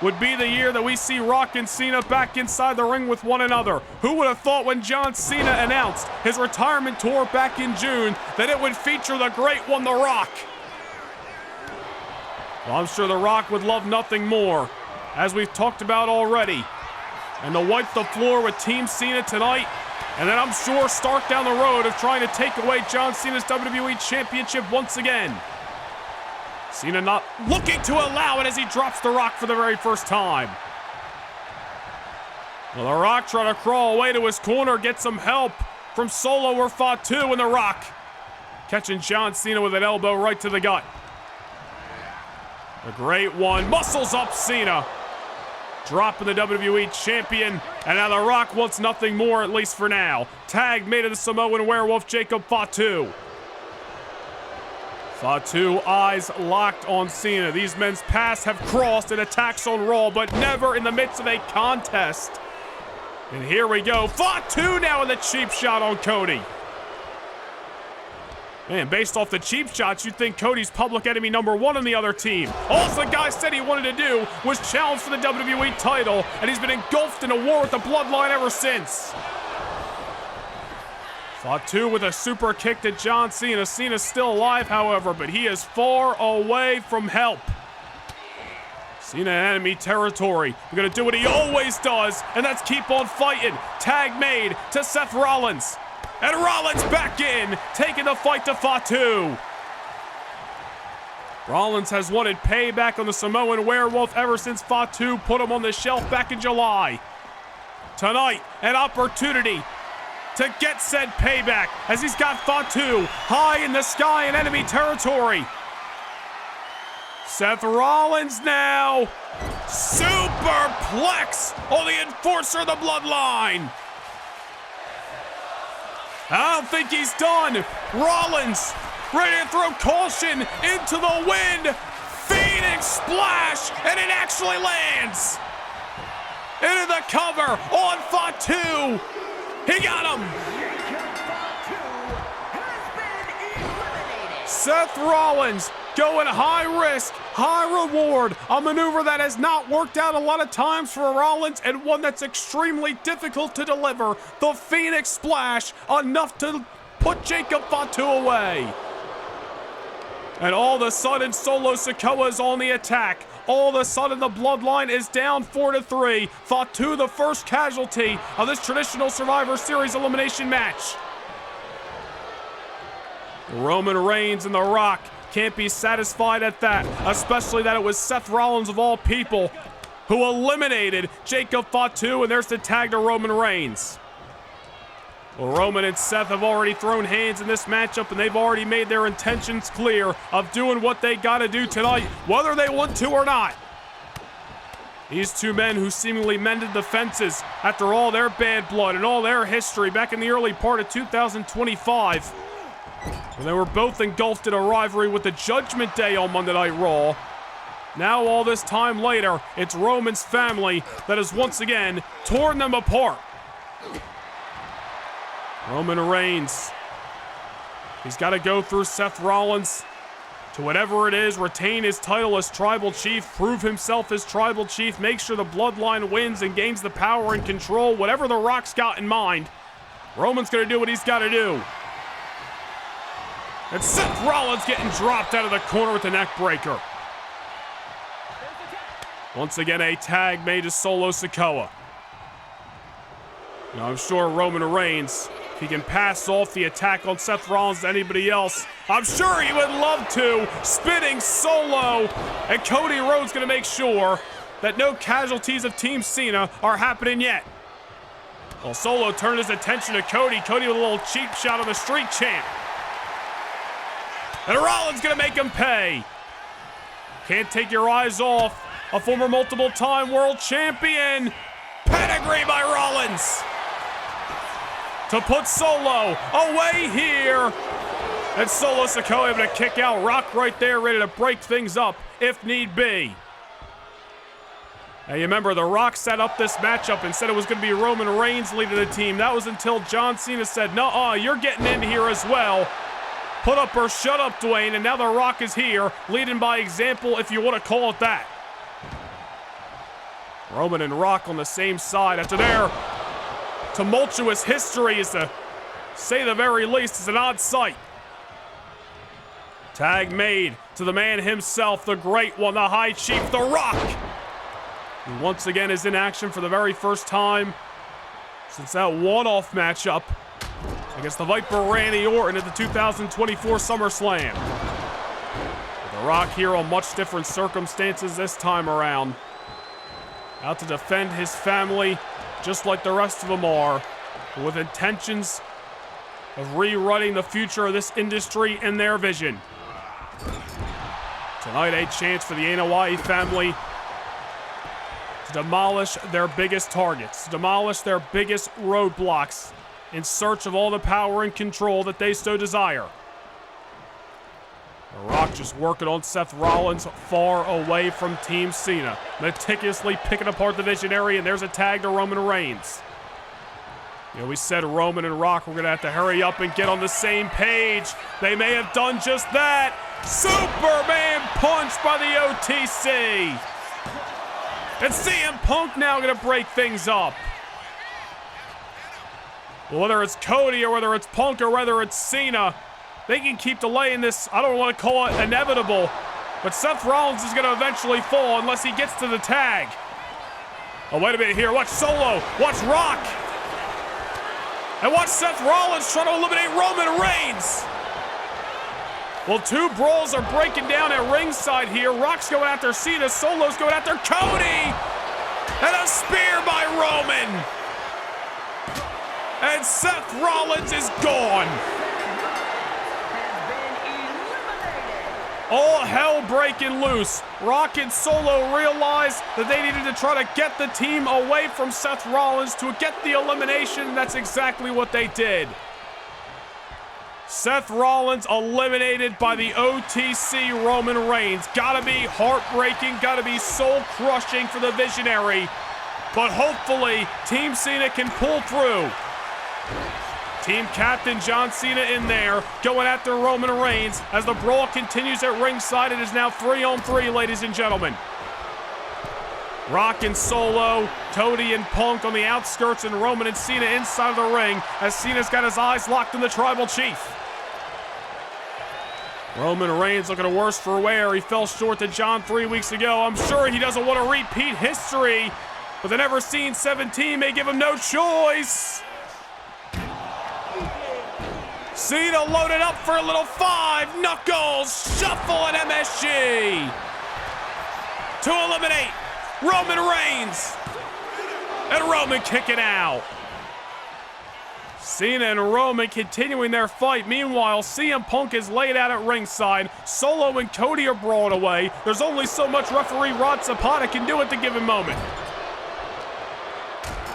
would be the year that we see Rock and Cena back inside the ring with one another? Who would have thought when John Cena announced his retirement tour back in June that it would feature the great one, The Rock? Well, I'm sure The Rock would love nothing more, as we've talked about already, and to wipe the floor with Team Cena tonight, and then I'm sure start down the road of trying to take away John Cena's WWE Championship once again. Cena not looking to allow it as he drops The Rock for the very first time. Well, The Rock trying to crawl away to his corner, get some help from Solo or Fatu, and The Rock catching John Cena with an elbow right to the gut. A great one, muscles up Cena. Dropping the WWE Champion, and now The Rock wants nothing more, at least for now. Tag made of the Samoan Werewolf, Jacob Fatu. Fatu, eyes locked on Cena. These men's paths have crossed in attacks on Raw, but never in the midst of a contest. And here we go. Fatu now with a cheap shot on Cody. Man, based off the cheap shots, you'd think Cody's public enemy #1 on the other team. All the guy said he wanted to do was challenge for the WWE title, and he's been engulfed in a war with the Bloodline ever since. Fatu with a super kick to John Cena. Cena's still alive, however, but he is far away from help. Cena in enemy territory. We're gonna do what he always does, and that's keep on fighting. Tag made to Seth Rollins. And Rollins back in, taking the fight to Fatu. Rollins has wanted payback on the Samoan Werewolf ever since Fatu put him on the shelf back in July. Tonight, an opportunity to get said payback as he's got Fatu high in the sky in enemy territory. Seth Rollins now. Superplex on the enforcer of the Bloodline. I don't think he's done. Rollins ready to throw caution into the wind. Phoenix splash, and it actually lands. Into the cover on Fatu. He got him. Seth Rollins going high risk, high reward. A maneuver that has not worked out a lot of times for Rollins, and one that's extremely difficult to deliver. The Phoenix splash, enough to put Jacob Fatu away. And all of a sudden, Solo Sikoa is on the attack. All of a sudden, the Bloodline is down 4-3. Fatu, the first casualty of this traditional Survivor Series elimination match. Roman Reigns and The Rock can't be satisfied at that, especially that it was Seth Rollins of all people who eliminated Jacob Fatu, and there's the tag to Roman Reigns. Well, Roman and Seth have already thrown hands in this matchup, and they've already made their intentions clear of doing what they gotta do tonight, whether they want to or not. These two men who seemingly mended the fences after all their bad blood and all their history back in the early part of 2025. When they were both engulfed in a rivalry with the Judgment Day on Monday Night Raw. Now all this time later, it's Roman's family that has once again torn them apart. Roman Reigns. He's got to go through Seth Rollins to whatever it is, retain his title as Tribal Chief, prove himself as Tribal Chief, make sure the Bloodline wins and gains the power and control, whatever The Rock's got in mind. Roman's going to do what he's got to do. And Seth Rollins getting dropped out of the corner with the neck breaker. Once again, a tag made to Solo Sikoa. Now, I'm sure Roman Reigns, if he can pass off the attack on Seth Rollins to anybody else, I'm sure he would love to. Spinning Solo. And Cody Rhodes going to make sure that no casualties of Team Cena are happening yet. Well, Solo turned his attention to Cody. Cody with a little cheap shot on the Street Champ. And Rollins gonna make him pay. Can't take your eyes off a former multiple-time world champion. Pedigree by Rollins to put Solo away here. And Solo Sikoa able to kick out. Rock right there, ready to break things up if need be. Now you remember, The Rock set up this matchup and said it was going to be Roman Reigns leading the team. That was until John Cena said, "Nuh-uh, you're getting in here as well. Put up or shut up, Dwayne." And now The Rock is here, leading by example, if you want to call it that. Roman and Rock on the same side after their tumultuous history, is to say the very least, is an odd sight. Tag made to the man himself, the great one, the High Chief, The Rock. Who once again is in action for the very first time since that one-off matchup against the Viper Randy Orton at the 2024 SummerSlam. The Rock here on much different circumstances this time around. Out to defend his family, just like the rest of them are, with intentions of rewriting the future of this industry in their vision. Tonight, a chance for the Anoa'i family to demolish their biggest targets, to demolish their biggest roadblocks in search of all the power and control that they so desire. The Rock just working on Seth Rollins far away from Team Cena, meticulously picking apart the Visionary, and there's a tag to Roman Reigns. You know, we said Roman and Rock were going to have to hurry up and get on the same page. They may have done just that. Superman punch by the OTC. And CM Punk now going to break things up. Well, whether it's Cody or whether it's Punk or whether it's Cena, they can keep delaying this. I don't want to call it inevitable, but Seth Rollins is going to eventually fall unless he gets to the tag. Oh, wait a minute here. Watch Solo. Watch Rock. And watch Seth Rollins trying to eliminate Roman Reigns. Well, two brawls are breaking down at ringside here. Rock's going after Cena. Solo's going after Cody. And a spear by Roman. And Seth Rollins is gone. All hell breaking loose. Rock and Solo realized that they needed to try to get the team away from Seth Rollins to get the elimination. That's exactly what they did. Seth Rollins eliminated by the OTC Roman Reigns. Gotta be heartbreaking, gotta be soul-crushing for the Visionary. But hopefully, Team Cena can pull through. Team Captain John Cena in there, going after Roman Reigns. As the brawl continues at ringside, it is now 3-on-3, ladies and gentlemen. Rock and Solo, Cody and Punk on the outskirts, and Roman and Cena inside of the ring, as Cena's got his eyes locked on the Tribal Chief. Roman Reigns looking a worse for wear. He fell short to John 3 weeks ago. I'm sure he doesn't want to repeat history, but the never seen 17 may give him no choice. Cena loaded up for a little 5 knuckles shuffle at MSG to eliminate Roman Reigns, and Roman kicking out. Cena and Roman continuing their fight. Meanwhile, CM Punk is laid out at ringside. Solo and Cody are brawling away. There's only so much referee Rod Zapata can do at the given moment.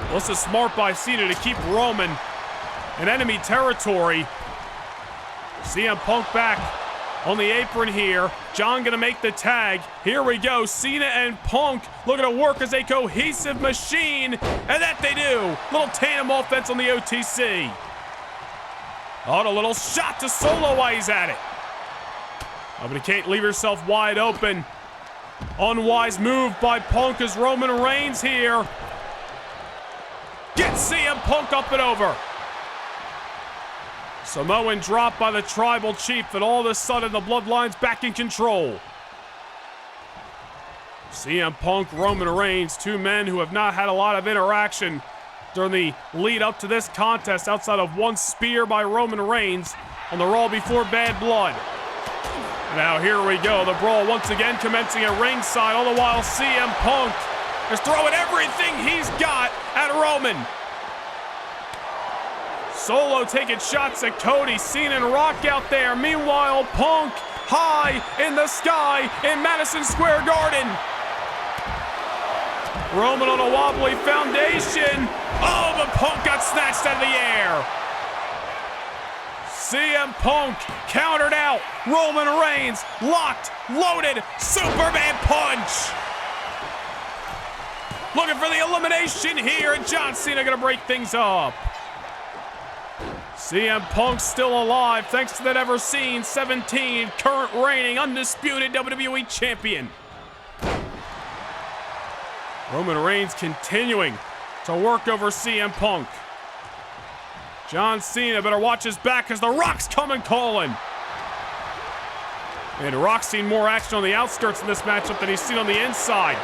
Well, this is smart by Cena to keep Roman in enemy territory. CM Punk back on the apron here. John gonna make the tag. Here we go. Cena and Punk looking to work as a cohesive machine. And that they do. Little tandem offense on the OTC. Oh, a little shot to Solo while he's at it. Oh, but you can't leave yourself wide open. Unwise move by Punk as Roman Reigns here. Get CM Punk up and over. Samoan drop by the Tribal Chief, and all of a sudden the Bloodline's back in control. CM Punk, Roman Reigns, two men who have not had a lot of interaction during the lead up to this contest outside of one spear by Roman Reigns on the Raw Before Bad Blood. Now here we go, the brawl once again commencing at ringside, all the while CM Punk is throwing everything he's got at Roman. Solo taking shots at Cody, Cena and Rock out there. Meanwhile, Punk high in the sky in Madison Square Garden. Roman on a wobbly foundation. Oh, but Punk got snatched out of the air. CM Punk countered out. Roman Reigns locked, loaded, Superman punch. Looking for the elimination here, and John Cena gonna break things up. CM Punk still alive thanks to that ever seen 17, current reigning undisputed WWE champion. Roman Reigns continuing to work over CM Punk. John Cena better watch his back as The Rock's coming calling. And Rock's seen more action on the outskirts in this matchup than he's seen on the inside.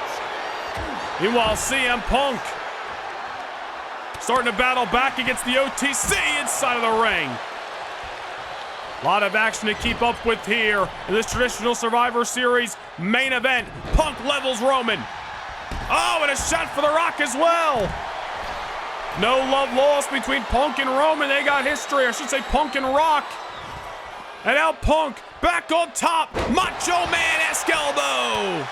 Meanwhile, CM Punk starting to battle back against the OTC inside of the ring. A lot of action to keep up with here in this traditional Survivor Series main event. Punk levels Roman. Oh, and a shot for The Rock as well. No love lost between Punk and Roman. They got history, I should say Punk and Rock. And now Punk back on top. Macho Man-esque elbow.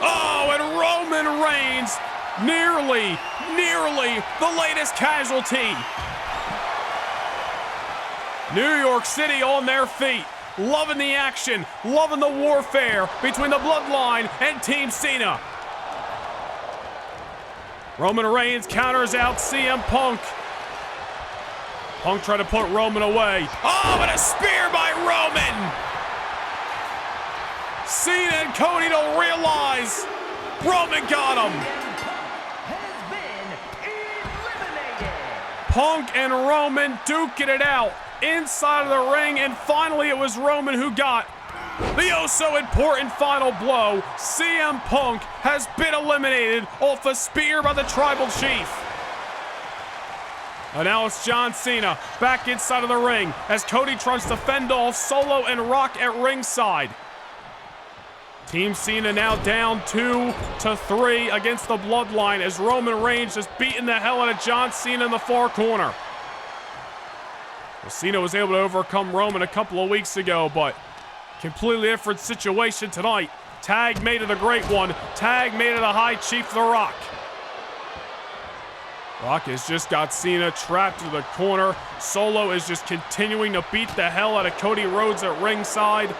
Oh, and Roman Reigns nearly the latest casualty. New York City on their feet. Loving the action, loving the warfare between the Bloodline and Team Cena. Roman Reigns counters out CM Punk. Punk tried to put Roman away. Oh, and a spear by Roman. Cena and Cody don't realize. Roman got him. Punk and Roman duking it out inside of the ring, and finally it was Roman who got the oh-so-important final blow. CM Punk has been eliminated off a spear by the Tribal Chief. And now it's John Cena back inside of the ring as Cody tries to fend off Solo and Rock at ringside. Team Cena now down 2-3 against the Bloodline as Roman Reigns just beating the hell out of John Cena in the far corner. Well, Cena was able to overcome Roman a couple of weeks ago, but completely different situation tonight. Tag made of the Great One. Tag made of the High Chief, The Rock. Rock has just got Cena trapped to the corner. Solo is just continuing to beat the hell out of Cody Rhodes at ringside.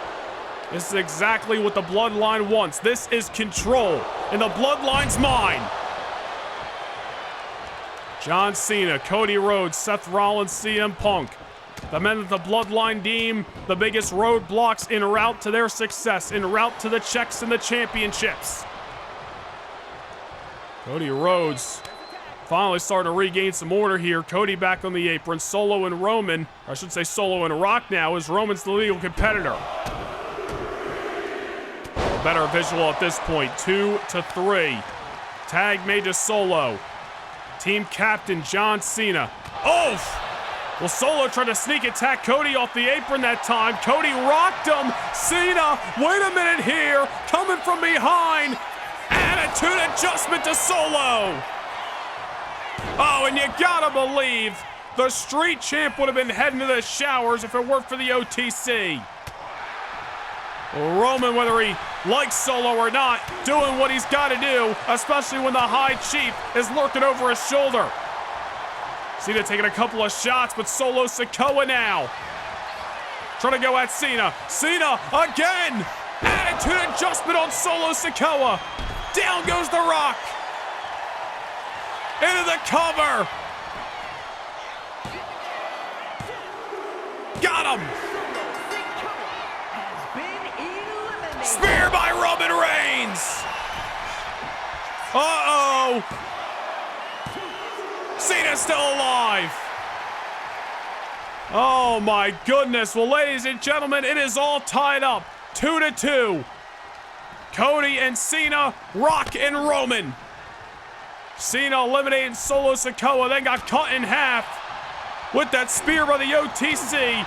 This is exactly what the Bloodline wants. This is control, and the Bloodline's mine. John Cena, Cody Rhodes, Seth Rollins, CM Punk. The men of the Bloodline deem the biggest roadblocks en route to their success, en route to the checks and the championships. Cody Rhodes finally starting to regain some order here. Cody back on the apron. Solo and Roman, or I should say Solo and Rock now, as Roman's the legal competitor. Better visual at this point. 2-3. Tag made to Solo. Team captain John Cena. Oh! Well, Solo tried to sneak attack Cody off the apron that time. Cody rocked him. Cena, wait a minute here. Coming from behind. Attitude adjustment to Solo. Oh, and you gotta believe the Street Champ would have been heading to the showers if it weren't for the OTC. Roman, whether he likes Solo or not, doing what he's got to do, especially when the High Chief is lurking over his shoulder. Cena taking a couple of shots, but Solo Sikoa now. Trying to go at Cena. Cena again! Attitude adjustment on Solo Sikoa. Down goes The Rock. Into the cover. Got him. Spear by Roman Reigns. Uh-oh. Cena's still alive. Oh my goodness. Well, ladies and gentlemen, it is all tied up. 2-2. Cody and Cena, Rock and Roman. Cena eliminated Solo Sikoa, then got cut in half with that spear by the OTC.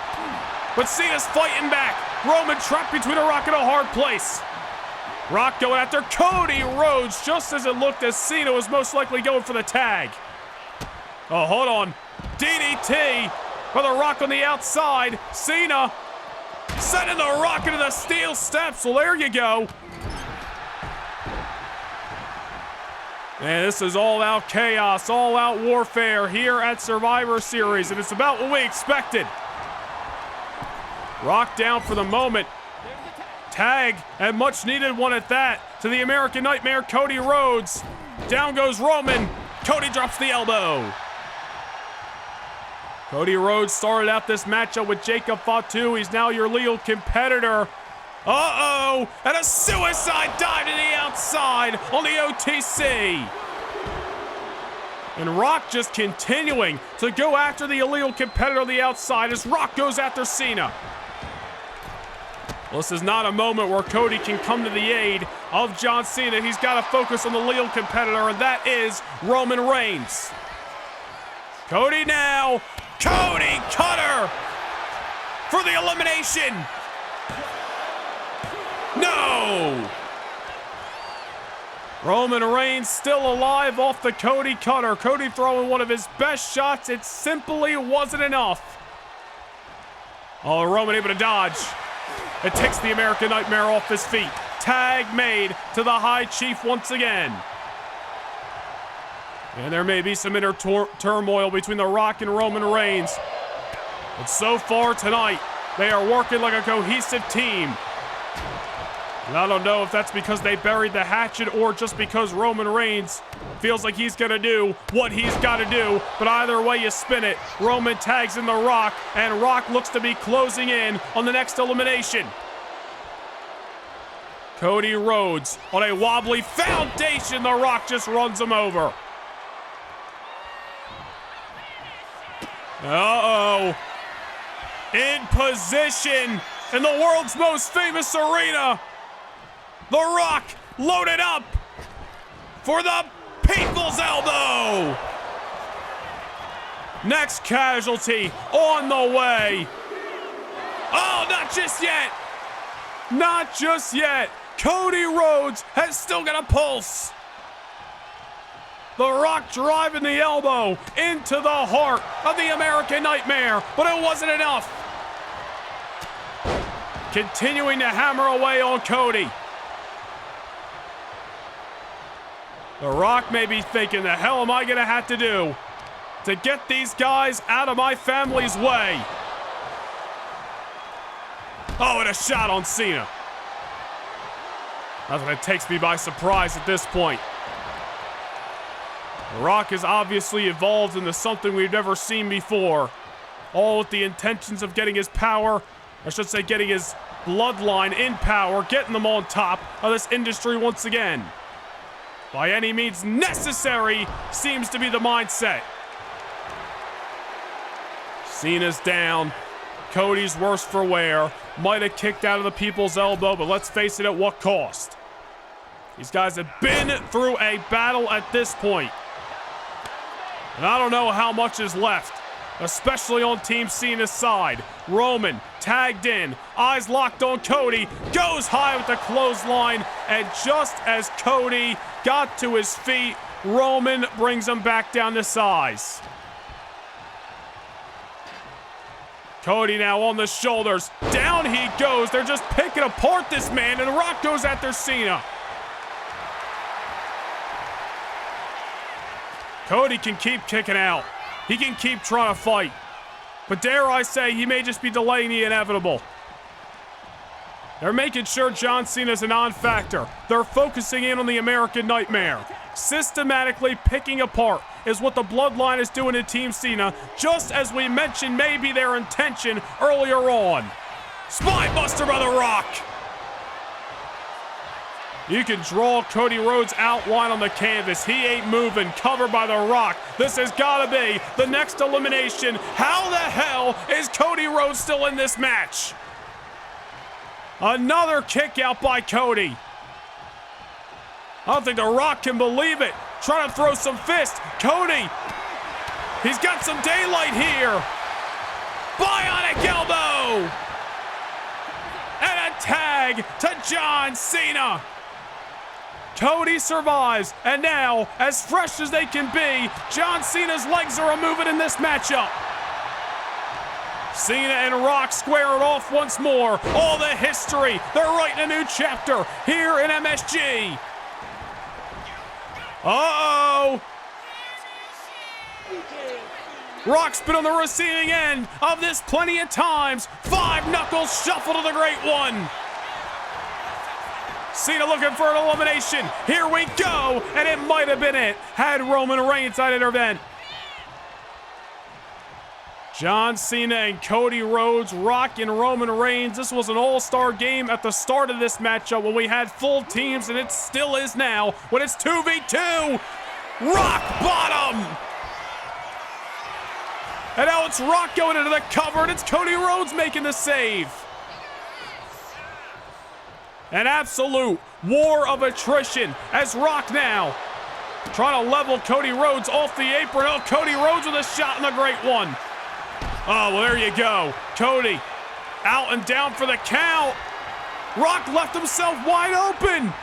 But Cena's fighting back. Roman trapped between a rock and a hard place. Rock going after Cody Rhodes just as it looked as Cena was most likely going for the tag. Oh, hold on. DDT for The Rock on the outside. Cena sending The Rock into the steel steps. Well, there you go. And this is all-out chaos, all-out warfare here at Survivor Series, and it's about what we expected. Rock down for the moment. Tag, and much needed one at that, to the American Nightmare, Cody Rhodes. Down goes Roman. Cody drops the elbow. Cody Rhodes started out this matchup with Jacob Fatu. He's now your legal competitor. Uh-oh, and a suicide dive to the outside on the OTC. And Rock just continuing to go after the illegal competitor on the outside as Rock goes after Cena. Well, this is not a moment where Cody can come to the aid of John Cena. He's got to focus on the legal competitor, and that is Roman Reigns. Cody now. Cody Cutter for the elimination. No! Roman Reigns still alive off the Cody Cutter. Cody throwing one of his best shots. It simply wasn't enough. Oh, Roman able to dodge. It takes the American Nightmare off his feet. Tag made to the High Chief once again. And there may be some inner turmoil between The Rock and Roman Reigns. But so far tonight, they are working like a cohesive team. And I don't know if that's because they buried the hatchet or just because Roman Reigns feels like he's going to do what he's got to do. But either way you spin it, Roman tags in The Rock, and Rock looks to be closing in on the next elimination. Cody Rhodes on a wobbly foundation. The Rock just runs him over. Uh-oh. In position in the world's most famous arena. The Rock loaded up for the People's Elbow. Next casualty on the way. Oh, not just yet. Not just yet. Cody Rhodes has still got a pulse. The Rock driving the elbow into the heart of the American Nightmare, but it wasn't enough. Continuing to hammer away on Cody. The Rock may be thinking, the hell am I gonna have to do to get these guys out of my family's way? Oh, and a shot on Cena. Nothing that takes me by surprise at this point. The Rock has obviously evolved into something we've never seen before. All with the intentions of getting his power, I should say getting his bloodline in power, getting them on top of this industry once again. By any means necessary seems to be the mindset. Cena's down. Cody's worse for wear. Might have kicked out of the People's Elbow, but let's face it, at what cost? These guys have been through a battle at this point. And I don't know how much is left, especially on Team Cena's side. Roman tagged in, eyes locked on Cody, goes high with the clothesline, and just as Cody got to his feet, Roman brings him back down to size. Cody now on the shoulders, down he goes. They're just picking apart this man, and Rock goes after Cena. Cody can keep kicking out. He can keep trying to fight. But dare I say, he may just be delaying the inevitable. They're making sure John Cena's a non-factor. They're focusing in on the American Nightmare. Systematically picking apart is what the Bloodline is doing to Team Cena, just as we mentioned may be their intention earlier on. Spinebuster by The Rock. You can draw Cody Rhodes' outline on the canvas. He ain't moving, covered by The Rock. This has got to be the next elimination. How the hell is Cody Rhodes still in this match? Another kick out by Cody. I don't think The Rock can believe it. Trying to throw some fists. Cody, he's got some daylight here. Bionic elbow. And a tag to John Cena. Cody survives, and now, as fresh as they can be, John Cena's legs are moving in this matchup. Cena and Rock square it off once more. All the history. They're writing a new chapter here in MSG. Uh-oh! Rock's been on the receiving end of this plenty of times. 5 knuckles shuffle to the Great One. Cena looking for an elimination. Here we go, and it might have been it had Roman Reigns not intervened. John Cena and Cody Rhodes, Rock and Roman Reigns. This was an all-star game at the start of this matchup when we had full teams, and it still is now when it's 2v2. Rock bottom! And now it's Rock going into the cover, and it's Cody Rhodes making the save. An absolute war of attrition as Rock now trying to level Cody Rhodes off the apron. Oh, Cody Rhodes with a shot in the Great One. Oh, well, there you go. Cody out and down for the count. Rock left himself wide open.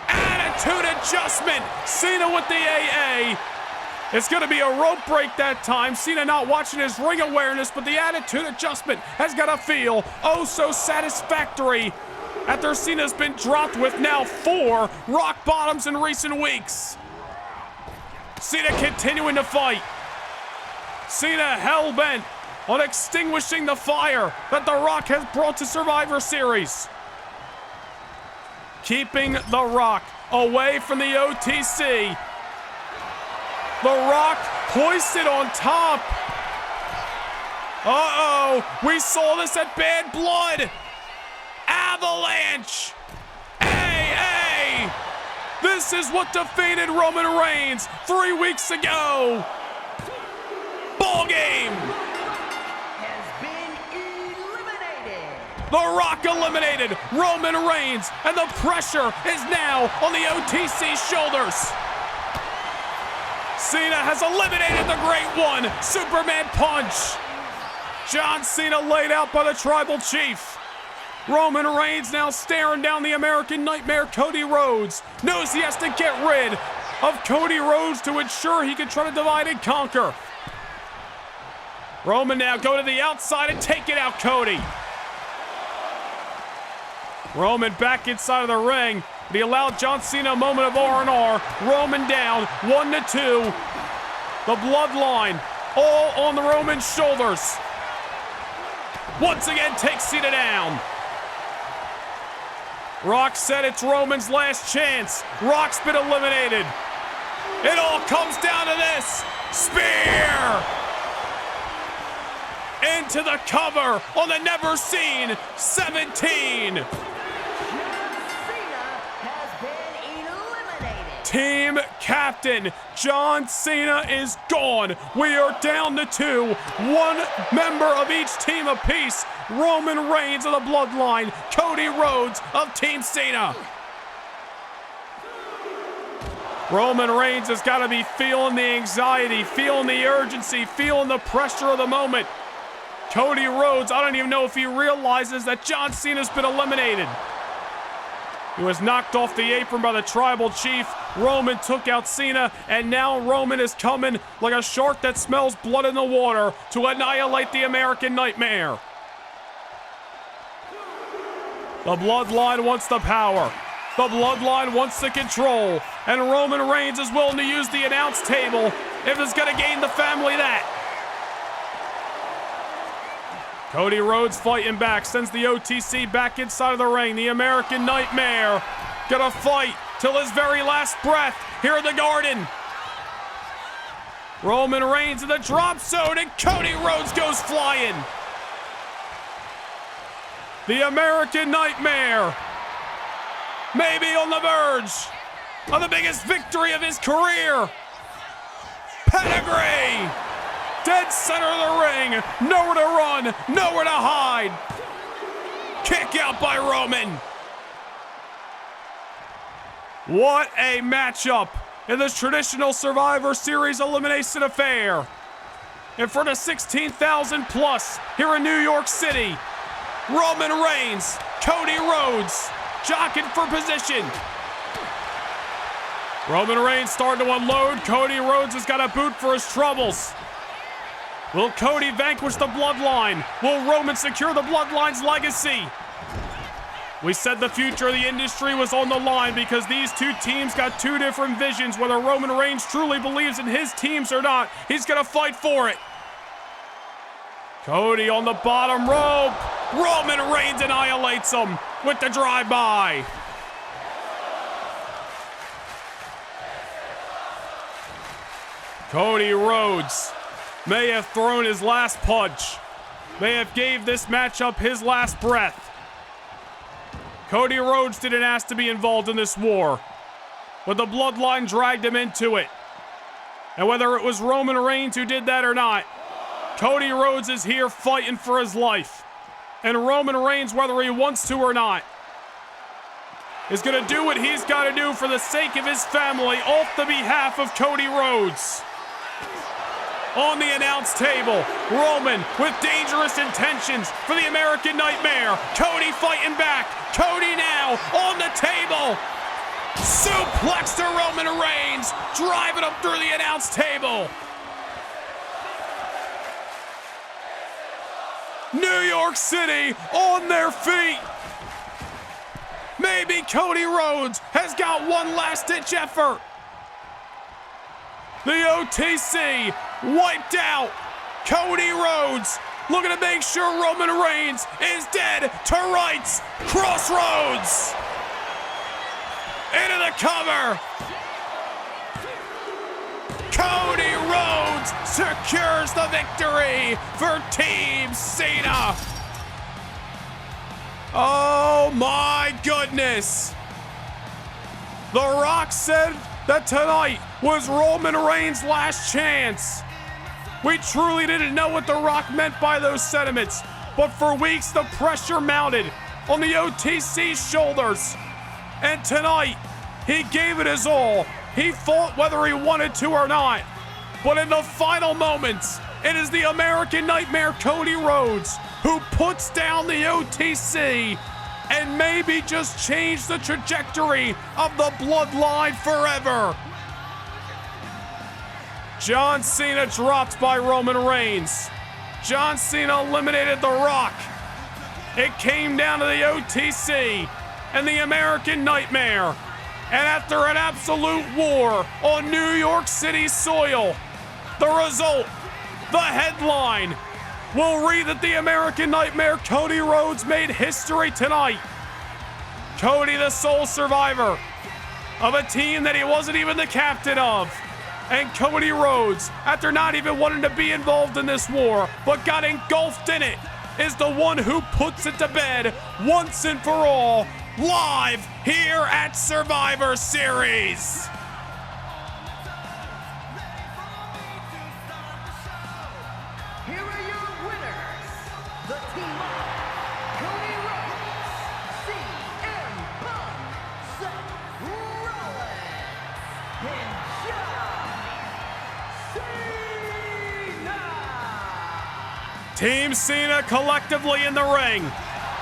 Attitude adjustment. Cena with the AA. It's going to be a rope break that time. Cena not watching his ring awareness, but the attitude adjustment has got to feel oh so satisfactory after Cena's been dropped with now 4 rock bottoms in recent weeks. Cena continuing to fight. Cena hell-bent on extinguishing the fire that The Rock has brought to Survivor Series. Keeping The Rock away from the OTC. The Rock hoisted on top. Uh-oh, we saw this at Bad Blood. Avalanche. AA. This is what defeated Roman Reigns 3 weeks ago. Ball game. Has been eliminated. The Rock eliminated Roman Reigns, and the pressure is now on the OTC shoulders. Cena has eliminated the Great One. Superman punch. John Cena laid out by the Tribal Chief. Roman Reigns now staring down the American Nightmare Cody Rhodes. Knows he has to get rid of Cody Rhodes to ensure he can try to divide and conquer. Roman now go to the outside and take it out, Cody. Roman back inside of the ring. But he allowed John Cena a moment of R&R. Roman down, 1-2. The bloodline all on the Roman shoulders. Once again takes Cena down. Rock said it's Roman's last chance. Rock's been eliminated. It all comes down to this. Spear! Into the cover on the never seen 17. Team captain John Cena is gone. We are down to 2. 1 member of each team apiece. Roman Reigns of the Bloodline. Cody Rhodes of Team Cena. Roman Reigns has got to be feeling the anxiety, feeling the urgency, feeling the pressure of the moment. Cody Rhodes, I don't even know if he realizes that John Cena's been eliminated. He was knocked off the apron by the Tribal Chief. Roman took out Cena, and now Roman is coming like a shark that smells blood in the water to annihilate the American Nightmare. The Bloodline wants the power. The Bloodline wants the control. And Roman Reigns is willing to use the announce table if it's going to gain the family that. Cody Rhodes fighting back, sends the OTC back inside of the ring. The American Nightmare gonna fight till his very last breath here in the Garden. Roman Reigns in the drop zone, and Cody Rhodes goes flying. The American Nightmare, maybe on the verge of the biggest victory of his career. Pedigree. Dead center of the ring. Nowhere to run. Nowhere to hide. Kick out by Roman. What a matchup in this traditional Survivor Series elimination affair. In front of 16,000 plus here in New York City. Roman Reigns, Cody Rhodes, jockeying for position. Roman Reigns starting to unload. Cody Rhodes has got a boot for his troubles. Will Cody vanquish the Bloodline? Will Roman secure the Bloodline's legacy? We said the future of the industry was on the line because these two teams got two different visions. Whether Roman Reigns truly believes in his teams or not, he's gonna fight for it. Cody on the bottom rope. Roman Reigns annihilates him with the drive-by. Cody Rhodes may have thrown his last punch, may have gave this matchup his last breath. Cody Rhodes didn't ask to be involved in this war, but the bloodline dragged him into it. And whether it was Roman Reigns who did that or not, Cody Rhodes is here fighting for his life. And Roman Reigns, whether he wants to or not, is gonna do what he's gotta do for the sake of his family off the behalf of Cody Rhodes. On the announce table, Roman with dangerous intentions for the American Nightmare. Cody fighting back. Cody now on the table. Suplex to Roman Reigns, driving him through the announce table. New York City on their feet. Maybe Cody Rhodes has got one last-ditch effort. The OTC wiped out. Cody Rhodes looking to make sure Roman Reigns is dead to rights. Crossroads. Into the cover. Cody Rhodes secures the victory for Team Cena. Oh my goodness. The Rock said that tonight was Roman Reigns' last chance. We truly didn't know what The Rock meant by those sentiments, but for weeks the pressure mounted on the OTC's shoulders. And tonight, he gave it his all. He fought whether he wanted to or not. But in the final moments, it is the American Nightmare Cody Rhodes who puts down the OTC and maybe just change the trajectory of the bloodline forever. John Cena dropped by Roman Reigns. John Cena eliminated The Rock. It came down to the OTC and the American Nightmare. And after an absolute war on New York City soil, the result, the headline, will read that the American Nightmare Cody Rhodes made history tonight. Cody, the sole survivor of a team that he wasn't even the captain of. And Cody Rhodes, after not even wanting to be involved in this war, but got engulfed in it, is the one who puts it to bed once and for all, live here at Survivor Series. Here are your winners, the team of Cody Rhodes, CM Punk, Seth Rollins, and John Cena. Team Cena collectively in the ring.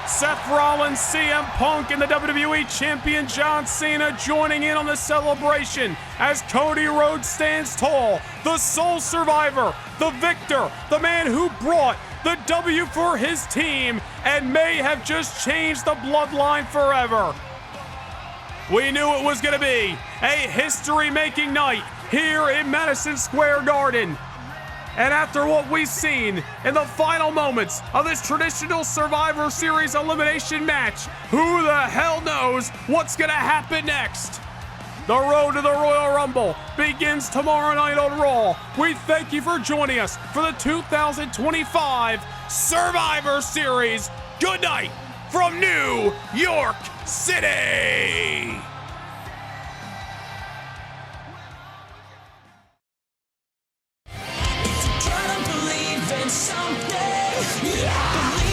Seth Rollins, CM Punk, and the WWE Champion John Cena joining in on the celebration as Cody Rhodes stands tall, the sole survivor, the victor, the man who brought the W for his team and may have just changed the bloodline forever. We knew it was going to be a history-making night here in Madison Square Garden. And after what we've seen in the final moments of this traditional Survivor Series elimination match, who the hell knows what's gonna happen next? The road to the Royal Rumble begins tomorrow night on Raw. We thank you for joining us for the 2025 Survivor Series. Good night from New York City. Believe in something. Yeah.